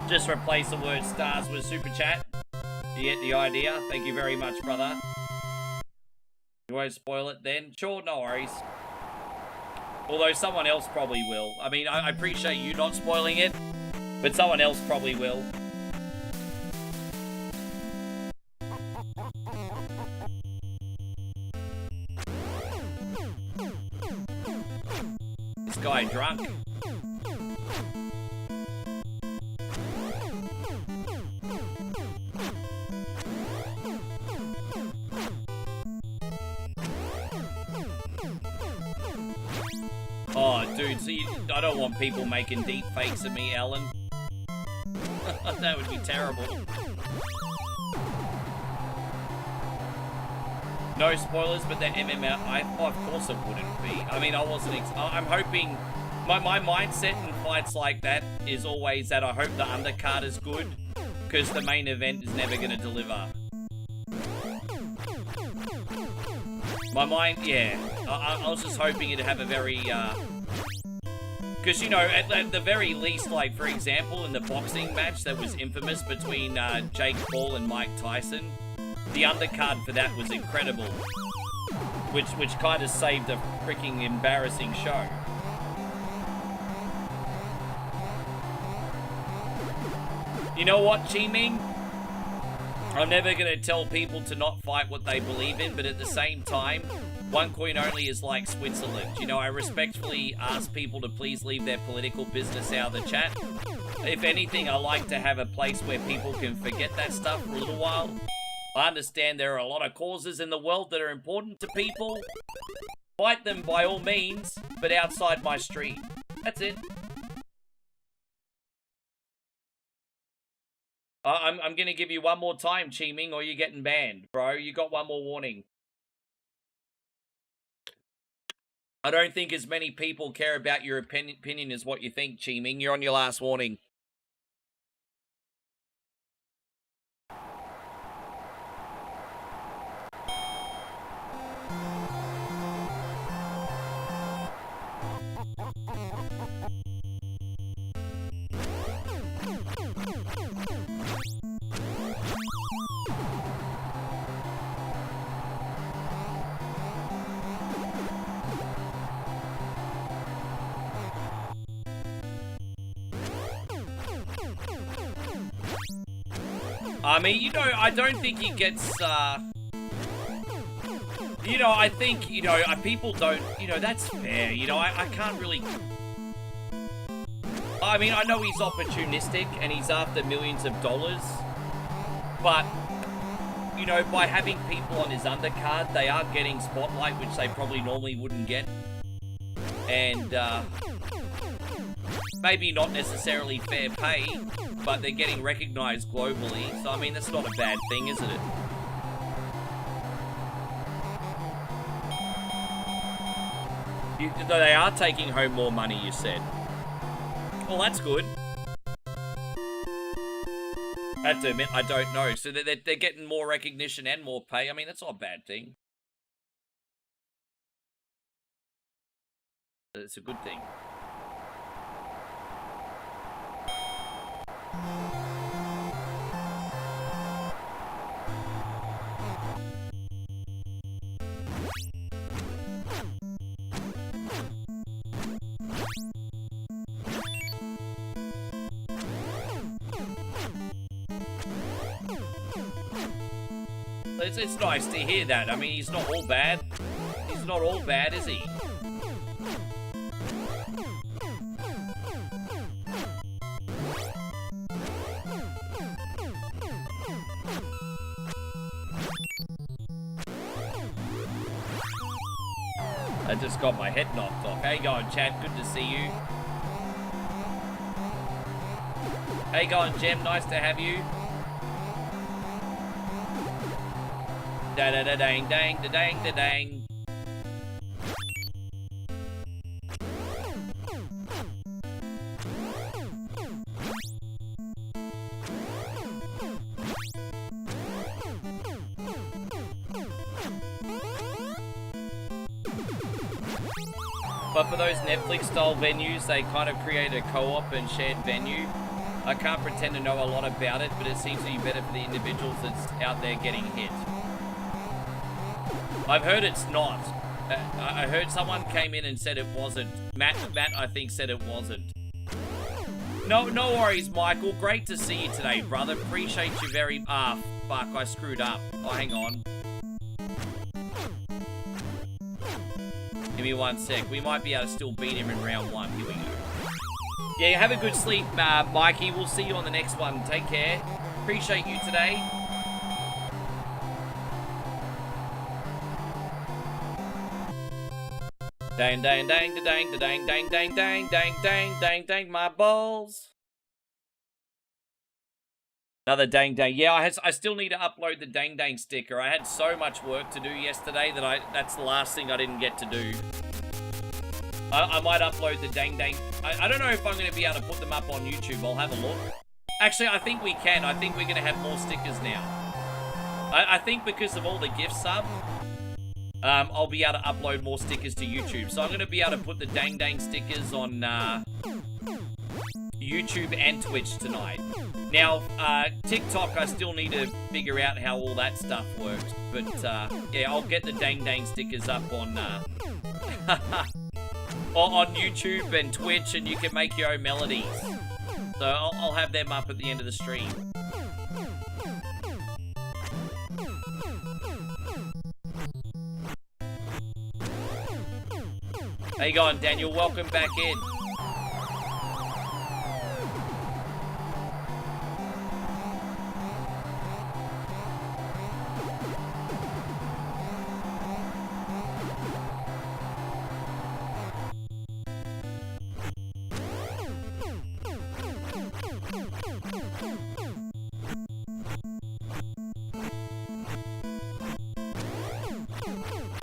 Just replace the word stars with super chat. You get the idea. Thank you very much, brother. You won't spoil it then? Sure, no worries. Although someone else probably will. I mean, I appreciate you not spoiling it, but someone else probably will. This guy drunk. Oh, dude, see, I don't want people making deep fakes of me, Alan. That would be terrible. No spoilers, but that MMR, of course it wouldn't be. I mean, I wasn't, I'm hoping, my mindset in fights like that is always that I hope the undercard is good, because the main event is never going to deliver. My mind, yeah, I was just hoping it'd have a very, because, you know, at the very least, like, for example, in the boxing match that was infamous between Jake Paul and Mike Tyson, the undercard for that was incredible, which kind of saved a freaking embarrassing show. You know what, Chi Ming? I'm never going to tell people to not fight what they believe in, but at the same time, one coin only is like Switzerland. You know, I respectfully ask people to please leave their political business out of the chat. If anything, I like to have a place where people can forget that stuff for a little while. I understand there are a lot of causes in the world that are important to people. Fight them by all means, but outside my stream. That's it. I'm gonna give you one more time, Chi-Ming, or you're getting banned, bro. You got one more warning. I don't think as many people care about your opinion as what you think, Chi-Ming. You're on your last warning. I mean, you know, I don't think he gets, you know, I think, you know, people don't, you know, that's fair, you know, I can't really, I mean, I know he's opportunistic and he's after millions of dollars, but, you know, by having people on his undercard, they are getting spotlight, which they probably normally wouldn't get, and, maybe not necessarily fair pay, but they're getting recognized globally. So, I mean, that's not a bad thing, isn't it? They are taking home more money, you said. Well, that's good. I have to admit, I don't know. So they're getting more recognition and more pay. I mean, that's not a bad thing. It's a good thing. It's nice to hear that. I mean, he's not all bad. He's not all bad, is he? I just got my head knocked off. How you going, chat? Good to see you. How you going, Jem? Nice to have you. Da da da dang dang da dang da dang. But for those Netflix-style venues, they kind of create a co-op and shared venue. I can't pretend to know a lot about it, but it seems to be better for the individuals that's out there getting hit. I've heard it's not. I heard someone came in and said it wasn't. Matt, I think, said it wasn't. No worries, Michael. Great to see you today, brother. Appreciate you very... Ah, fuck, I screwed up. Oh, hang on. Give me 1 sec. We might be able to still beat him in round 1. Here we go. Yeah, have a good sleep, Mikey. We'll see you on the next one. Take care. Appreciate you today. Dang, dang, dang, da dang, da dang, dang, dang, dang, dang, dang, dang, dang, my balls. Another dang, dang. Yeah, I still need to upload the dang, dang sticker. I had so much work to do yesterday that that's the last thing I didn't get to do. I might upload the dang, dang. I don't know if I'm going to be able to put them up on YouTube. I'll have a look. Actually, I think we can. I think we're going to have more stickers now. I think because of all the gift sub, I'll be able to upload more stickers to YouTube. So I'm going to be able to put the dang dang stickers on YouTube and Twitch tonight. Now, TikTok, I still need to figure out how all that stuff works. But, yeah, I'll get the dang dang stickers up on, on YouTube and Twitch, and you can make your own melodies. So I'll have them up at the end of the stream. How you going, Daniel? Welcome back in.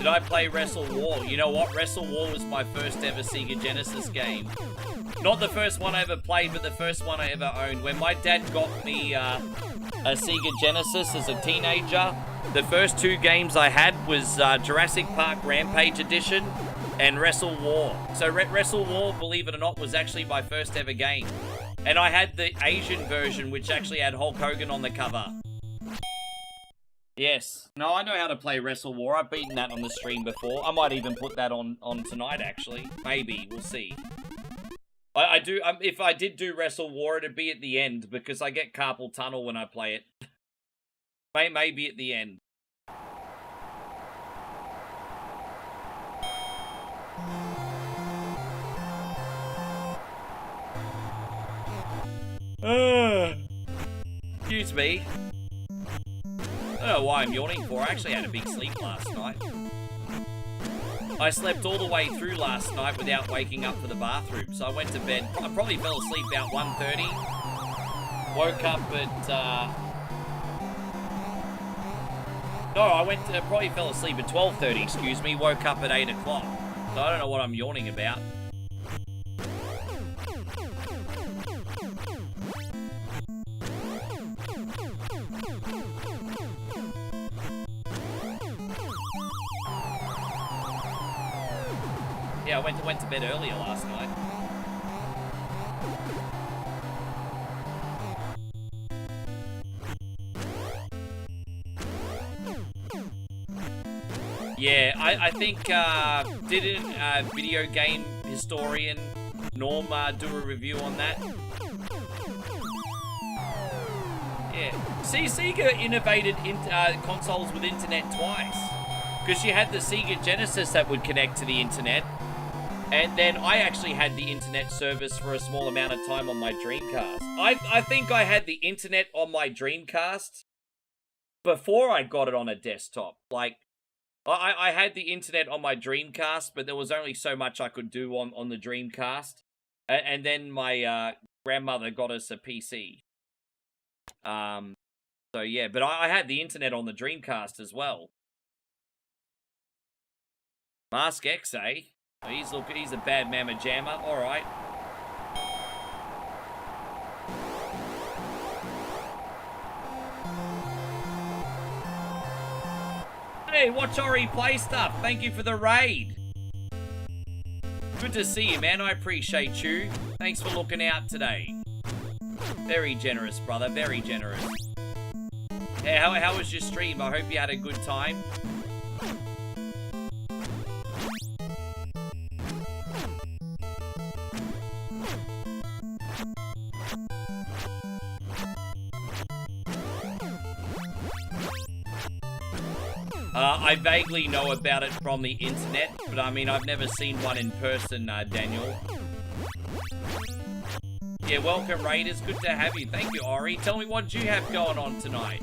Did I play Wrestle War? You know what? Wrestle War was my first ever Sega Genesis game. Not the first one I ever played, but the first one I ever owned. When my dad got me a Sega Genesis as a teenager, the first two games I had was Jurassic Park Rampage Edition and Wrestle War. So Wrestle War, believe it or not, was actually my first ever game. And I had the Asian version, which actually had Hulk Hogan on the cover. Yes. No, I know how to play Wrestle War. I've beaten that on the stream before. I might even put that on tonight, actually. Maybe. We'll see. I do. If I did do Wrestle War, it'd be at the end, because I get carpal tunnel when I play it. Maybe at the end. Excuse me. I don't know why I'm yawning for. I actually had a big sleep last night. I slept all the way through last night without waking up for the bathroom. So I went to bed. I probably fell asleep about 1:30. Woke up at... No, probably fell asleep at 12:30, excuse me. Woke up at 8 o'clock. So I don't know what I'm yawning about. Yeah, I went to bed earlier last night. Yeah, I think, didn't video game historian Norm do a review on that? Yeah. See, Sega innovated consoles with internet twice. Because you had the Sega Genesis that would connect to the internet. And then I actually had the internet service for a small amount of time on my Dreamcast. I think I had the internet on my Dreamcast before I got it on a desktop. Like, I had the internet on my Dreamcast, but there was only so much I could do on the Dreamcast. And then my grandmother got us a PC. So yeah, but I had the internet on the Dreamcast as well. Mask X, eh? He's a bad mamma jammer. All right. Hey, watch Ori play stuff. Thank you for the raid. Good to see you, man. I appreciate you. Thanks for looking out today. Very generous, brother. Very generous. Hey, how was your stream? I hope you had a good time. I vaguely know about it from the internet, but I mean, I've never seen one in person, Daniel. Yeah, welcome, Raiders. Good to have you. Thank you, Ori. Tell me what you have going on tonight.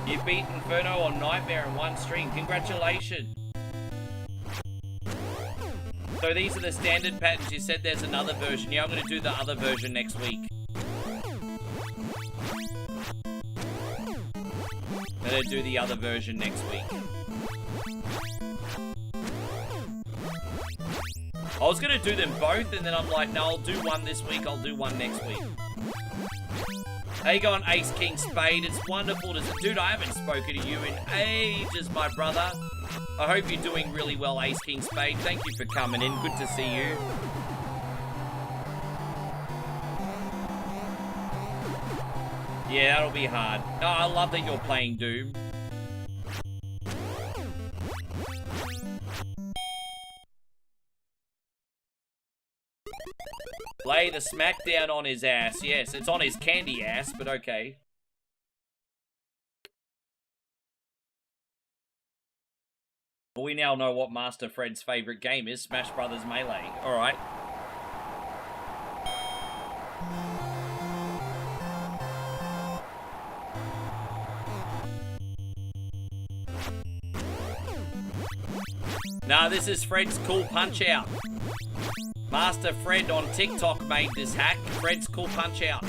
You beat Inferno on Nightmare in one stream. Congratulations. So these are the standard patterns. You said there's another version. Yeah, I'm going to do the other version next week. I'm going to do the other version next week. I was going to do them both, and then I'm like, no, I'll do one this week, I'll do one next week. How you going, Ace King Spade? It's wonderful to... Dude, I haven't spoken to you in ages, my brother. I hope you're doing really well, Ace King Spade. Thank you for coming in. Good to see you. Yeah, that'll be hard. No, I love that you're playing Doom. Lay the smackdown on his ass. Yes, it's on his candy ass, but okay. Well, we now know what Master Fred's favorite game is, Smash Brothers Melee. Alright. Nah, this is Fred's Cool Punch Out. Master Fred on TikTok made this hack. Fred's Cool Punch Out.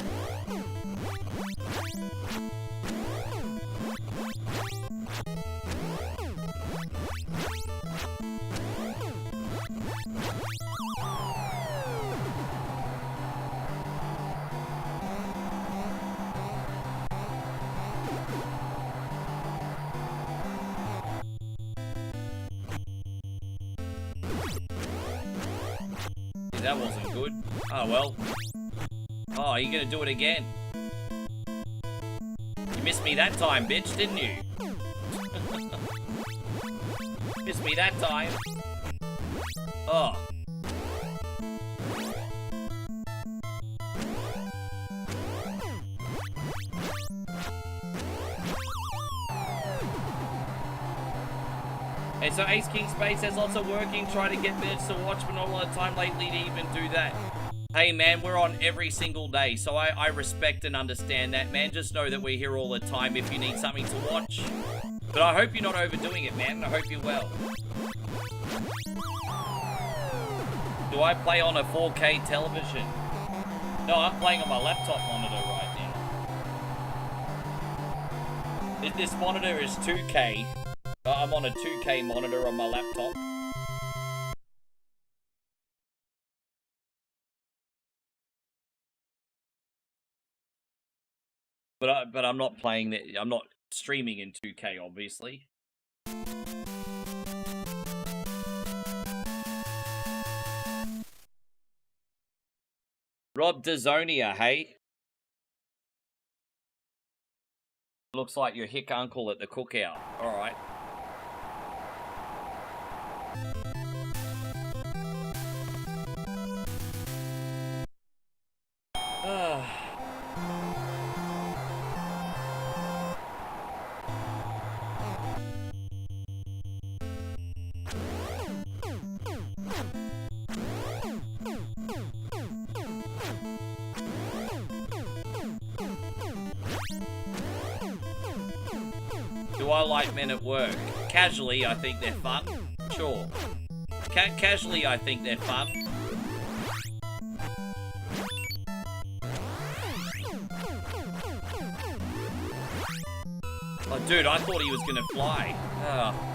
That wasn't good. Oh, well. Oh, you're gonna do it again. You missed me that time, bitch, didn't you? Missed me that time. Oh. And so Ace King Space has lots of working, trying to get minutes to watch, but not a lot of time lately to even do that. Hey man, we're on every single day, so I respect and understand that, man. Just know that we're here all the time if you need something to watch. But I hope you're not overdoing it, man. I hope you're well. Do I play on a 4K television? No, I'm playing on my laptop monitor right now. This monitor is 2K. I'm on a 2K monitor on my laptop. But I'm not playing it. I'm not streaming in 2K, obviously. Rob Dazonia, hey? Looks like your hick uncle at the cookout. All right. Do I like men at work? Casually, I think they're fun. Sure. Casually, I think they're fun. Oh, dude, I thought he was gonna fly. Oh.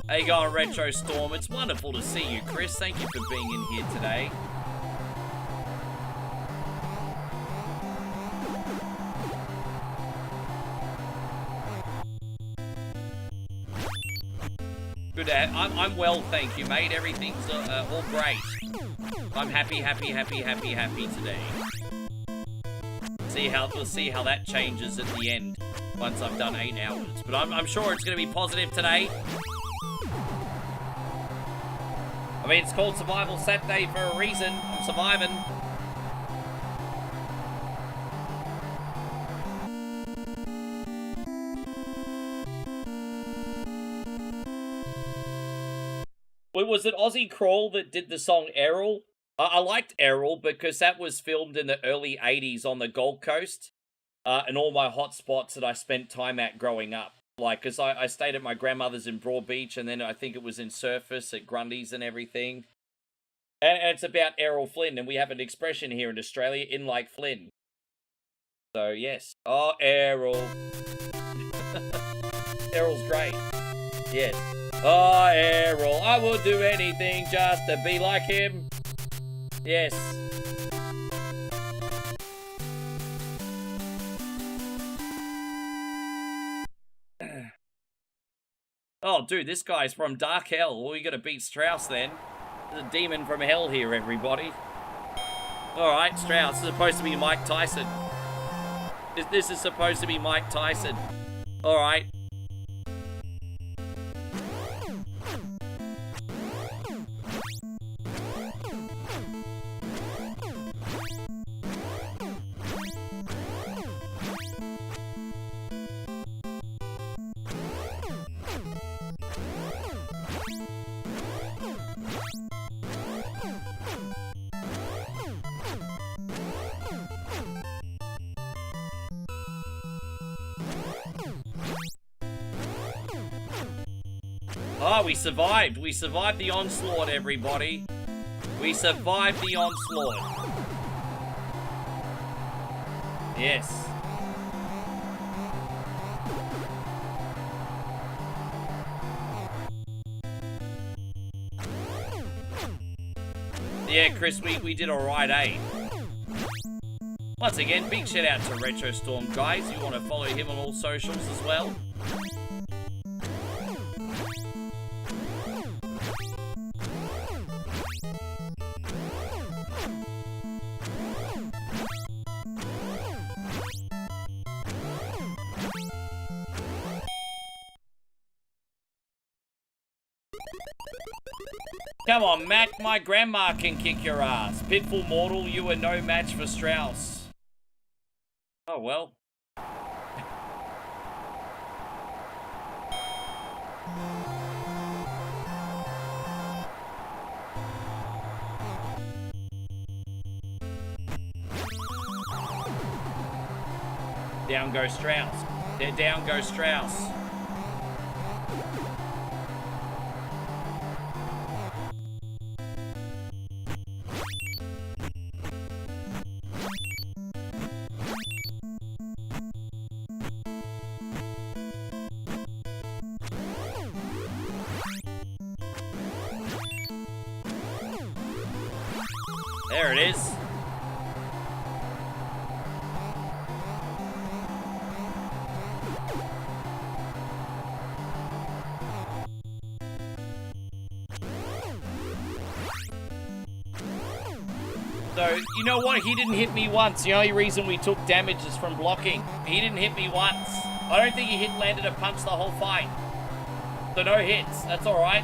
How you going, Retro Storm? It's wonderful to see you, Chris. Thank you for being in here today. Good. I'm well, thank you, mate. Everything's all great. I'm happy today. We'll see how that changes at the end once I've done 8 hours. But I'm sure it's going to be positive today. I mean, it's called Survival Saturday for a reason. I'm surviving. Wait, was it Aussie Crawl that did the song Errol? I liked Errol because that was filmed in the early 80s on the Gold Coast. And all my hot spots that I spent time at growing up. Like, because I stayed at my grandmother's in Broadbeach, and then I think it was in Surface at Grundy's and everything. And it's about Errol Flynn, and we have an expression here in Australia, in like Flynn. So, yes. Oh, Errol. Errol's great. Yes. Oh, Errol, I will do anything just to be like him. Yes. Oh, dude, this guy's from Dark Hell. Well, you gotta beat Strauss then. There's a demon from hell here, everybody. Alright, Strauss. This is supposed to be Mike Tyson. This is supposed to be Mike Tyson. Alright. Oh, we survived. We survived the onslaught, everybody. We survived the onslaught. Yes. Yeah, Chris, we did alright, eh? Once again, big shout out to Retro Storm, guys. You want to follow him on all socials as well? Come on, Mac, my grandma can kick your ass. Pitfall Mortal, you are no match for Strauss. Oh, well. Down goes Strauss. Down goes Strauss. There it is. So, you know what? He didn't hit me once. The only reason we took damage is from blocking. He didn't hit me once. I don't think he landed a punch the whole fight. So no hits. That's alright.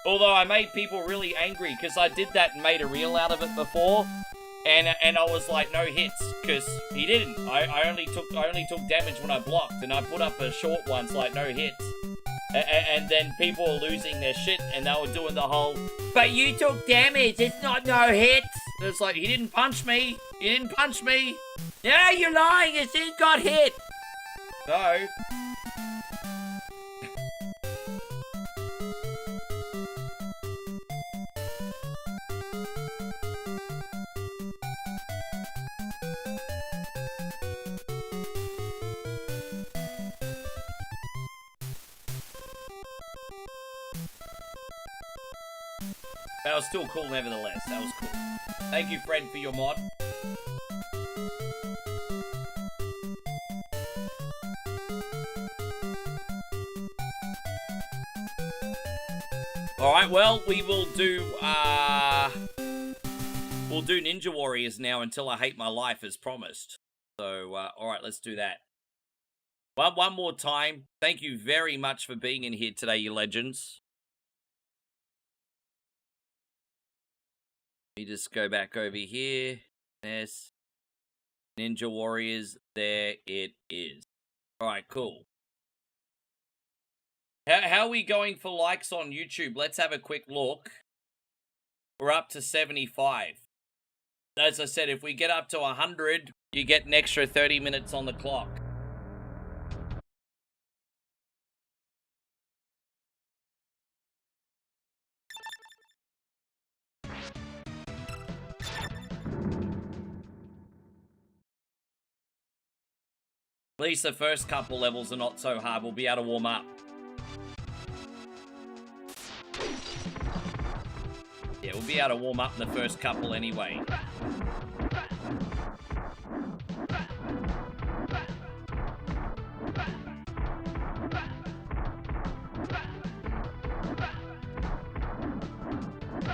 Although I made people really angry because I did that and made a reel out of it before, and I was like, no hits, because he didn't. I only took damage when I blocked, and I put up a short ones like no hits, and then people were losing their shit, and they were doing the whole, but you took damage, it's not no hits. And it's like, he didn't punch me. He didn't punch me. Yeah, you're lying. It said got hit. So. That was still cool nevertheless. That was cool. Thank you, Fred, for your mod. Alright, well, we will do, we'll do Ninja Warriors now until I hate my life as promised. So, alright, let's do that. One more time, thank you very much for being in here today, you legends. Let me just go back over here. There's Ninja Warriors. There it is. Alright, cool. How are we going for likes on YouTube? Let's have a quick look. We're up to 75. As I said, if we get up to 100, you get an extra 30 minutes on the clock. At least the first couple levels are not so hard. We'll be able to warm up. Yeah, we'll be able to warm up in the first couple anyway.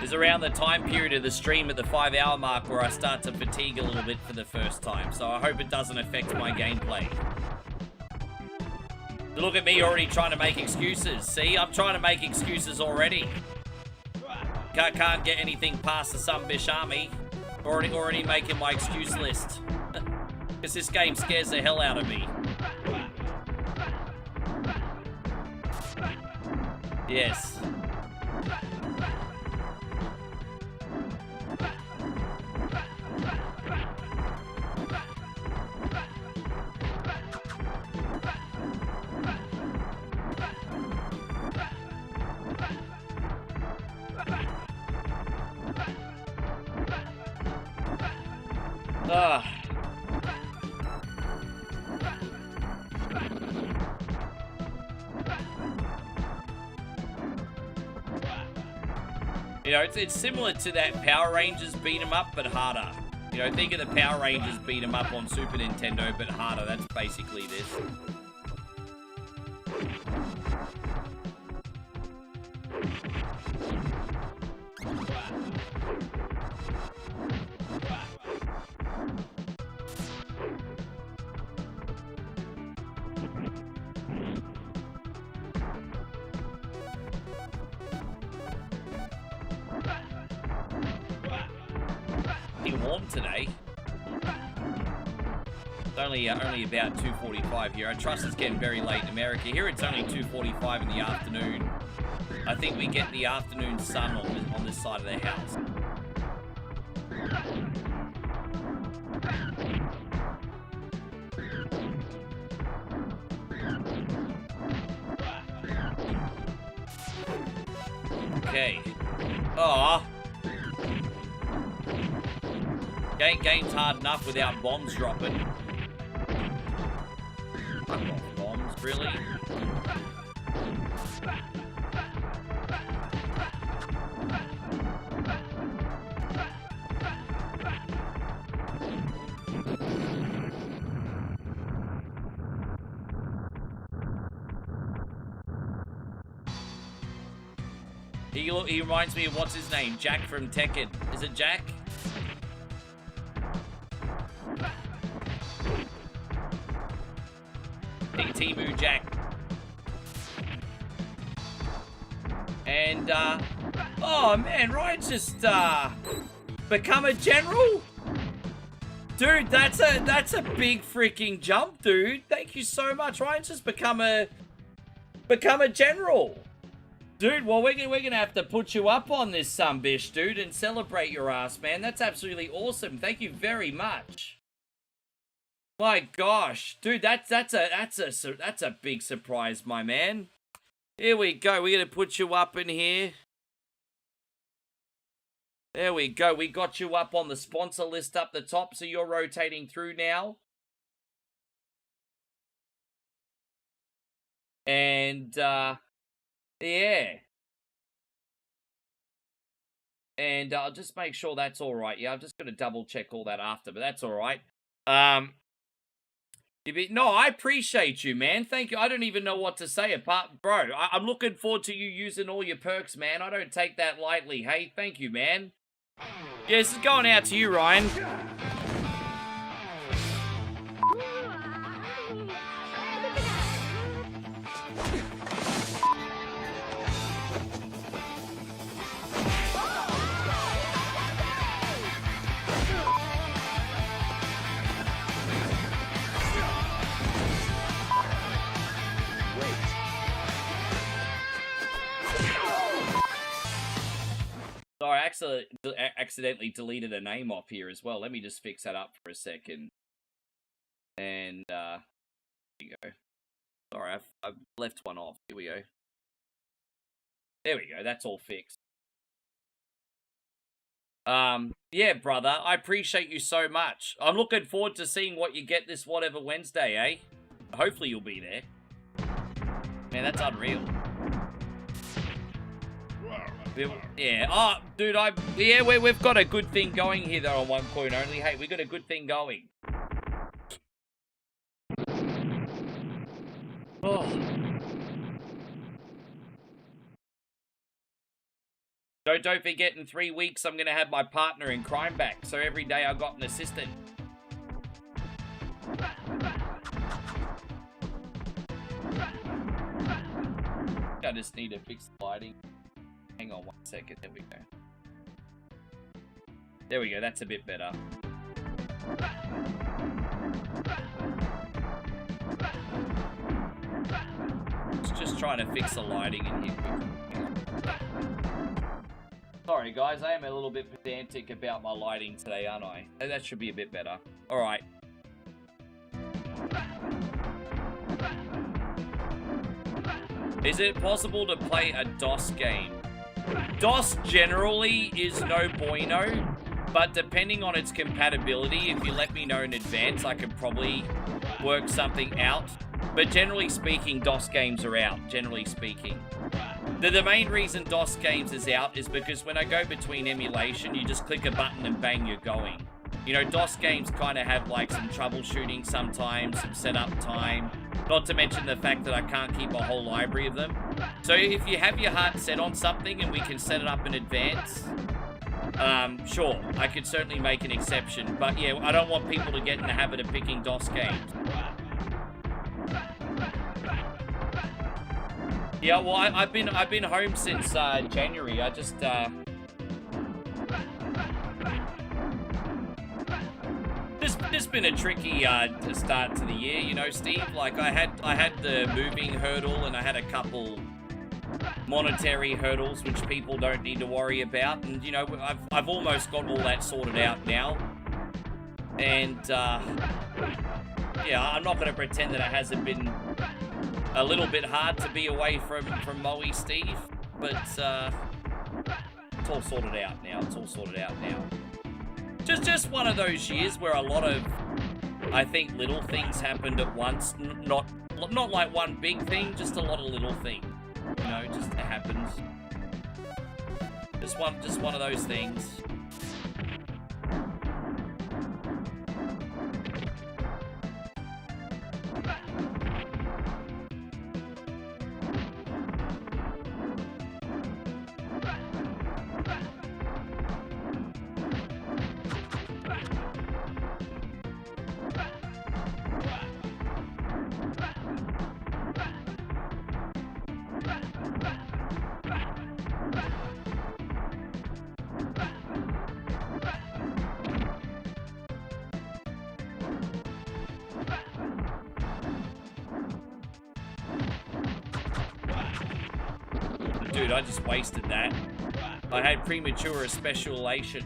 It's around the time period of the stream at the 5-hour mark where I start to fatigue a little bit for the first time, so I hope it doesn't affect my gameplay. Look at me already trying to make excuses. See, I'm trying to make excuses already. Can't get anything past the Sunbish army. Already making my excuse list. Because this game scares the hell out of me. Yes. Ah. You know, it's similar to that Power Rangers beat 'em up, but harder. You know, think of the Power Rangers beat 'em up on Super Nintendo, but harder. That's basically this. Warm today. It's only about 2:45 here. I trust it's getting very late in America. Here it's only 2:45 in the afternoon. I think we get the afternoon sun on this side of the house. Okay. Aw. Game's hard enough without bombs dropping. Fuck off, bombs, really? He reminds me of, what's his name? Jack from Tekken. Is it Jack? Timu Jack. And, oh man, Ryan's just, become a general? Dude, that's a big freaking jump, dude. Thank you so much. Ryan's just become a general. Dude, well, we're gonna have to put you up on this bish, dude, and celebrate your ass, man. That's absolutely awesome. Thank you very much. My gosh, dude, that's a big surprise, my man. Here we go. We're gonna put you up in here. There we go. We got you up on the sponsor list up the top, so you're rotating through now. And yeah. And I'll just make sure that's all right. Yeah, I'm just gonna double check all that after, but that's all right. No, I appreciate you, man. Thank you. I don't even know what to say apart, bro. I'm looking forward to you using all your perks, man. I don't take that lightly. Hey, thank you, man. Yeah, this is going out to you, Ryan. Sorry, I accidentally deleted a name off here as well. Let me just fix that up for a second. And, here we go. Sorry, I've left one off. Here we go. There we go. That's all fixed. Yeah, brother. I appreciate you so much. I'm looking forward to seeing what you get this whatever Wednesday, eh? Hopefully you'll be there. Man, that's unreal. Yeah, oh, dude, we've got a good thing going here, though, on 1 coin only. Hey, we got a good thing going. Oh. Don't forget, in 3 weeks, I'm going to have my partner in crime back, so every day I got an assistant. I just need to fix the lighting. Hang on 1 second. There we go. There we go. That's a bit better. Just trying to fix the lighting in here. Sorry, guys. I am a little bit pedantic about my lighting today, aren't I? That should be a bit better. All right. Is it possible to play a DOS game? DOS generally is no bueno. but depending on its compatibility, if you let me know in advance, I could probably work something out. But generally speaking, DOS games are out, generally speaking. The main reason DOS games is out is because when I go between emulation, you just click a button and bang, you're going. You know, DOS games kind of have like some troubleshooting sometimes, some setup time, not to mention the fact that I can't keep a whole library of them. So if you have your heart set on something and we can set it up in advance, sure, I could certainly make an exception. But yeah, I don't want people to get in the habit of picking DOS games. Yeah, well, I've been home since January. I just This been a tricky start to the year, you know, Steve. Like I had the moving hurdle, and I had a couple monetary hurdles which people don't need to worry about, and you know, I've almost got all that sorted out now. And yeah, I'm not going to pretend that it hasn't been a little bit hard to be away from Moe, Steve, but it's all sorted out now. It's all sorted out now. Just one of those years where a lot of, I think, little things happened at once. Not like one big thing, just a lot of little things. You know, just it happens. Just one of those things. Dude, I just wasted that. I had premature specialation.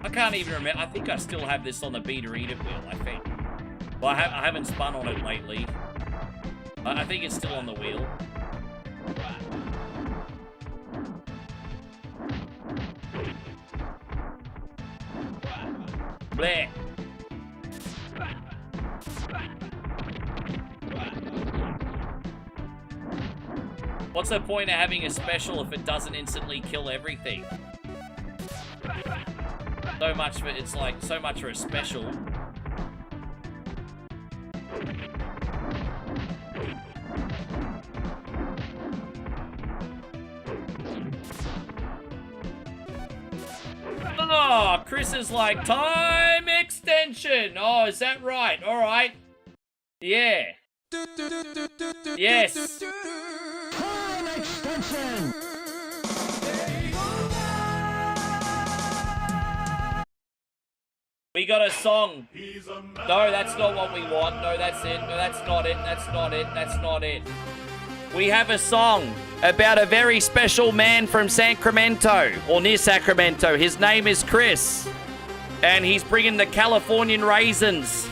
I can't even remember. I think I still have this on the beta edit wheel, I think. Well, I haven't spun on it lately. I think it's still on the wheel. Bleh. What's the point of having a special if it doesn't instantly kill everything? So much for, it's like, so much for a special. Oh, Chris is like, time extension. Oh, is that right? All right. Yeah. Yes. Time extension. We got a song. No, that's not what we want. No, that's it. No, that's not it. That's not it. That's not it. We have a song about a very special man from Sacramento, or near Sacramento. His name is Chris, and he's bringing the Californian raisins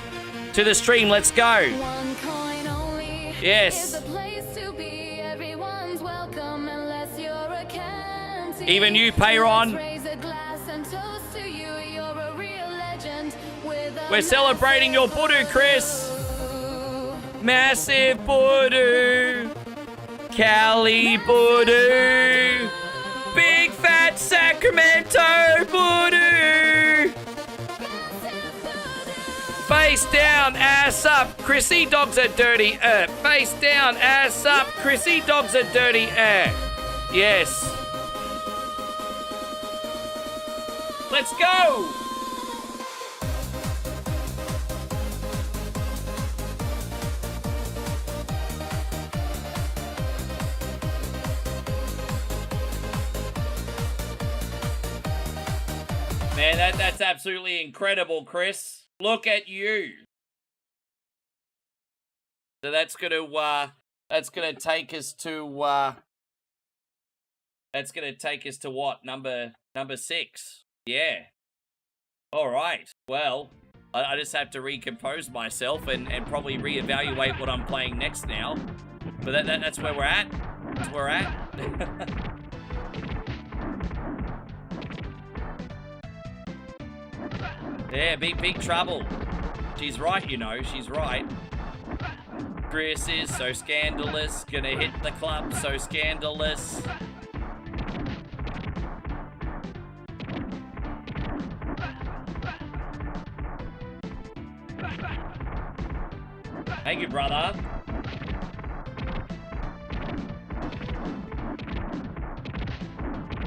to the stream. Let's go. One coin only. Yes. Is a place to be. Everyone's welcome unless you're a canteen. Even you, Payron. Raise a glass and toast to you. You're a real legend with a We're celebrating your Budu, Chris. Massive Budu. Cali Budu. Big fat Sacramento Budu. Face down, ass up. Chrissy, dogs are dirty. Face down, ass up. Chrissy, dogs are dirty. Yes. Let's go. Man, that's absolutely incredible, Chris. Look at you. So that's gonna take us to what? Number 6. Yeah. All right. Well, I just have to recompose myself and probably reevaluate what I'm playing next now. But that's where we're at. That's where we're at. Yeah, big trouble. She's right, you know. She's right. Chris is so scandalous. Gonna hit the club, so scandalous. Thank you, brother.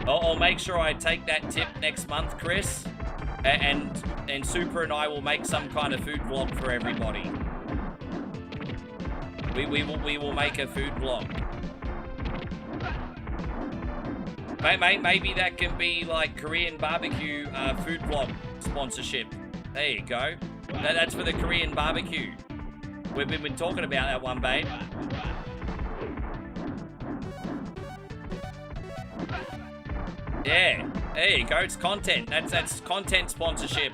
I'll make sure I take that tip next month, Chris. And Super and I will make some kind of food vlog for everybody. We will make a food vlog. Maybe that can be like Korean barbecue food vlog sponsorship. There you go. That's for the Korean barbecue. We've been talking about that one, babe. Yeah, there you go. It's content. That's content sponsorship.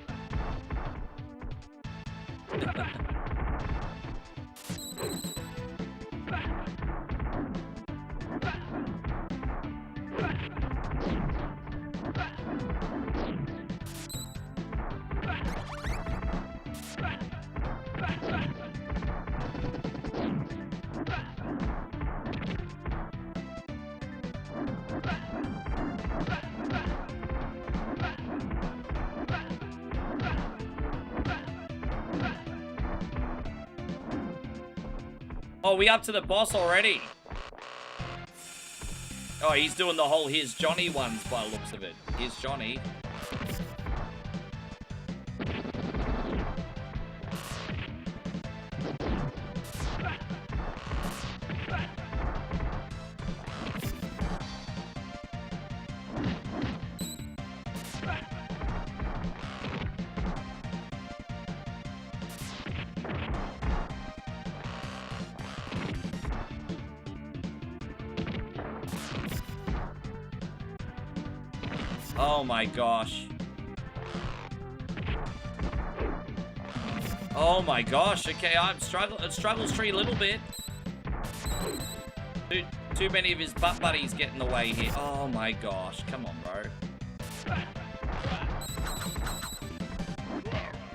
Oh, we up to the boss already? Oh, he's doing the whole Here's Johnny ones by the looks of it. Here's Johnny. Oh my gosh. Oh my gosh. Okay, I'm struggles tree a little bit. Too many of his butt buddies get in the way here. Oh my gosh. Come on, bro.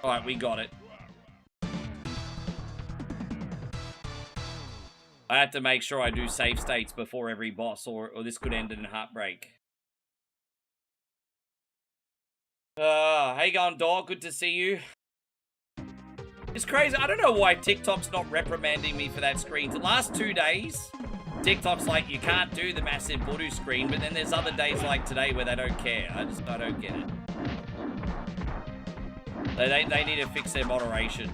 Alright, we got it. I have to make sure I do save states before every boss, or this could end in heartbreak. How you going, dog? Good to see you. It's crazy. I don't know why TikTok's not reprimanding me for that screen. The last 2 days, TikTok's like, you can't do the massive voodoo screen, but then there's other days like today where they don't care. I don't get it. They need to fix their moderation.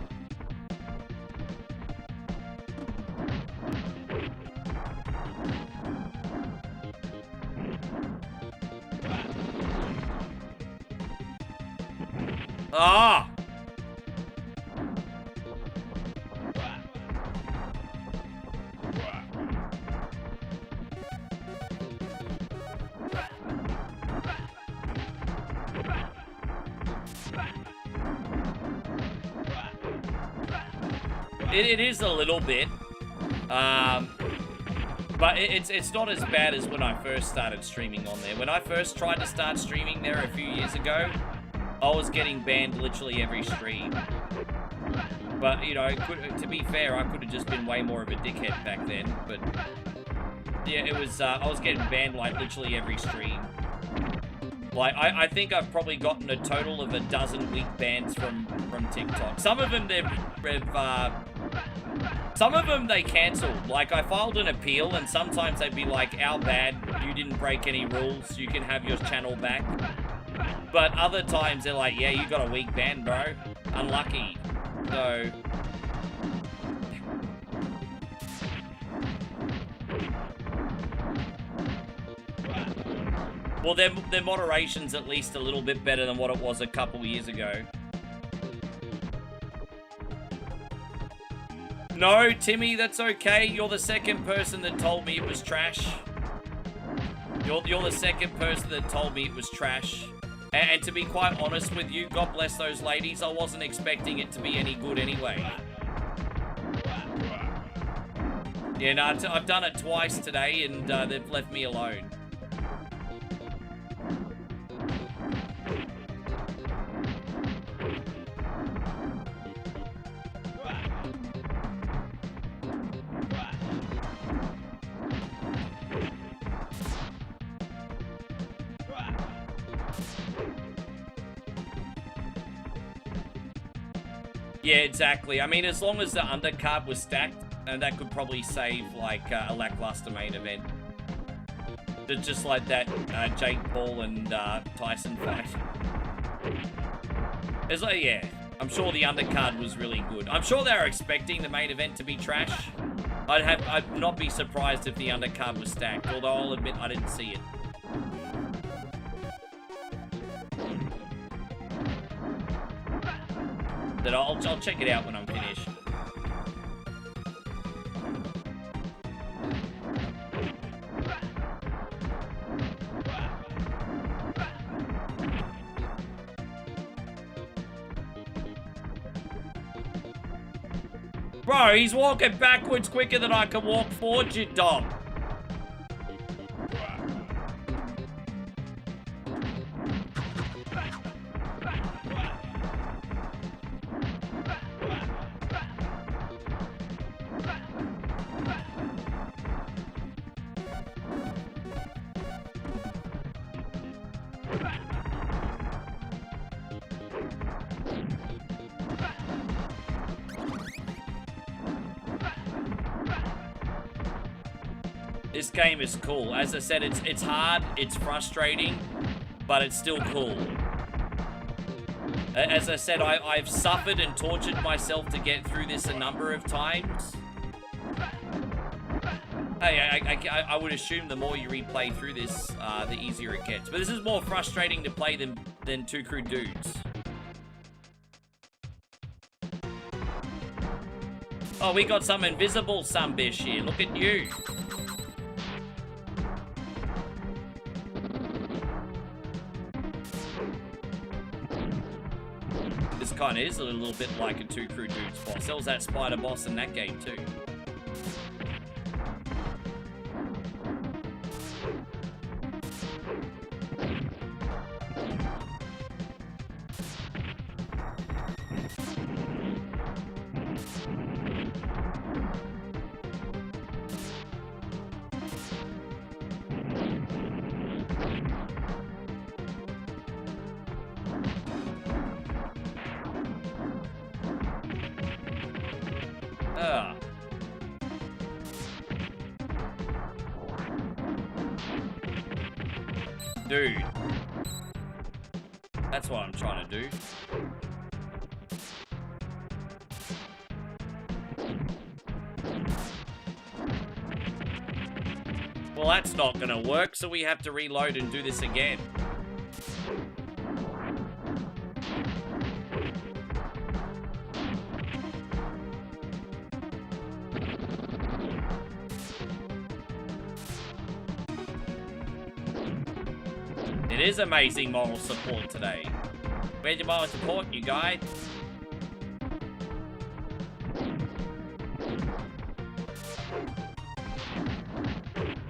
Ah! It is a little bit, but it's not as bad as when I first started streaming on there. When I first tried to start streaming there a few years ago, I was getting banned literally every stream. But, you know, to be fair, I could have just been way more of a dickhead back then. But, yeah, it was, I was getting banned, like, literally every stream. Like, I think I've probably gotten a total of 12 week bans from TikTok. Some of them, some of them they cancelled. Like, I filed an appeal, and sometimes they'd be like, our bad, you didn't break any rules, you can have your channel back. But other times they're like, yeah, you got a week ban, bro. Unlucky. So... Well, their moderation's at least a little bit better than what it was a couple years ago. No, Timmy, that's okay. You're the second person that told me it was trash. You're the second person that told me it was trash. And to be quite honest with you, God bless those ladies, I wasn't expecting it to be any good anyway. Yeah, no, I've done it twice today, and they've left me alone. Yeah, exactly. I mean, as long as the undercard was stacked, and that could probably save, like, a lackluster main event. Just like that Jake Paul and Tyson fight. It's like, yeah, I'm sure the undercard was really good. I'm sure they were expecting the main event to be trash. I'd not be surprised if the undercard was stacked, although I'll admit I didn't see it. But I'll check it out when I'm finished. Bro, he's walking backwards quicker than I can walk forward, you dog. This game is cool. As I said, it's hard, it's frustrating, but it's still cool. As I said, I've suffered and tortured myself to get through this a number of times. Hey, I would assume the more you replay through this, the easier it gets. But this is more frustrating to play than Two Crude Dudes. Oh, we got some invisible sunbish here. Look at you. This kind of is a little bit like a Two Crude Dudes boss. There was that spider boss in that game too. Dude. That's what I'm trying to do. Well, that's not gonna work, so we have to reload and do this again. It is amazing moral support today. Where's your moral support, you guy?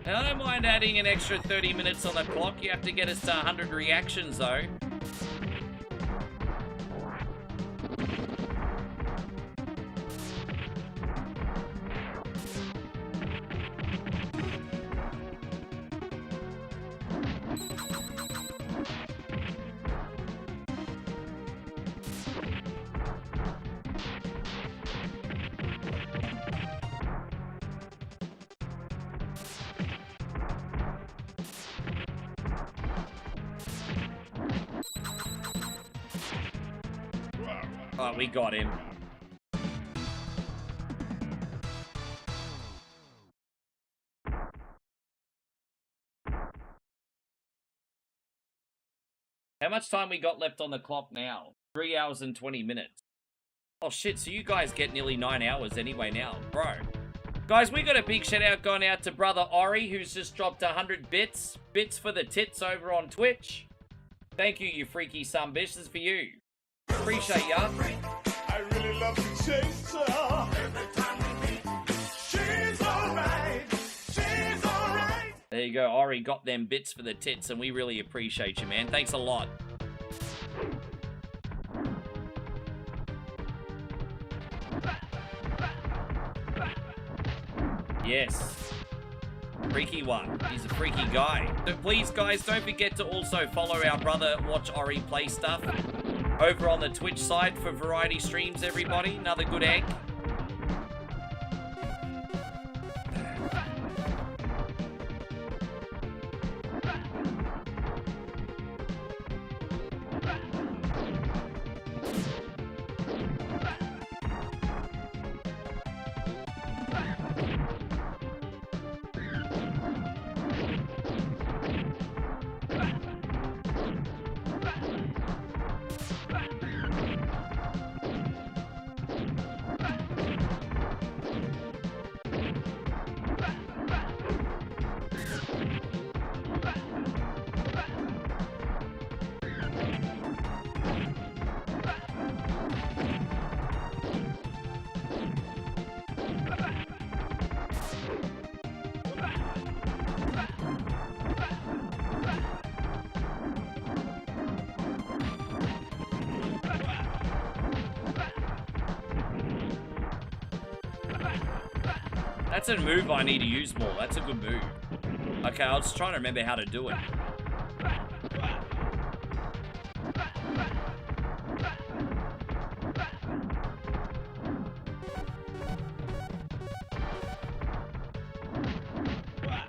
Now, I don't mind adding an extra 30 minutes on the clock. You have to get us to 100 reactions, though. Oh, we got him. How much time we got left on the clock now? 3 hours and 20 minutes. Oh shit, so you guys get nearly 9 hours anyway now, bro. Guys, we got a big shout out going out to brother Ori, who's just dropped 100 bits. Bits for the tits over on Twitch. Thank you, you freaky son bitch. This is for you. Appreciate ya. I really love to chase her. Every time we meet, she's alright. She's alright. There you go, Ori got them bits for the tits, and we really appreciate you, man. Thanks a lot. Yes. Freaky one. He's a freaky guy. So please, guys, don't forget to also follow our brother Watch Ori Play Stuff over on the Twitch side for variety streams, everybody. Another good egg. That's a move I need to use more. That's a good move. Okay, I was trying to remember how to do it.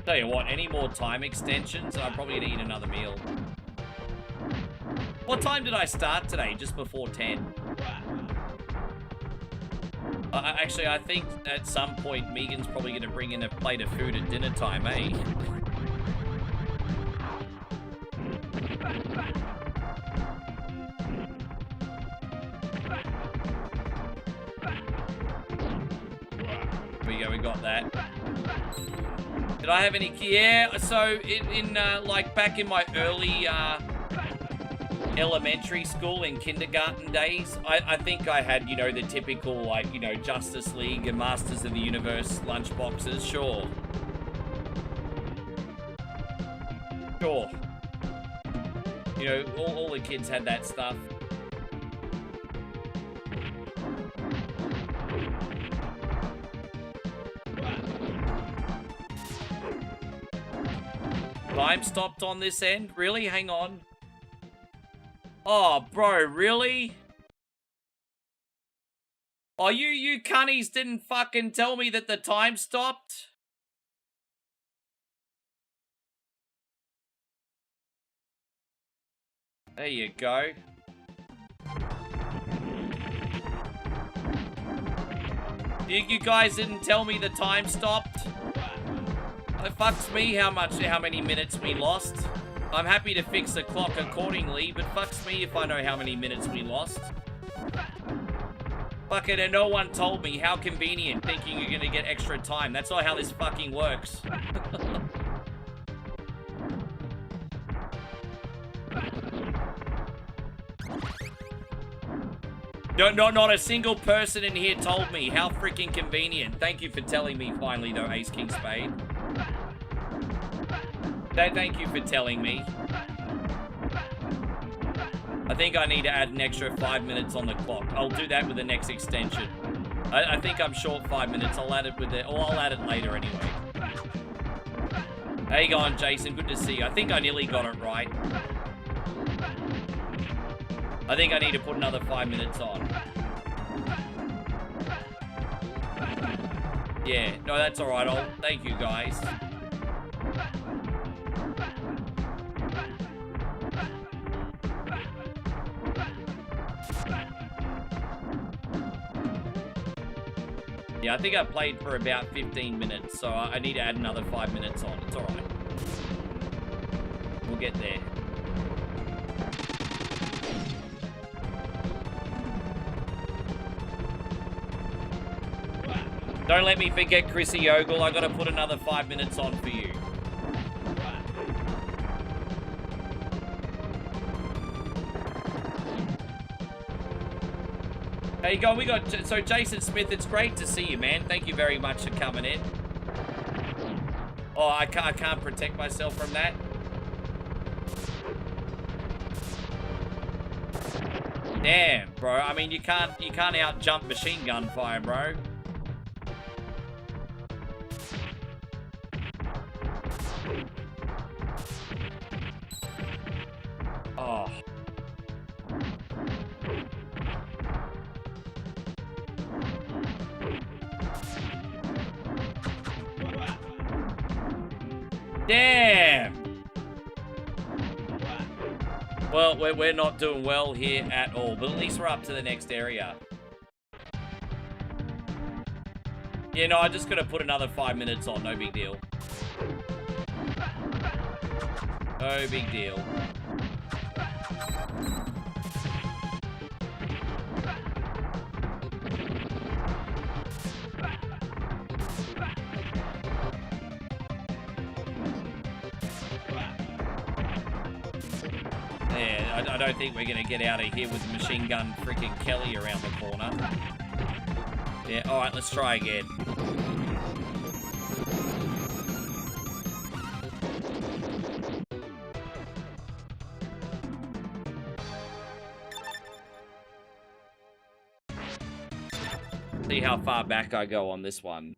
Tell you what, any more time extensions, I'm probably gonna eat another meal. What time did I start today? Just before 10. Actually, I think at some point Megan's probably going to bring in a plate of food at dinner time, eh? There we go, we got that. Did I have any... Yeah, so in like back in my early elementary school in kindergarten days, I think I had, you know, the typical, like, you know, Justice League and Masters of the Universe lunchboxes, sure. Sure. You know, all the kids had that stuff. Time stopped on this end? Really? Hang on. Oh, bro, really? Oh, you cunnies didn't fucking tell me that the time stopped? There you go. You guys didn't tell me the time stopped? It fucks me how many minutes we lost. I'm happy to fix the clock accordingly, but fucks me if I know how many minutes we lost. Fuck it, and no one told me. How convenient, thinking you're gonna get extra time. That's not how this fucking works. Not a single person in here told me. How freaking convenient. Thank you for telling me finally, though, Ace King Spade. Thank you for telling me. I think I need to add an extra 5 minutes on the clock. I'll do that with the next extension. I think I'm short 5 minutes. I'll add it with it, or I'll add it later anyway. How you going, Jason? Good to see you. I think I nearly got it right. I think I need to put another 5 minutes on. Yeah, no, that's alright. Thank you, guys. Yeah, I think I played for about 15 minutes, so I need to add another 5 minutes on. It's alright. We'll get there. Don't let me forget Chrissy Ogle. I gotta put another 5 minutes on for you. There you go. We got so Jason Smith. It's great to see you, man. Thank you very much for coming in. Oh, I can't protect myself from that. Damn, bro. I mean, you can't out jump machine gun fire, bro. Oh. Damn! Well, we're not doing well here at all, but at least we're up to the next area. Yeah, no, I just gotta put another 5 minutes on, no big deal. No big deal. Yeah, I don't think we're gonna get out of here with machine gun freaking Kelly around the corner. Yeah, alright, let's try again. See how far back I go on this one.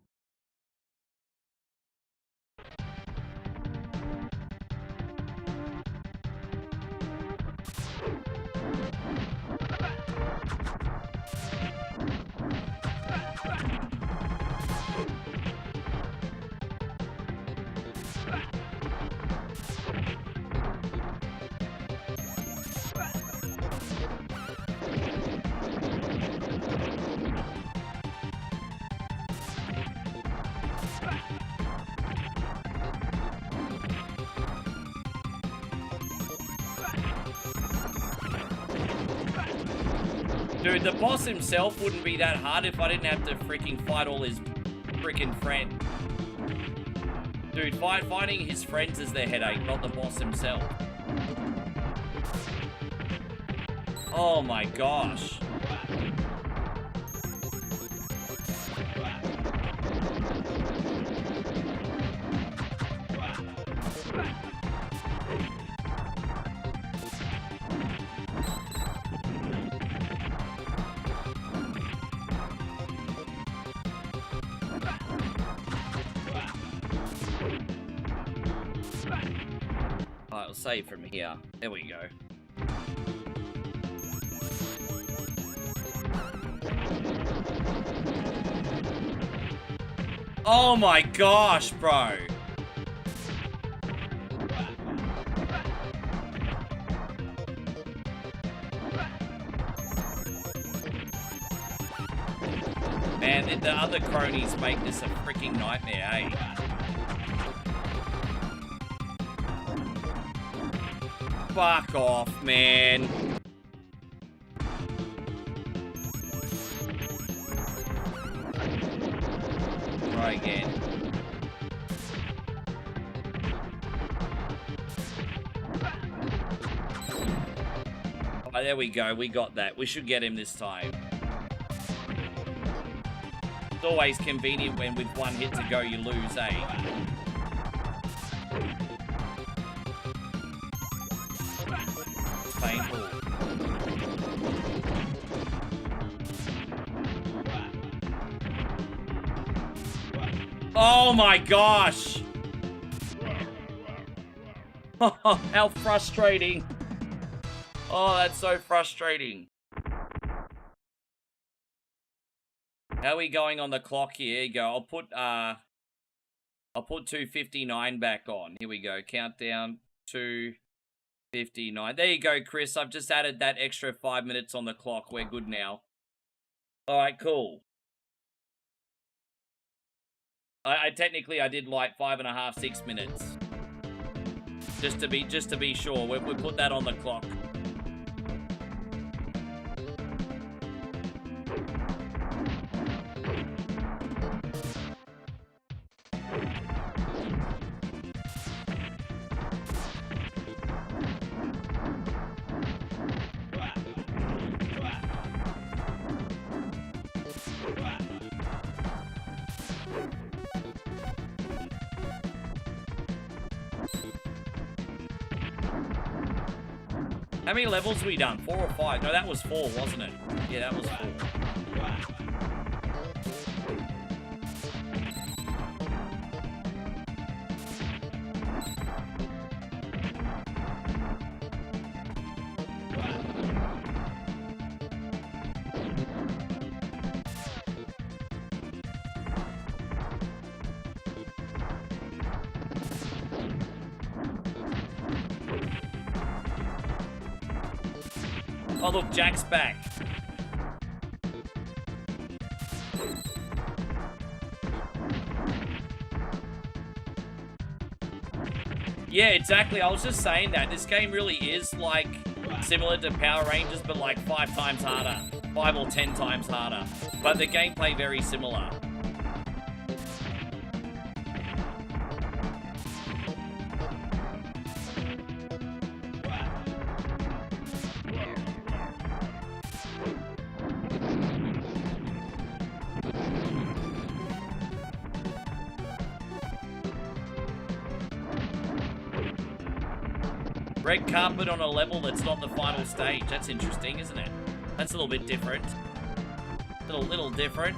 Dude, the boss himself wouldn't be that hard if I didn't have to freaking fight all his freaking friends. Dude, finding his friends is the headache, not the boss himself. Oh my gosh. Alright, we'll save from here. There we go. Oh my gosh, bro. Man, the other cronies make this a freaking nightmare, eh? Fuck off, man. Try again. Oh, there we go. We got that. We should get him this time. It's always convenient when with one hit to go you lose, eh? Painful. Oh my gosh! How frustrating. Oh, that's so frustrating. How are we going on the clock here? Here you go. I'll put 2:59 back on. Here we go. Countdown 2:59. There you go, Chris. I've just added that extra 5 minutes on the clock. We're good now. All right, cool. I technically did like 5.5, 6 minutes. Just to be sure. We put that on the clock. How many levels have we done? 4 or 5? No, that was 4, wasn't it? Yeah, that was 4. Oh, look, Jack's back. Yeah, exactly. I was just saying that. This game really is, like, similar to Power Rangers, but, like, 5 times harder. 5 or 10 times harder. But the gameplay very similar. Red carpet on a level that's not the final stage. That's interesting, isn't it? That's a little bit different. Little different.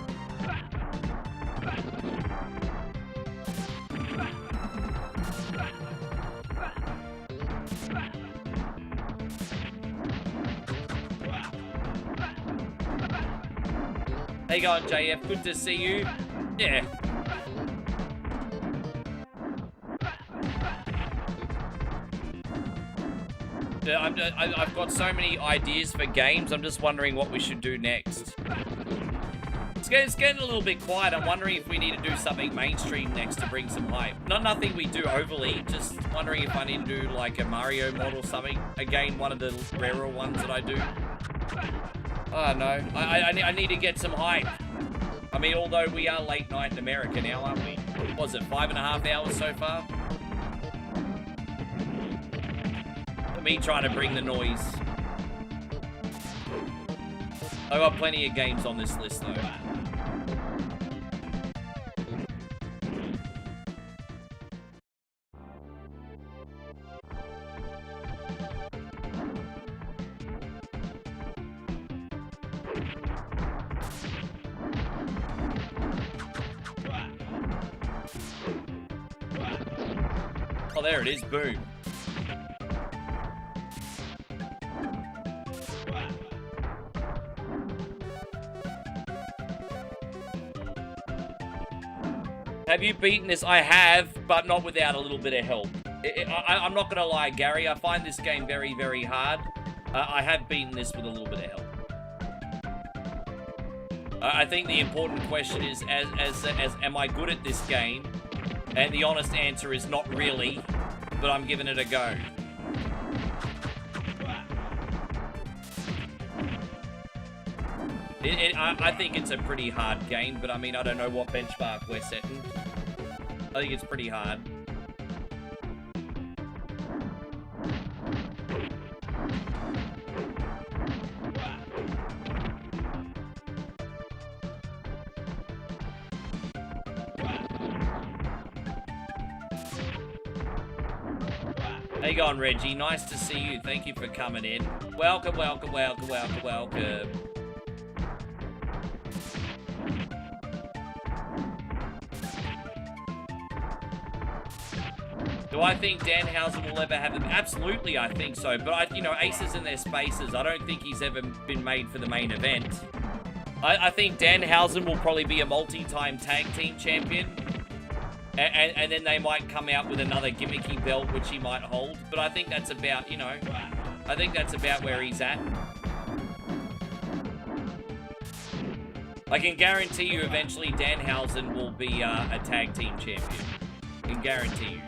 How you going, JF? Good to see you. Yeah. I've got so many ideas for games. I'm just wondering what we should do next. It's getting a little bit quiet. I'm wondering if we need to do something mainstream next to bring some hype. Nothing we do overly. Just wondering if I need to do like a Mario mod or something. Again, one of the rarer ones that I do. Oh no, I need to get some hype. I mean, although we are late night in America now, aren't we? What was it, 5.5 hours so far? Me trying to bring the noise. I've got plenty of games on this list though. Oh, there it is, boom. Have you beaten this? I have, but not without a little bit of help. I'm not going to lie, Gary. I find this game very, very hard. I have beaten this with a little bit of help. I think the important question is, am I good at this game? And the honest answer is not really, but I'm giving it a go. I think it's a pretty hard game, but I mean, I don't know what benchmark we're setting. I think it's pretty hard. How you going, Reggie? Nice to see you. Thank you for coming in. Welcome, welcome, welcome, welcome, welcome. Do I think Danhausen will ever have them? Absolutely, I think so. But, you know, aces in their spaces. I don't think he's ever been made for the main event. I think Danhausen will probably be a multi-time tag team champion. And then they might come out with another gimmicky belt, which he might hold. But I think that's about, you know, I think that's about where he's at. I can guarantee you eventually Danhausen will be a tag team champion. I can guarantee you.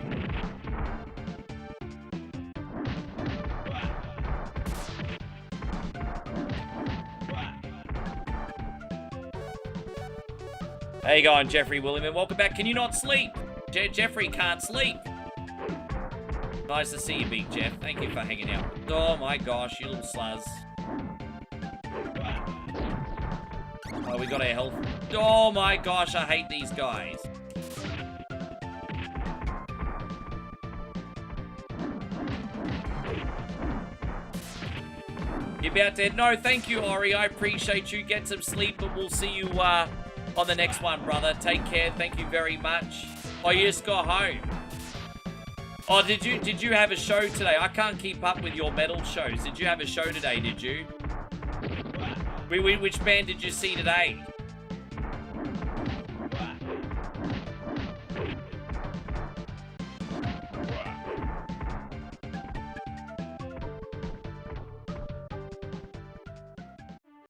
How you going, Jeffrey William, and welcome back. Can you not sleep? Jeffrey can't sleep. Nice to see you, Big Jeff. Thank you for hanging out. Oh my gosh, you little sluzz. Oh, we got our health. Oh my gosh, I hate these guys. You're about to head. No, thank you, Ori. I appreciate you. Get some sleep, but we'll see you on the next one, brother. Take care. Thank you very much. Oh, you just got home. Oh, did you have a show today? I can't keep up with your metal shows. Did you have a show today, did you? Which band did you see today?